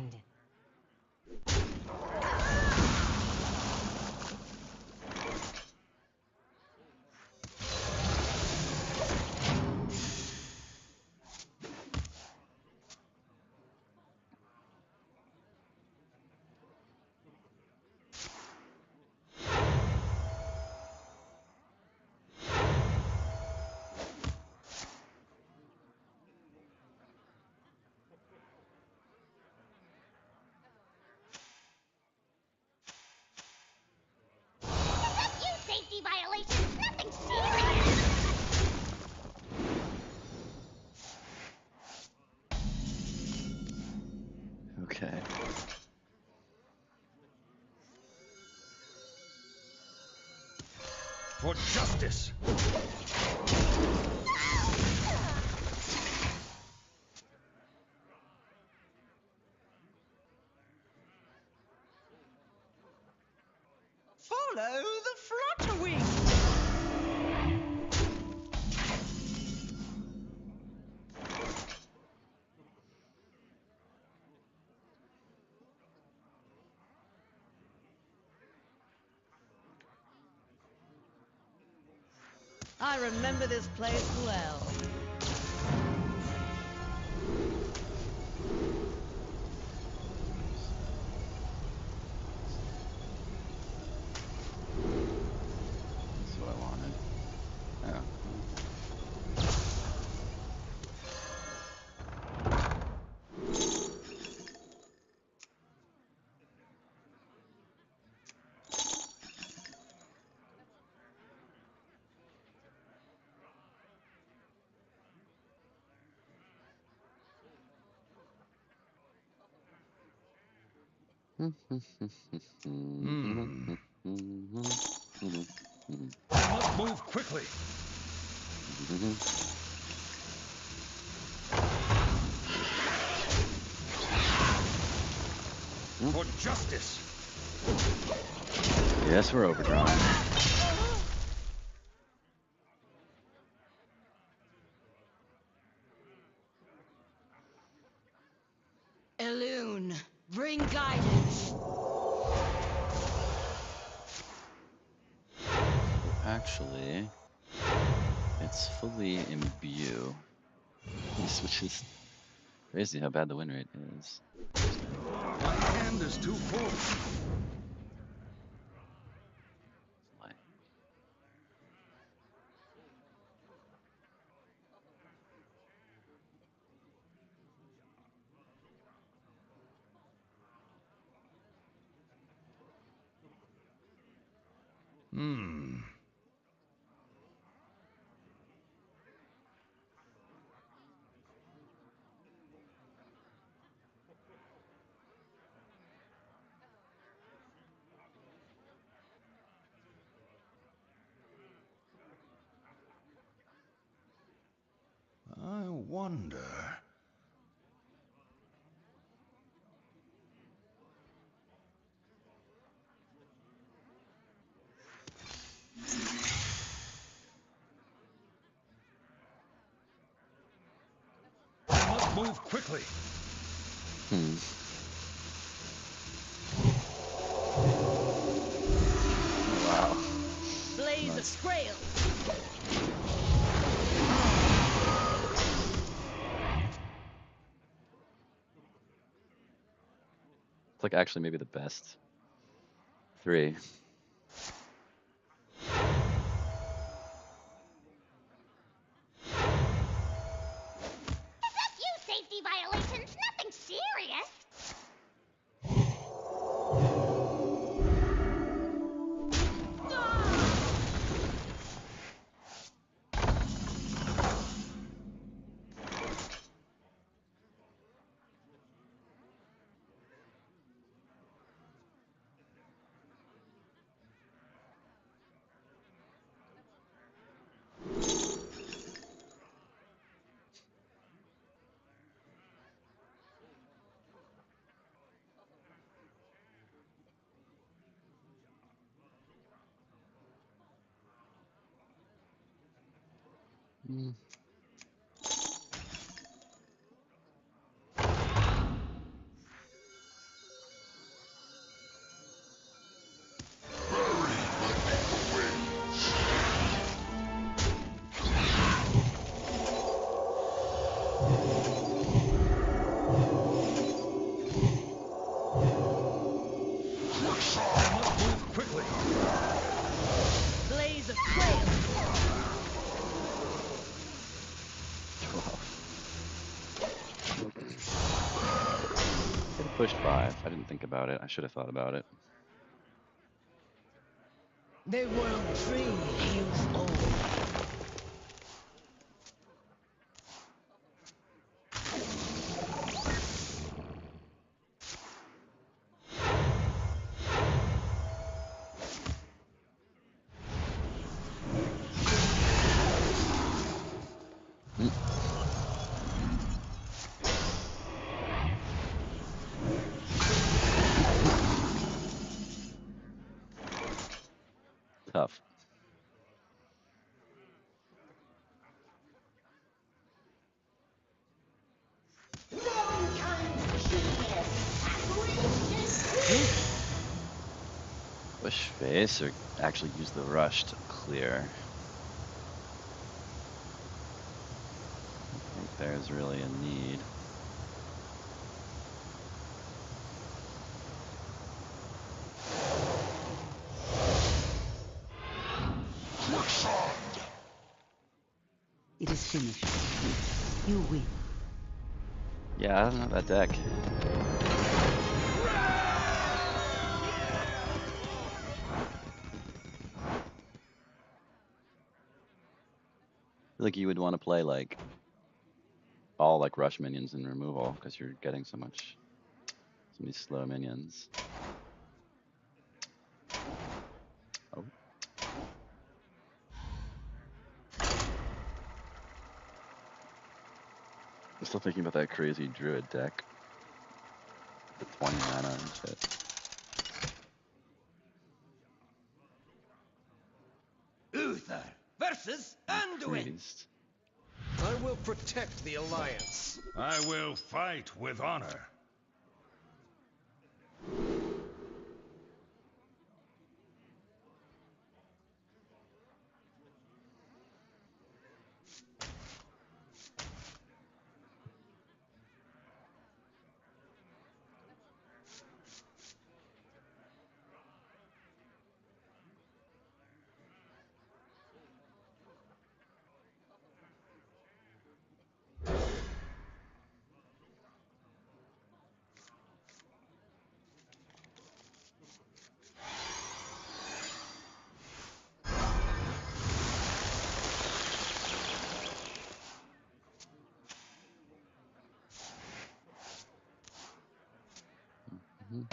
S21: Safety violation, nothing serious.
S5: Okay.
S19: For justice.
S2: Follow the fluttering.
S15: I remember this place well.
S5: That's what I wanted. Oh.
S19: I must move quickly. For justice.
S5: Yes, we're overdrawn.
S18: Elune, bring guidance.
S5: So actually, it's fully imbue, which is crazy how bad the win rate is.
S19: My hand is too full.
S17: I wonder.
S2: I must move quickly.
S5: Wow.
S15: Blaze of Trail.
S5: It's like actually maybe the best 3.
S21: A few safety violations, nothing serious.
S2: Quickly.
S15: Blaze of Trail.
S5: Could have pushed 5. I didn't think about it. I should have thought about it.
S16: The world tree heals all.
S5: Tough.
S18: Mankind's genius. Outrageous.
S5: Push face or actually use the rush to clear. I think there's really a need.
S1: It is finished. You win.
S5: Yeah, I don't know that deck. I feel like you would want to play like all like rush minions and removal because you're getting so many slow minions. Oh. I'm still thinking about that crazy druid deck. The 20 mana and shit.
S2: Uther versus Anduin.
S5: Priest.
S17: I will protect the Alliance.
S19: I will fight with honor.
S5: Motion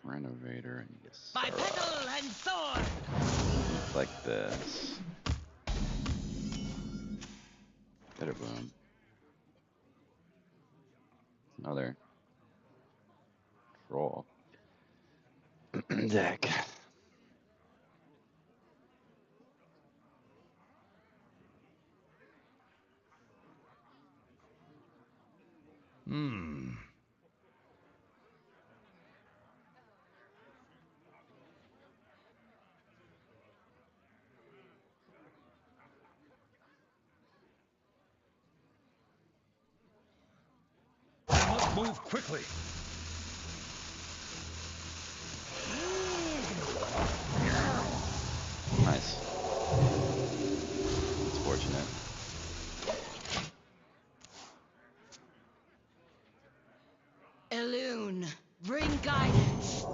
S5: Renovator and yes.
S16: Bipedal and sword.
S5: Look like this. Better boom. Another troll deck.
S2: I must move quickly.
S5: Nice. It's fortunate.
S16: Elune, bring guidance.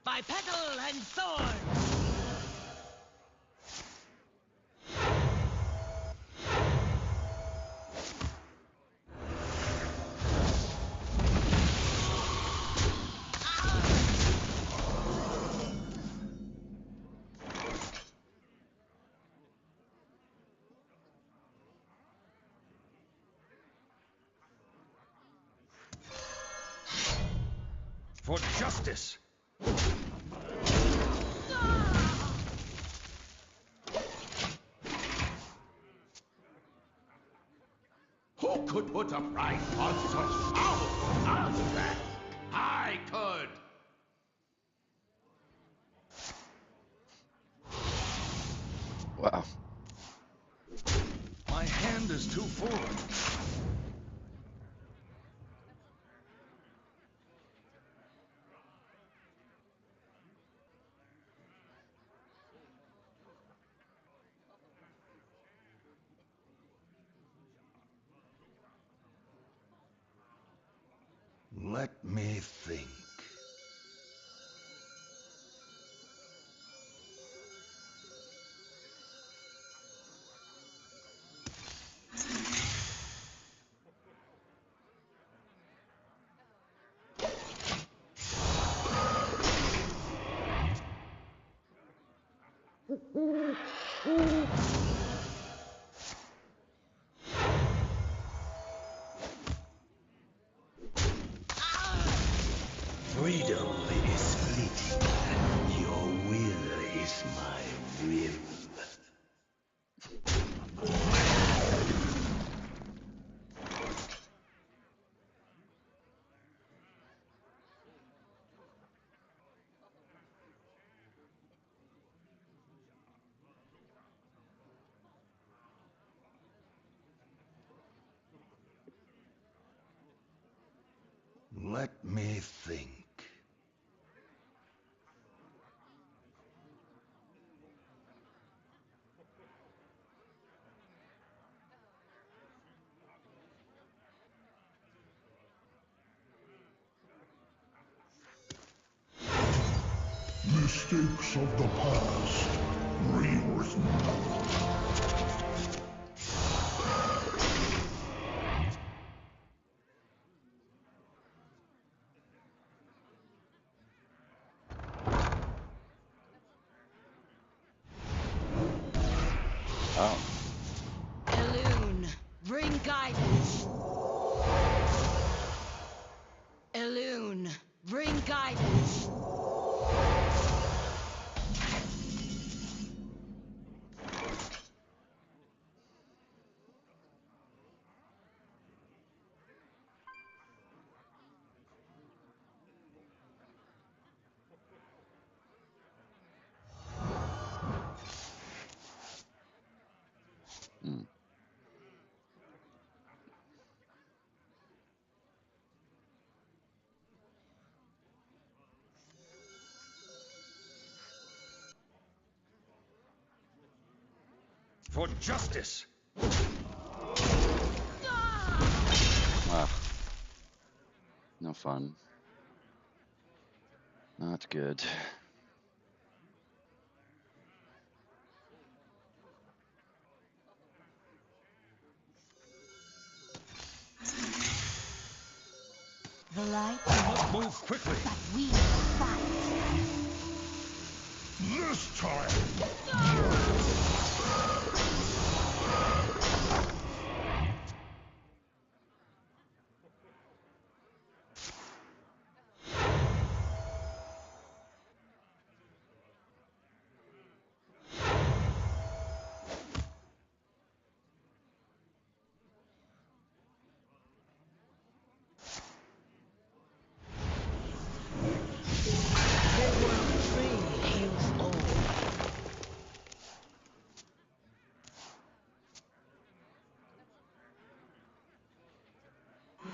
S16: Bipedal and sword.
S2: For justice.
S17: Who could put a price on such foul artifacts? I could!
S5: Wow.
S2: My hand is too full. Let me think. Freedom is fleeting. Your will is my will. Let me think.
S17: Mistakes of the past, rewritten.
S5: Wow.
S16: Elune, bring guidance. Elune, bring guidance.
S5: Hmm.
S17: For justice!
S5: Ah, no fun. Not good.
S21: The light
S17: Must move quickly.
S21: but we fight.
S17: This time!
S16: The world tree heals all.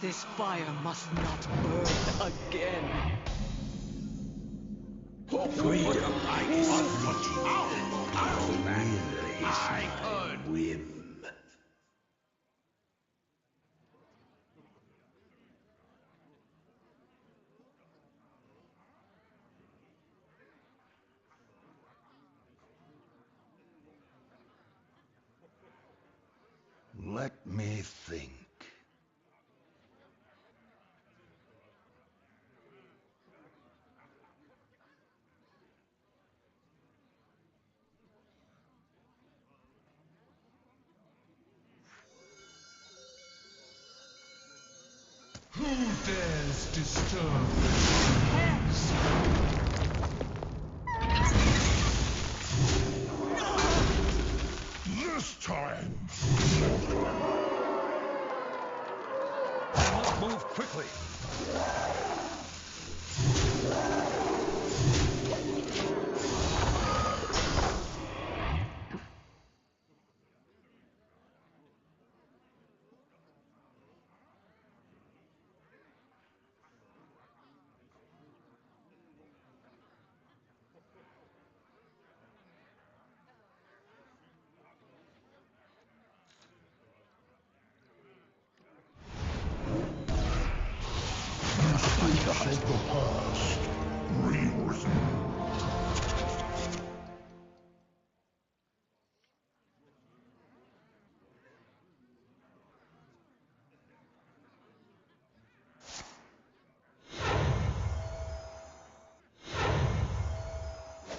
S16: This fire must not burn again.
S17: Freedom is I'll whim. Let me think.
S13: Who dares disturb
S17: This time! Move quickly.
S5: Oh
S17: Of the past rewritten.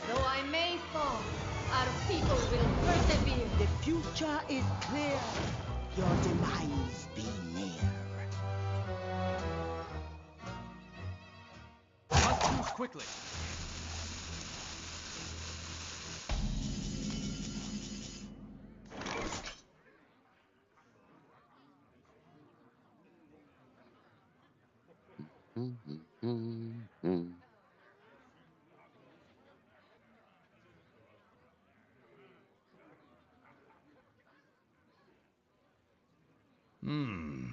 S15: Though I may fall, our people will persevere.
S16: The future is clear. Your demise be near.
S2: Must move quickly.
S17: Hmm.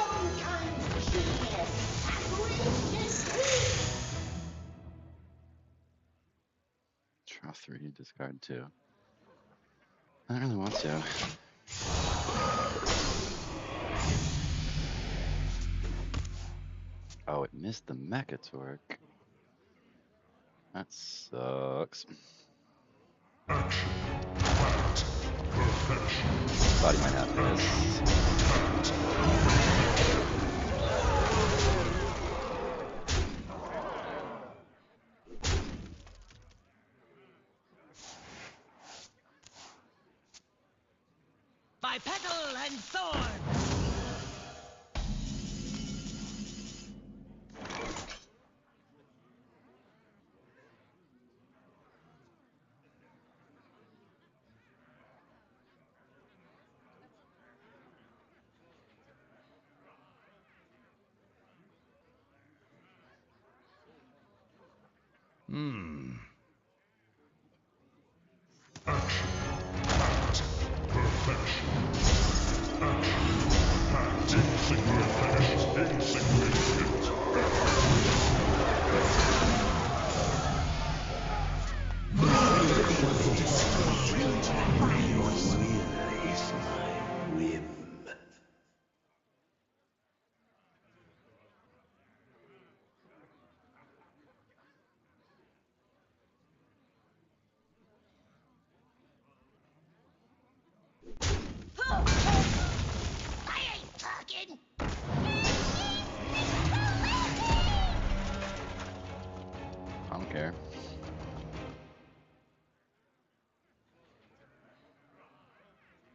S18: Mankind's genius.
S5: Draw 3, discard 2. I don't really want to. Oh, it missed the Mecha Torque. That sucks.
S17: Action. Fight.
S5: Body might have this.
S11: By petal and sword!
S17: Hmm.
S18: I ain't talking.
S5: I don't care.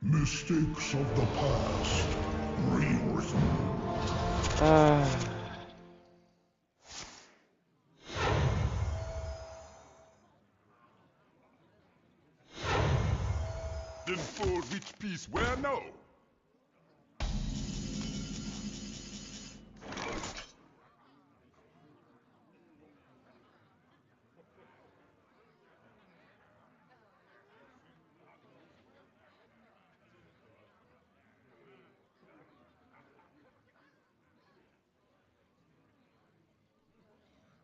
S17: Mistakes of the past rewritten. Then for which piece where no?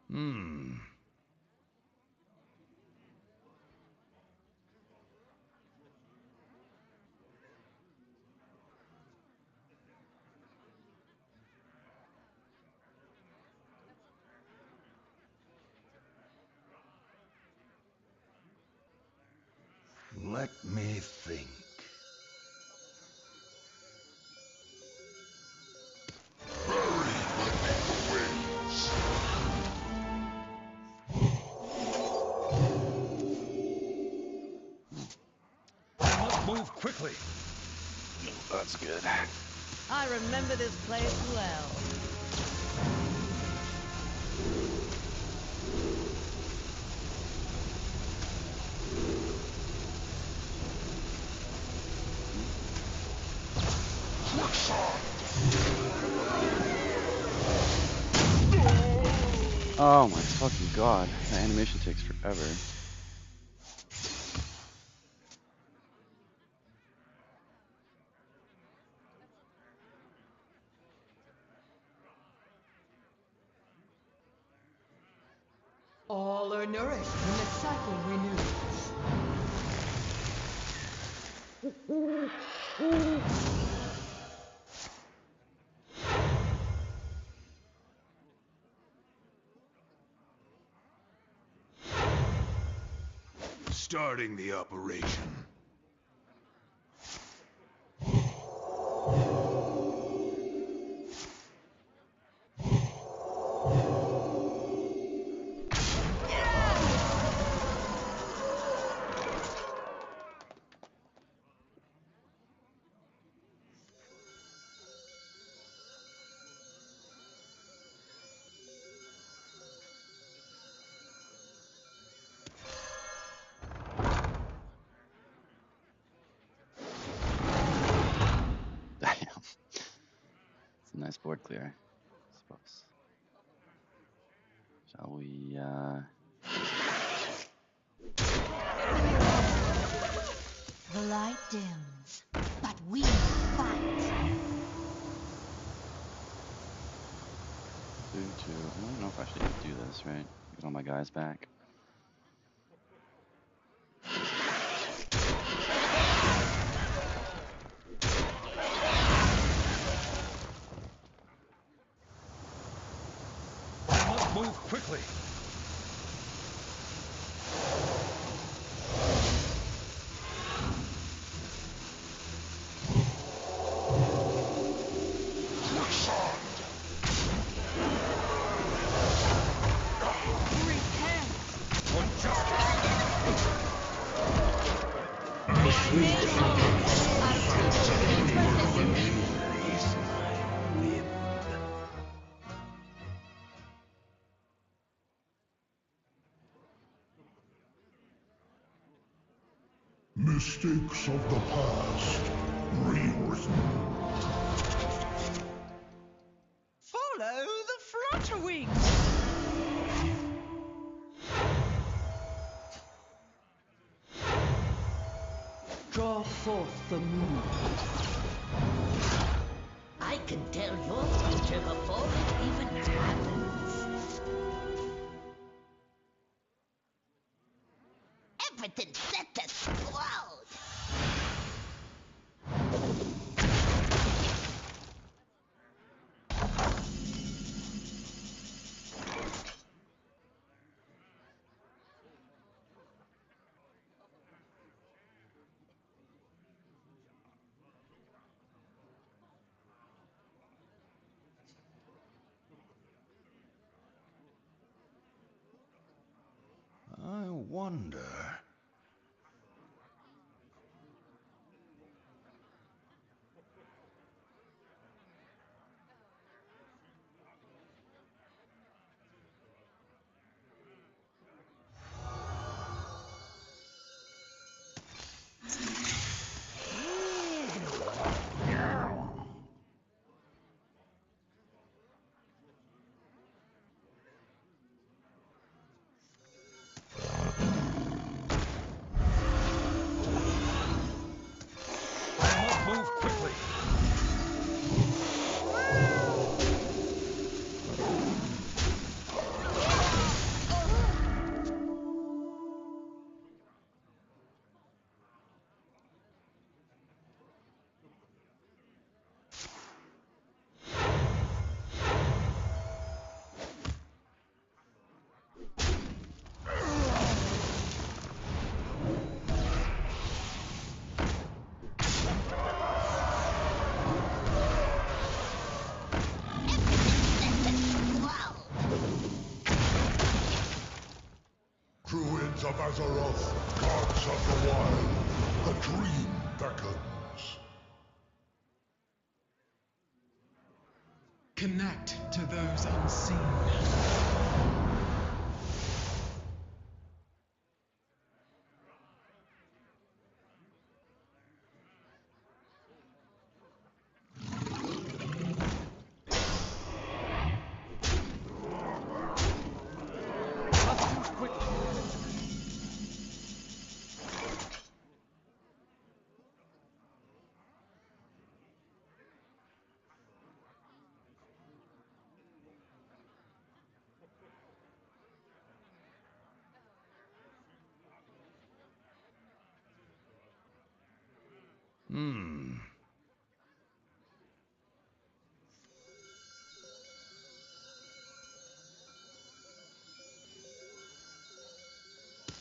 S17: Hmm. Let me think.
S2: I must move quickly.
S5: That's good.
S11: I remember this place well.
S5: Oh my fucking god. That animation takes forever.
S20: All are nourished when the cycle renews.
S17: Starting the operation.
S5: Damn. It's a nice board clear, I suppose. Shall we,
S21: The light dims, but we fight.
S5: I don't know if I should even do this, right? Get all my guys back.
S2: I must move quickly.
S17: Mistakes of the past, rewritten.
S16: Follow the flutter wings. Draw forth the moon.
S11: I can tell your future before it even happens. Everything's set to explode.
S2: I wonder. Move quickly.
S17: Druids of Azeroth, gods of the wild, the dream beckons.
S7: Connect to those unseen.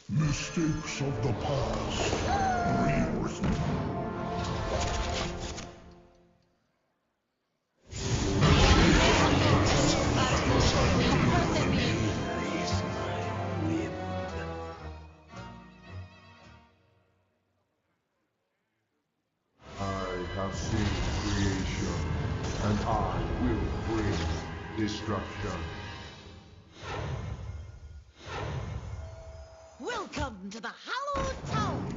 S17: Mistakes of the past, rewritten. I have seen creation, and I will bring destruction.
S16: Welcome to the hallowed town.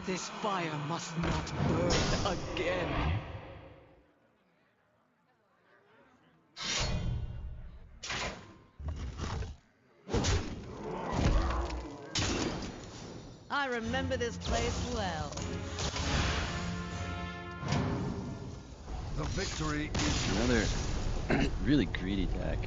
S16: This fire must not burn again.
S11: I remember this place well.
S2: The victory is
S5: Another really greedy deck.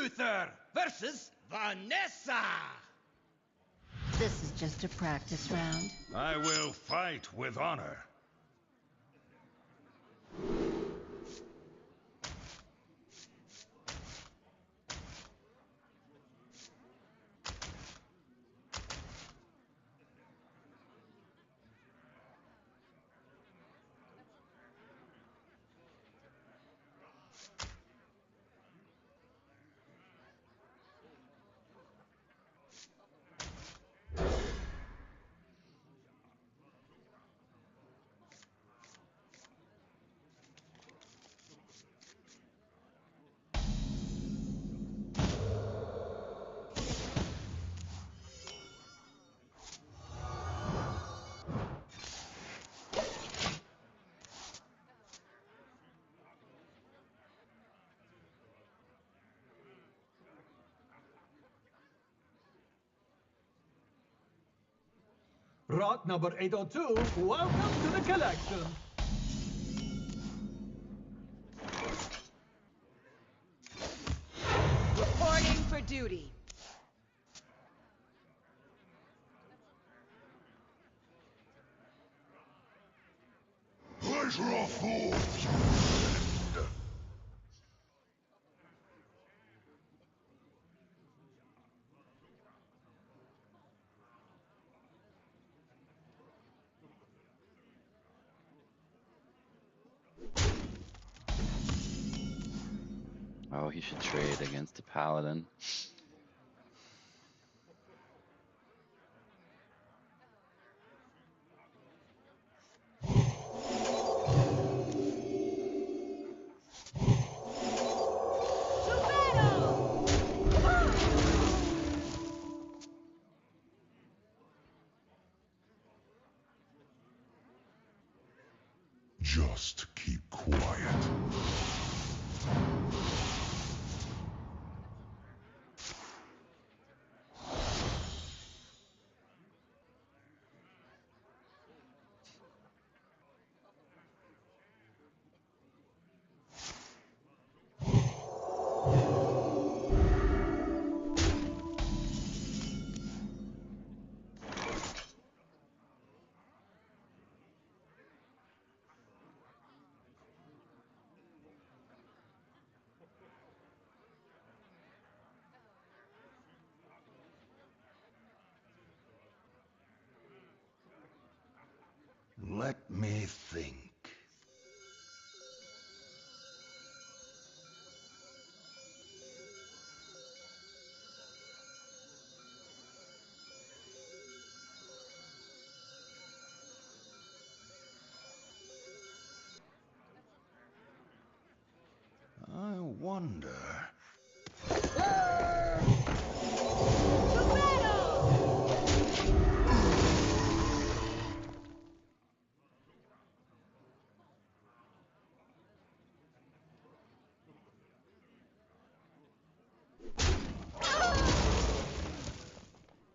S2: Uther versus Vanessa.
S21: This is just a practice round.
S17: I will fight with honor.
S13: Rot number 802, welcome to the collection.
S20: Reporting for duty.
S17: Pleasure of fools.
S5: Oh, he should trade against the Paladin.
S17: Just keep quiet. Let me think. I wonder.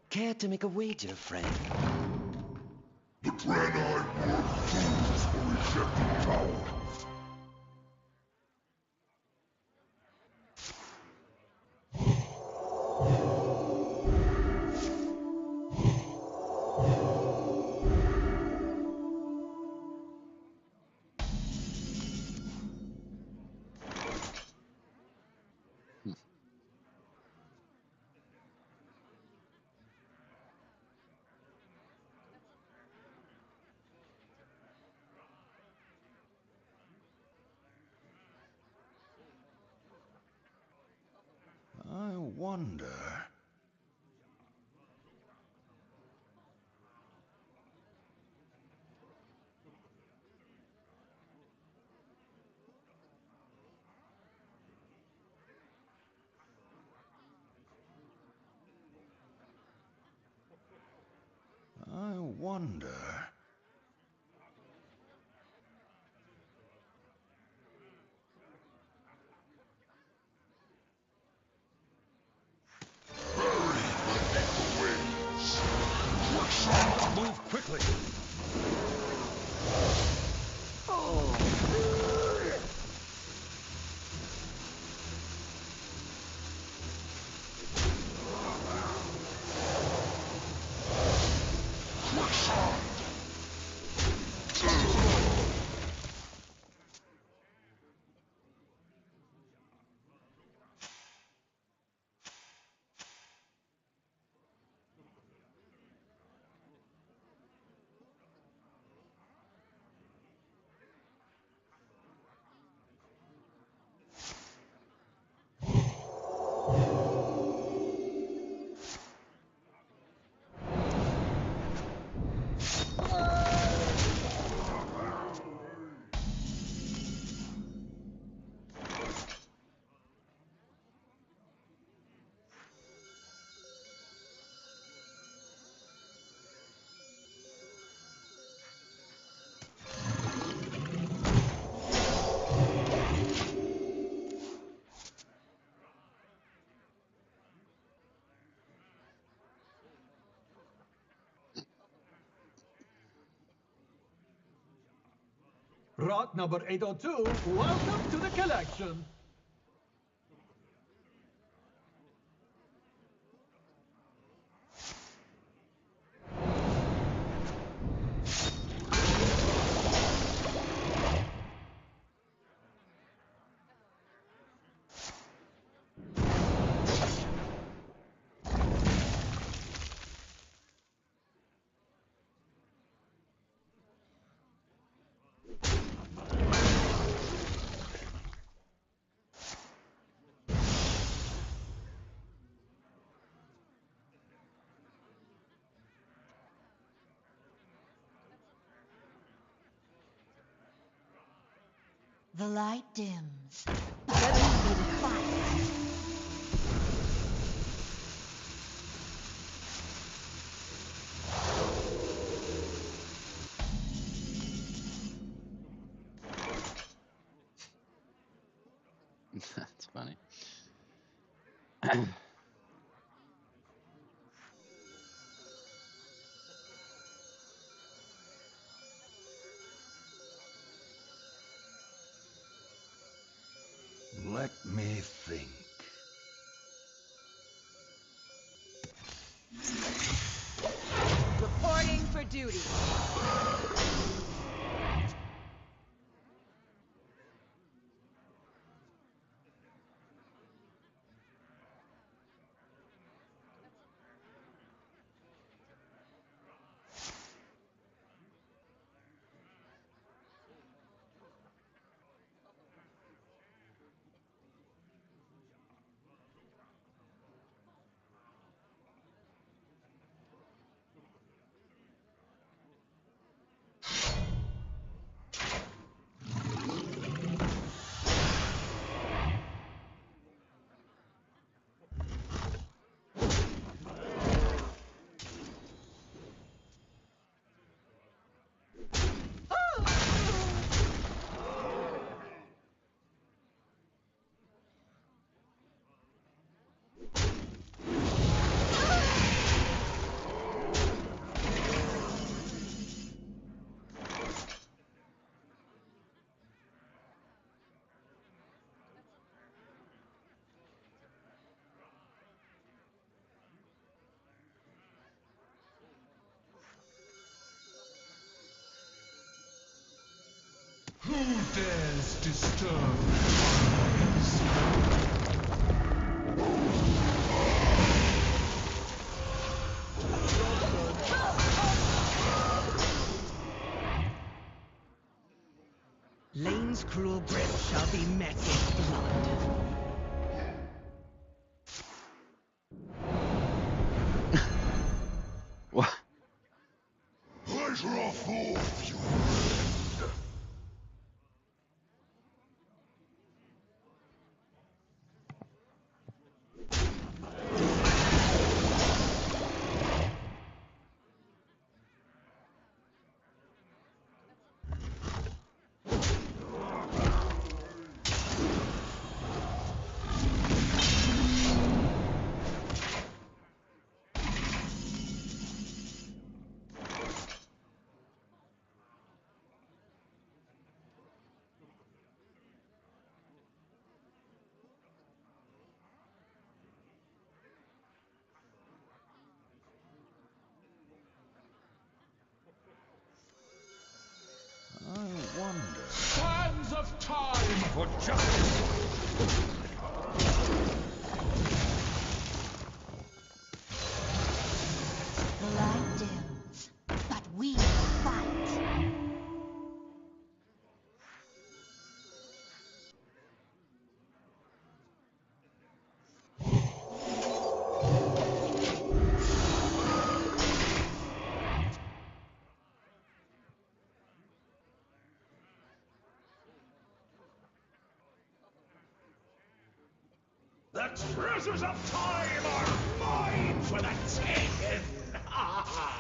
S8: Care to make a wager, friend?
S17: The Granite World fools for rejecting power. I wonder. I wonder.
S2: Move quickly.
S13: Rot number 802, welcome to the collection.
S21: The light dims, but we will fight.
S5: That's funny.
S2: Let me think.
S20: Reporting for duty.
S7: Who dares disturb
S8: Lane's cruel grip shall be met with blood.
S5: What?
S17: I draw forth your
S5: I wonder.
S17: sands of time for justice.
S21: The light dims, but we will fight.
S17: The treasures of time are mine for the taking! Ha ha!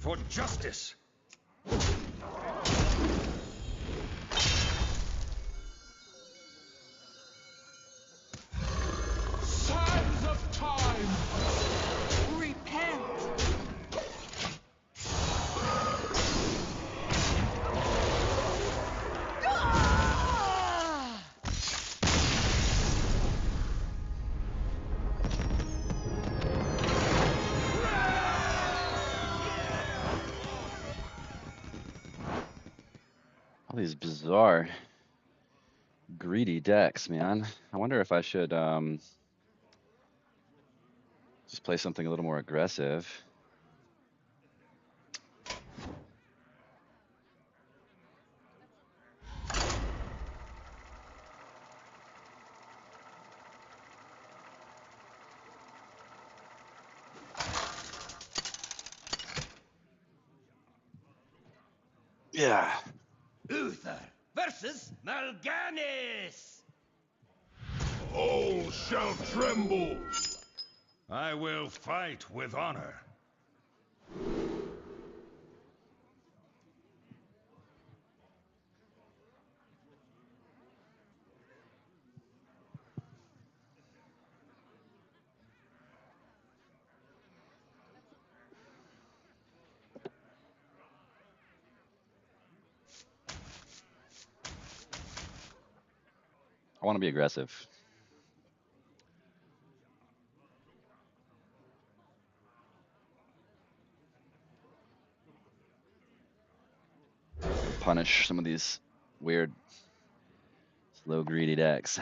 S2: For justice!
S7: Sands of time!
S21: Repent!
S5: All these bizarre, greedy decks, man. I wonder if I should just play something a little more aggressive. Yeah.
S2: Uther versus Mal'Ganis!
S17: All shall tremble.
S2: I will fight with honor.
S5: I want to be aggressive. Punish some of these weird, slow, greedy decks.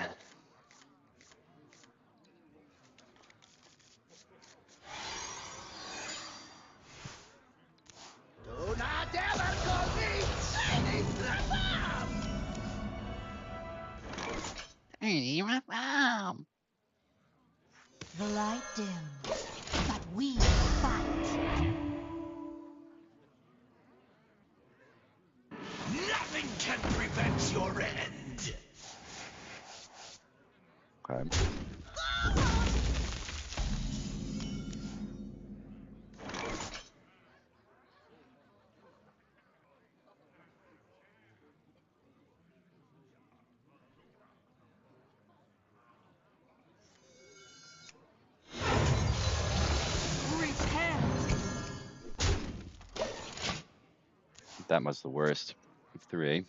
S18: Do not ever call me Chinese Reform!
S21: Tiny reform. The light dims, but we fight.
S17: Nothing can prevent your end.
S5: Okay.
S21: Repent.
S5: That was the worst of 3.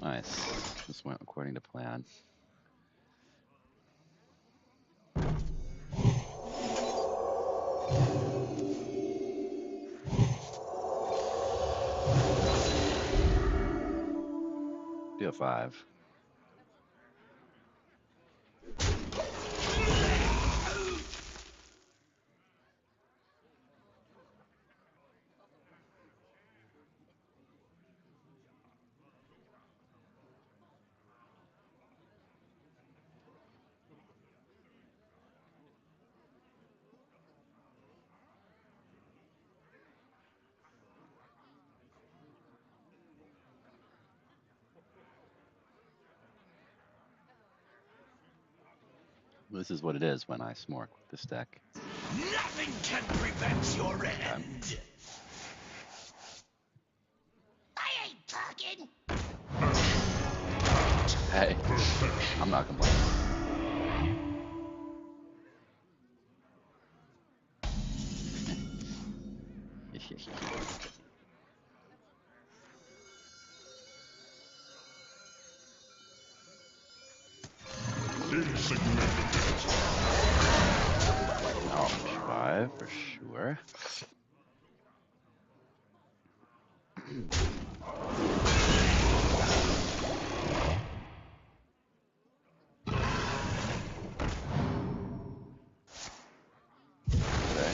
S5: Nice. This went according to plan. Do a 5. This is what it is when I smork with this deck.
S17: Nothing can prevent your end.
S18: I ain't talking!
S5: Hey, I'm not complaining. Ouch, 5 for sure. Okay.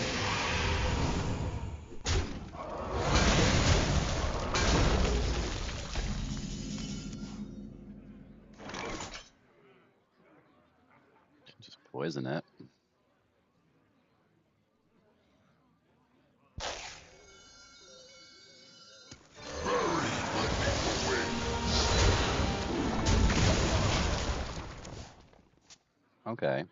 S5: Just poison it. Okay.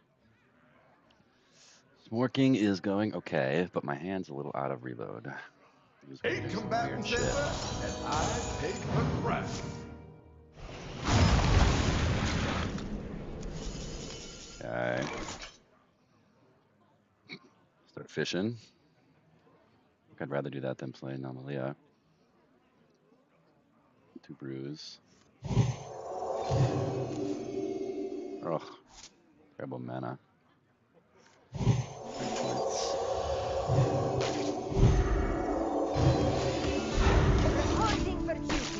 S5: Smorking is going okay, but my hand's a little out of reload. He was gonna
S17: 8
S5: do some
S17: combatants
S5: weird shit.
S17: enter, and I take the crest.
S5: Okay. Start fishing. I'd rather do that than play Anomalia. 2 brews. Ugh. Terrible mana. 3 points.
S21: Reporting for duty.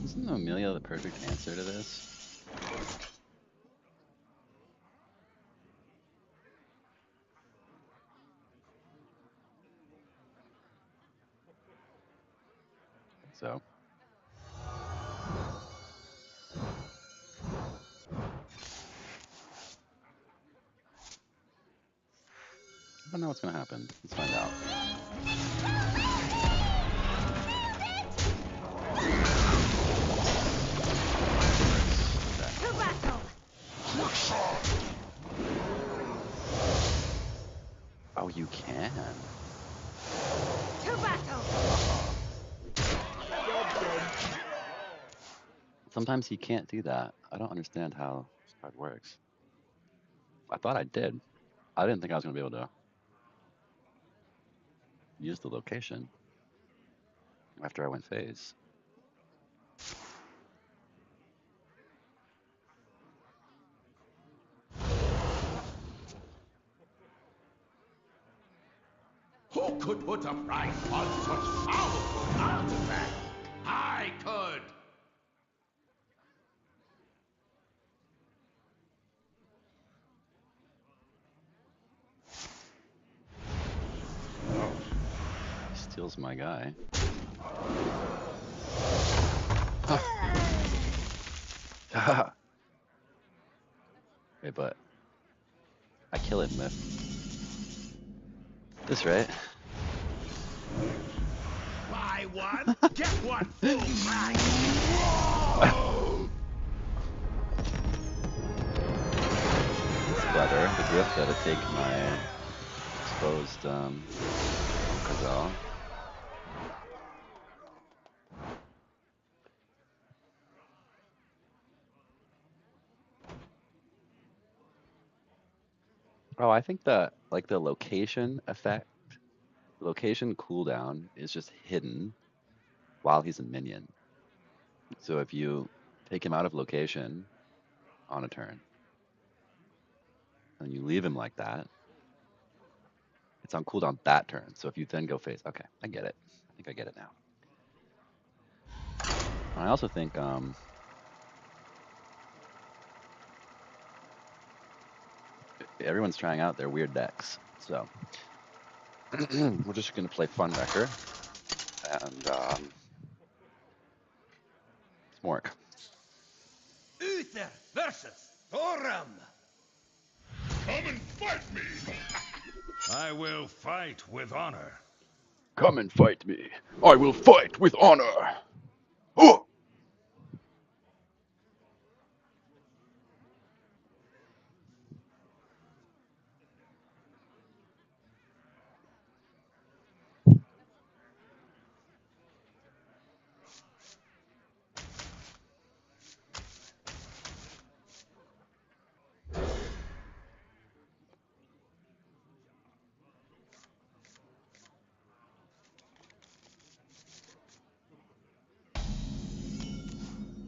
S5: Isn't Amelia the perfect answer to this? I think so. I don't know what's gonna happen. Let's find out.
S21: To battle.
S5: Oh, you can.
S21: To battle.
S5: Sometimes he can't do that. I don't understand how this card works. I thought I did. I didn't think I was gonna be able to use the location after I went phase.
S17: Who could put a price on such powerful artifacts? I could!
S5: Oh, he steals my guy. Wait, but I kill him with this, right?
S18: Buy one, get one full price.
S5: It's clever. The drift had to take my exposed Gazelle. Oh, I think that like the location effect, the location cooldown is just hidden while he's a minion. So if you take him out of location on a turn and you leave him like that, it's on cooldown that turn. So if you then go face, okay, I get it. I think I get it now. I also think everyone's trying out their weird decks. So we're just gonna play Fun Wrecker and Smork.
S2: Uther versus Thorum.
S17: Come and fight me! I will fight with honor.
S5: Come and fight me. I will fight with honor. Oh!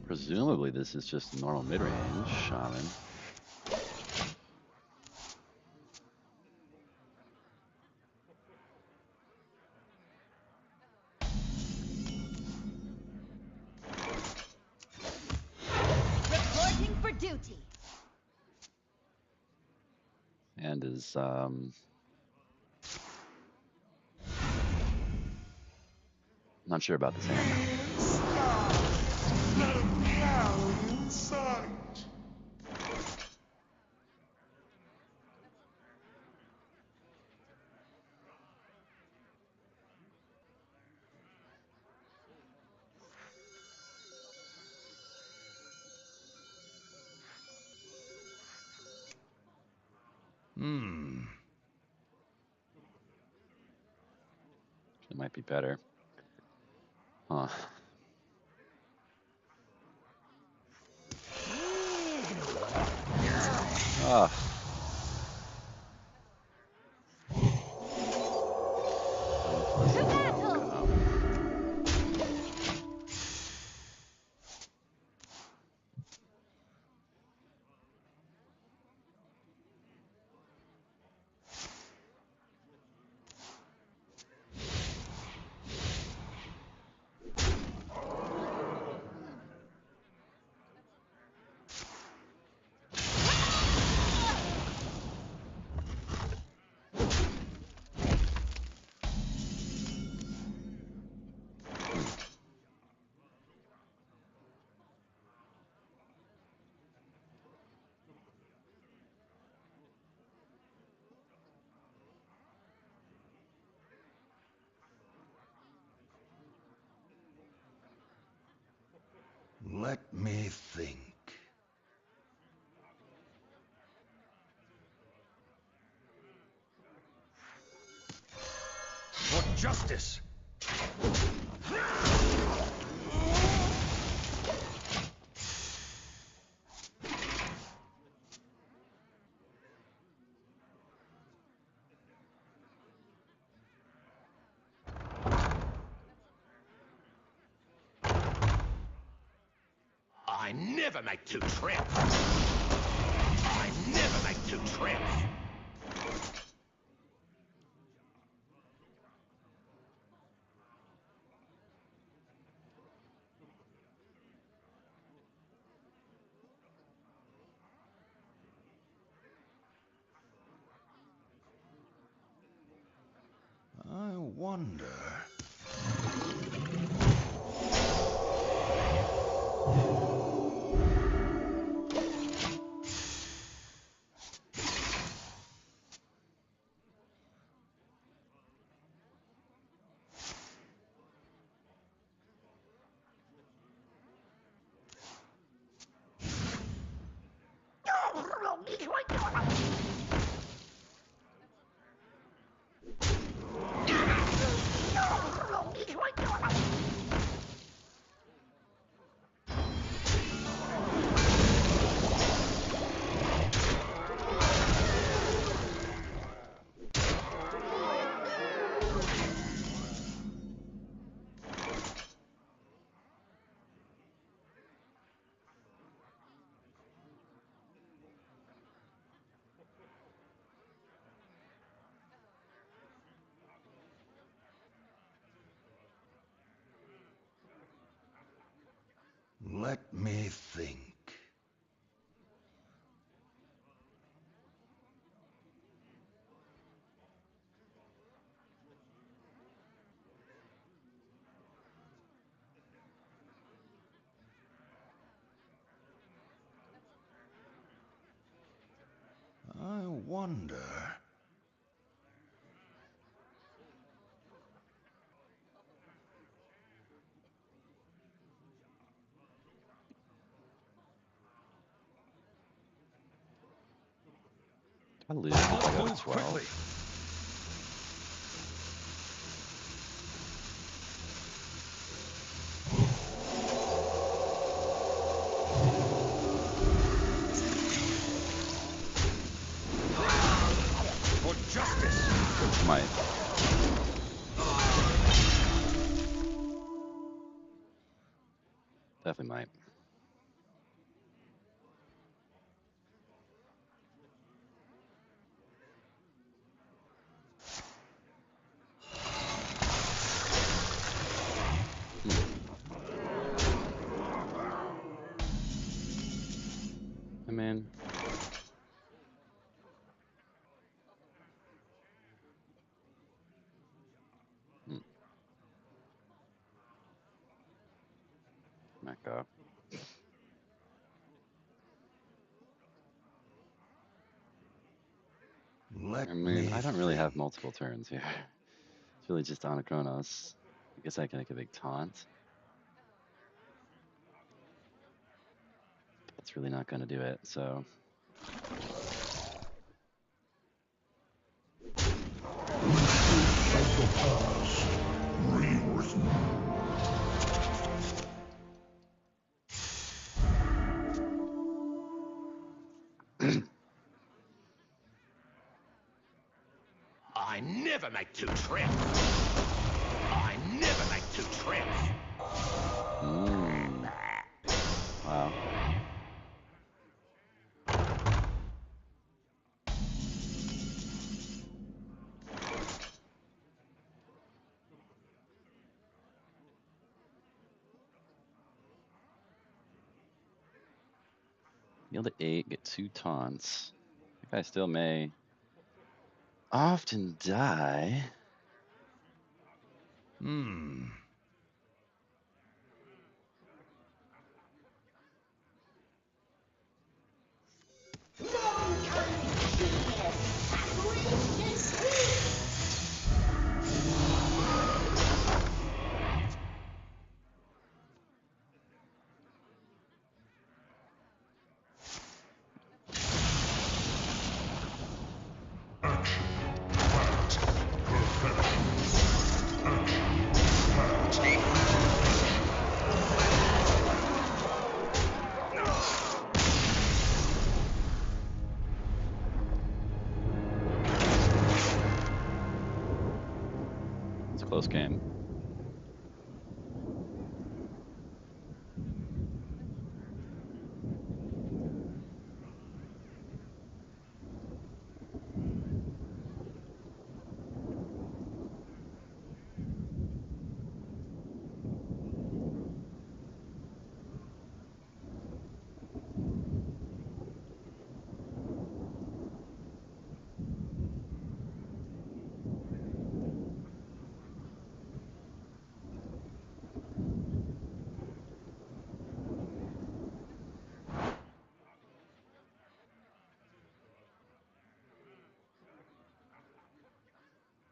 S5: Presumably this is just normal mid-range shaman. And is not sure about this hand.
S7: Let him carry in sight.
S5: It might be better. Huh. Ah.
S17: Let me think. For justice! I never make two trips! I never make two trips! I wonder... Let me think. I wonder...
S5: I lose because I got a 12.
S17: Quickly. For justice!
S5: Might. Definitely might. I may I mean, I don't really have multiple turns here. It's really just on a Chronos. I guess I can make a big taunt. That's really not going to do it, so.
S17: I never make two trips. I never make two trips.
S5: Wow. Heal to 8, get 2 taunts. I think I still may often die. It's a close game.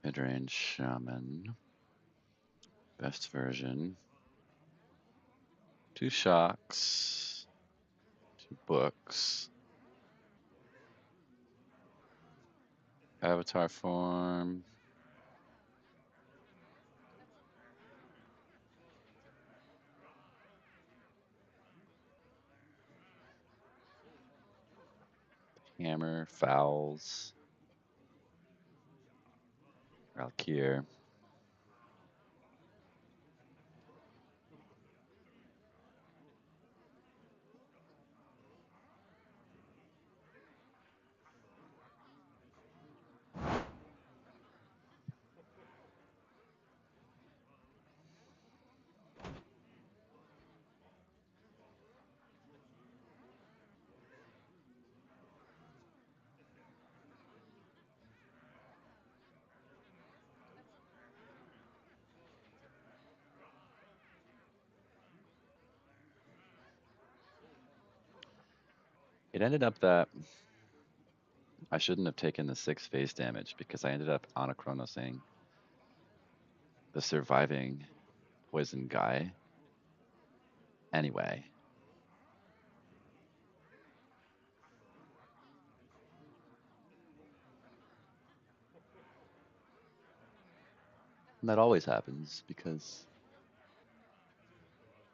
S5: Mid-range shaman. Best version. 2 shocks. 2 books. Avatar form. Hammer, fowls. Valkyr. It ended up that I shouldn't have taken the 6 face damage because I ended up on a Chronosing the surviving poison guy anyway. And that always happens because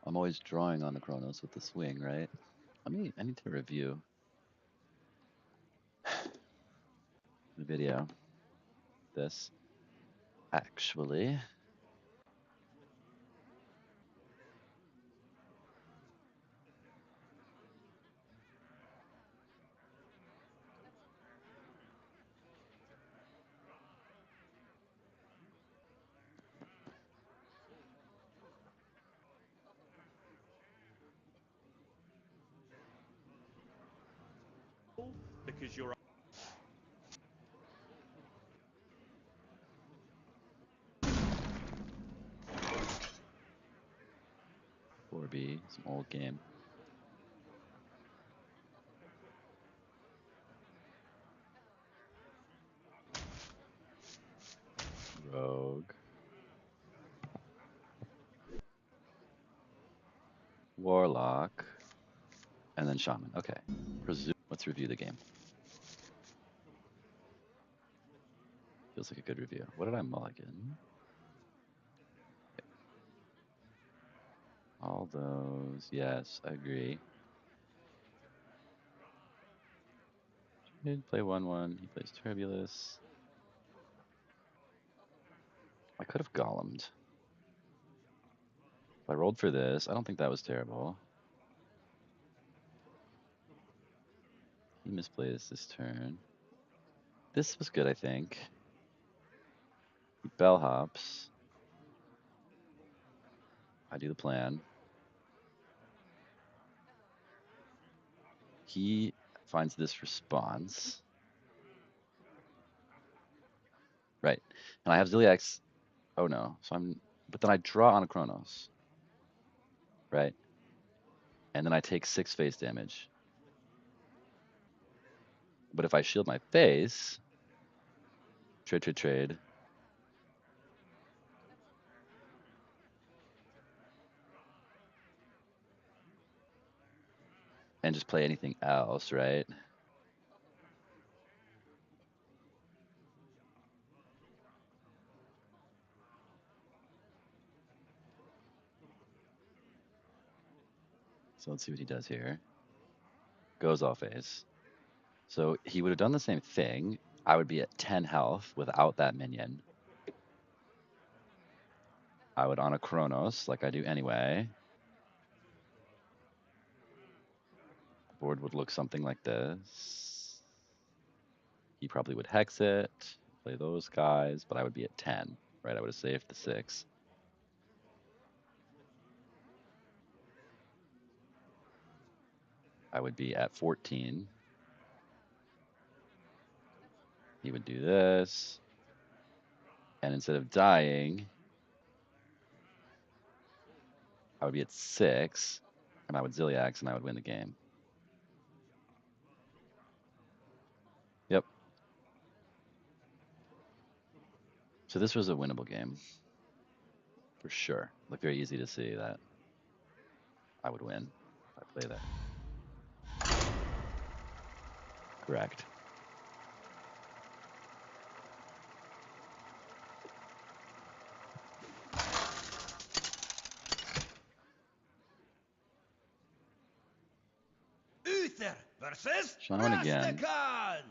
S5: I'm always drawing on the Chronos with the swing, right? I need to review the video. This actually.
S14: Because you're
S5: 4B, some old game. Warlock, and then Shaman. Okay. Let's review the game. Feels like a good review. What did I mulligan? Yep. All those. Yes, I agree. He'd play 1/1. He plays Turbulus. I could have golemed. If I rolled for this, I don't think that was terrible. He misplays this turn. This was good, I think. He bellhops. I do the plan. He finds this response. Right. And I have Ziliax. Oh no. But then I draw on a Chronos. Right. And then I take 6 face damage. But if I shield my face, trade. And just play anything else, right? So let's see what he does here. Goes all face. So he would have done the same thing. I would be at 10 health without that minion. I would on a Chronos like I do anyway. The board would look something like this. He probably would hex it, play those guys, but I would be at 10, right? I would have saved the 6. I would be at 14. He would do this. And instead of dying, I would be at 6, and I would Ziliax, and I would win the game. Yep. So this was a winnable game. For sure. Looked very easy to see that I would win if I play that. Correct.
S2: Uther versus
S5: Shaman again.
S2: Rastakhan!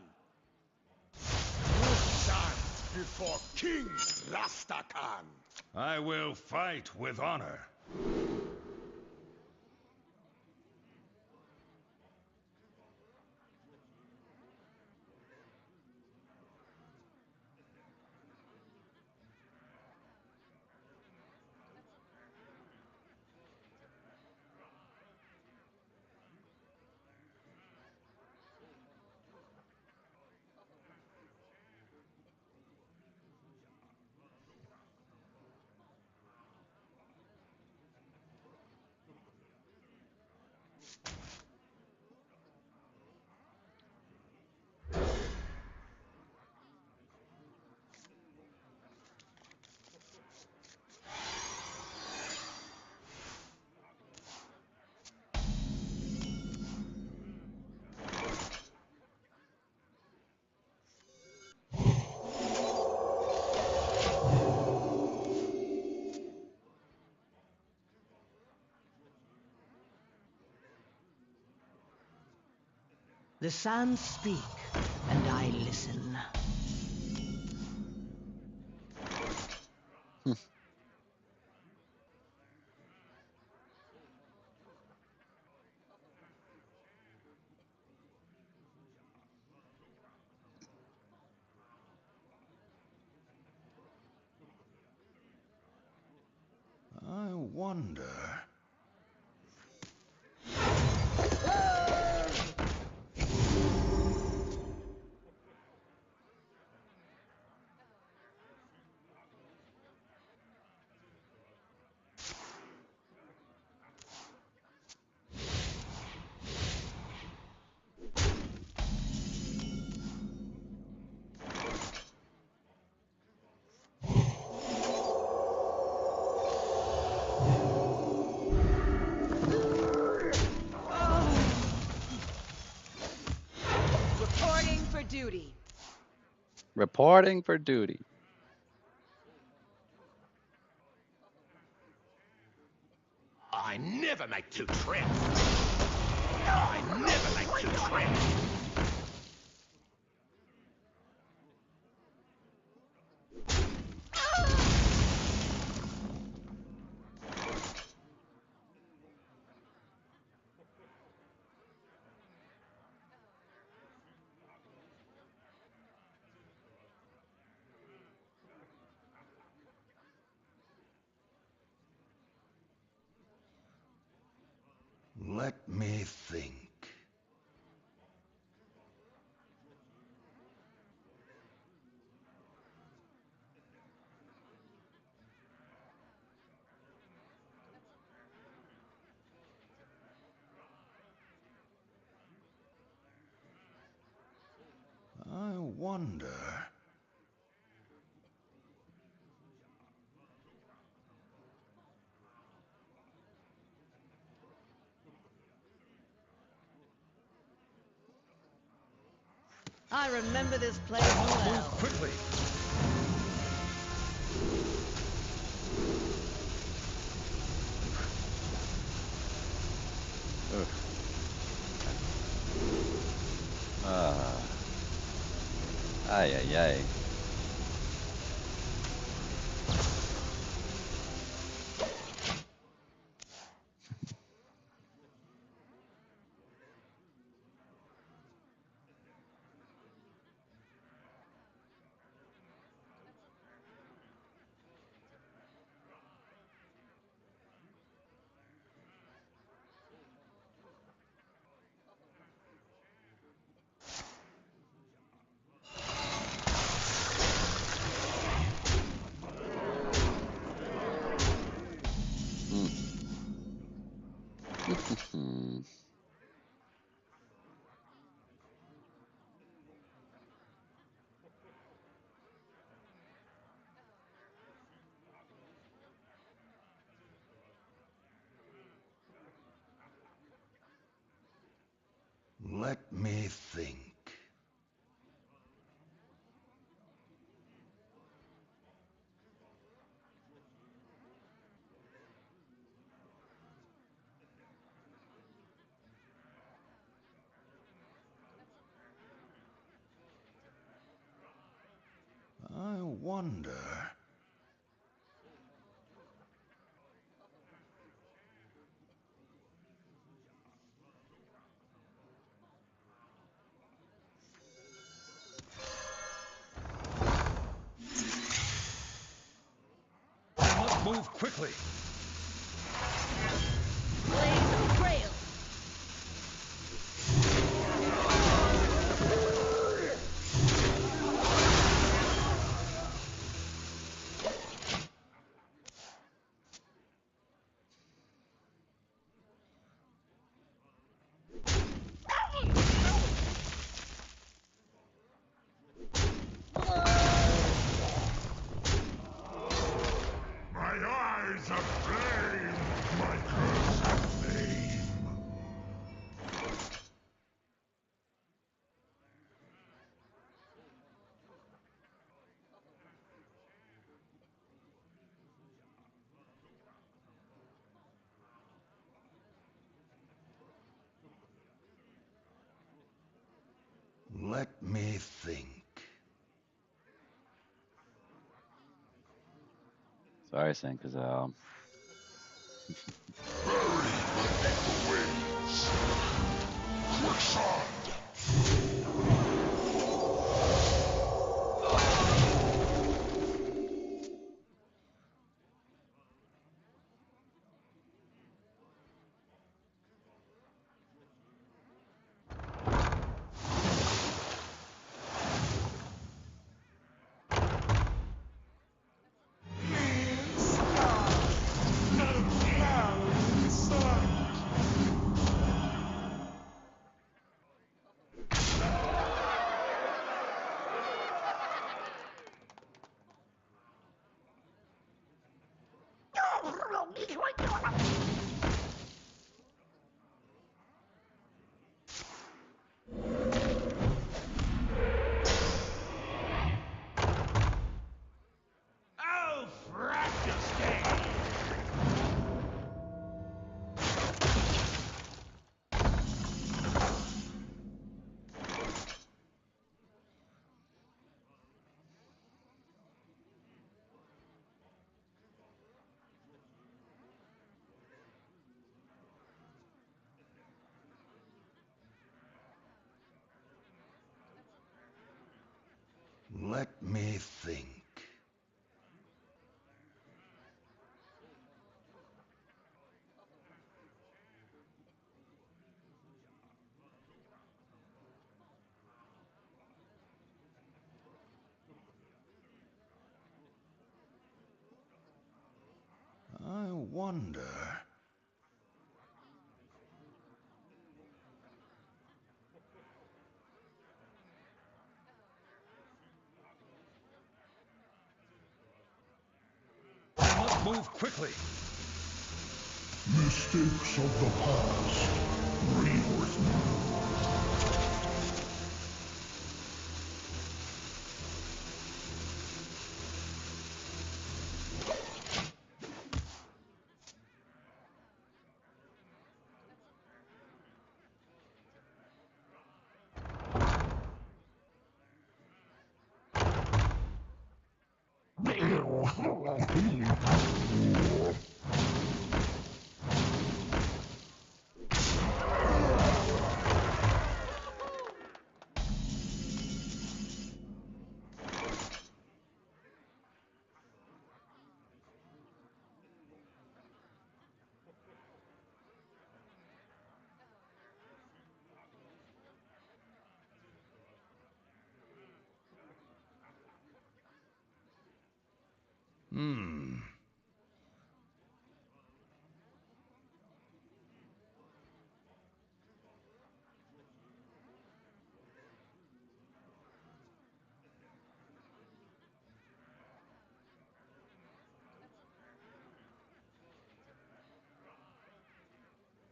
S17: You stand before King Rastakhan.
S2: I will fight with honor.
S16: The sands speak, and I listen.
S2: I wonder...
S5: Reporting for duty.
S17: I never make two trips. I never make two trips.
S2: Let me think. I wonder.
S21: I remember this place well.
S17: Move quickly.
S5: Ay, ay, ay.
S2: Let me think. I wonder.
S17: I must move quickly.
S21: Blaze trail.
S7: My eyes are flame, my cursed flame.
S2: Let me think.
S5: Sorry, Sankazal.
S7: Bury the echo waves. Quicksand. Let me think. I wonder. I must move quickly.
S9: Mistakes of the past. Reinforcement.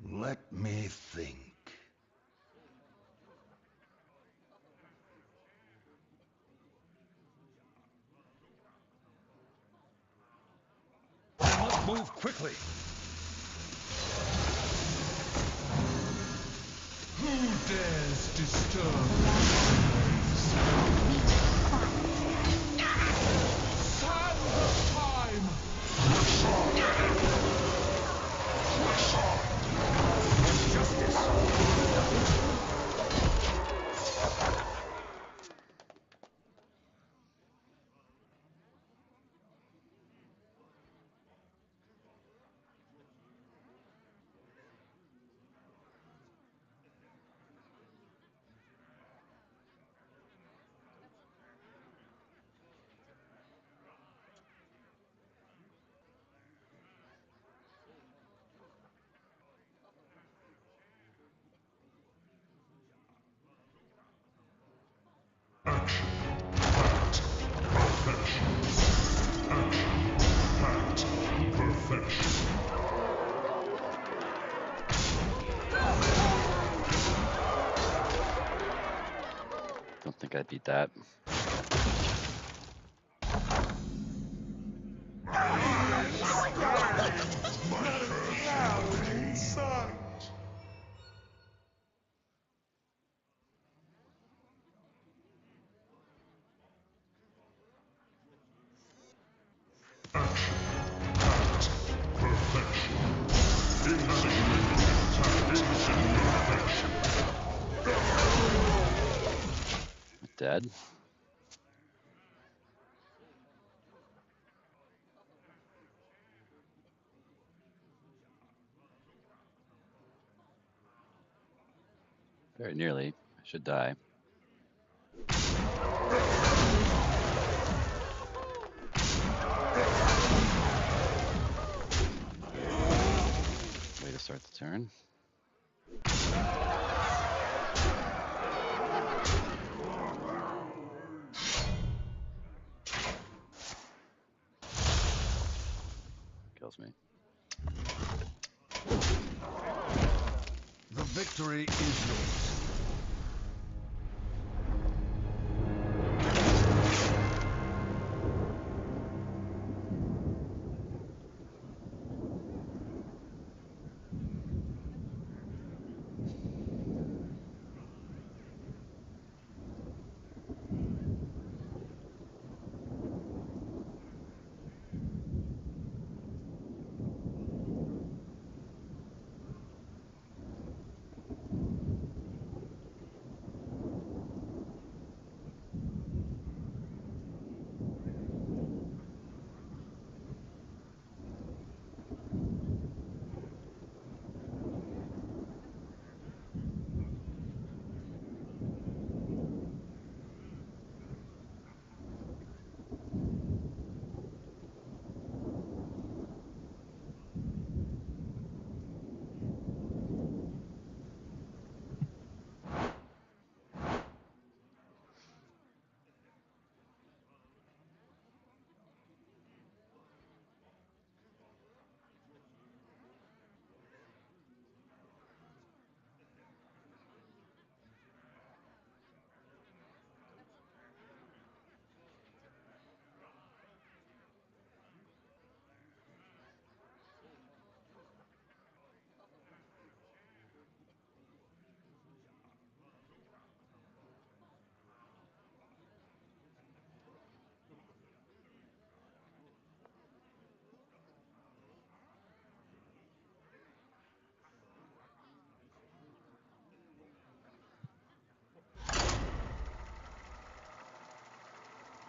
S9: Let me think. I must move quickly. Who dares disturb my peace? Sands of time!
S5: Don't think I beat that. Dead. Very nearly. I should die. Way to start the turn. Kills me.
S7: The victory is yours.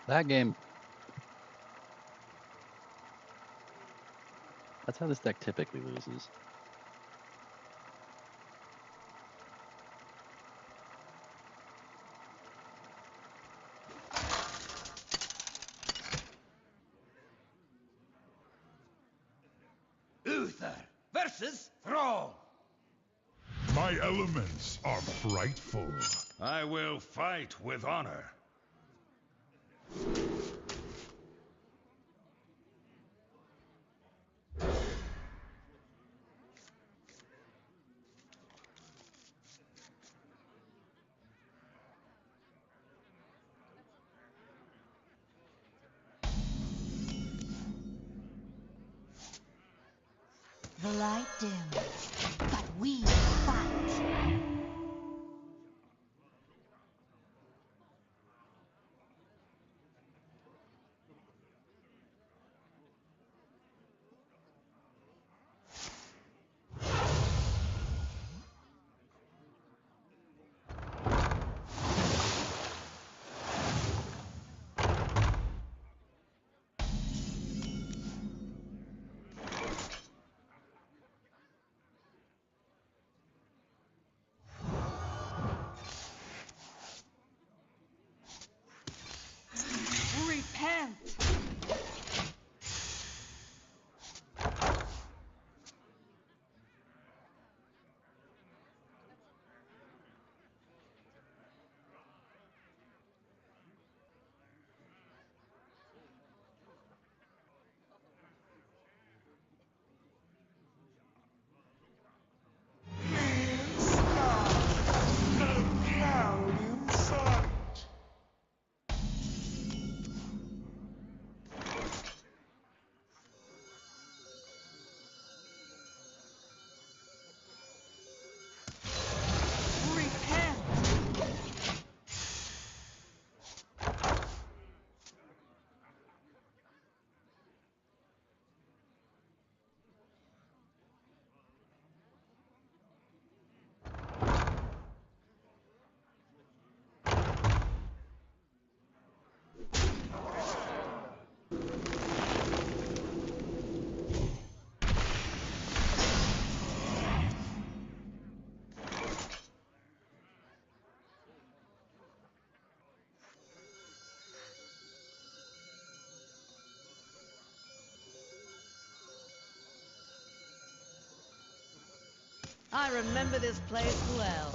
S5: That game. That's how this deck typically loses.
S2: Uther versus Thrall.
S9: My elements are frightful.
S7: I will fight with honor.
S21: The light dims, but we fight. Repent!
S1: I remember this place well.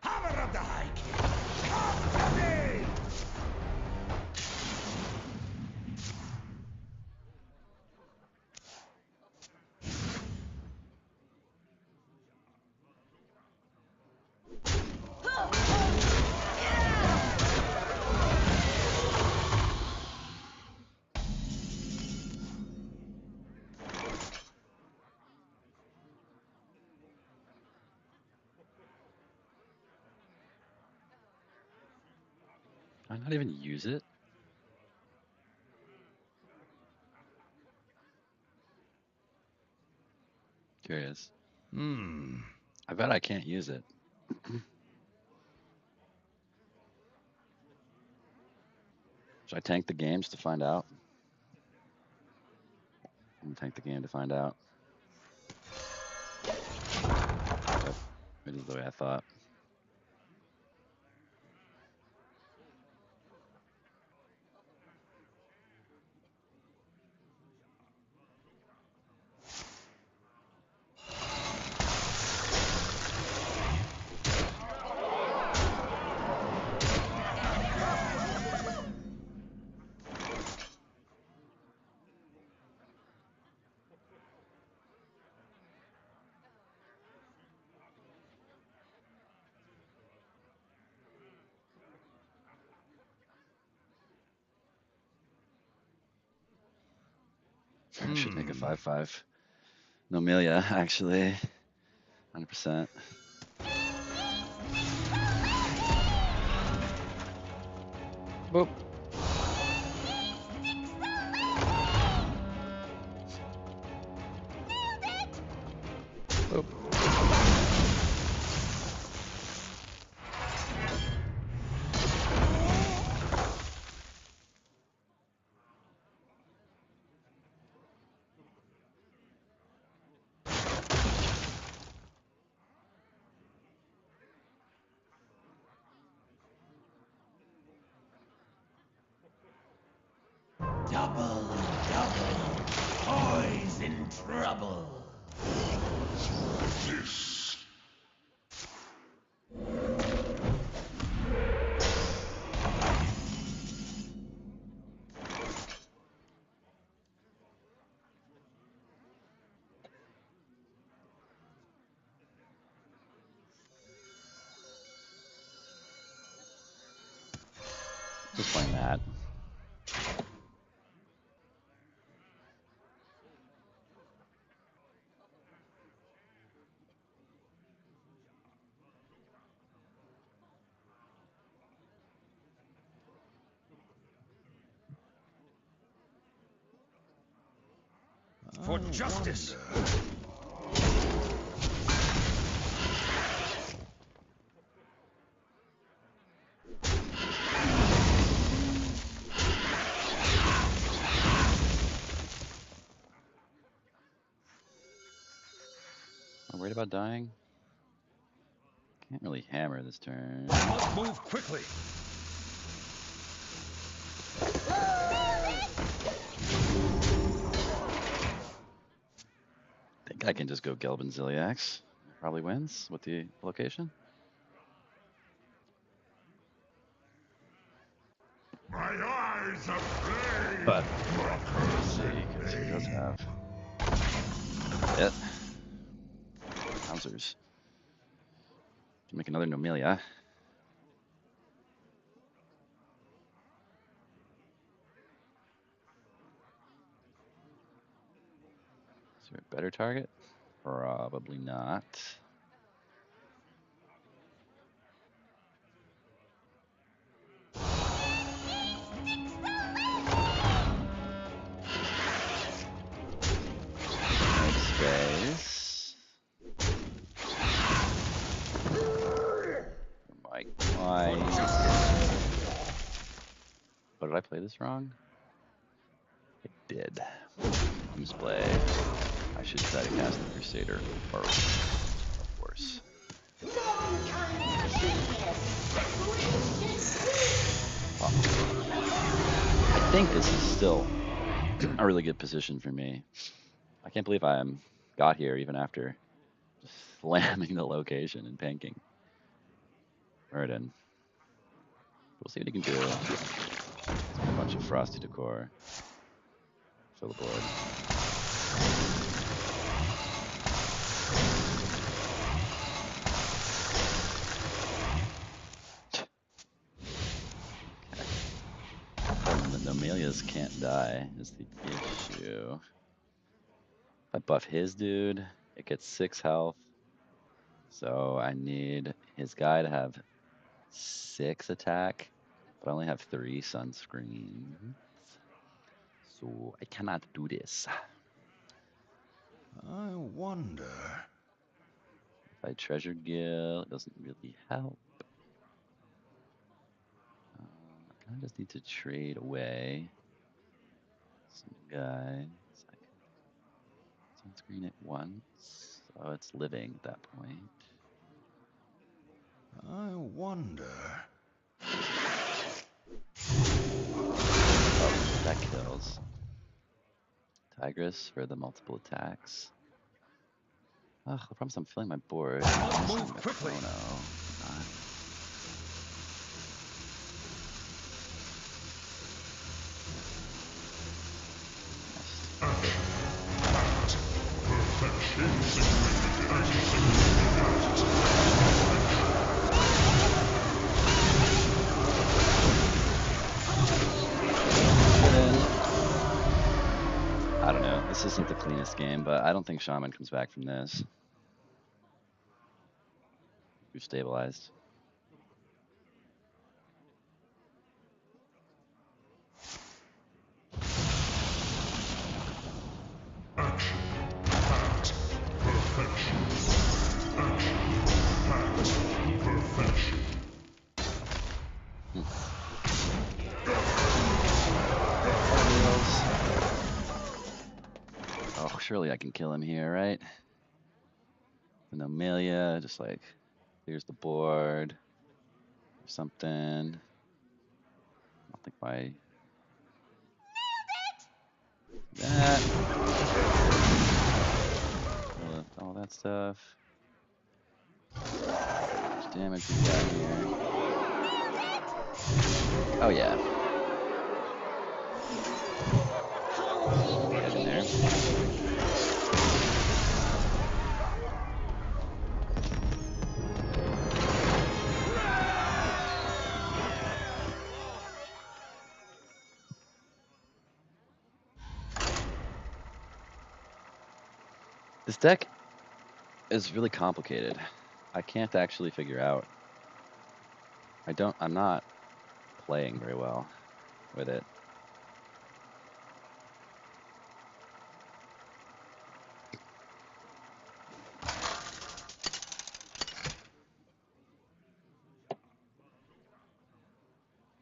S17: Hammer of the High King, come to me!
S5: Can I not even use it? Curious. I bet I can't use it. Should I tank the games to find out? Tank the game to find out. Yep, it is the way I thought. I should make a 5/5. Nomelia, actually. 100%. Boop. Boop.
S17: Double. Toys in trouble. This.
S5: Just playing that.
S7: For justice.
S5: I'm worried about dying. Can't really hammer this turn.
S7: Move quickly.
S5: I think I can just go Gelb and Ziliax. Probably wins with the location.
S9: My eyes are flame.
S5: But we'll see, because he does have it. Wowzers. Can make another Nomelia. Is there a better target? Probably not. Space. My. Oh, did I play this wrong? I did. Use play. I should try to cast the Crusader first, of course. I think this is still a really good position for me. I can't believe I got here even after just slamming the location and panking. Muradin. We'll see what he can do. A bunch of Frosty Decor. Fill the board. The Nomelias can't die is the issue. If I buff his dude, it gets 6 health. So I need his guy to have 6 attack, but I only have 3 sunscreens. So I cannot do this.
S7: I wonder.
S5: If I treasure Gil, it doesn't really help. I kind of just need to trade away some guys. I could sunscreen it once. Oh, it's living at that point.
S7: I wonder.
S5: Oh, that kills. Tigress for the multiple attacks. Ugh, the problem is I'm filling my board.
S7: Move quickly.
S5: I don't know. this game, but I don't think Shaman comes back from this. We've stabilized.
S9: Action. At perfection. Action. At perfection.
S5: Oh, surely I can kill him here, right? An Amelia, just like clears the board or something. I don't think my that all that stuff. How much damage we got here? Oh yeah. Get in there. This deck is really complicated. I can't actually figure out. I'm not playing very well with it.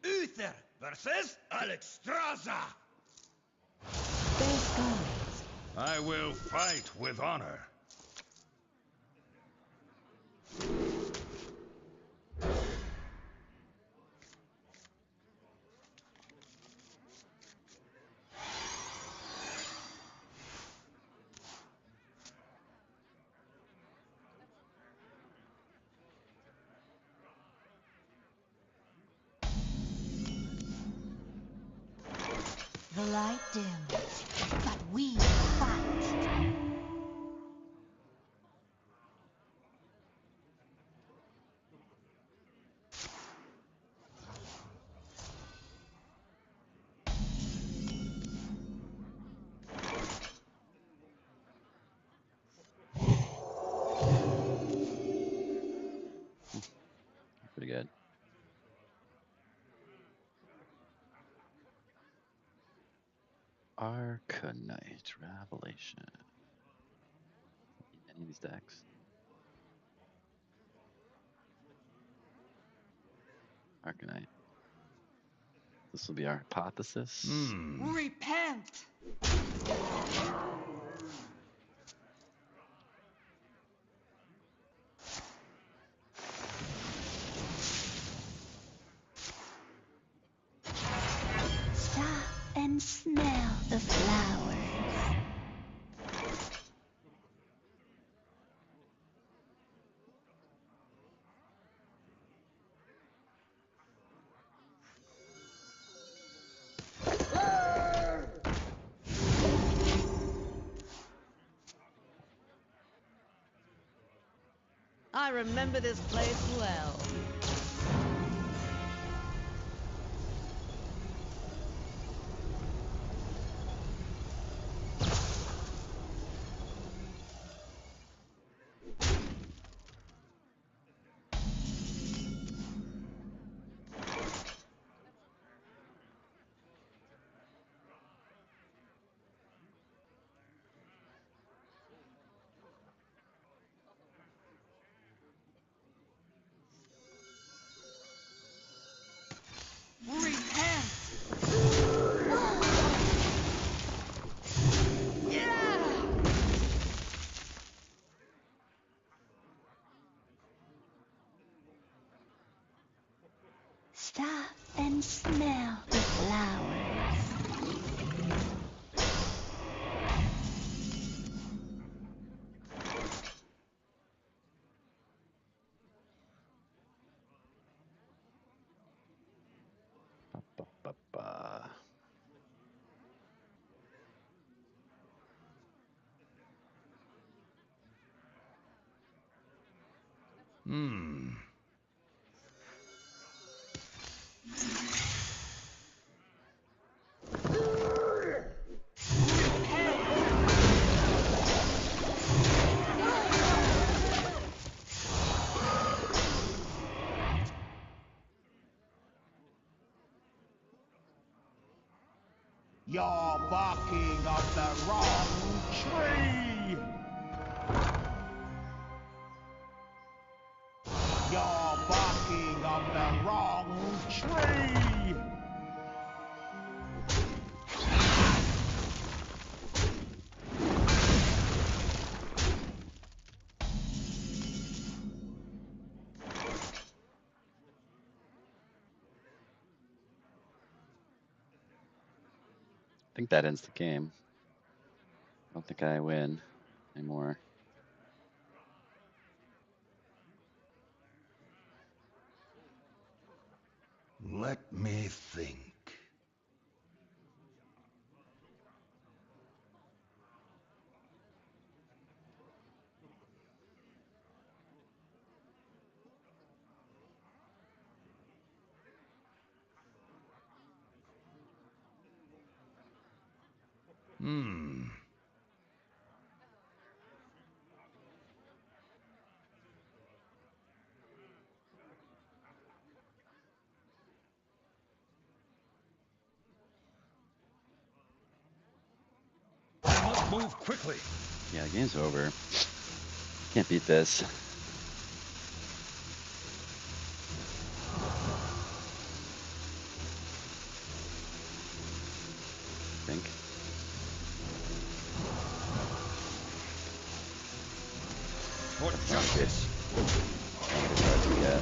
S2: Uther versus Alexstrasza.
S21: There's guards.
S7: I will fight with honor.
S21: The light dims, but we fight.
S5: Pretty good. Arcanite Revelation. Any of these decks? Arcanite. This will be our hypothesis.
S21: Repent! Stop and smell the flowers.
S1: I remember this place well.
S21: Repent! Stop and smell the flowers.
S5: Ba.
S18: You're barking up the wrong tree! You're barking up the wrong tree!
S5: I think that ends the game. I don't think I win anymore.
S7: Let me think.
S2: I must move quickly.
S5: Yeah, the game's over. Can't beat this. I think.
S2: For justice.
S5: That's hard to get.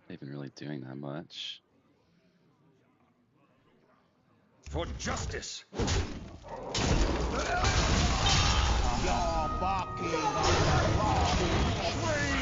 S5: Not even really doing that much.
S2: For justice.
S18: You're barking up the wrong tree!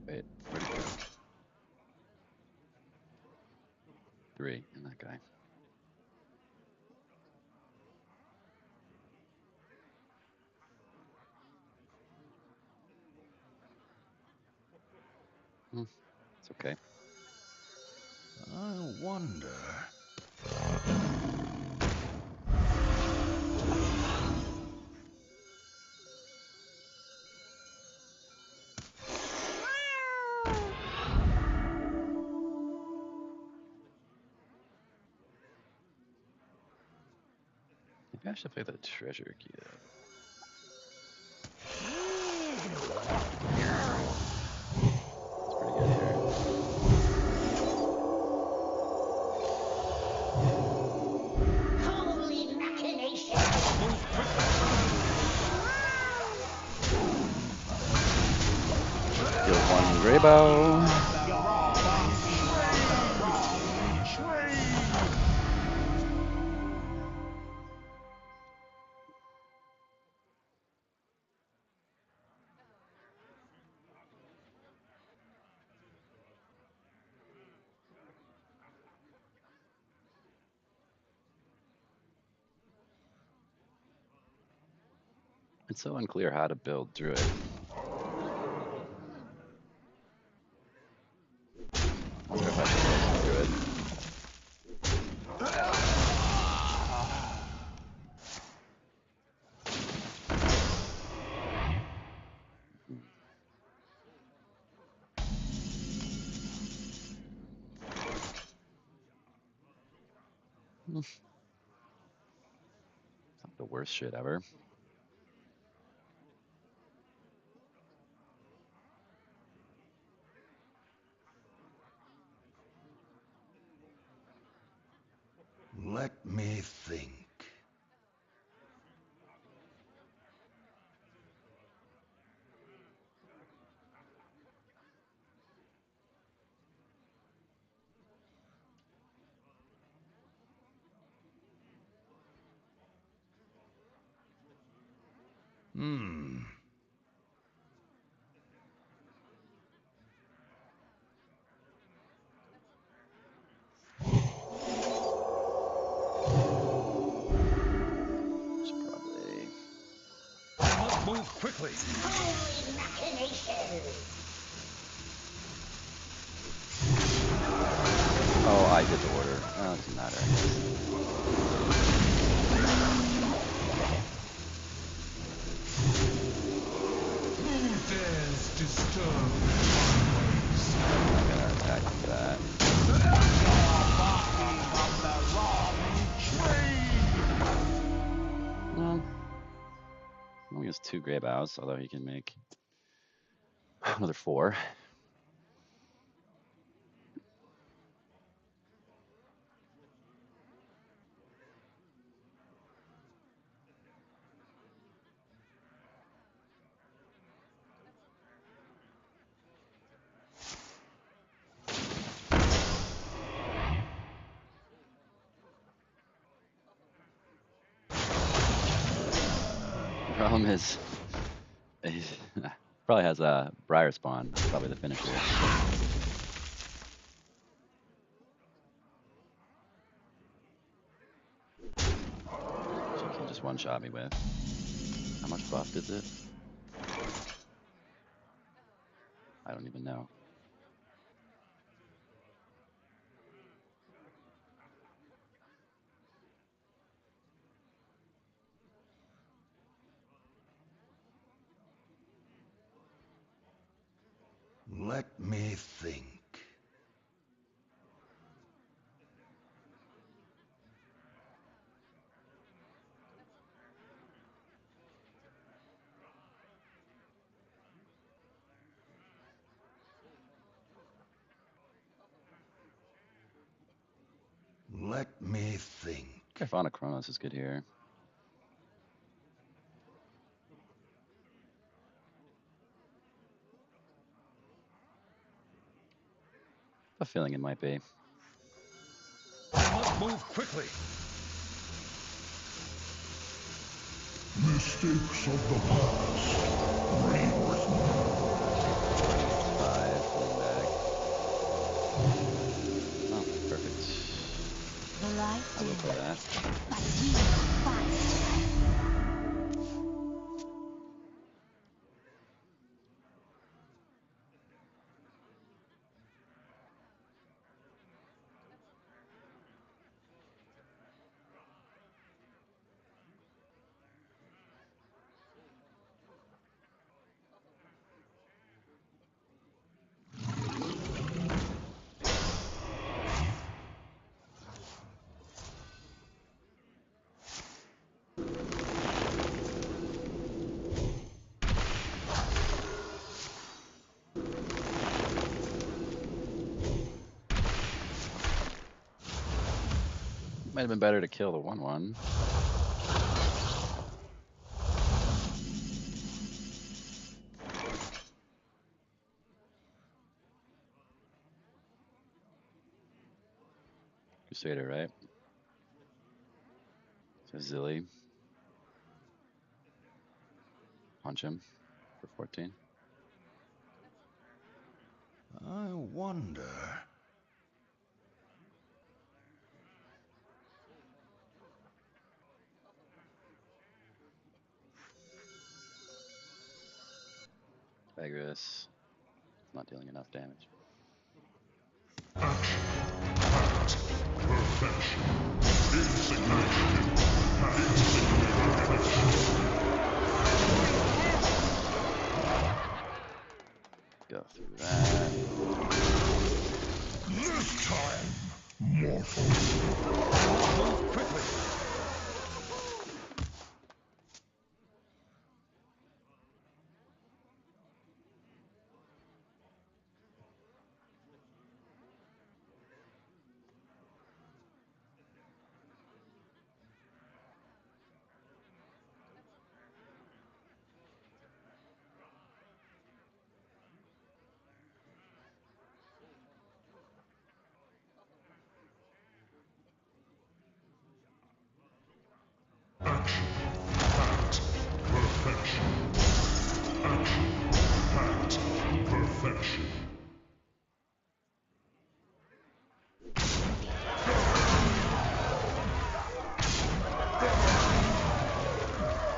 S5: Wait, where'd it go? 3 and that guy. It's okay.
S7: I wonder.
S5: Maybe I should play the treasure key. It's pretty good here.
S11: Holy machination!
S5: Kill one Greybow. It's so unclear how to build Druid. It's not the worst shit ever.
S7: Let me think.
S5: It's probably.
S2: I must move quickly.
S11: Holy machinations!
S5: Oh, I did the order. Oh, it doesn't matter, I guess.
S9: Who dares disturb
S5: I'm not gonna attack with that. No. He only has 2 gray bows, although he can make another 4. The problem is, he probably has a Briar Spawn. That's probably the finisher. Which you can just one-shot me with. How much buffed is it? I don't even know.
S7: Let me think. Let me think.
S5: Fauna Chronos is good here. I have a feeling it might be.
S2: I must move quickly.
S9: mistakes of the past rewritten?
S5: 5, pulling back. Oh, perfect.
S21: The light
S5: I will play that.
S21: but he fights.
S5: Might have been better to kill the 1/1. Crusader, right? So Zilly. Punch him for 14.
S7: I wonder.
S5: Tigris. Not dealing enough damage.
S9: Perfection. Insignificant.
S5: Go through that.
S9: This time, mortal.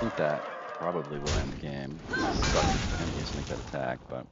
S5: think that probably will end the game. Sucks for him. He has to make that attack, but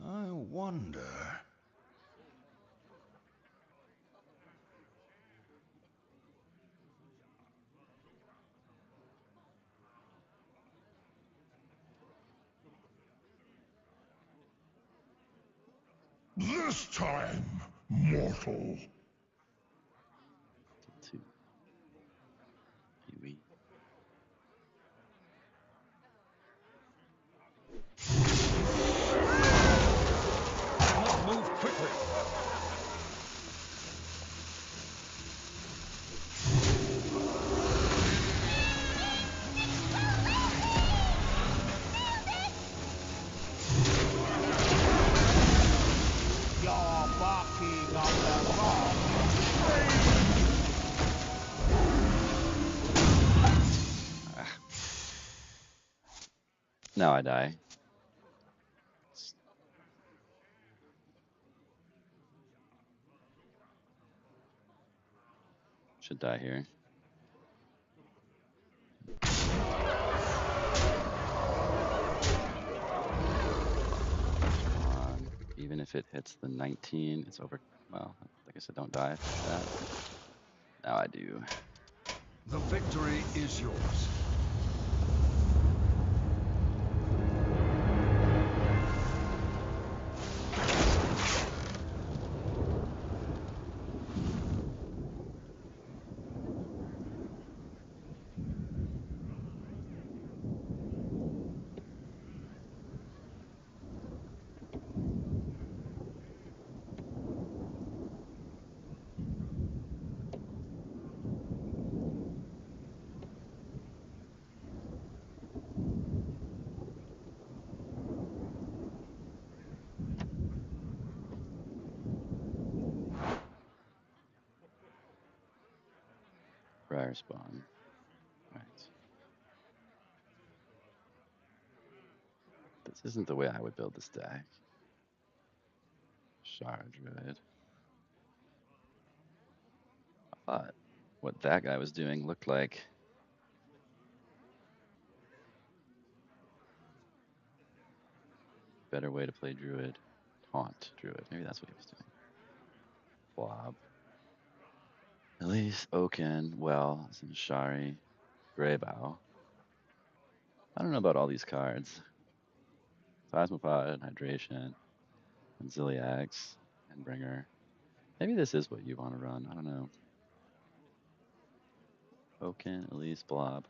S7: I wonder.
S9: This time, mortal.
S5: get to Pee-wee.
S2: Must move quickly.
S18: You're barking on the wrong
S5: Now I die. Should die here. Even if it hits the 19, it's over. Well, like I said, don't die for that. Now I do.
S7: The victory is yours.
S5: Briar spawn. Right. This isn't the way I would build this deck. Shard Druid. I thought what that guy was doing looked like better way to play Druid. Taunt Druid. Maybe that's what he was doing. Blob. Elise, Oaken, Well, Shari, Greybow. I don't know about all these cards. Seismopod, Hydration, and Ziliax, and Bringer. Maybe this is what you want to run. I don't know. Oaken, Elise, Blob,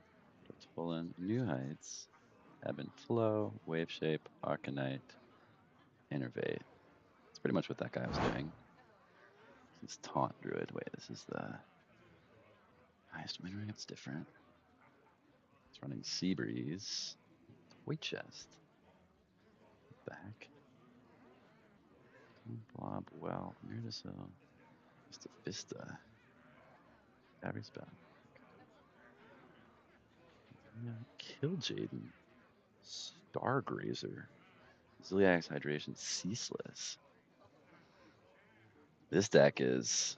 S5: Tortolin, New Heights, Ebb and Flow, Wave Shape, Arcanite, Innervate. It's pretty much what that guy was doing. This is Taunt Druid. Wait, this is the highest win rate. It's different. It's running Seabreeze, Toy Chest, back, Blob, Well, Mirdasil, Vista, Every Spell. Okay. Yeah, Kill Jaden, Stargrazer, Ziliax Hydration, Ceaseless. This deck is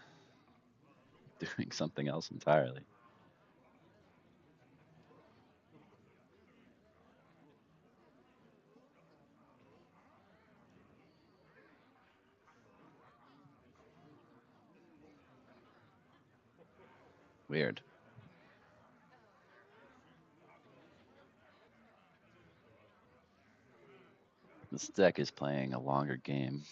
S5: doing something else entirely. Weird. This deck is playing a longer game.